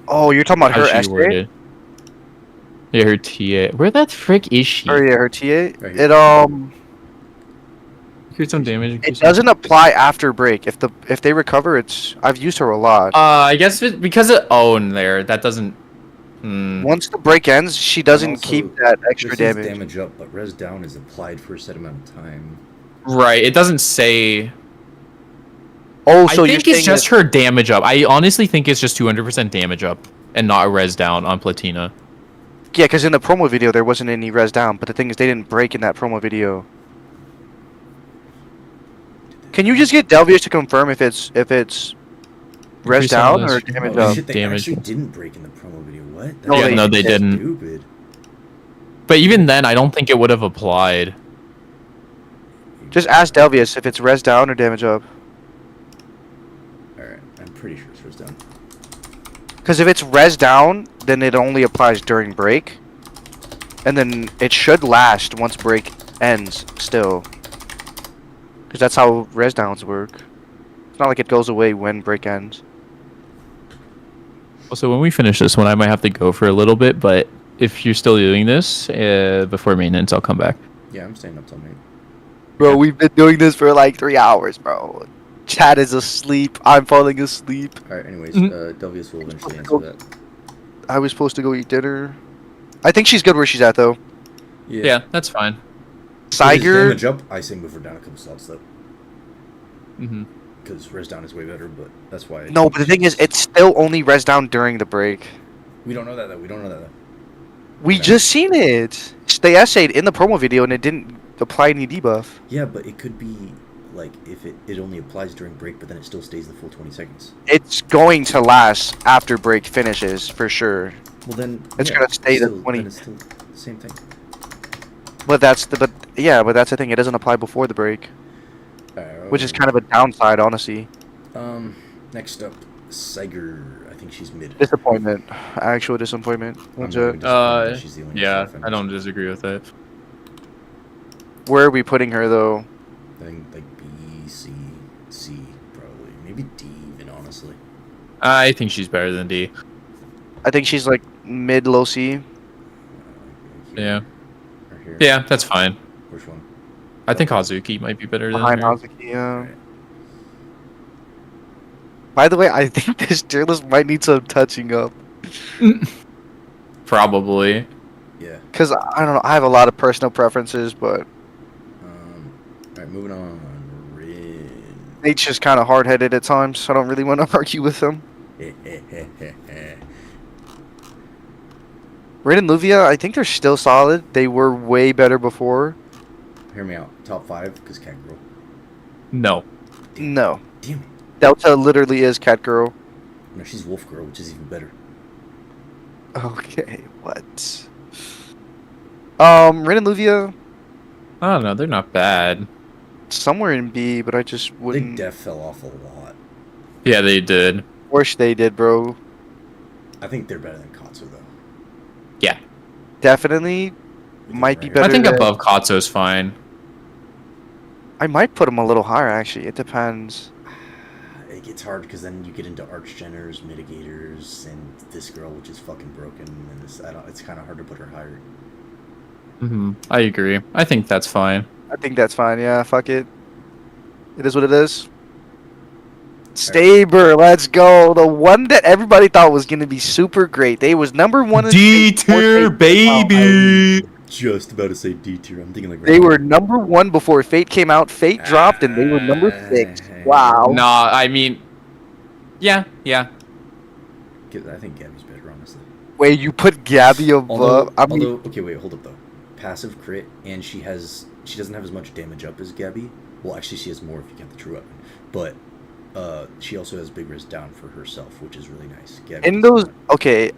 Oh, you're talking about her How's she S worded? Yeah, her TA. Where the frick is she? Or yeah, her TA. Right here. It Here's some damage. it doesn't apply after break. If they recover, it's I've used her a lot. I guess because of own there, that doesn't. Once the break ends, she doesn't Also, keep that extra this is damage. damage up, but res down is applied for a set amount of time. Right, it doesn't say. Oh, I so you're think it's saying just that- her damage up. I honestly think it's just 200% damage up and not a res down on Platina. Yeah, because in the promo video there wasn't any res down, but the thing is they didn't break in that promo video. Can you just get Delvius to confirm if it's res Increase down on or this. damage Oh, up? shit, they damage. actually didn't break in the promo video. What? No, Yeah, they- no, they That's didn't. Stupid. But even then, I don't think it would have applied. Just ask Delvius if it's res down or damage up. Alright, I'm pretty sure it's res down. Because if it's res down, then it only applies during break. And then it should last once break ends still. Because that's how res downs work. It's not like it goes away when break ends. So when we finish this one, I might have to go for a little bit, but if you're still doing this before maintenance, I'll come back. Yeah, I'm staying up till night. Bro, we've been doing this for like 3 hours, bro. Chad is asleep. I'm falling asleep. Alright, anyways, Mhm. Delvius will eventually answer that. I was supposed to go eat dinner. I think she's good where she's at, though. Yeah, that's fine. With his Saiger, damage up, I say move her down a couple slots though. Mm-hmm. Because res down is way better, but that's why. no, but the thing is, it's still only res down during the break. We don't know that though. We don't know that though. We Okay. just seen it. They essayed in the promo video and it didn't apply any debuff. Yeah, but it could be like if it only applies during break, but then it still stays the full 20 seconds. It's going to last after break finishes for sure. Well then, It's yeah, gonna stay the still, 20. then it's still the same thing. But that's the thing. It doesn't apply before the break, which is kind of a downside, honestly. Next up, Saiger, I think she's mid. Disappointment. Actual disappointment. I'm not even disappointed that she's the only Yeah, self I don't disagree with that. Where are we putting her though? I think like B, C, C probably. Maybe D even, honestly. I think she's better than D. I think she's like mid, low C. Here, Yeah. Or here. Yeah, that's fine. Which one? I think Hazuki might be better than Behind her. Hazuki, yeah. By the way, I think this tier list might need some touching up. Probably. Yeah. Because, I don't know, I have a lot of personal preferences, but Alright, moving on. Rin. Nate's just kind of hard-headed at times, so I don't really want to argue with him. Rin and Luvia, I think they're still solid. They were way better before. Hear me out. Top 5, because Cat Girl. No. No. Damn it. Delta literally is Cat Girl. No, she's Wolf Girl, which is even better. Okay, what? Rin and Luvia, I don't know. They're not bad. somewhere in B, but I just I think wouldn't. Def fell off a lot. Yeah, they did. Wish they did, bro. I think they're better than Katsu, though. Yeah. Definitely might be Right. better. I think than- above Katsu's fine. I might put them a little higher, actually. It depends. It gets hard because then you get into Archgeners, Mitigators, and this girl, which is fucking broken. And it's kind of hard to put her higher. I agree. I think that's fine. I think that's fine. Yeah, fuck it. It is what it is. Staber, let's go. The one that everybody thought was gonna be super great. They was number one. In D state before tier, Fate came out. baby. Just about to say D tier. I'm thinking like They were number one before Fate came out. Fate dropped, and they were number 6. Wow. Nah, I mean, yeah. I think Gabby's better, honestly. Wait, you put Gabby above? Although, okay, wait, hold up though. Passive crit, and she doesn't have as much damage up as Gabby. Well, actually, she has more if you count the true weapon. But she also has big risk down for herself, which is really nice. Gabby in does those, not. okay,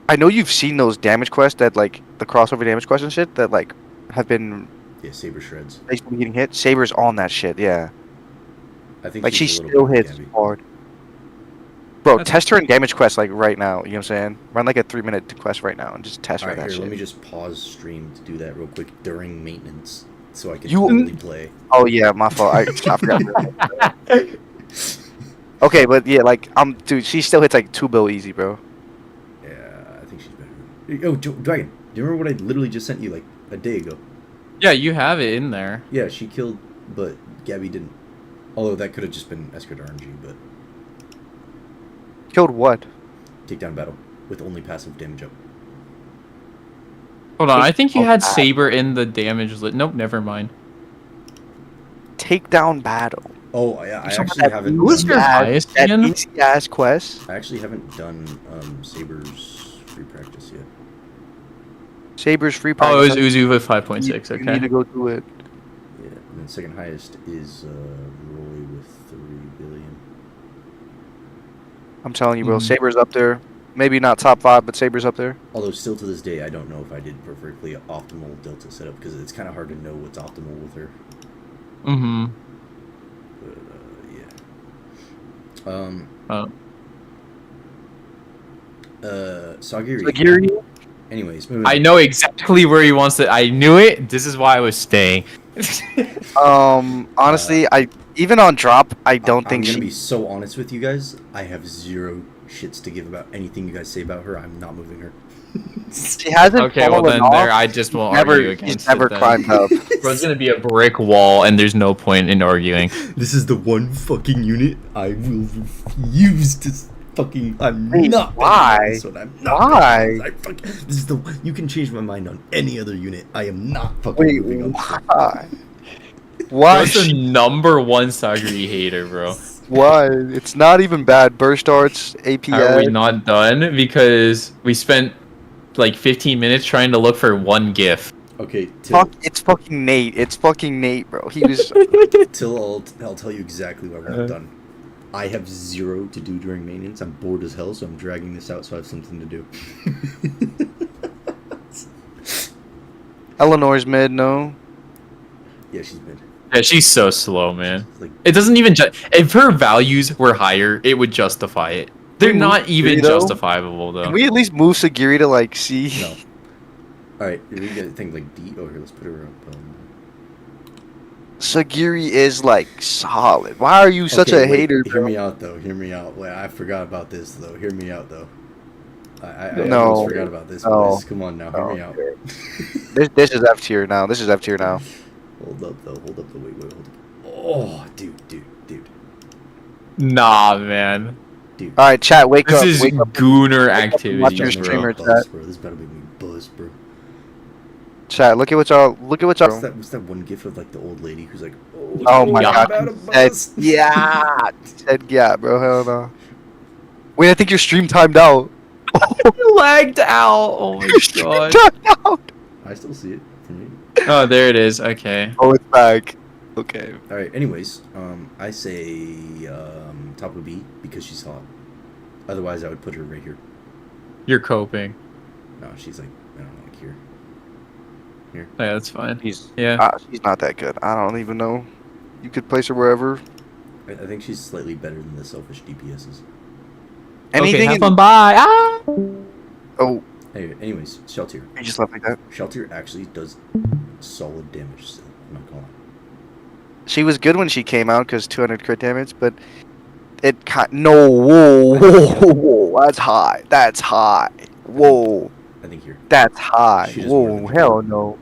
I know you've seen those damage quests that like the crossover damage quests and shit that like have been Yeah, Saber shreds. basically getting hit. Saber's on that shit, yeah. I think Like she she's a little still better than hits Gabby. hard. Bro, That's- test her in damage quest like right now. You know what I'm saying? Run like a 3-minute quest right now and just test her Alright, that here, shit. let me just pause stream to do that real quick during maintenance, so I can You- totally play. Oh yeah, my fault. I forgot. Okay, but yeah, like dude, she still hits like 2 bill easy, bro. Yeah, I think she's better. Oh, Dragon, do you remember what I literally just sent you like a day ago? Yeah, you have it in there. Yeah, she killed, but Gabby didn't. Although that could have just been Escort RNG, but Killed what? takedown battle with only passive damage up. Hold on, I think you Oh, had ah. Saber in the damage list. Nope, never mind. Takedown battle. Oh yeah, I Some of actually that haven't. Who's your highest that again? easy ass quest. I actually haven't done Saber's free practice yet. Saber's free Oh, it was practice. Uzu with 5.6. You Okay. need to go do it. Yeah, and then second highest is Roy with 3 billion. I'm telling you, bro. Mhm. Saber's up there. Maybe not top 5, but Saber's up there. Although still to this day, I don't know if I did perfectly optimal Delta setup because it's kind of hard to know what's optimal with her. Mm-hmm. But yeah. Sagiri. Sagiri? Anyways, moving I on. know exactly where he wants to. I knew it. This is why I was staying. Honestly, I even on drop, I don't think I'm gonna she. be so honest with you guys. I have zero shits to give about anything you guys say about her. I'm not moving her. She hasn't Okay, well fallen then off. there, I just won't argue Never, against she's never it then. climbed up. Bro, it's gonna be a brick wall, and there's no point in arguing. This is the one fucking unit I will refuse to fucking. I'm Wait, not. why? betting on this one. I'm not. Why? betting on this. This is the. You can change my mind on any other unit. I am not fucking Wait, moving on. this one. why? Why? That's the #1 Sagiri hater, bro. Why? It's not even bad. Burst arts, APS. How are we not done? Because we spent like 15 minutes trying to look for one GIF. Okay, Till, It's fucking Nate. It's fucking Nate, bro. He was. I'll tell you exactly why we're not done. I have zero to do during maintenance. I'm bored as hell, so I'm dragging this out so I have something to do. Eleanor's mid, no. Yeah, she's mid. Yeah, she's so slow, man. Like, It doesn't even if her values were higher, it would justify it. They're we move not even Sagiri, though? justifiable though. Can we at least move Sagiri to like C? No. All right, we got to think like D. Oh, here, let's put her up. Sagiri is like solid. Why are you such a hater? Hear me out, though. Hear me out. Wait, I forgot about this, though. Hear me out, though. I No. almost forgot about this, No. boys. Come on now, hear me out. This is F tier now. This is F tier now. Hold up, though. Hold up, though. Wait, hold up. Oh, dude. Nah, man. Dude. All right, chat. Wake This up. is wake up. gooner Watch activity, your bro. streamer, Buzz, chat. bro. This better make me buzz, bro. Chat. Look at what y'all. What's that one gif of like the old lady who's like, Oh my Yeah. god. I'm out of Said, buzz. yeah. Said yeah, bro. Hell no. Wait, I think your stream timed out. Lagged out. Oh my god. Timed out. I still see it for me. Oh, there it is. Okay. Oh, it's back. Okay. All right. Anyways, I say top of B because she's hot. Otherwise, I would put her right here. You're coping. No, she's like I don't know, like here. Yeah, that's fine. He's Yeah. she's not that good. I don't even know. You could place her wherever. I think she's slightly better than the selfish DPSs. Anything. Okay, have in- fun. Bye. Ah. oh, Hey, anyways, Sheltier. you just left like that. Sheltier actually does solid damage still. I'm not gonna lie. She was good when she came out because 200 crit damage, but it no. Whoa, that's high. That's high. Whoa, I think here. that's high. She does more Whoa, than hell no.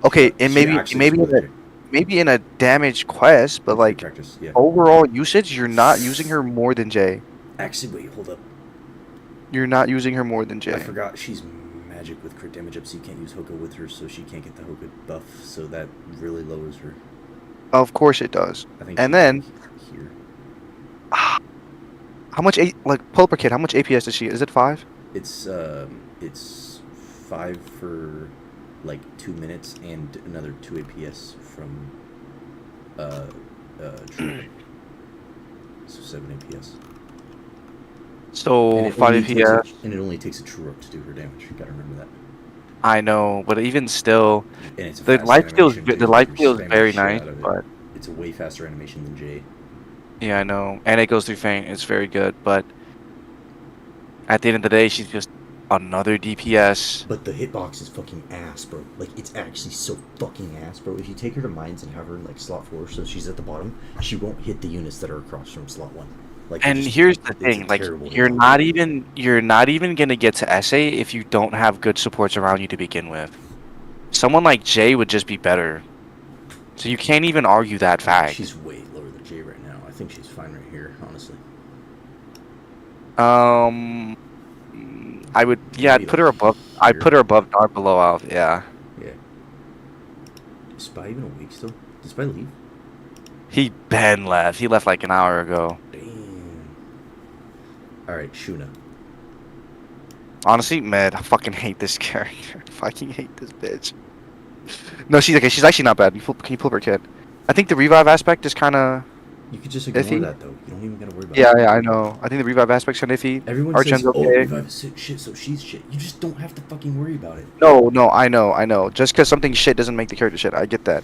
Okay, and She actually maybe does more than maybe in a damage quest, but Jay. like Practice, yeah. overall usage, you're not using her more than Jay. Actually, wait, hold up. You're not using her more than I Jay. forgot she's magic with crit damage up, so you can't use Hoka with her, so she can't get the Hoka buff, so that really lowers her. Of course it does. I think. And she's then- here. How much pull up her kid? How much APS does she? Is it 5? It's 5 for like 2 minutes and another 2 APS from True. So 7 APS. So And it 5 only takes APS. and it only takes a true up to do her damage. You gotta remember that. I know, but even still, And it's a the fast life feels animation, the too. life You're feels spamming very the shit nice, out of it. but It's a way faster animation than Jay. yeah, I know, and it goes through faint. It's very good, but at the end of the day, she's just another DPS. But the hitbox is fucking ass, bro. Like, it's actually so fucking ass, bro. If you take her to mines and have her in, like, slot 4, so she's at the bottom, she won't hit the units that are across from slot 1. Like, And it just- here's the it's a thing, like terrible you're hitbox. not even gonna get to SA if you don't have good supports around you to begin with. Someone like Jay would just be better. So you can't even argue that fact. She's way lower than Jay right now. I think she's fine right here, honestly. I would, yeah, I'd Maybe put her like above. I'd here. put her above, not below Alf. Yeah, Yeah. Is Spy even awake still? Did Spy leave? he Ben left. He left like an hour ago. Damn. Alright, Shuna. Honestly, Med, I fucking hate this character. I fucking hate this bitch. No, she's okay. She's actually not bad. Can you pull up her kid? I think the revive aspect is kind of. You could just ignore Iffy? that, though. You don't even gotta worry about Yeah, it. yeah, I know. I think the revive aspect's kind of iffy. Everyone Archen's says, oh, okay. Revive is shit, so she's shit. You just don't have to fucking worry about it. No, I know. Just because something shit doesn't make the character shit. I get that.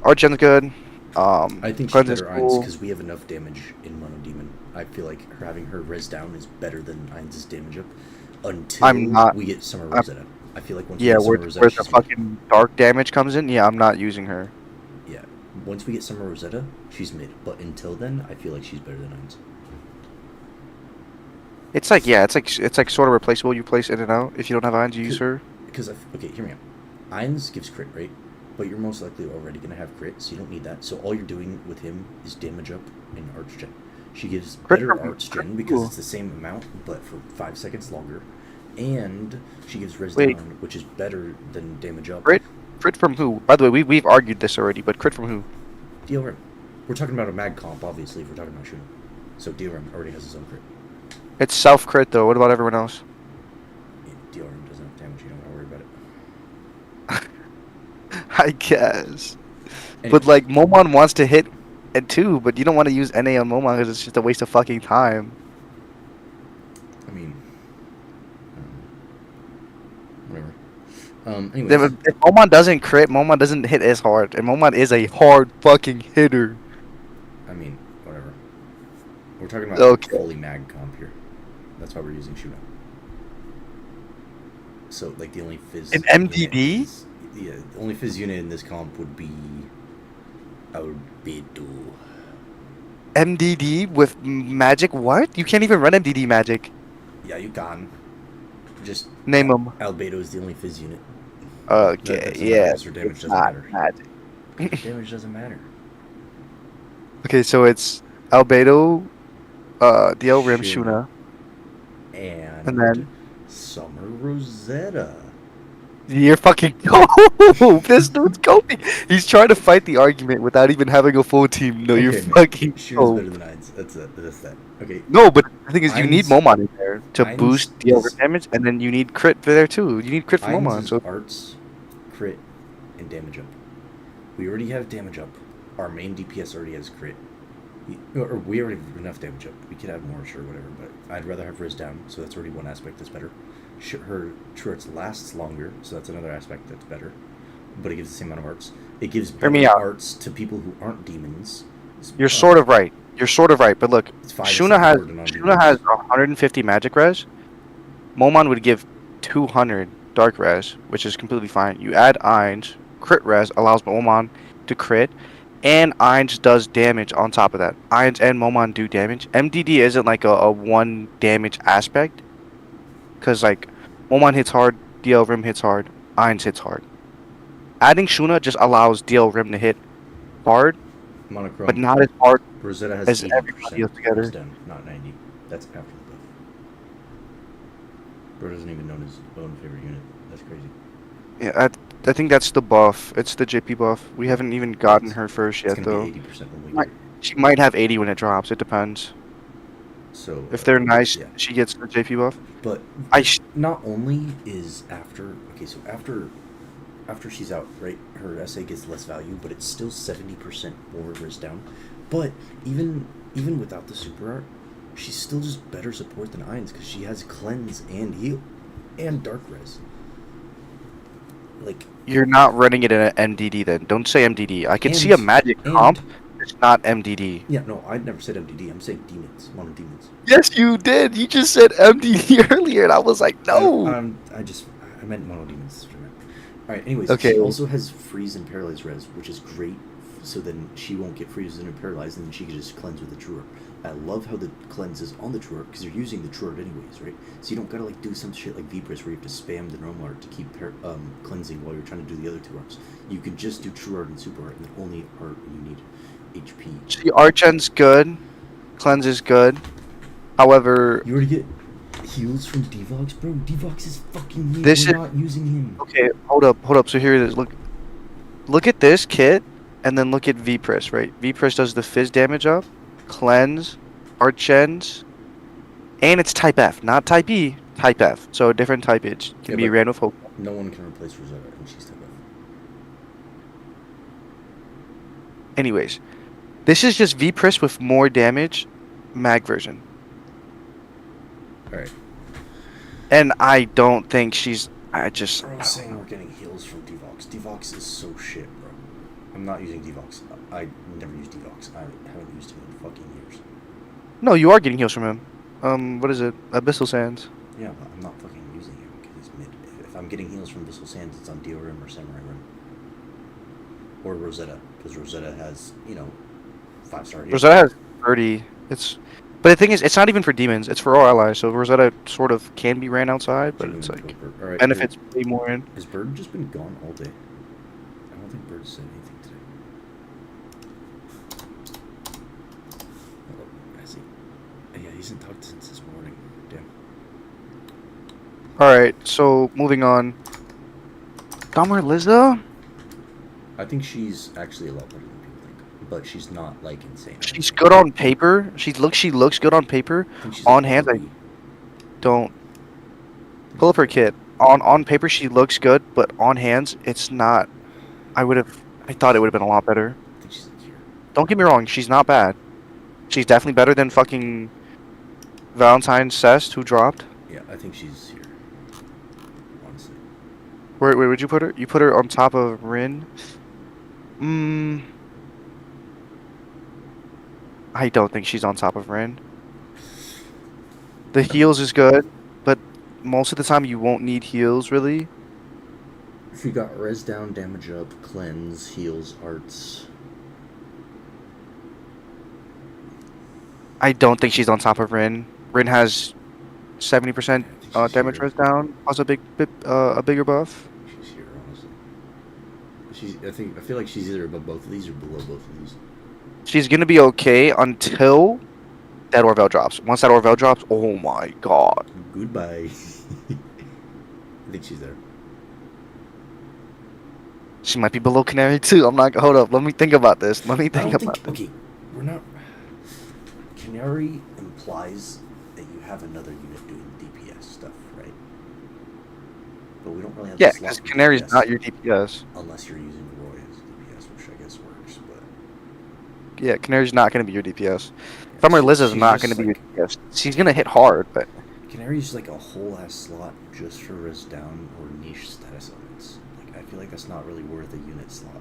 Archen's good. I think she's Cleanse is better Ainz cool. because we have enough damage in Mono Demon. I feel like having her res down is better than Ainz's damage up until we get Summer Rosetta. I feel like once Yeah, we get where Summer Rosetta, the she's mid. fucking dark damage comes in. Yeah, I'm not using her. Yeah, once we get Summer Rosetta, she's mid. But until then, I feel like she's better than Ainz. It's like sort of replaceable. You place in and out. If you don't have irons, you use her. Because okay, hear me out. Ainz gives crit, right? But you're most likely already gonna have crit, so you don't need that. So all you're doing with him is damage up and arch gen. She gives Crit better from- arch gen because Ooh. it's the same amount, but for 5 seconds longer. And she gives res Wait. down, which is better than damage up. Crit? Crit from who? By the way, we've argued this already, but crit from who? DLRM. We're talking about a mag comp, obviously, if we're talking about shooting. So DLRM already has his own crit. It's self crit though. What about everyone else? Yeah, DLRM doesn't have damage, you don't gotta worry about it. I guess. Anyway, But like Momon wants to hit and too, but you don't want to use NA on Momon because it's just a waste of fucking time. I mean, whatever. Anyways. If Momon doesn't crit, Momon doesn't hit as hard, and Momon is a hard fucking hitter. I mean, whatever. We're talking about fully mag comp here. That's why we're using Shuna. So, like, the only Fizz... An MDD? The only Fizz unit in this comp would be... Albedo. MDD with magic? What? You can't even run MDD magic. Yeah, you can. Just... Name them. Albedo is the only Fizz unit. Okay, yeah. Her damage doesn't matter. Magic. Damage doesn't matter. Okay, so it's Albedo, DL Rim, Shuna. And then... Summer Rosetta. You're fucking go. This dude's going. He's trying to fight the argument without even having a full team. No, you're fucking Shuna's better than Ainz. That's that. Okay. No, but the thing is, you need Momon in there to Ainz boost DL Rim damage, and then you need crit there too. You need crit for Momon. So arts, crit, and damage up. We already have damage up. Our main DPS already has crit. We already have enough damage up. We could have more, sure, whatever, but I'd rather have Riz down, so that's already one aspect that's better. Her True Arts lasts longer, so that's another aspect that's better. But it gives the same amount of arts. It gives better arts to people who aren't demons. You're sort of right. You're sort of right, but look, Shuna has 150 magic res. Momon would give 200 dark res, which is completely fine. You add Ainz, crit res allows Momon to crit, and Ainz does damage on top of that. Ainz and Momon do damage. MDD isn't like a one damage aspect, because like Momon hits hard, DL Rim hits hard, Ainz hits hard. Adding Shuna just allows DL Rim to hit hard, Monochrome, but not as hard Rosetta has as everybody else together. Down, not 90. That's after the buff. Bro doesn't even know his own favorite unit. That's crazy. Yeah, I think that's the buff. It's the JP buff. We haven't even gotten her first yet, though. Be 80% when we She might have 80 when it drops. It depends. So if they're nice, she gets the JP buff. But not only is after she's out, right? Her SA gets less value, but it's still 70% more res down. But even without the super art, she's still just better support than Ainz because she has cleanse and heal and dark res. Like, you're not running it in an MDD then. Don't say MDD. I can see a magic comp. It's not MDD. Yeah, no, I never said MDD. I'm saying demons, mono demons. Yes, you did. You just said MDD earlier, and I was like, no. I meant mono demons. All right. Anyways, okay. She also has freeze and paralyze res, which is great. So then she won't get freezed and paralyzed, and then she can just cleanse with the True Art. I love how the cleanse is on the True Art because you're using the True Art anyways, right? So you don't gotta like do some shit like Vibris where you have to spam the normal art to keep cleansing while you're trying to do the other two arts. You can just do True Art and Super Art, and the only art you need HP. See, Art Gen's good, cleanse is good. However, you already get heals from Devox, bro. Devox is fucking me. We're not using him. Okay, hold up. So here it is. Look at this kit. And then look at V-Press, right? V-Press does the Fizz damage up, Cleanse, Archens, and it's Type F, not Type E, Type F. So a different typeage can be ran with Hope. No one can replace Rosetta, and she's Type F. Anyways, this is just V-Press with more damage, mag version. Alright. And I don't think she's... Bro, saying we're getting heals from Devox. Devox is so shit, bro. I'm not using Devox. I never used Devox. I haven't used him in fucking years. No, you are getting heals from him. What is it? Abyssal Sands. Yeah, but I'm not fucking using him because he's mid. If I'm getting heals from Abyssal Sands, it's on DRM or Samurai Rim. Or Rosetta, because Rosetta has, 5-star heals. Rosetta has 30. But the thing is, it's not even for demons. It's for all allies. So Rosetta sort of can be ran outside, but it's like benefits way more in. Has Bird just been gone all day? I don't think Bird said anything today. Yeah, he hasn't talked since this morning. Damn. Alright, so moving on. Dahmer Lizzo? I think she's actually a lot better than people think. But she's not, like, insane. She's good on paper. She looks good on paper. On hands, I don't... Pull up her kit. On paper, she looks good, but on hands, it's not... I thought it would have been a lot better. I think she's in here. Don't get me wrong, she's not bad. She's definitely better than fucking Valentine Cest, who dropped. Yeah, I think she's here. Honestly. Where would you put her? You put her on top of Rin? I don't think she's on top of Rin. The heals is good, but most of the time you won't need heals really. If you got res down, damage up, cleanse, heals, arts. I don't think she's on top of Rin. Rin has 70% damage res down, plus a bigger buff. She's here, honestly. I feel like she's either above both of these or below both of these. She's gonna be okay until that Orvel drops. Once that Orvel drops, oh my god. Goodbye. I think she's there. She might be below Canary too. I'm not. Hold up. Let me think about this. Okay, we're not. Canary implies that you have another unit doing DPS stuff, right? But we don't really have. Yeah, because Canary's DPS, not your DPS. Unless you're using Roy as DPS, which I guess works, but. Yeah, Canary's not going to be your DPS. Summer Liza's not going to be your DPS. She's going to hit hard, but. Canary's like a whole ass slot just for res down or niche status elements. I feel like that's not really worth a unit slot.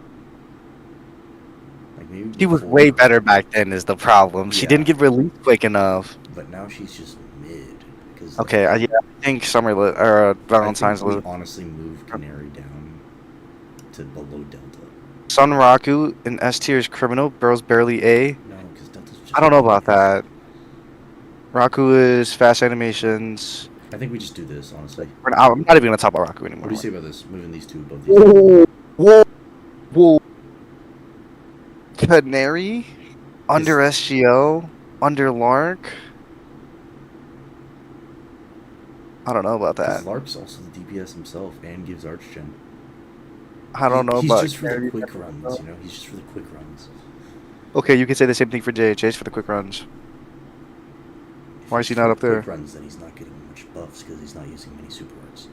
Like maybe she was way better back then is the problem. She didn't get released quick enough. But now she's just mid. Okay, I think Valentine's Liz. Honestly, move Canary down to below Delta. Sun Raku in S tier is criminal. Burrow's barely A. No, because Delta's just. I don't know about that. Raku is fast animations. I think we just do this, honestly. I'm not even going to talk about Raku anymore. What do you say about this? Moving these two above these two. Whoa. Canary? Under SGO? Under Lark? I don't know about that. Lark's also the DPS himself and gives Archgen. I don't know about... He's just for the quick runs, you know? He's just for the quick runs. Okay, you can say the same thing for Jay. Jay's for the quick runs. Why is he not up there? Quick runs, then he's not getting much buffs because he's not using many super arts.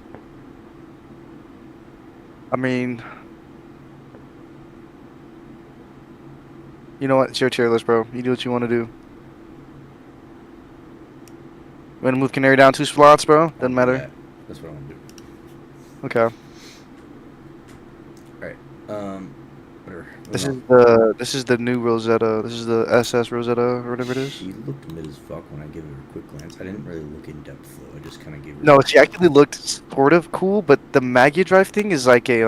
I mean, you know what? It's your tier list, bro. You do what you want to do. You want to move Canary down 2 slots, bro? Doesn't matter. Yeah, that's what I want to do. Okay. All right. Whatever. This is the new Rosetta. This is the SS Rosetta or whatever it is. She looked mid as fuck when I gave her a quick glance. I didn't really look in depth though. I just kind of gave her. No, she actually looked sort of cool, but the Magia Drive thing is like a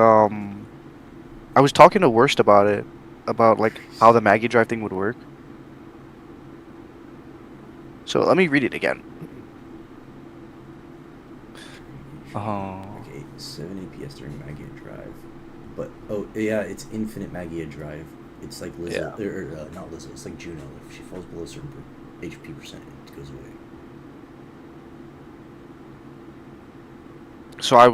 I was talking to Worst about it, about like how the Magia Drive thing would work. So let me read it again. Okay, 7 APS during Magia Drive. But, oh, yeah, it's infinite Magia Drive. It's like Lizzo, or not Lizzo, it's like Juno. If she falls below a certain HP percent, it goes away. So I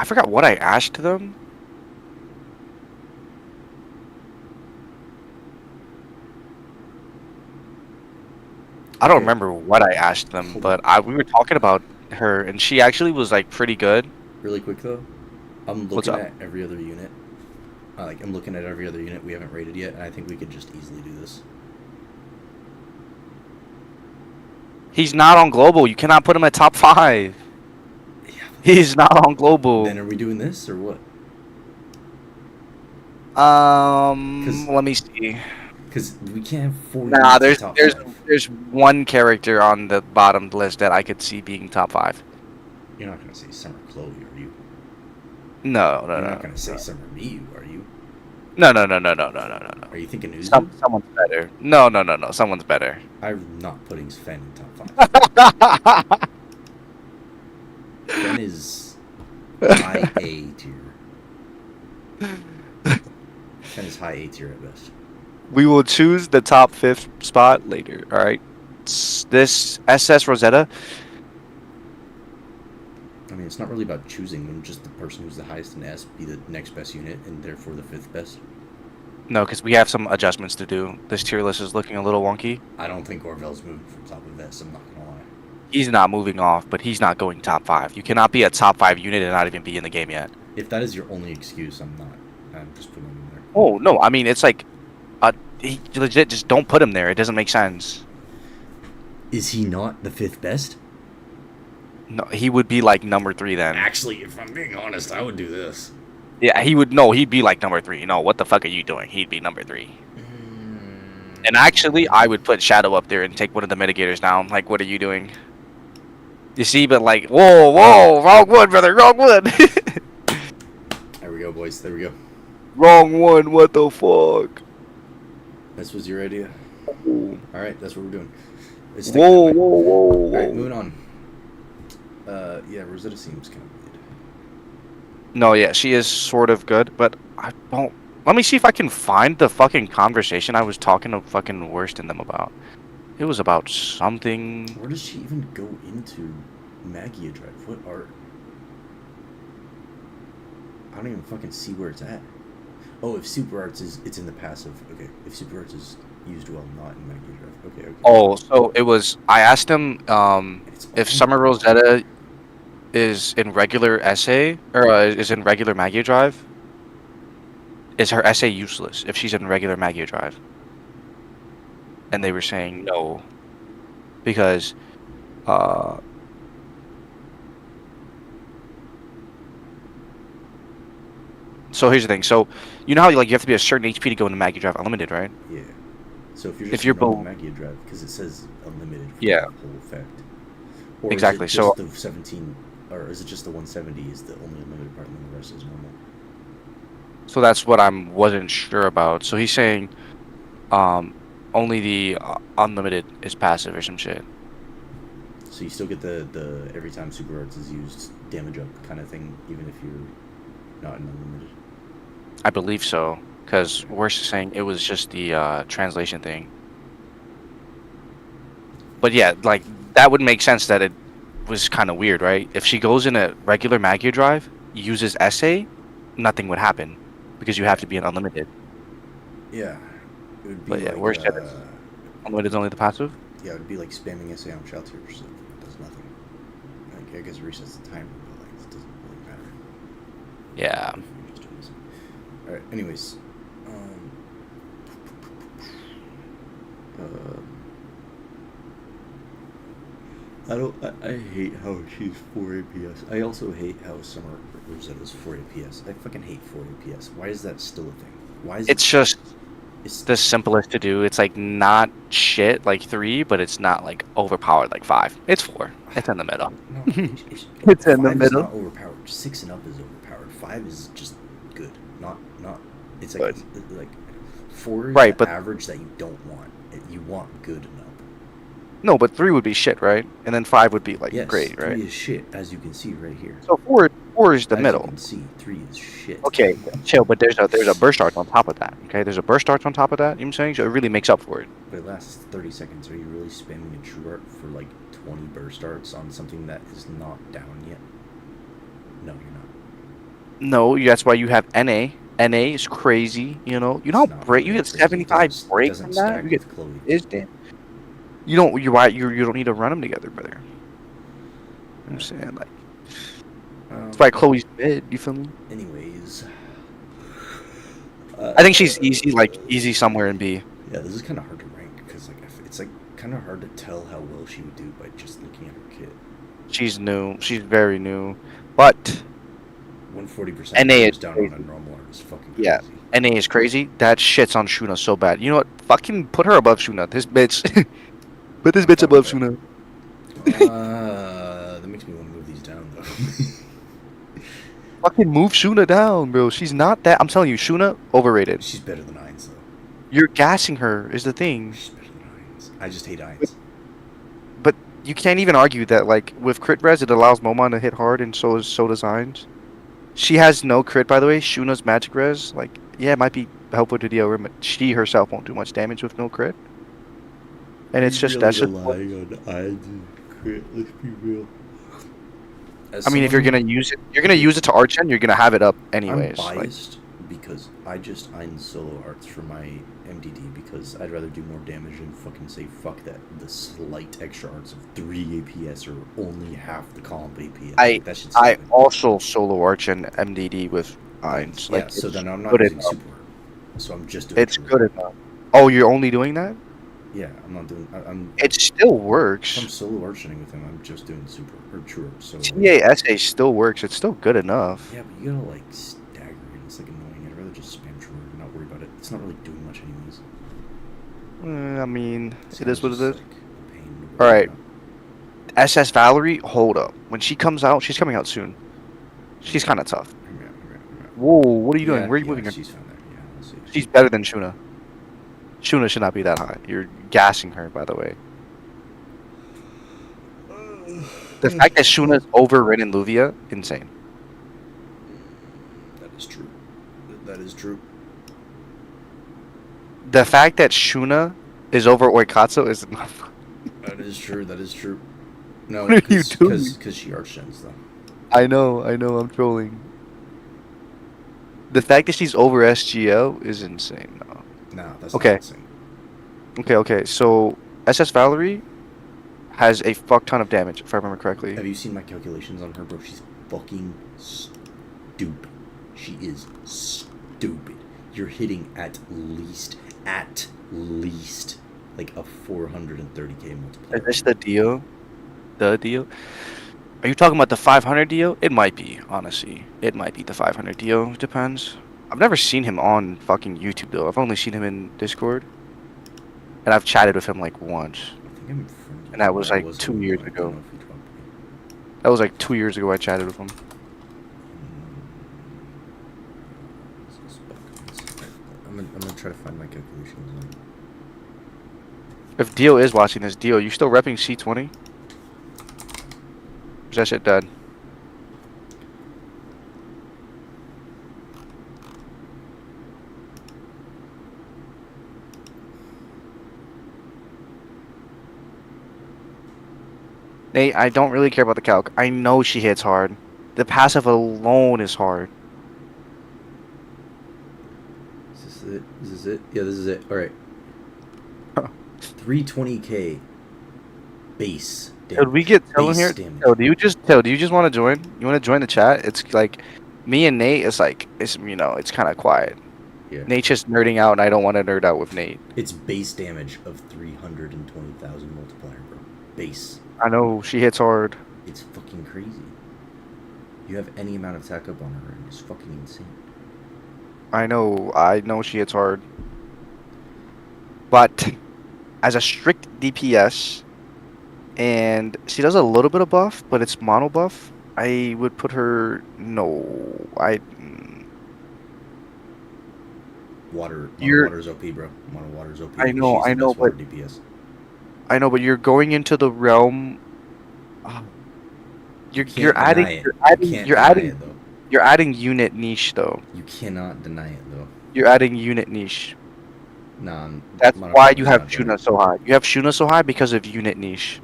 forgot what I asked them. I don't remember what I asked them, but we were talking about her, and she actually was like pretty good. Really quick though, I'm looking at every other unit. I'm looking at every other unit we haven't rated yet, and I think we could just easily do this. He's not on global. You cannot put him at top 5. Yeah, he's not on global. Then are we doing this or what? Let me see. Because we can't have 4. Nah, there's one character on the bottom list that I could see being top 5. You're not gonna say Summer Chloe, are you? No. You're not gonna say Summer Miyu, are you? No. Are you thinking Uzu? Someone's better. No. Someone's better. I'm not putting Sven in top 5. Sven is high A tier. Sven is high A tier at best. We will choose the top 5th spot later. All right. This SS Rosetta. I mean, it's not really about choosing them. Just the person who's the highest in S be the next best unit, and therefore the 5th best. No, because we have some adjustments to do. This tier list is looking a little wonky. I don't think Orvel's moving from top of S. I'm not gonna lie. He's not moving off, but he's not going top 5. You cannot be a top 5 unit and not even be in the game yet. If that is your only excuse, I'm just putting him in there. Oh no! I mean, it's like, he legit just don't put him there. It doesn't make sense. Is he not the 5th best? No, he would be like number 3 then. Actually, if I'm being honest, I would do this. Yeah, he would. No, he'd be like number 3. No, what the fuck are you doing? He'd be number 3. And actually, I would put Shadow up there and take one of the mitigators down. Like, what are you doing? You see, but like, whoa, wrong one, brother, wrong one. There we go, boys. There we go. Wrong one. What the fuck? This was your idea. All right, that's what we're doing. It's Whoa. All right, moving on. Yeah, Rosetta seems kind of weird. No, yeah, she is sort of good, but I don't. Let me see if I can find the fucking conversation I was talking to fucking worst in them about. It was about something. Where does she even go into Magia Drive? What art? I don't even fucking see where it's at. Oh, if Super Arts is, it's in the passive. Okay, if Super Arts is used well, not in Magia Drive. Okay. Oh, so it was. I asked him if Summer Rosetta is in regular essay or is in regular Magia Drive. Is her essay useless if she's in regular Magia Drive? And they were saying no, because so here's the thing. So you know how like you have to be a certain HP to go into Magia Drive Unlimited, right? Yeah. So if you're below Magia Drive, because it says unlimited for the whole effect. Or exactly. Is it just the 17, or is it just the 170 is the only unlimited part, and then the rest is normal? So that's what wasn't sure about. So he's saying, only the unlimited is passive or some shit. So you still get the every time Super Arts is used damage up kind of thing, even if you're not in unlimited. I believe so, because we're saying it was just the translation thing. But yeah, like that would make sense that it was kind of weird, right? If she goes in a regular Magia Drive, uses essay, nothing would happen because you have to be in unlimited. Yeah, it would be. But yeah, like, where's unlimited is only the passive. Yeah, it would be like spamming essay on shelter, so it does nothing. Like, I guess it resets the timer, but like it doesn't really matter. Yeah. All right. Anyways, I hate how she's 4 APS. I also hate how Summer Rosetta's 4 APS. I fucking hate 4 APS. Why is that still a thing? Why is it's the simplest to do. It's like not shit like 3, but it's not like overpowered like 5. It's 4. It's in the middle. No, it's in the middle. Is not overpowered. 6 and up is overpowered. 5 is just good. Not. It's like good. Like 4 is right, the but average that you don't want. You want good and up. No, but 3 would be shit, right? And then 5 would be like great, right? 3 is shit, as you can see right here. So 4 is the middle. As you can see, 3 is shit. Okay, chill, but there's a burst arch on top of that. Okay, there's a burst arch on top of that. You know what I'm saying? So it really makes up for it. But it lasts 30 seconds. Are you really spamming a true art for like 20 burst arts on something that is not down yet? No, you're not. No, that's why you have NA. NA is crazy. You know how break you get 75 break from that. You get Chloe. Is damn. You don't need to run them together, brother. I'm saying like that's why Chloe's mid. You feel me? Anyways, I think she's easy somewhere in B. Yeah, this is kind of hard to rank because like it's like kind of hard to tell how well she would do by just looking at her kit. She's new. She's very new, but 140% NA is down crazy. on a normal art is fucking crazy. Yeah, NA is crazy. That shits on Shuna so bad. You know what? Fucking put her above Shuna. This bitch. Put this bitch above Shuna. That makes me want to move these down though. Fucking move Shuna down, bro. She's not that. I'm telling you, Shuna overrated. She's better than Ainz though. You're gassing her is the thing. She's better than Ainz. I just hate Ainz. But you can't even argue that like with crit res it allows Momon to hit hard and so does Ainz. She has no crit, by the way. Shuna's magic res, like, yeah, it might be helpful to deal with, but she herself won't do much damage with no crit. And it's just that's just relying on Ainz crit. Let's be real. I mean, if you're gonna use it to arch and you're gonna have it up anyways. I'm biased because I just Ainz solo arts for my MDD because I'd rather do more damage and fucking say fuck that. The slight extra arts of 3 APS or only half the comp APS. I also solo arch and MDD with Ainz. Yeah, so then I'm not using super art. So I'm just doing. It's good enough. Oh, you're only doing that? Yeah, I'm not doing. It still works. If I'm solo arching with him, I'm just doing super or true. So TASA still works. It's still good enough. Yeah, but you gotta like stagger and it's like annoying. I'd rather just spam true and not worry about it. It's not really doing much anyways. I mean, it is Sounds what it just is. like a pain in the All right. butt. SS Valerie, hold up. When she comes out, she's coming out soon. She's kind of tough. Whoa, what are you doing? Where are you moving her? She's found there. Yeah, let's see. She's better than Shuna. Shuna should not be that high. You're gassing her, by the way. The fact that Shuna's overridden Luvia, insane. That is true. That is true. The fact that Shuna is over Oikatsu is enough. That is true. That is true. No, What are you doing? Because she archgens though. I know, I'm trolling. The fact that she's over SGL is insane. No. No, that's Okay. not insane. Okay, so SS Valerie has a fuck ton of damage, if I remember correctly. Have you seen my calculations on her, bro? She's fucking stupid. She is stupid. You're hitting at least, like a 430k multiplier. Is this the deal? The deal? Are you talking about the 500 deal? It might be, honestly. It might be the 500 deal. Depends. I've never seen him on fucking YouTube, though. I've only seen him in Discord. And I've chatted with him, like, once. I think I'm friendly. And that was, like, 2 years ago. That was, like, 2 years ago I chatted with him. I'm gonna try to find my calculations. If Dio is watching this, Dio, you still repping C20? Is that shit dead? Nate, I don't really care about the calc. I know she hits hard. The passive alone is hard. Is this it? Is this it? Yeah, this is it. Alright. 320k base damage. Could we get Till in Base here? damage. Till, do you just want to join? You want to join the chat? It's like me and Nate. It's like it's it's kind of quiet. Yeah. Nate's just nerding out, and I don't want to nerd out with Nate. It's base damage of 320,000 multiplier, bro. Base. I know she hits hard. It's fucking crazy. You have any amount of attack up on her, and it's fucking insane. I know she hits hard. But as a strict DPS, and she does a little bit of buff, but it's mono buff, I would put her Water's OP, bro. Water's OP. I know, She's the best water but DPS. I know, but you're going into the realm. You're adding unit niche though. You cannot deny it though. You're adding unit niche. Nah, That's why you have Shuna so high. You have Shuna so high because of unit niche.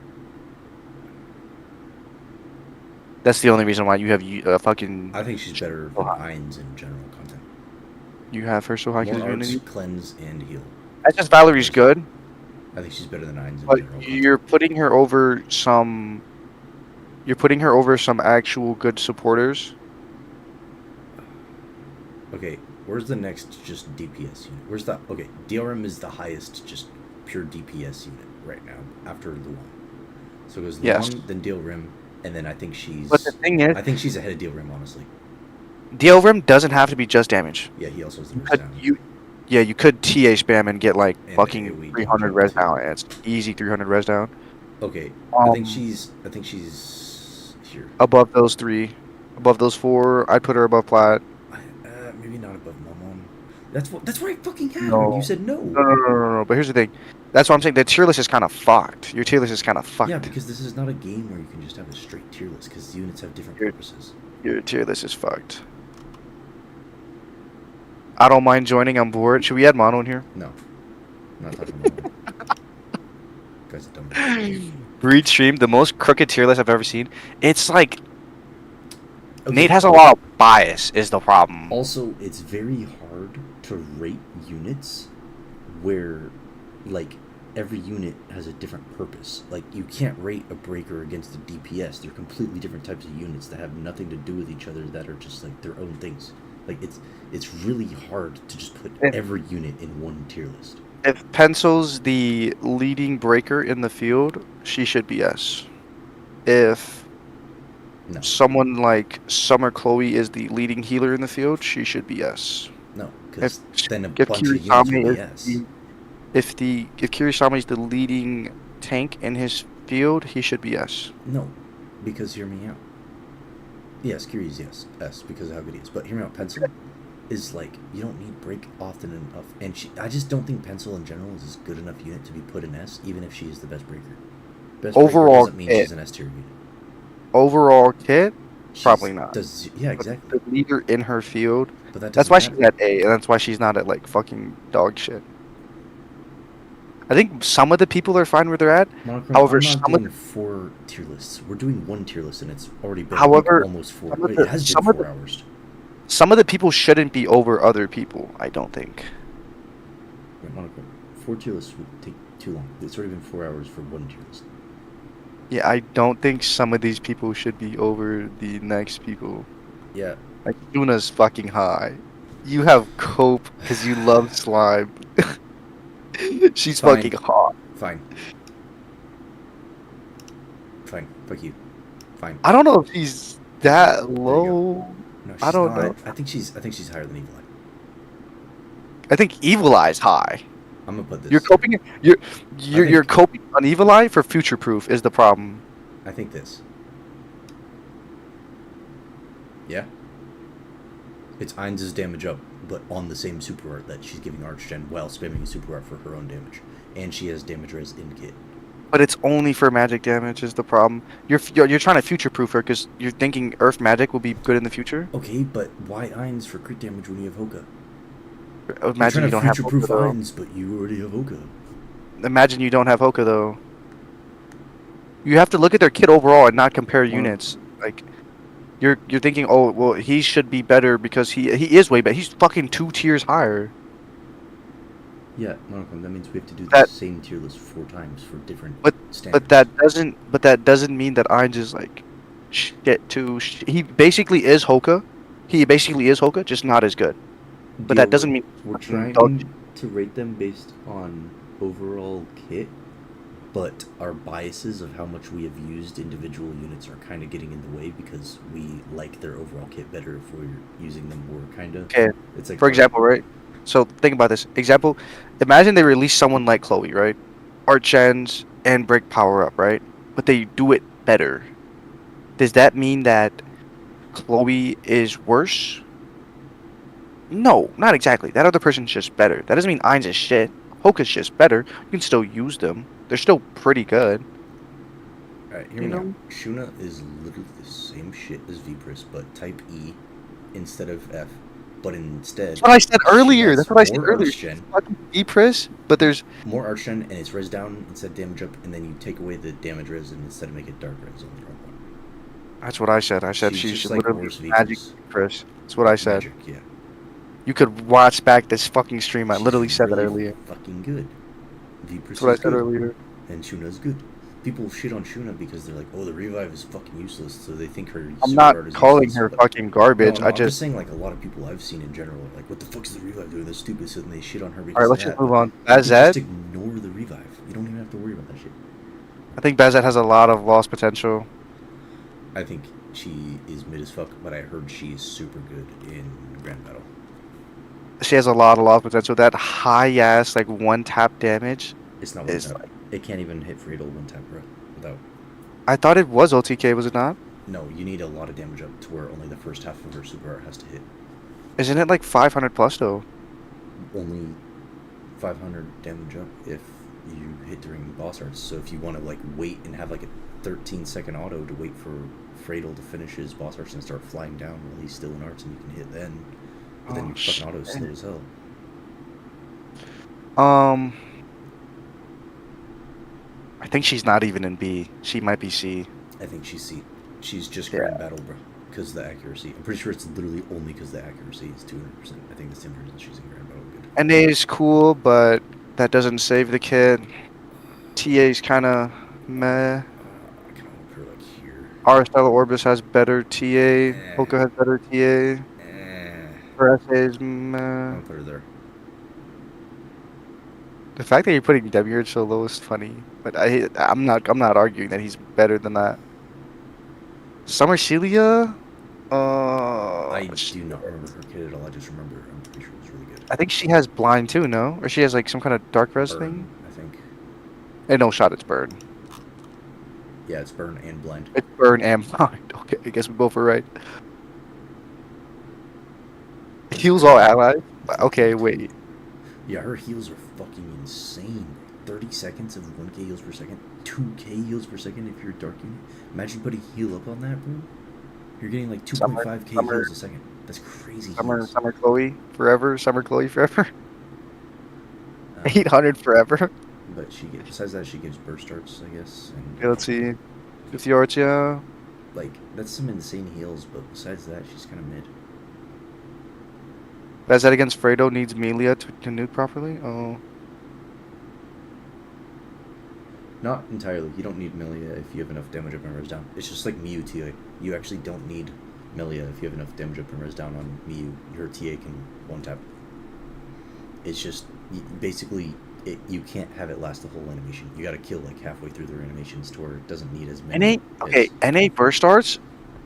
That's the only reason why you have fucking. I think she's better than Ainz in general content. You have her so high because More of unit arts, niche. cleanse, and heal. That's just Valerie's good. I think she's better than Ainz in But general you're putting her over some. You're putting her over some actual good supporters. Okay, where's the next just DPS unit? Where's that? Okay, DRM is the highest just pure DPS unit right now after Luan. So it goes Luan, then DLRim, and then I think she's. But the thing is, I think she's ahead of DLRim, honestly. DLRim doesn't have to be just damage. Yeah, he also has the res down. You could TA spam and get like And fucking AoE 300 res down. And it's easy 300 res down. Okay, I think she's here. Above those 3, above those 4, I'd put her above plat. Maybe not above Momon. That's where I fucking had No. her. You said no. No. But here's the thing. That's what I'm saying. The tier list is kind of fucked. Your tier list is kind of fucked. Yeah, because this is not a game where you can just have a straight tier list because units have different purposes. Your tier list is fucked. I don't mind joining. I'm bored. Should we add mono in here? No. I'm not talking about that. Guys are dumb. Breed stream, the most crooked tier list I've ever seen. It's like Okay. Nate has a lot of bias is the problem. Also, it's very hard to rate units where, like, every unit has a different purpose. Like, you can't rate a breaker against a DPS. They're completely different types of units that have nothing to do with each other, that are just, like, their own things. Like, it's really hard to just put every unit in one tier list. If Pencil's the leading breaker in the field, she should be S. If someone like Summer Chloe is the leading healer in the field, she should be S. No, because then a if bunch of units will be Kiritame S. if Kirisama is the leading tank in his field, he should be S. No, because hear me out. Yes, Kiri's yes, S, because of how good he is. But hear me out, Pencil is like, you don't need break often enough. And I just don't think Pencil in general is a good enough unit to be put in S, even if she is the best breaker. Best Overall, breaker doesn't mean she's an S tier unit. Overall kit, probably not. Yeah, exactly. The leader in her field. But that's why she's at A, and that's why she's not at like fucking dog shit. I think some of the people are fine where they're at. However, I'm not doing 4 tier lists. We're doing 1 tier list, and it's already been almost 4. It has been 4 hours. Some of the people shouldn't be over other people, I don't think. Yeah, Monochrome, 4 tier lists would take too long. It's already been 4 hours for 1 tier list. Yeah, I don't think some of these people should be over the next people. Yeah. Like, Luna's fucking high. You have cope because you love slime. She's Fine. fucking hot. Fine. Fuck you. Fine. I don't know if she's that low. No, I don't know. I think she's higher than Evil Eye. I think Evil Eye's high. I'm gonna put this. You're coping. You're coping on Evil Eye for future proof is the problem. I think this. Yeah. It's Ainz's damage up, but on the same super art that she's giving Archgen while spamming a super art for her own damage, and she has damage res in kit. But it's only for magic damage is the problem. You're trying to future proof her because you're thinking Earth magic will be good in the future. Okay, but why Ainz for crit damage when you have Hoka? Imagine you don't have future proof Ainz, but you already have Hoka. Imagine you don't have Hoka though. You have to look at their kit overall and not compare units. Like, you're thinking, oh well, he should be better because he is way better. He's fucking 2 tiers higher. Yeah, Monochrome, that means we have to do the same tier list 4 times for different standards. But that doesn't mean that Ainz is like shit too. He basically is Hoka. He basically is Hoka, just not as good. But that doesn't mean we're trying to rate them based on overall kit, but our biases of how much we have used individual units are kind of getting in the way because we like their overall kit better if we're using them more kind of. Okay. It's like, for example, right? So think about this. Example, imagine they release someone like Chloe, right? Archens and break power up, right? But they do it better. Does that mean that Chloe is worse? No, not exactly. That other person's just better. That doesn't mean Ainz is shit. Hoka's just better. You can still use them. They're still pretty good. Alright, hear me out. Shuna is literally the same shit as Vpris, but type E instead of F. But instead... That's what I said earlier. That's what I said earlier. Fucking Vpris, but there's... more Archgen, and it's res down instead of damage up, and then you take away the damage res, and instead of make it dark res, only dark one. That's what I said. I said she's like literally magic Vpris. That's what I said. Magic, yeah. You could watch back this fucking stream. I literally said that earlier. Fucking good. Vpris That's what I said earlier. And Shuna's good. People shit on Shuna because they're like, oh, the revive is fucking useless, so they think her I'm not calling her fucking garbage. No, I I'm just saying, like, a lot of people I've seen in general are like, what the fuck is the revive doing? That's stupid, so then they shit on her because alright, let's just move on. Just Bazette? ignore the revive. You don't even have to worry about that shit. I think Bazette has a lot of lost potential. I think she is mid as fuck, but I heard she is super good in Grand Battle. She has a lot of lost potential. That high ass, like, 1-tap damage. It's not 1-tap. It can't even hit Friedel 1-tap, bro. Without. I thought it was OTK, was it not? No, you need a lot of damage up to where only the first half of her super art has to hit. Isn't it like 500 plus though? Only 500 damage up if you hit during boss arts. So if you want to like wait and have like a 13-second auto to wait for Friedel to finish his boss arts and start flying down while he's still in arts and you can hit then. But then your fucking auto is slow as hell. I think she's not even in B. She might be C. I think she's C. She's just Grand Battle, bro. Because of the accuracy. I'm pretty sure it's literally only because the accuracy is 200%. I think that's the only reason she's in Grand Battle good. NA is cool, but that doesn't save the kid. TA is kind of meh. I kind of put her like here. Aristella Orbis has better TA. Hoka has better TA. Her SA is meh. I'll put her there. The fact that you're putting Demiurge so low is funny, but I'm not arguing that he's better than that. Summer Celia, I do not remember her kit at all. I just remember I'm pretty sure it was really good. I think she has blind too, no? Or she has like some kind of dark res thing? I think. No shot, it's burn. Yeah, it's burn and blind. It's burn and blind. Okay, I guess we both were right. Heals all allies? Okay, wait. Yeah, her heals are fucking insane. 30 seconds of 1k heals per second, 2k heals per second if you're a dark unit. Imagine putting heal up on that, bro. You're getting like 2.5k heals a second. That's crazy. Summer Chloe forever. Summer Chloe forever. 800 forever. But besides that, she gives burst arts, I guess. And, okay, let's see. 50 arts, yeah. Like, that's some insane heals, but besides that, she's kind of mid. That's that against Fredo needs Melia to nuke properly? Oh. Not entirely. You don't need Melia if you have enough damage up and res down. It's just like Miyu TA. You actually don't need Melia if you have enough damage up and res down on Miyu. Your TA can one tap. It's just basically you can't have it last the whole animation. You gotta kill like halfway through their animations to where it doesn't need as many. NA burst arts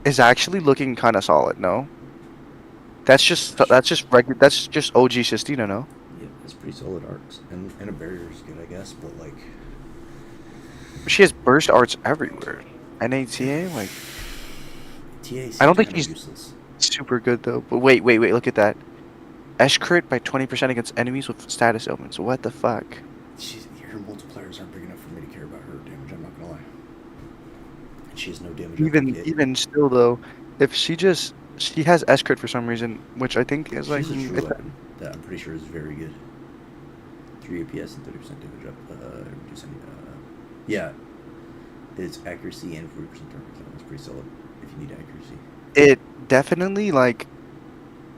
is actually looking kind of solid. No, that's just OG Sistina. No. Yeah, that's pretty solid arcs, and a barrier is good, I guess. But like, she has burst arts everywhere. NATA like. TA. I don't think she's useless. Super good though. But wait, look at that. Esh crit by 20% against enemies with status ailments. What the fuck? Her multipliers aren't big enough for me to care about her damage. I'm not gonna lie. And she has no damage. Even still though, if she has Esh crit for some reason, which I think is like. She's a true weapon that I'm pretty sure is very good. 3 APS and 30% damage up. Yeah. It's accuracy and 40% target count. That's pretty solid if you need accuracy. It definitely like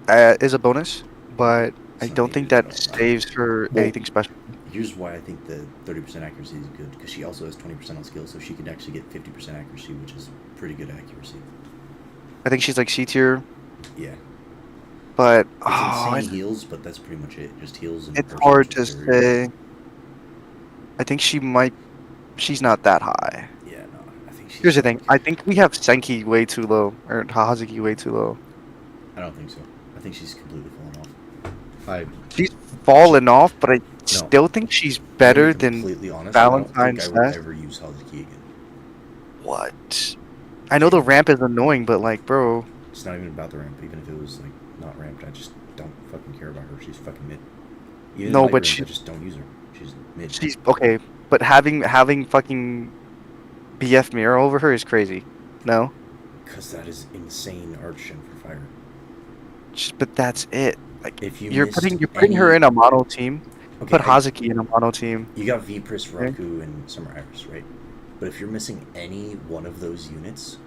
is a bonus, but I don't think that saves her anything special. Here's why I think the 30% accuracy is good, because she also has 20% on skill, so she can actually get 50% accuracy, which is pretty good accuracy. I think she's like C tier. Yeah. But it's insane heals, but that's pretty much it. Just heals. And it's hard to say. I think she's not that high. Yeah, no. I think she's. Here's the thing. I think we have Senki way too low, or Hazuki way too low. I don't think so. I think she's completely fallen off. She's fallen off, but I still think she's better than honest, Valentine's. I don't think I would ever use Hazuki again. What? I know the ramp is annoying, but like, bro. It's not even about the ramp. Even if it was like not ramped, I just don't fucking care about her. She's fucking mid. Even no, but I just don't use her. She's mid. She's okay, but having fucking BF mirror over her is crazy. No. Because that is insane arch gen for fire. But that's it. Like if you're putting her in a mono team. Okay, put Hazuki in a mono team. You got Vpris, Raku, and Summer Iris, right? But if you're missing any one of those units,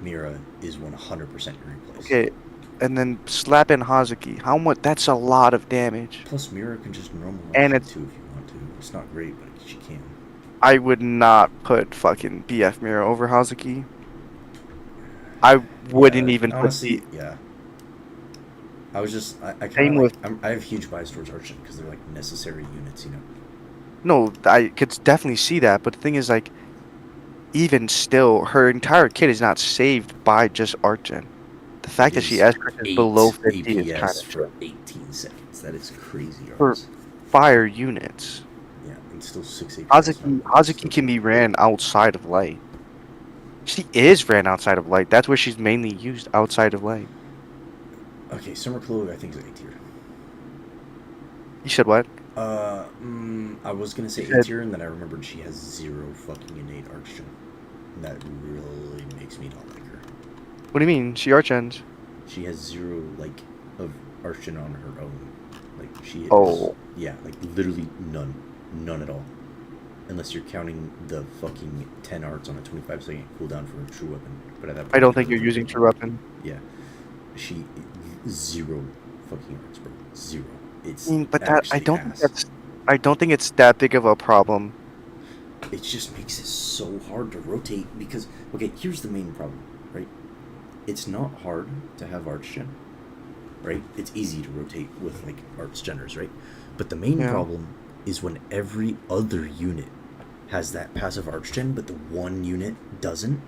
Mira is 100% your replace. Okay, and then slap in Hazuki. How much? That's a lot of damage. Plus, Mira can just normalize and it too if you want to. It's not great, but she can. I would not put fucking BF Mira over Hazuki. I wouldn't even honestly, yeah. I was just I have huge bias towards Archon because they're like necessary units, you know. No, I could definitely see that, but the thing is, like, even still, her entire kit is not saved by just Archon. The fact that she has below 50 APS is kind of for 18 seconds. That is crazy. For fire units. Yeah, and still 6 APS. Hazuki can be ran outside of light. She is ran outside of light. That's where she's mainly used, outside of light. Okay, Summer Chloe I think is A tier. You said what? I was gonna say A tier, and then I remembered she has 0 fucking innate archgen. And that really makes me not like her. What do you mean? She archens? She has 0 like of archgen on her own. Like she is, yeah, like literally none at all. Unless you're counting the fucking 10 arts on a 25-second cooldown for a true weapon. But at that point, I don't think you're using true weapon. Yeah, she 0 fucking arts, bro. 0. It's but that I don't think it's that big of a problem. It just makes it so hard to rotate because okay, here's the main problem, right? It's not hard to have archgen, right? It's easy to rotate with like archgeners, right? But the main problem is when every other unit has that passive archgen, but the one unit doesn't,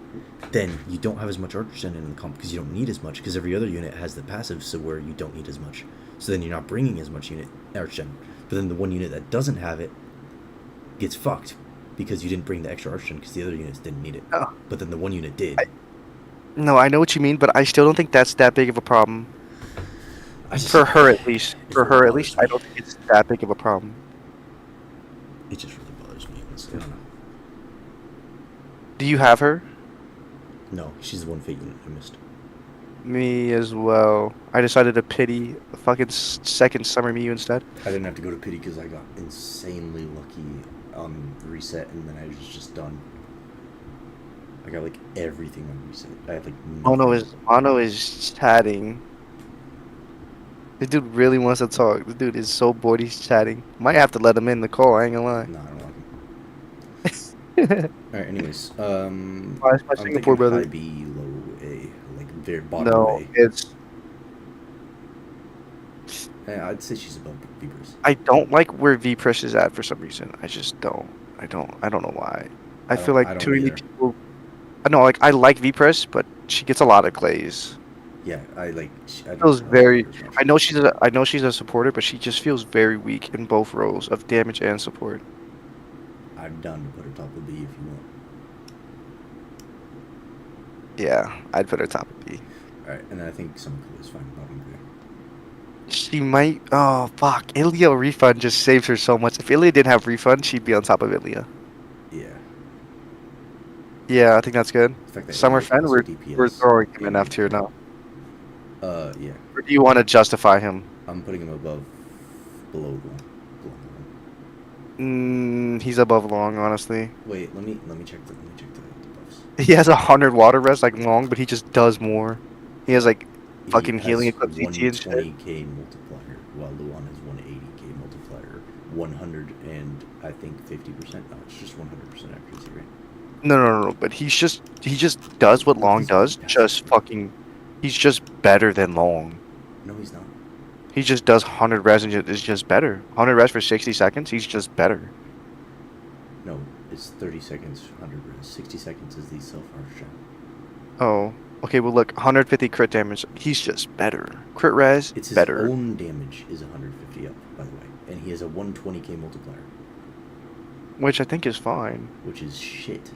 then you don't have as much arch gen in the comp because you don't need as much because every other unit has the passive, so where you don't need as much. So then you're not bringing as much unit arch gen. But then the one unit that doesn't have it gets fucked because you didn't bring the extra arch gen because the other units didn't need it. Oh. But then the one unit did. No, I know what you mean, but I still don't think that's that big of a problem. For her at least. For her at least, I don't think it's that big of a problem. It just really bothers me. Honestly. I don't know. Do you have her? No, she's the one fate unit I missed. Me as well. I decided to pity the fucking second Summer Mew instead. I didn't have to go to pity because I got insanely lucky on reset, and then I was just done. I got like everything on reset. I had like Mono is chatting. This dude really wants to talk. This dude is so bored he's chatting. Might have to let him in the call, I ain't gonna lie. No, I don't like him. Alright, anyways. Why is my I'm Singapore thinking brother? high B, low A. Like very bottom No, A. it's... Yeah, I'd say she's above Vipers. I don't like where V-Press is at for some reason. I just don't. I don't know why. I feel like too many people... No, like, I like V-Press, but she gets a lot of glaze. Yeah, I Feels very... I know she's a supporter, but she just feels very weak in both roles of damage and support. I'm down to put her top of B if you want. Yeah, I'd put her top of B. Alright, and then I think Summer is fine bottom B. She might... Oh, fuck. Ilya refund just saves her so much. If Ilya didn't have refund, she'd be on top of Ilya. Yeah. Yeah, I think that's good. Summer Ilya Fen, we're throwing him in F tier now. Yeah. Or do you want to justify him? I'm putting him below He's above long, honestly. Wait, let me check the buffs. He has 100 water rest like long, but he just does more. He has like fucking healing equipped ET and shit. 120k multiplier, while Luan has 180k multiplier, 100 and I think 50%. No, it's just 100% accuracy, right? No. But he just does what long does. He's just better than long. No, he's not. He just does 100 res and is just better. 100 res for 60 seconds. He's just better. No, it's 30 seconds, 100 res. 60 seconds is the self-arch gen. Oh, okay. Well, look, 150 crit damage. He's just better. Crit res, it's his better. own damage is 150 up, by the way, and he has a 120k multiplier, which I think is fine. Which is shit.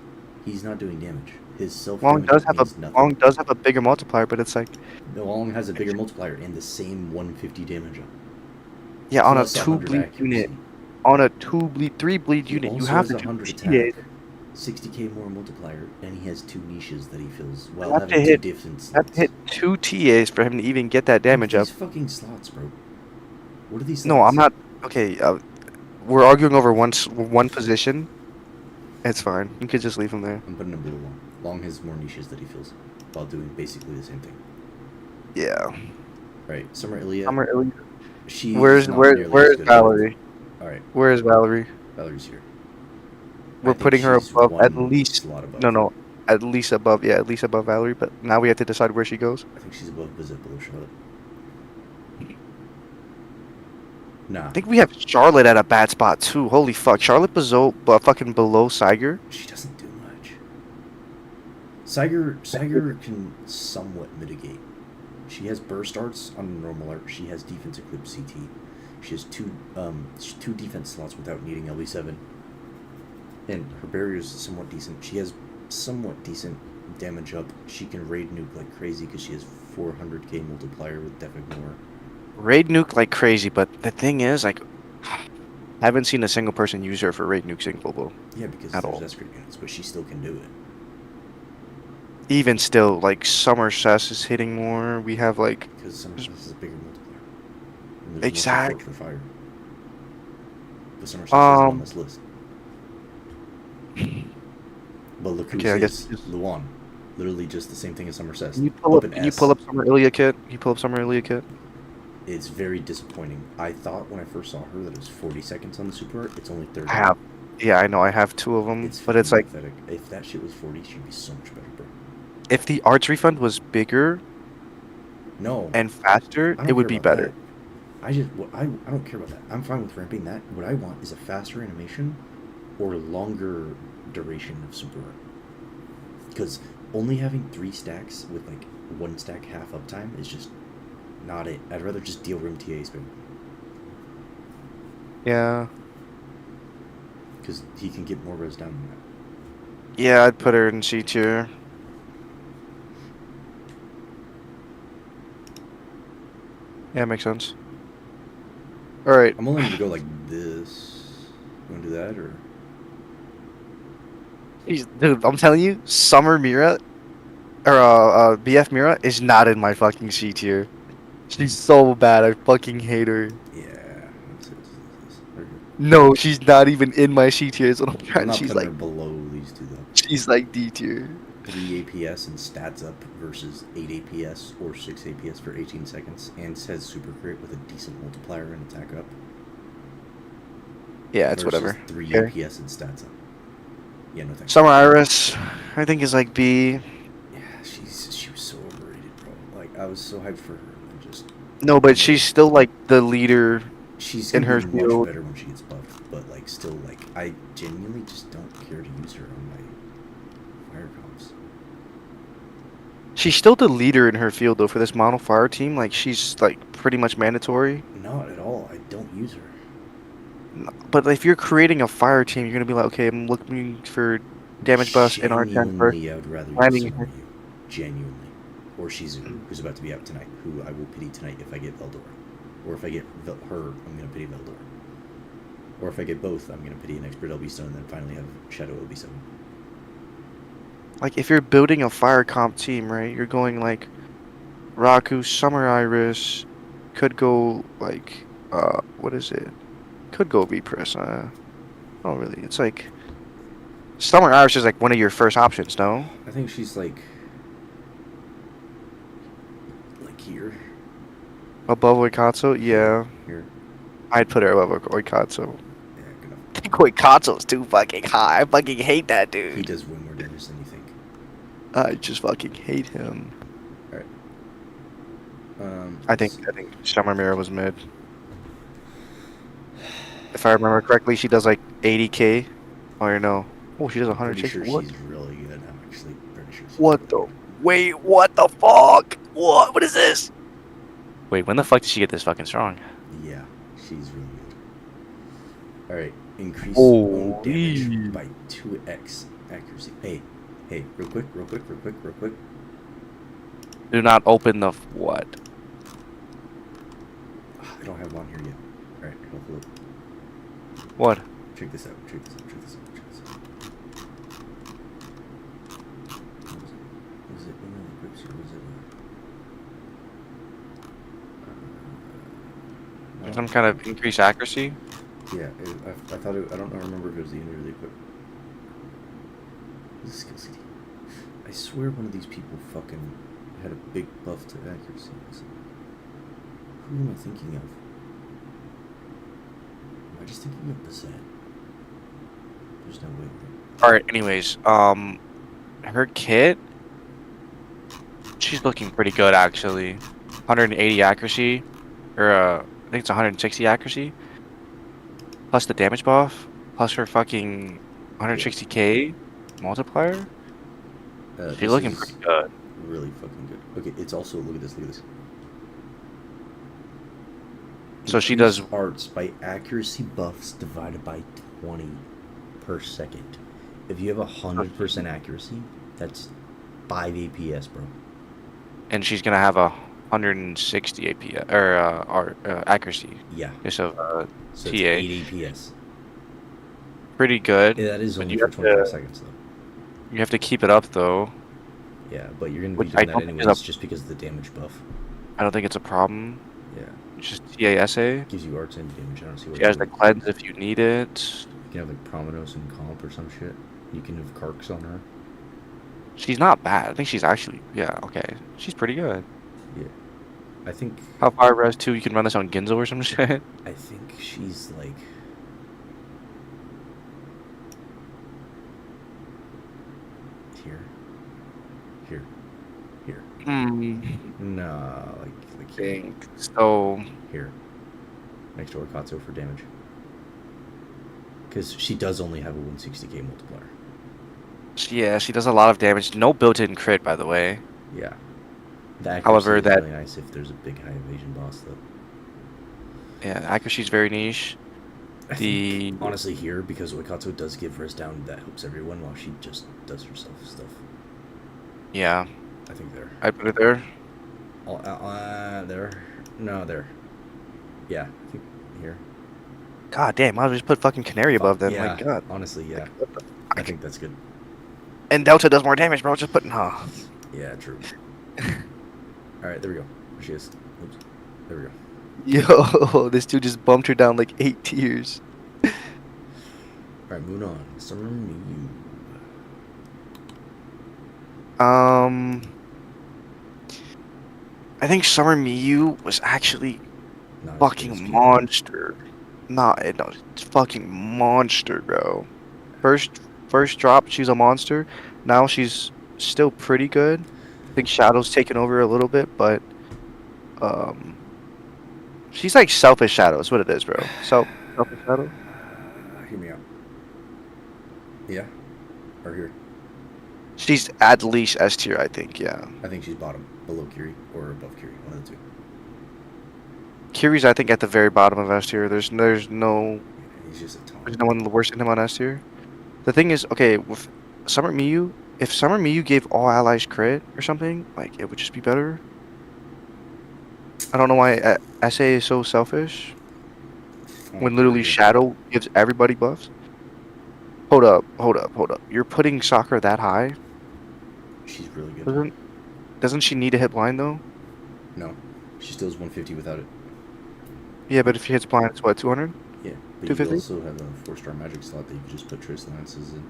He's not doing damage. His self Long does have a bigger multiplier, but it's like Long has a bigger multiplier and the same 150 damage up. Yeah, on a 2 bleed unit. On a 3 bleed unit, you have to do 60k more multiplier, and he has 2 niches that he fills while having 2 different slots. I have to hit 2 TAs for him to even get that damage up. These fucking slots, bro. What are these slots? No, I'm not. Okay, we're arguing over one position. It's fine. You could just leave him there. I'm putting him below Long. Long has more niches that he fills while doing basically the same thing. Yeah. Right. Summer Ilya. Where's Valerie? Alright. Where is Valerie? Valerie's here. We're putting her above at least. No. At least above. Yeah, at least above Valerie. But now we have to decide where she goes. I think she's above Bizet, below Charlotte. Nah. I think we have Charlotte at a bad spot too. Holy fuck. Charlotte fucking below Siger. She doesn't do much. Siger can somewhat mitigate. She has burst arts on normal art. She has defense equipped CT. She has two defense slots without needing LB7. And her barrier is somewhat decent. She has somewhat decent damage up. She can raid nuke like crazy because she has 400k multiplier with Def Ignore. Raid nuke like crazy, but the thing is, like, I haven't seen a single person use her for raid nuke single. Yeah, because there's escort units, but she still can do it. Even still, like, Summer Cess is hitting more. We have, like... Because Summer Cess is a bigger multiplier. Exactly. For fire. But Summer Cess is on this list. But look who says Luan. Literally just the same thing as Summer Cess. Can you pull up Summer Ilya kit? It's very disappointing. I thought when I first saw her that it was 40 seconds on the super art. It's only 30. Yeah, I know. I have 2 of them. But it's like... pathetic. If that shit was 40, she'd be so much better, bro. If the arts refund was bigger... No. And faster, it would be better. I don't care about that. I'm fine with ramping that. What I want is a faster animation or longer duration of super art. Because only having 3 stacks with like 1 stack half uptime is just not it. I'd rather just deal room TA spin. Yeah. Because he can get more res down than that. Yeah, I'd put her in C tier. Yeah, makes sense. Alright. I'm only going to go like this. You want to do that, or? Dude, I'm telling you, Summer Mira, or BF Mira is not in my fucking C tier. She's so bad, I fucking hate her. Yeah. No, she's not even in my C tier. Is what I'm I'm trying. not She's putting like her below these two, though. she's like D tier. 3 APS and stats up versus 8 APS or 6 APS for 18 seconds, and says super crit with a decent multiplier and attack up. Yeah, it's versus whatever. 3 Okay. APS and stats up. Yeah, no thanks. Summer Iris, I think is like B. Yeah, she was so overrated, bro. Like I was so hyped for her, and just No, but she's still like the leader. she's in gonna her be much field. better when she gets buffed. But like, still, like I genuinely just don't care to use her on my fire comps. She's still the leader in her field though for this model fire team. Like she's like pretty much mandatory. Not at all. I don't use her. But if you're creating a fire team, you're gonna be like, okay, I'm looking for damage bust and R10 first. Genuinely, I would rather landing use her. someone you. Genuinely. Or Shizu, who's about to be out tonight, who I will pity tonight if I get Veldor. Or if I get her, I'm going to pity Veldor. Or if I get both, I'm going to pity an expert LB Stone and then finally have Shadow LB7. Like if you're building a fire comp team, right? You're going like Raku, Summer Iris, could go like what is it? Could go V-Press. Oh really? It's like Summer Iris is like one of your first options, no? I think she's like here. Above Oikatsu? Yeah. Here. I'd put her above Oikatsu. Yeah, good enough. I think Oikatsu's too fucking high. I fucking hate that dude. He does way more damage than you think. I just fucking hate him. Alright. I think Summer Mirror was mid. If I remember correctly, she does like 80k. Or no. Oh, she does 160. Pretty sure What? she's really good. I'm actually pretty sure she's What really the? Wait, what the fuck? What is this? Wait, when the fuck did she get this fucking strong? good. Yeah, she's really good. Alright, increase Holy. own damage by 2x accuracy. Hey, real quick. Do not open the what? I don't have one here yet. Alright, hold up. What? Check this out. Was it one of the equips or was it Some kind of increased accuracy? yeah, I thought it, I don't remember if it was the end or the equip. This is skill CD. I swear one of these people fucking had a big buff to accuracy. Who am I thinking of? Am I just thinking of Bazette? There's no way. Right? Alright, anyways, her kit, she's looking pretty good actually. 180 accuracy, or I think it's 160 accuracy, plus the damage buff, plus her fucking 160k multiplier. She's This looking is pretty good. really fucking good. Okay, it's also, look at this. So she Increase does arts by accuracy buffs divided by 20 per second. If you have 100% accuracy, that's 5 APS, bro. and she's gonna have a 160 APS or accuracy. Yeah. Just of So TA. it's 8 APS. Pretty good. Yeah, that is But only you for have 25 seconds, though. You have to keep it up though. Yeah, but you're going to be Which I doing that don't think is anyways a- just because of the damage buff. I don't think it's a problem. Yeah. It's just TASA. Gives you arts and damage. I don't see what She has the doing. cleanse if you need it. You can have like Promenos and Comp or some shit. You can have Karks on her. She's not bad. I think she's actually okay. She's pretty good. Yeah. I think How far res 2 you can run this on Ginzo or some shit? I think she's like here. No, like here. Think so. Here. Next to Orkatsu for damage. Because she does only have a 160k multiplier. Yeah, she does a lot of damage. No built-in crit, by the way. Yeah. The accuracy However, is that really nice if there's a big high evasion boss, though. yeah, accuracy's very niche. I think, honestly, here, because Oikatsu does give res down, that helps everyone while she just does herself stuff. Yeah. I think there. I put it there. There. No, there. Yeah, I think here. God damn, I'll just put fucking Canary above them. Yeah, My God. honestly, yeah. I think that's good. And Delta does more damage, bro. Just put nah. Yeah, true. Alright, there we go. There she is. Oops. There we go. Yo, this dude just bumped her down like 8 tiers. Alright, moving on. Summer Miyu. I think Summer Miyu was actually Not fucking monster. No, it's fucking monster, bro. First drop, she's a monster. Now she's still pretty good. I think Shadow's taken over a little bit, but she's like selfish Shadow is what it is, bro. Selfish Shadow. Hear me out. Yeah? Or here? She's at least S tier, I think, yeah. I think she's bottom. Below Kiri. Or above Kiri. One of the two. Kiri's, I think, at the very bottom of S tier. There's no... He's just a taunt. There's no one worse than him on S tier. The thing is, okay, with Summer Miyu, if Summer Miyu gave all allies crit or something, like, it would just be better. I don't know why SA is so selfish. When literally Shadow gives everybody buffs. Hold up. You're putting Sakura that high? She's really good. Doesn't she need to hit blind, though? No. She still has 150 without it. Yeah, but if she hits blind, it's what, 200? Yeah, but 250? you also have a 4-star magic slot that you can just put Triss Lances in.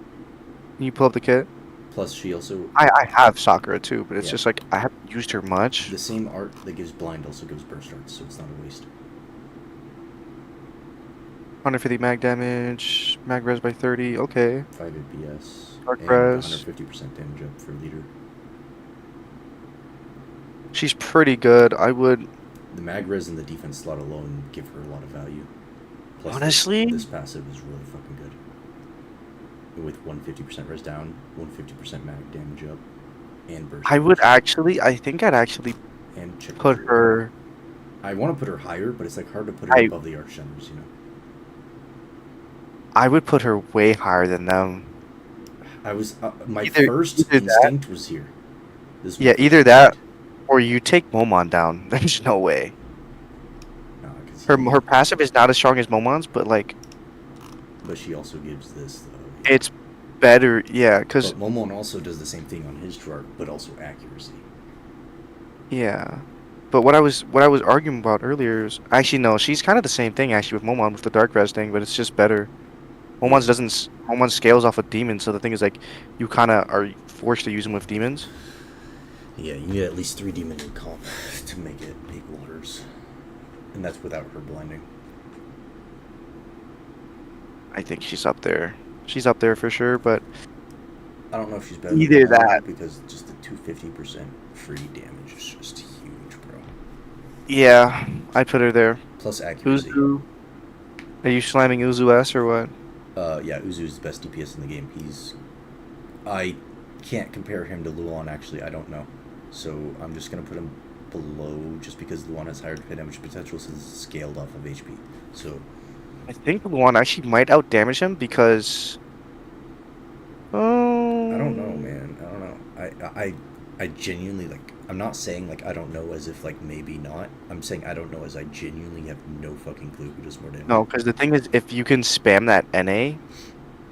Can you pull up the kit? Plus, she also... I have Sakura, too, but it's Yeah. just like, I haven't used her much. The same art that gives blind also gives burst arts, so it's not a waste. 150 mag damage, mag res by 30, okay. 5 APS. Dark and res. 150% damage up for leader. She's pretty good. I would... The mag res and the defense slot alone give her a lot of value. Plus, Honestly? This passive is really fucking good. With 150% res down, 150% mag damage up, and burst. I think I'd actually and check put her... I want to put her higher, but it's like hard to put her above the Archgenders, you know? I would put her way higher than them. I was... my first instinct was here. This was yeah, either that, or you take Momon down. There's no way. Her passive is not as strong as Momon's, but like... But she also gives this, though. It's better, yeah, because... But Momon also does the same thing on his chart, but also accuracy. Yeah. But what I was arguing about earlier is... Actually, no, she's kind of the same thing, actually, with Momon, with the Dark Res thing, but it's just better. Momon scales off with demons, so the thing is, like, you kind of are forced to use them with demons. Yeah, you need at least 3 demon in comp to make it equal hers. And that's without her blinding. I think she's up there. She's up there for sure, but... I don't know if she's better either than that, because just the 250% free damage is just huge, bro. Yeah, I'd put her there. Plus accuracy. Uzu. Are you slamming Uzu S or what? Yeah, Uzu's the best DPS in the game. I can't compare him to Luan, actually. I don't know. So I'm just going to put him below just because Luan has higher hit damage potential since it's scaled off of HP. So I think Luan actually might outdamage him because... I don't know, man. I don't know. I genuinely, like, I'm not saying, like, I don't know as if, like, maybe not. I'm saying I don't know as I genuinely have no fucking clue who does more damage. No, because the thing is, if you can spam that NA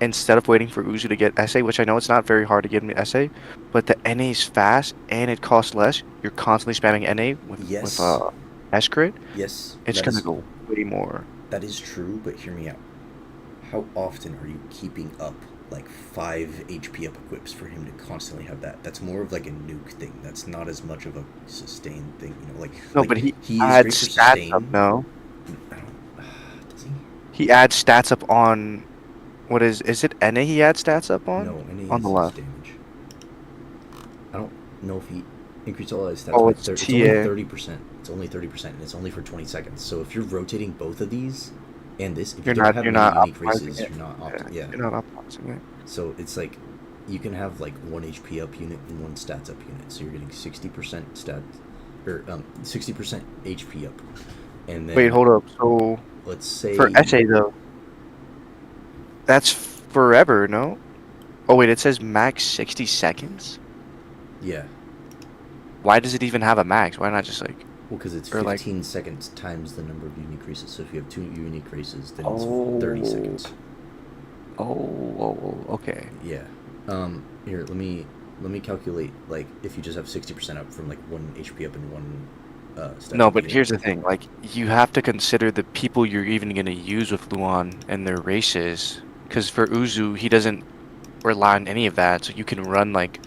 instead of waiting for Uzu to get SA, which I know it's not very hard to get him to SA, but the NA is fast and it costs less, you're constantly spamming NA with S crit. Yes. It's going to go way more. That is true, but hear me out. How often are you keeping up like 5 HP up equips for him to constantly have that? That's more of like a nuke thing. That's not as much of a sustained thing, you know. Like no, like, but he adds stats up. No, I don't. Does he? He adds stats up on. What is it? NA he adds stats up on? No, NA on the left. Damage. I don't know if he increased all his stats. Oh, it's only 30%. It's only 30%, and it's only for 20 seconds. So if you're rotating both of these and this, if you don't have any unique races, you're not optimizing it. You're not optimizing it. So it's like you can have like 1 HP up unit and 1 stats up unit, so you're getting 60% stats or 60% HP up. And then wait, hold up. So let's say for SA though, that's forever, no? Oh wait, it says max 60 seconds. Yeah. Why does it even have a max? Why not just like? Well, because it's or 15 seconds times the number of unique races. So if you have 2 unique races, then it's Oh. 30 seconds. Oh, okay. Yeah. Here, let me calculate, like, if you just have 60% up from like 1 HP up and 1 stats No, up but unit. here's the thing. Like, you have to consider the people you're even going to use with Luan and their races. Because for Uzu, he doesn't rely on any of that. So you can run, like,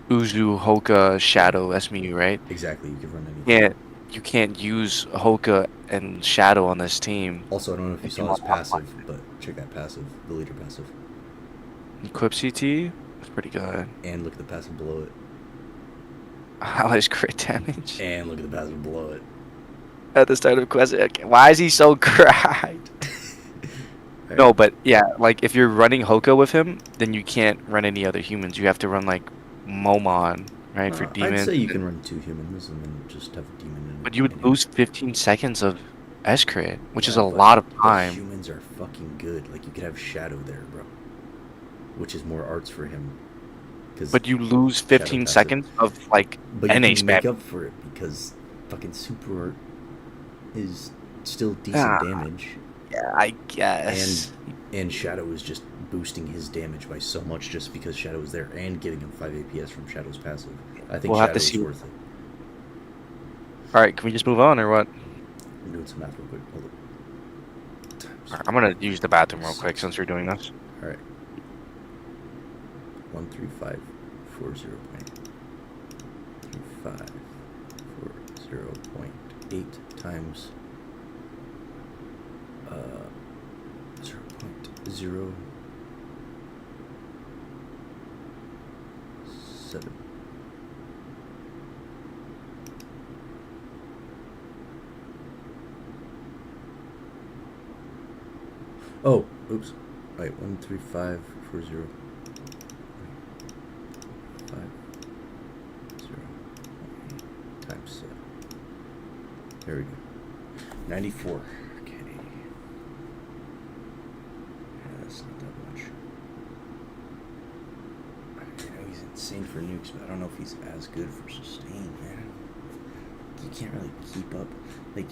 Uzu, Hoka, Shadow, SMU, right? Exactly, you can run anything. Yeah, you can't use Hoka and Shadow on this team. Also, I don't know if you saw his passive, but check that passive, the leader passive. Equip CT? That's pretty good. And look at the passive below it. Allies crit damage. And look at the passive below it. At the start of quest. Okay. Why is he so cracked? Right. No, but yeah, like if you're running Hoka with him, then you can't run any other humans. You have to run like Momon, right, for demon. I'd say you can run 2 humans and then just have a demon. But you would and lose 15 seconds of S crit, which yeah, is a but lot of time. Humans are fucking good. Like, you could have Shadow there, bro. Which is more arts for him. But you lose 15 seconds of like but you NA can make spam. up for it because fucking super art is still decent damage. Yeah, I guess. And Shadow is just boosting his damage by so much just because Shadow is there and giving him 5 APS from Shadow's passive. I think We'll Shadow have to see. is worth it. Alright, can we just move on or what? I'm doing some math real quick. Hold up. Alright, I'm gonna use the bathroom real quick since we're doing this. Alright. 13540.3540.8 times 0.07. Oh, oops. Alright, 13540. 5 times 7. There we go. 94. Okay. Yeah, that's not that much. I know he's insane for nukes, but I don't know if he's as good for sustain, man. You can't really keep up. Like,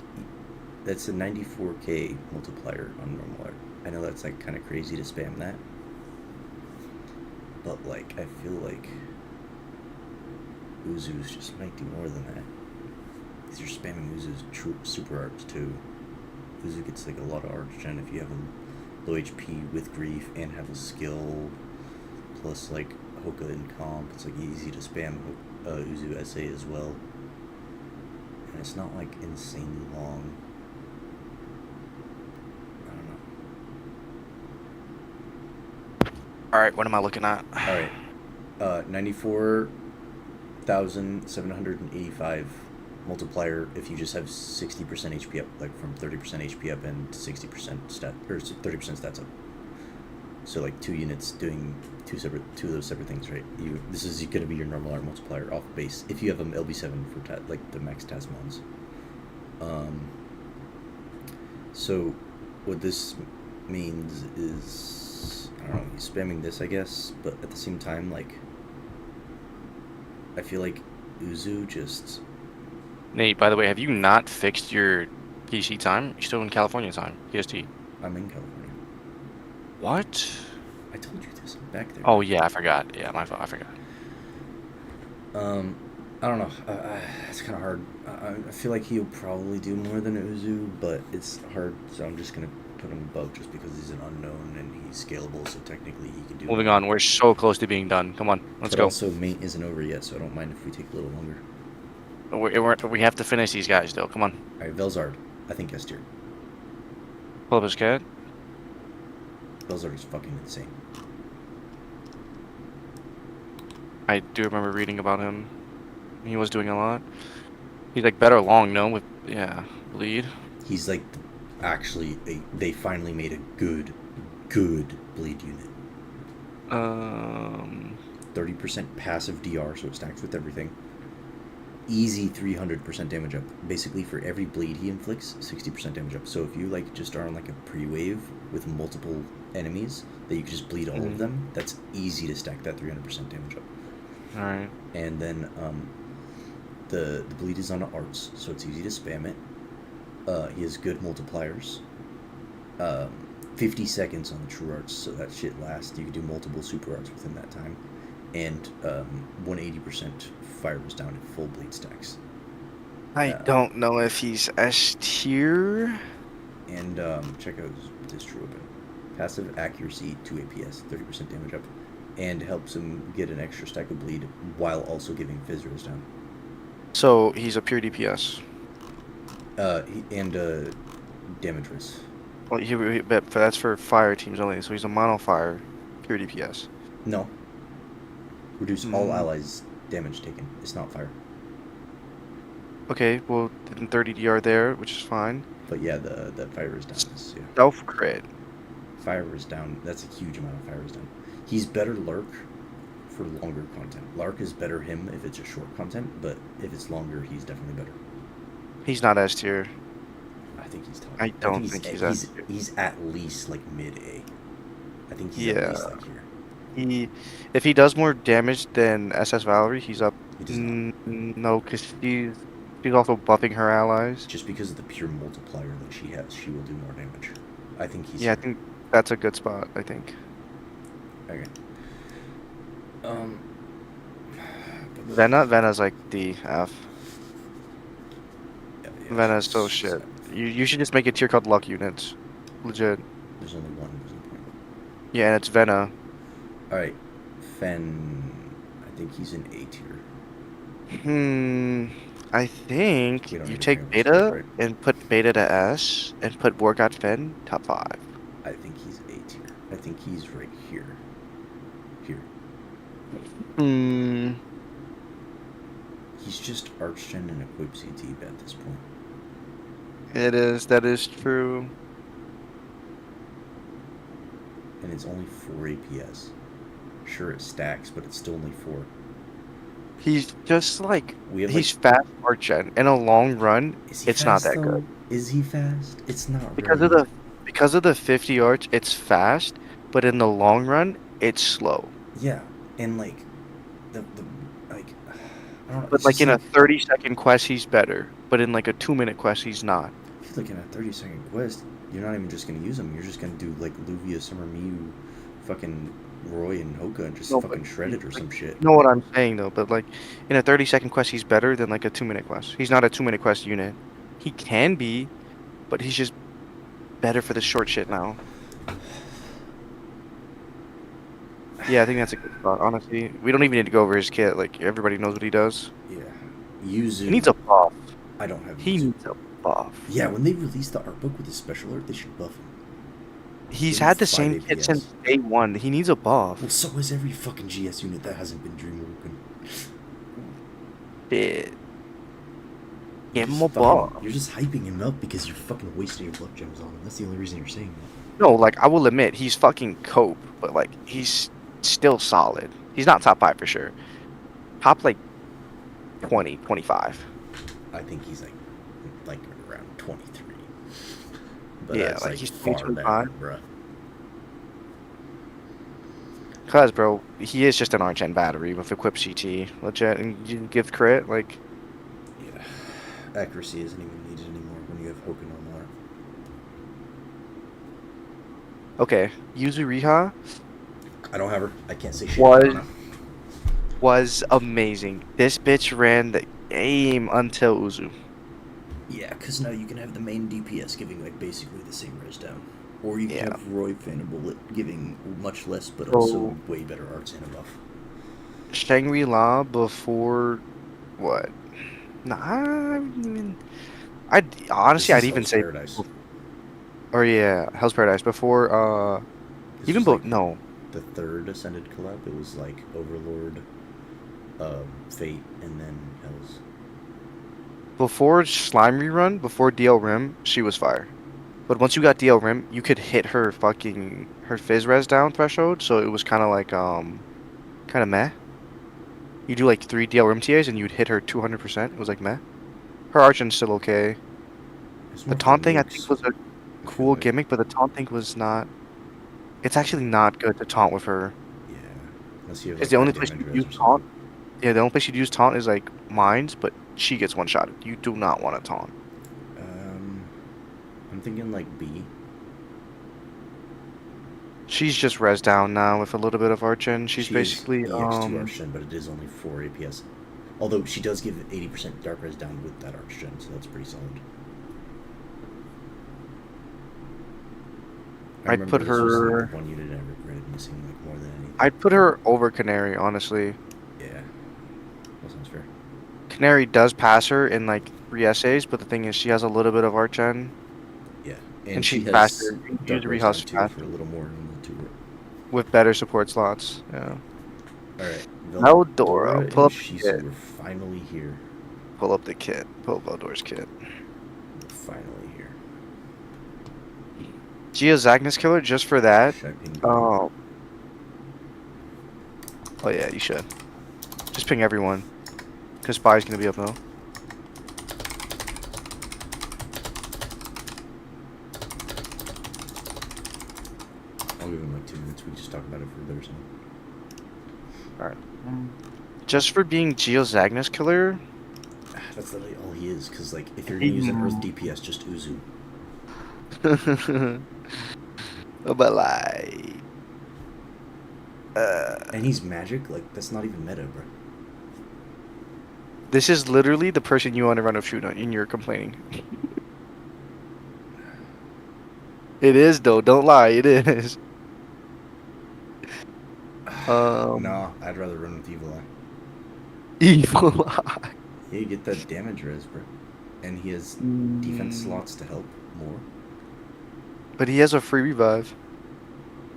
that's a 94k multiplier on normal art. I know that's like kind of crazy to spam that, but like I feel like Uzus just might do more than that. Because you're spamming Uzu's super arts too. Uzu gets like a lot of arch gen if you have him low HP with grief and have a skill plus like Hoka and comp. It's like easy to spam Uzu SA as well, and it's not like insanely long. Alright, what am I looking at? Alright. 94,785 multiplier if you just have 60% HP up, like from 30% HP up and 60% stat, or 30% stats up. So like 2 units doing two of those separate things, right? This is going to be your normal art multiplier off base if you have them LB7 for like the max Tasmons. So what this means is, I don't know, he's spamming this, I guess, but at the same time, like, I feel like Uzu just... Nate, by the way, have you not fixed your PC time? You're still in California time, PST. I'm in California. What? I told you this, I'm back there. Oh, yeah, I forgot. Yeah, my fault, I forgot. I don't know, it's kind of hard. I feel like he'll probably do more than Uzu, but it's hard, so I'm just going to put him above just because he's an unknown and he's scalable, so technically he can do. Moving on, we're so close to being done. Come on, let's go. Also, mate isn't over yet, so I don't mind if we take a little longer. We have to finish these guys, though. Come on. Alright, Velzard. I think S tier. Pull up his cat. Velzard is fucking insane. I do remember reading about him. He was doing a lot. He's like better long, no? With, yeah, bleed. He's like, actually, they finally made a good bleed unit. 30% passive DR, so it stacks with everything. Easy 300% damage up. Basically, for every bleed he inflicts, 60% damage up. So if you like just are on like a pre-wave with multiple enemies that you can just bleed all of them, that's easy to stack that 300% damage up. All right. And then the bleed is on arts, so it's easy to spam it. He has good multipliers. 50 seconds on the true arts, so that shit lasts. You can do multiple super arts within that time. And 180% fire was down at full bleed stacks. I don't know if he's S tier. And check out this true open. Passive accuracy, 2 APS, 30% damage up, and helps him get an extra stack of bleed while also giving Fizz res down. So he's a pure DPS. And damage res. Well, but that's for fire teams only. So he's a mono fire, pure DPS. No. Reduce all allies' damage taken. It's not fire. Okay, well, 30 DR there, which is fine. But yeah, the fire is down. Yeah. Self crit. Fire is down. That's a huge amount of fire is down. He's better Lark for longer content. Lark is better him if it's a short content, but if it's longer, he's definitely better. He's not S tier. I think he's top. I don't think he's S tier. He's at least like mid A. I think he's at least like here. If he does more damage than SS Valerie, he's up. He does not. No, because she's also buffing her allies. Just because of the pure multiplier that she has, she will do more damage. I think he's. Yeah, I think that's a good spot. I think. Okay. Vena's like D F. Yeah, Vena's so shit. You should just make a tier called luck units. Legit. There's only one losing point. Yeah, and it's Vena. Alright. Fen. I think he's in A tier. I think We don't you need to take bring up Beta right? and put Beta to S and put Wargod Fen top 5. I think he's A tier. I think he's right here. Here. He's just Archgen and Equip CT at this point. That is true. And it's only 4 APS. Sure, it stacks, but it's still only 4. He's just like he's like, fast Archgen. In a long run, it's not that good. Is he fast? It's not Because really. of the 50 arch, it's fast, but in the long run, it's slow. Yeah, and like the like I don't know. But like in a 30-second quest, he's better. But in like a 2-minute quest, he's not. I feel like in a 30-second quest, you're not even just gonna use him. You're just gonna do like Luvia, Summer Mew, fucking Roy, and Hoka, and just fucking shred it or some shit. You know what I'm saying though? But like in a 30-second quest, he's better than like a 2-minute quest. He's not a 2-minute quest unit. He can be, but he's just better for the short shit now. Yeah, I think that's a good spot. Honestly, we don't even need to go over his kit. Like everybody knows what he does. Yeah, Yuzu. He needs a buff. I don't have. He Yuzu. needs a buff. Yeah, when they release the art book with the special art, they should buff him. He's Give had him the 5 same kit APS. since day 1. He needs a buff. Well, so is every fucking GS unit that hasn't been Dreamwoken. Shit. Give him a Fucking- buff. You're just hyping him up because you're fucking wasting your luck gems on him. That's the only reason you're saying that. No, like I will admit he's fucking cope, but like he's still solid. He's not top 5 for sure. Top like 20, 25. I think he's like around 23. But Yeah, that's like, like he's far 25. better, bruh. Cause bro, he is just an Archgen battery with equipped CT, legit, and you give crit like. Yeah, accuracy isn't even needed anymore when you have Hoka no more. Okay, Yuzu Riha I don't have her. I can't say shit. I don't know. was amazing. This bitch ran the game until Uzu. Yeah, because now you can have the main DPS giving like basically the same res down. Or you can have Roy Fanable giving much less but also way better arts and a buff. Shangri-La before what? Nah, honestly I'd even Hell's say Paradise. or yeah, Hell's Paradise before This even was, both like, no. The third Ascended collab, it was like Overlord, Fate, and then Hell's. Before Slime Rerun, before DL Rim, she was fire. But once you got DL Rim, you could hit her Fizz res down threshold, so it was kind of like kind of meh. You do like 3 DL MTAs and you'd hit her 200%. It was like meh. Her archon's still okay. The taunt thing I think was a cool gimmick, but the taunt thing was not. It's actually not good to taunt with her. Yeah. Unless you have It's like the only high place damage you res use or taunt. something. Yeah, the only place you use taunt is like mines, but she gets one shotted. You do not want to taunt. I'm thinking like B. She's just res down now with a little bit of archen. She's She basically is EX2 Archgen, but it is only 4 APS. Although she does give 80% dark res down with that Archgen, so that's pretty solid. I'd put her. Was like the one unit I regretted missing like more than anything. I'd put her over Canary, honestly. Yeah, that sounds fair. Canary does pass her in like 3 essays, but the thing is, she has a little bit of archen. Yeah, And she she's has faster. dark Use res rehouse down too fast for a little more in the 2. with better support slots. Yeah. All right, Veldora, pull and up the Shizu kit. are finally here. Pull up the kit. Pull up Veldora's kit. We're finally here. Geozagnus killer just for that. Should I ping Oh. Oh yeah, you should. Just ping everyone. Because Spy's gonna be up now. I'll give him like 2 minutes. We can just talk about it for a bit or something. Alright. Just for being Geozagnus killer. That's literally all he is. Because like, if you're gonna use an Earth DPS, just Uzu. But like. And he's magic. Like that's not even meta, bro. This is literally the person you want to run a shoot on, and you're complaining. It is though. Don't lie. It is. No, I'd rather run with Evil Eye. Evil Eye. Yeah, you get that damage res, bro. And he has defense slots to help more. But he has a free revive.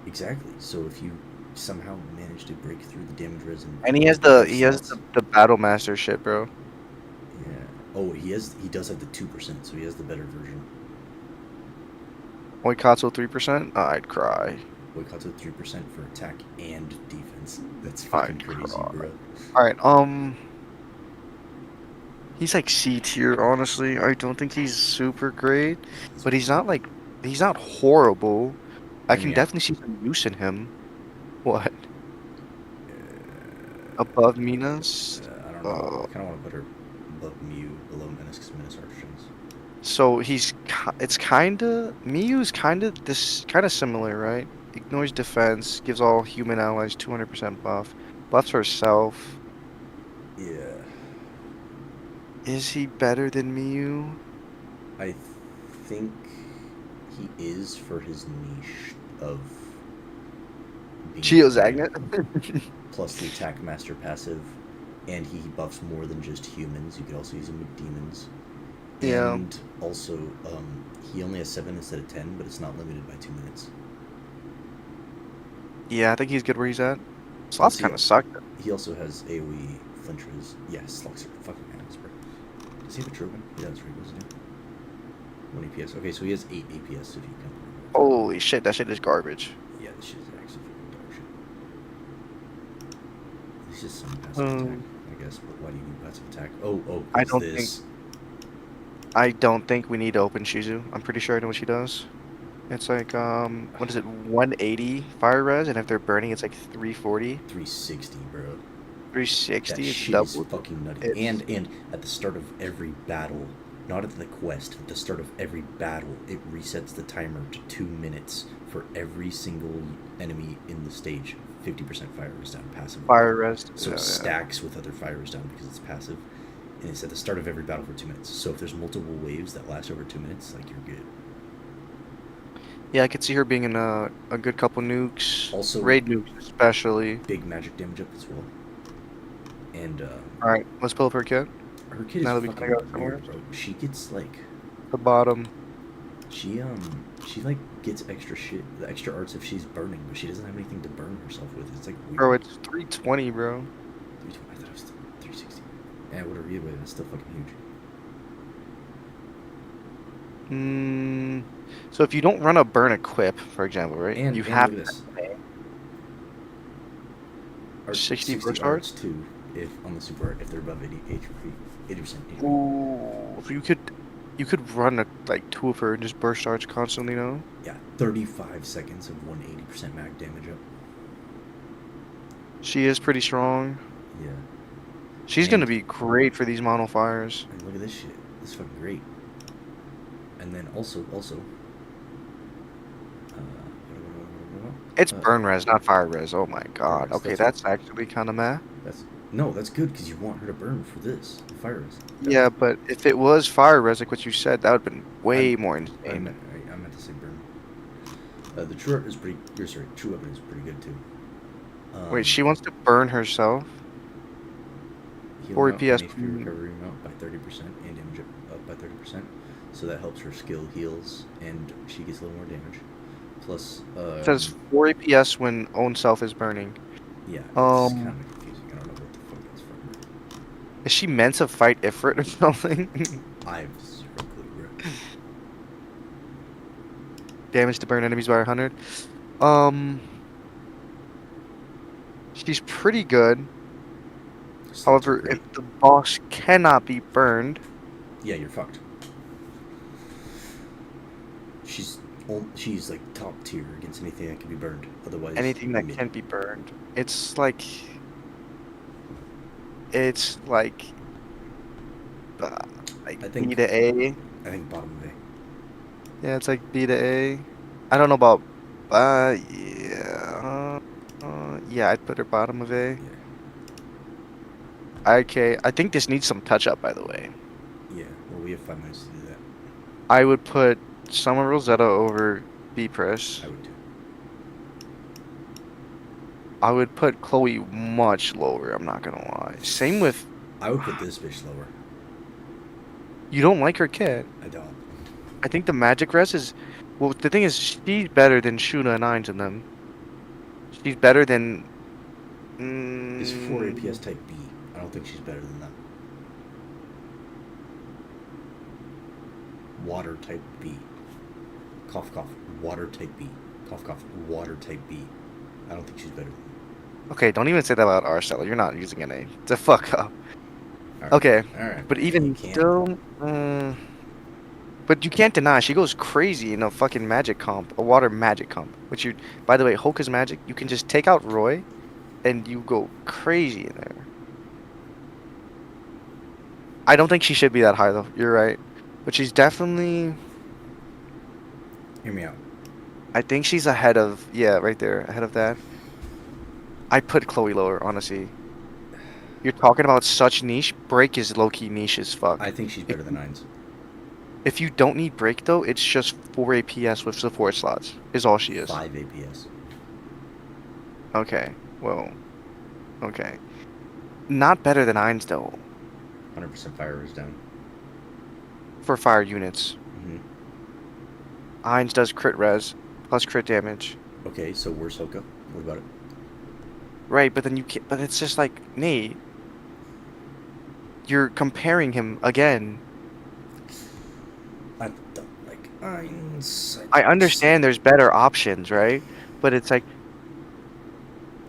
Exactly. So if you somehow manage to break through the damage res And he has the Battle Master shit, bro. Yeah. Oh, he does have the 2%, so he has the better version. Oikatsu 3%? I'd cry. Oikatsu 3% for attack and defense. That's fucking crazy, bro. Alright, he's like C tier, honestly. I don't think he's super great. But he's not horrible. I can definitely see some use in him. What? Above Minas? I don't know. I kind of want to put her above Mew, below Menace, because Menace Archons. So it's kinda, Miyu's kinda similar, right? Ignores defense, gives all human allies 200% buff, buffs herself. Yeah. Is he better than Miyu? I think he is for his niche of being Geozagnus? plus the attack master passive, and he buffs more than just humans. You could also use him with demons. Yeah. And also, he only has 7 instead of 10, but it's not limited by 2 minutes. Yeah, I think he's good where he's at. Slots kind of suck. He also has AoE flinches. Yeah, slugs are fucking hands, bro. Does he have a Trogan? Yeah, that's right, doesn't he? 1 APS. Okay, so he has 8 APS if you can. Holy shit, that shit is garbage. Yeah, this shit is actually fucking dog shit. This is some passive attack, I guess, but why do you need passive attack? I don't think we need to open Shizu. I'm pretty sure I know what she does. It's like, what is it, 180 fire res, and if they're burning, it's like 340. 360, bro. 360. That it's shit double. is fucking nutty. And at the start of every battle, not at the quest, at the start of every battle, it resets the timer to 2 minutes for every single enemy in the stage. 50% fire res down, passive. Fire res. So it stacks with other fire res down because it's passive. And it's at the start of every battle for 2 minutes. So if there's multiple waves that last over 2 minutes, like, you're good. Yeah, I could see her being in a good couple nukes. Also, raid nukes especially. Big magic damage up as well. And alright, let's pull up her kit. Her kit is fucking weird, bro. She gets like the bottom. She like gets extra shit, the extra arts if she's burning, but she doesn't have anything to burn herself with. It's like weird. Bro, it's 320, bro. 320. I thought it was 360. Yeah, whatever. Either way, that's still fucking huge. So if you don't run a burn equip, for example, right? And you have this. 60 burst arts too. if on the super art if they're above 80%. Ooh, so you could run like 2 of her and just burst charge constantly, no? Yeah, 35 seconds of 180% mag damage up. She is pretty strong. Yeah. She's gonna be great for these mono fires. And look at this shit. This is fucking great. And then also. It's burn res, not fire res. Oh my god. Okay, that's actually kind of meh. That's good because you want her to burn for this fire res. Yeah, but if it was fire res, like what you said, that would have been way more insane. I meant to say burn. The true art is pretty. True weapon is pretty good too. Wait, she wants to burn herself. 4 EPS recovery amount by 30% and damage up by 30%. So that helps her skill heals and she gets a little more damage. Plus, it says 4 APS when own self is burning. Yeah, it's kind of confusing. I don't know what the fuck that's from. Is she meant to fight Ifrit or something? I have zero clue, bro. Damage to burn enemies by 100. She's pretty good. However, if the boss cannot be burned... Yeah, you're fucked. She's like top tier against anything that can be burned. Otherwise, anything that can't be burned. It's like I think B to A. I think bottom of A. Yeah, it's like B to A. I don't know about yeah, I'd put her bottom of A. Yeah. Okay, I think this needs some touch up, by the way. Yeah, well, we have 5 minutes to do that. I would put Summer Rosetta over Beatrice. I would too. I would put Chloe much lower, I'm not gonna lie. Same with... I would put this bitch lower. You don't like her kit? I don't. I think the magic res is... Well, the thing is, she's better than Shuna and Ainz in them. She's better than... Is 4 APS type B. I don't think she's better than that. Water type B. Cough, cough. Water type B. Cough, cough. Water type B. I don't think she's better than that. Okay, don't even say that about Arcella. You're not using an A. The fuck up. Right. Okay. Alright. But even still... but you can't deny, she goes crazy in a fucking magic comp. A water magic comp. Which you... By the way, Hoka's magic, you can just take out Roy, and you go crazy in there. I don't think she should be that high, though. You're right. But she's definitely... Hear me out. I think she's ahead of... Yeah, right there. Ahead of that. I put Chloe lower, honestly. You're talking about such niche. Break is low-key niche as fuck. I think she's better than Ainz. If you don't need break, though, it's just 4 APS with support slots. Is all she is. 5 APS. Okay. Well. Okay. Not better than Ainz, though. 100% fire is down. For fire units. Mm-hmm. Ainz does crit res, plus crit damage. Okay, so where's Hoka? What about it? Right, but then you can't... But it's just like, Nate. You're comparing him again. I don't like Ainz. I understand there's better options, right? But it's like...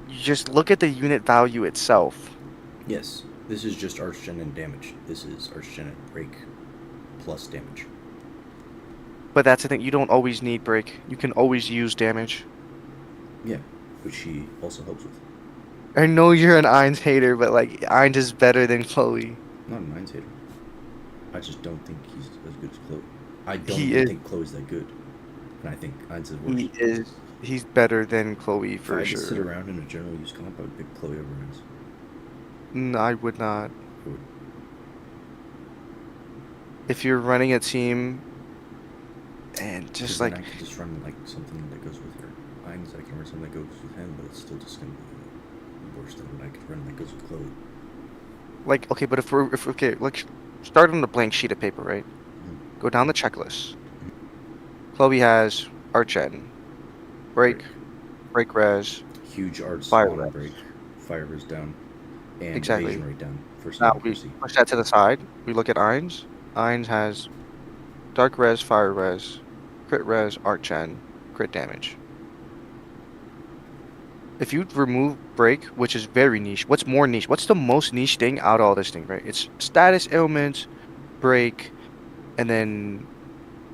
You just look at the unit value itself. Yes, this is just Archgen and damage. This is Archgen and break plus damage. But that's the thing, you don't always need break. You can always use damage. Yeah, which she also helps with. I know you're an Ainz hater, but like, Ainz is better than Chloe. Not an Ainz hater. I just don't think he's as good as Chloe. I don't even think Chloe's that good. And I think Ainz is worse. He's better than Chloe for if I sure. If I sit around in a general use comp, I would pick Chloe over Ainz. No, I would not. I would. If you're running a team and just like... I could just run like something that goes with her. Ainz, I can run something that goes with him, but it's still just going to be worse than what I could run that goes with Chloe. Like, okay, but if okay, like, start on a blank sheet of paper, right? Mm-hmm. Go down the checklist. Mm-hmm. Chloe has Archgen, break res, huge arts fire on break, fire res down, and exactly. evasion rate down. Now we push that to the side. We look at Ainz. Ainz has dark res, fire res, crit res, Archgen, crit damage. if you remove brake, which is very niche, what's more niche? What's the most niche thing out of all this thing, right? It's status ailments, brake, and then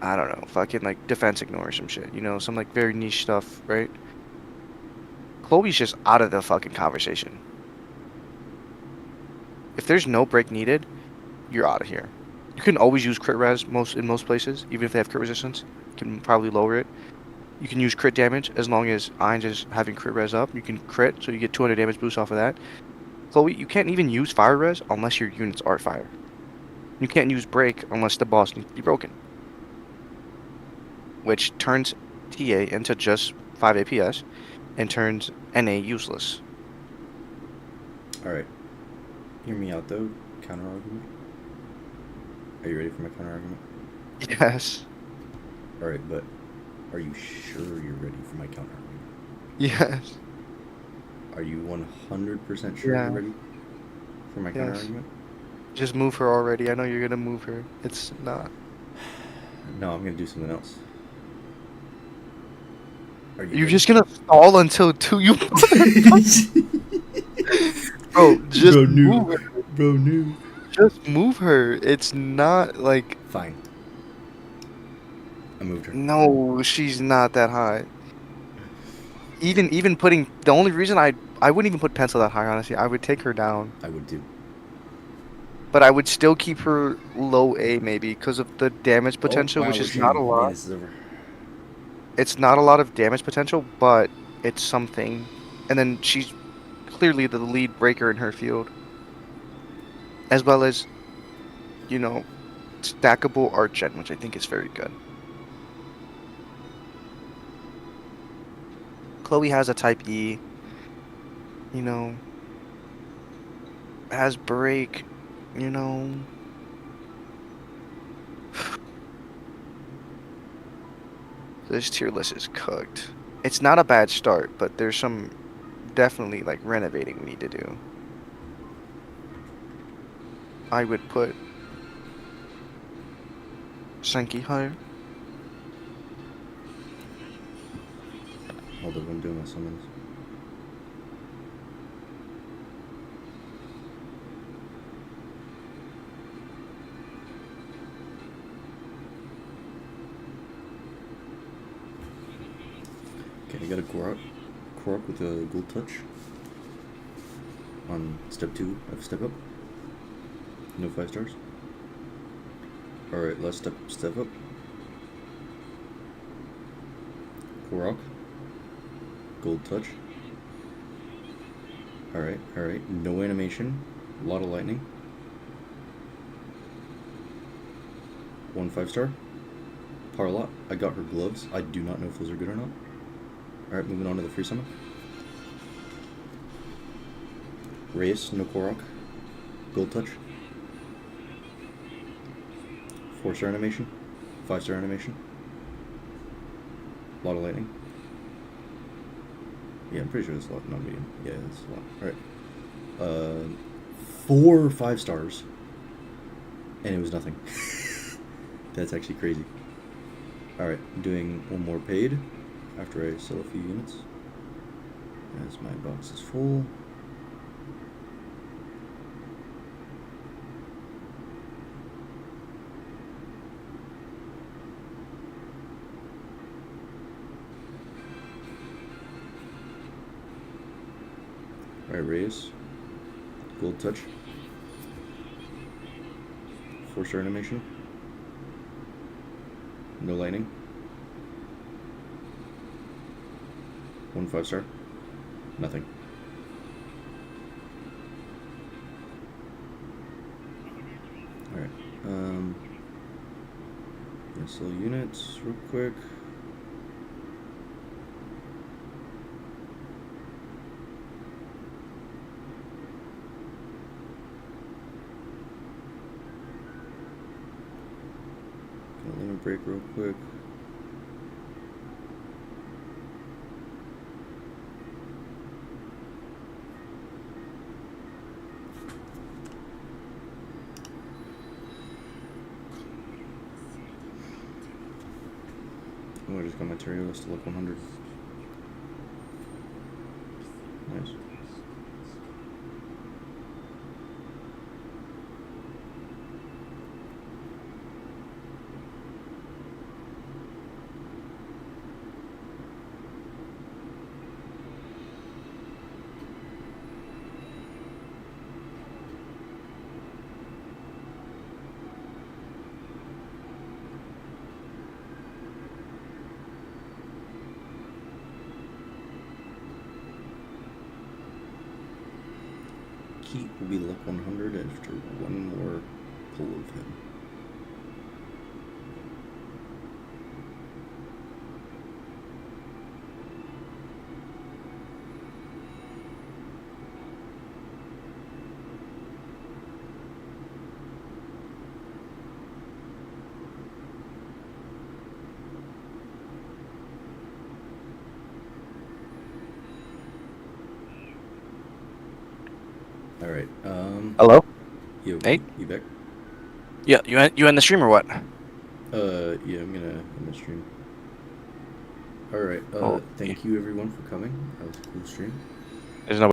I don't know, fucking like defense ignore or some shit. You know, some like very niche stuff, right? Chloe's just out of the fucking conversation. If there's no brake needed, you're out of here. You can always use crit res in most places, even if they have crit resistance. You can probably lower it. You can use crit damage as long as Ainz is having crit res up. You can crit, so you get 200 damage boost off of that. Chloe, you can't even use fire res unless your units are fire. You can't use break unless the boss needs to be broken. Which turns TA into just 5 APS and turns NA useless. Alright. Hear me out though. Counter argument. Are you ready for my counter argument? Yes. Alright, but are you sure you're ready for my counter argument? Yes. Are you 100% sure you're ready for my counter argument? Just move her already. I know you're gonna move her. It's not. No, I'm gonna do something else. Are you You're ready? just gonna stall until you. Bro, just move her. Bro, new. Just move her. It's not like. Fine. I moved her. No, she's not that high. Even putting the only reason I wouldn't even put pencil that high, honestly. I would take her down. I would too. But I would still keep her low A maybe because of the damage potential, wow, which we're is not a getting- lot. man, this is over. It's not a lot of damage potential, but it's something. And then she's clearly the lead breaker in her field. As well as, you know, stackable art gen, which I think is very good. Chloe has a type E. You know, has break. You know. This tier list is cooked. It's not a bad start, but there's some definitely like renovating we need to do. I would put Senki higher. Hold up, I'm doing my summons. Okay, I got a Korok with a gold touch. On step 2 of step up. No 5 stars. Alright, last step up. Korok. Gold touch. Alright. No animation. A lot of lightning. 1 5-star. Parlot. I got her gloves. I do not know if those are good or not. Alright, moving on to the free summon. Reyes, no Korok. Gold touch. 4-star animation. 5-star animation. A lot of lightning. Yeah, I'm pretty sure it's a lot, not medium. Yeah, it's a lot. Alright. 4 5 stars. And it was nothing. That's actually crazy. Alright, I'm doing one more paid after I sell a few units. As my box is full. Alright, Reyes. Gold touch. 4-star animation. No lightning. 1 5-star. Nothing. Alright. Gonna sell units real quick. Gonna limit break real quick. Oh, I just got materials to look 100. heat will be level 100 after one more pull of him. All right. Hello? Yo, Nate? you back? Yeah, you end the stream or what? Yeah, I'm gonna end the stream. All right. Oh, Thank you everyone for coming. That was a cool stream. There's no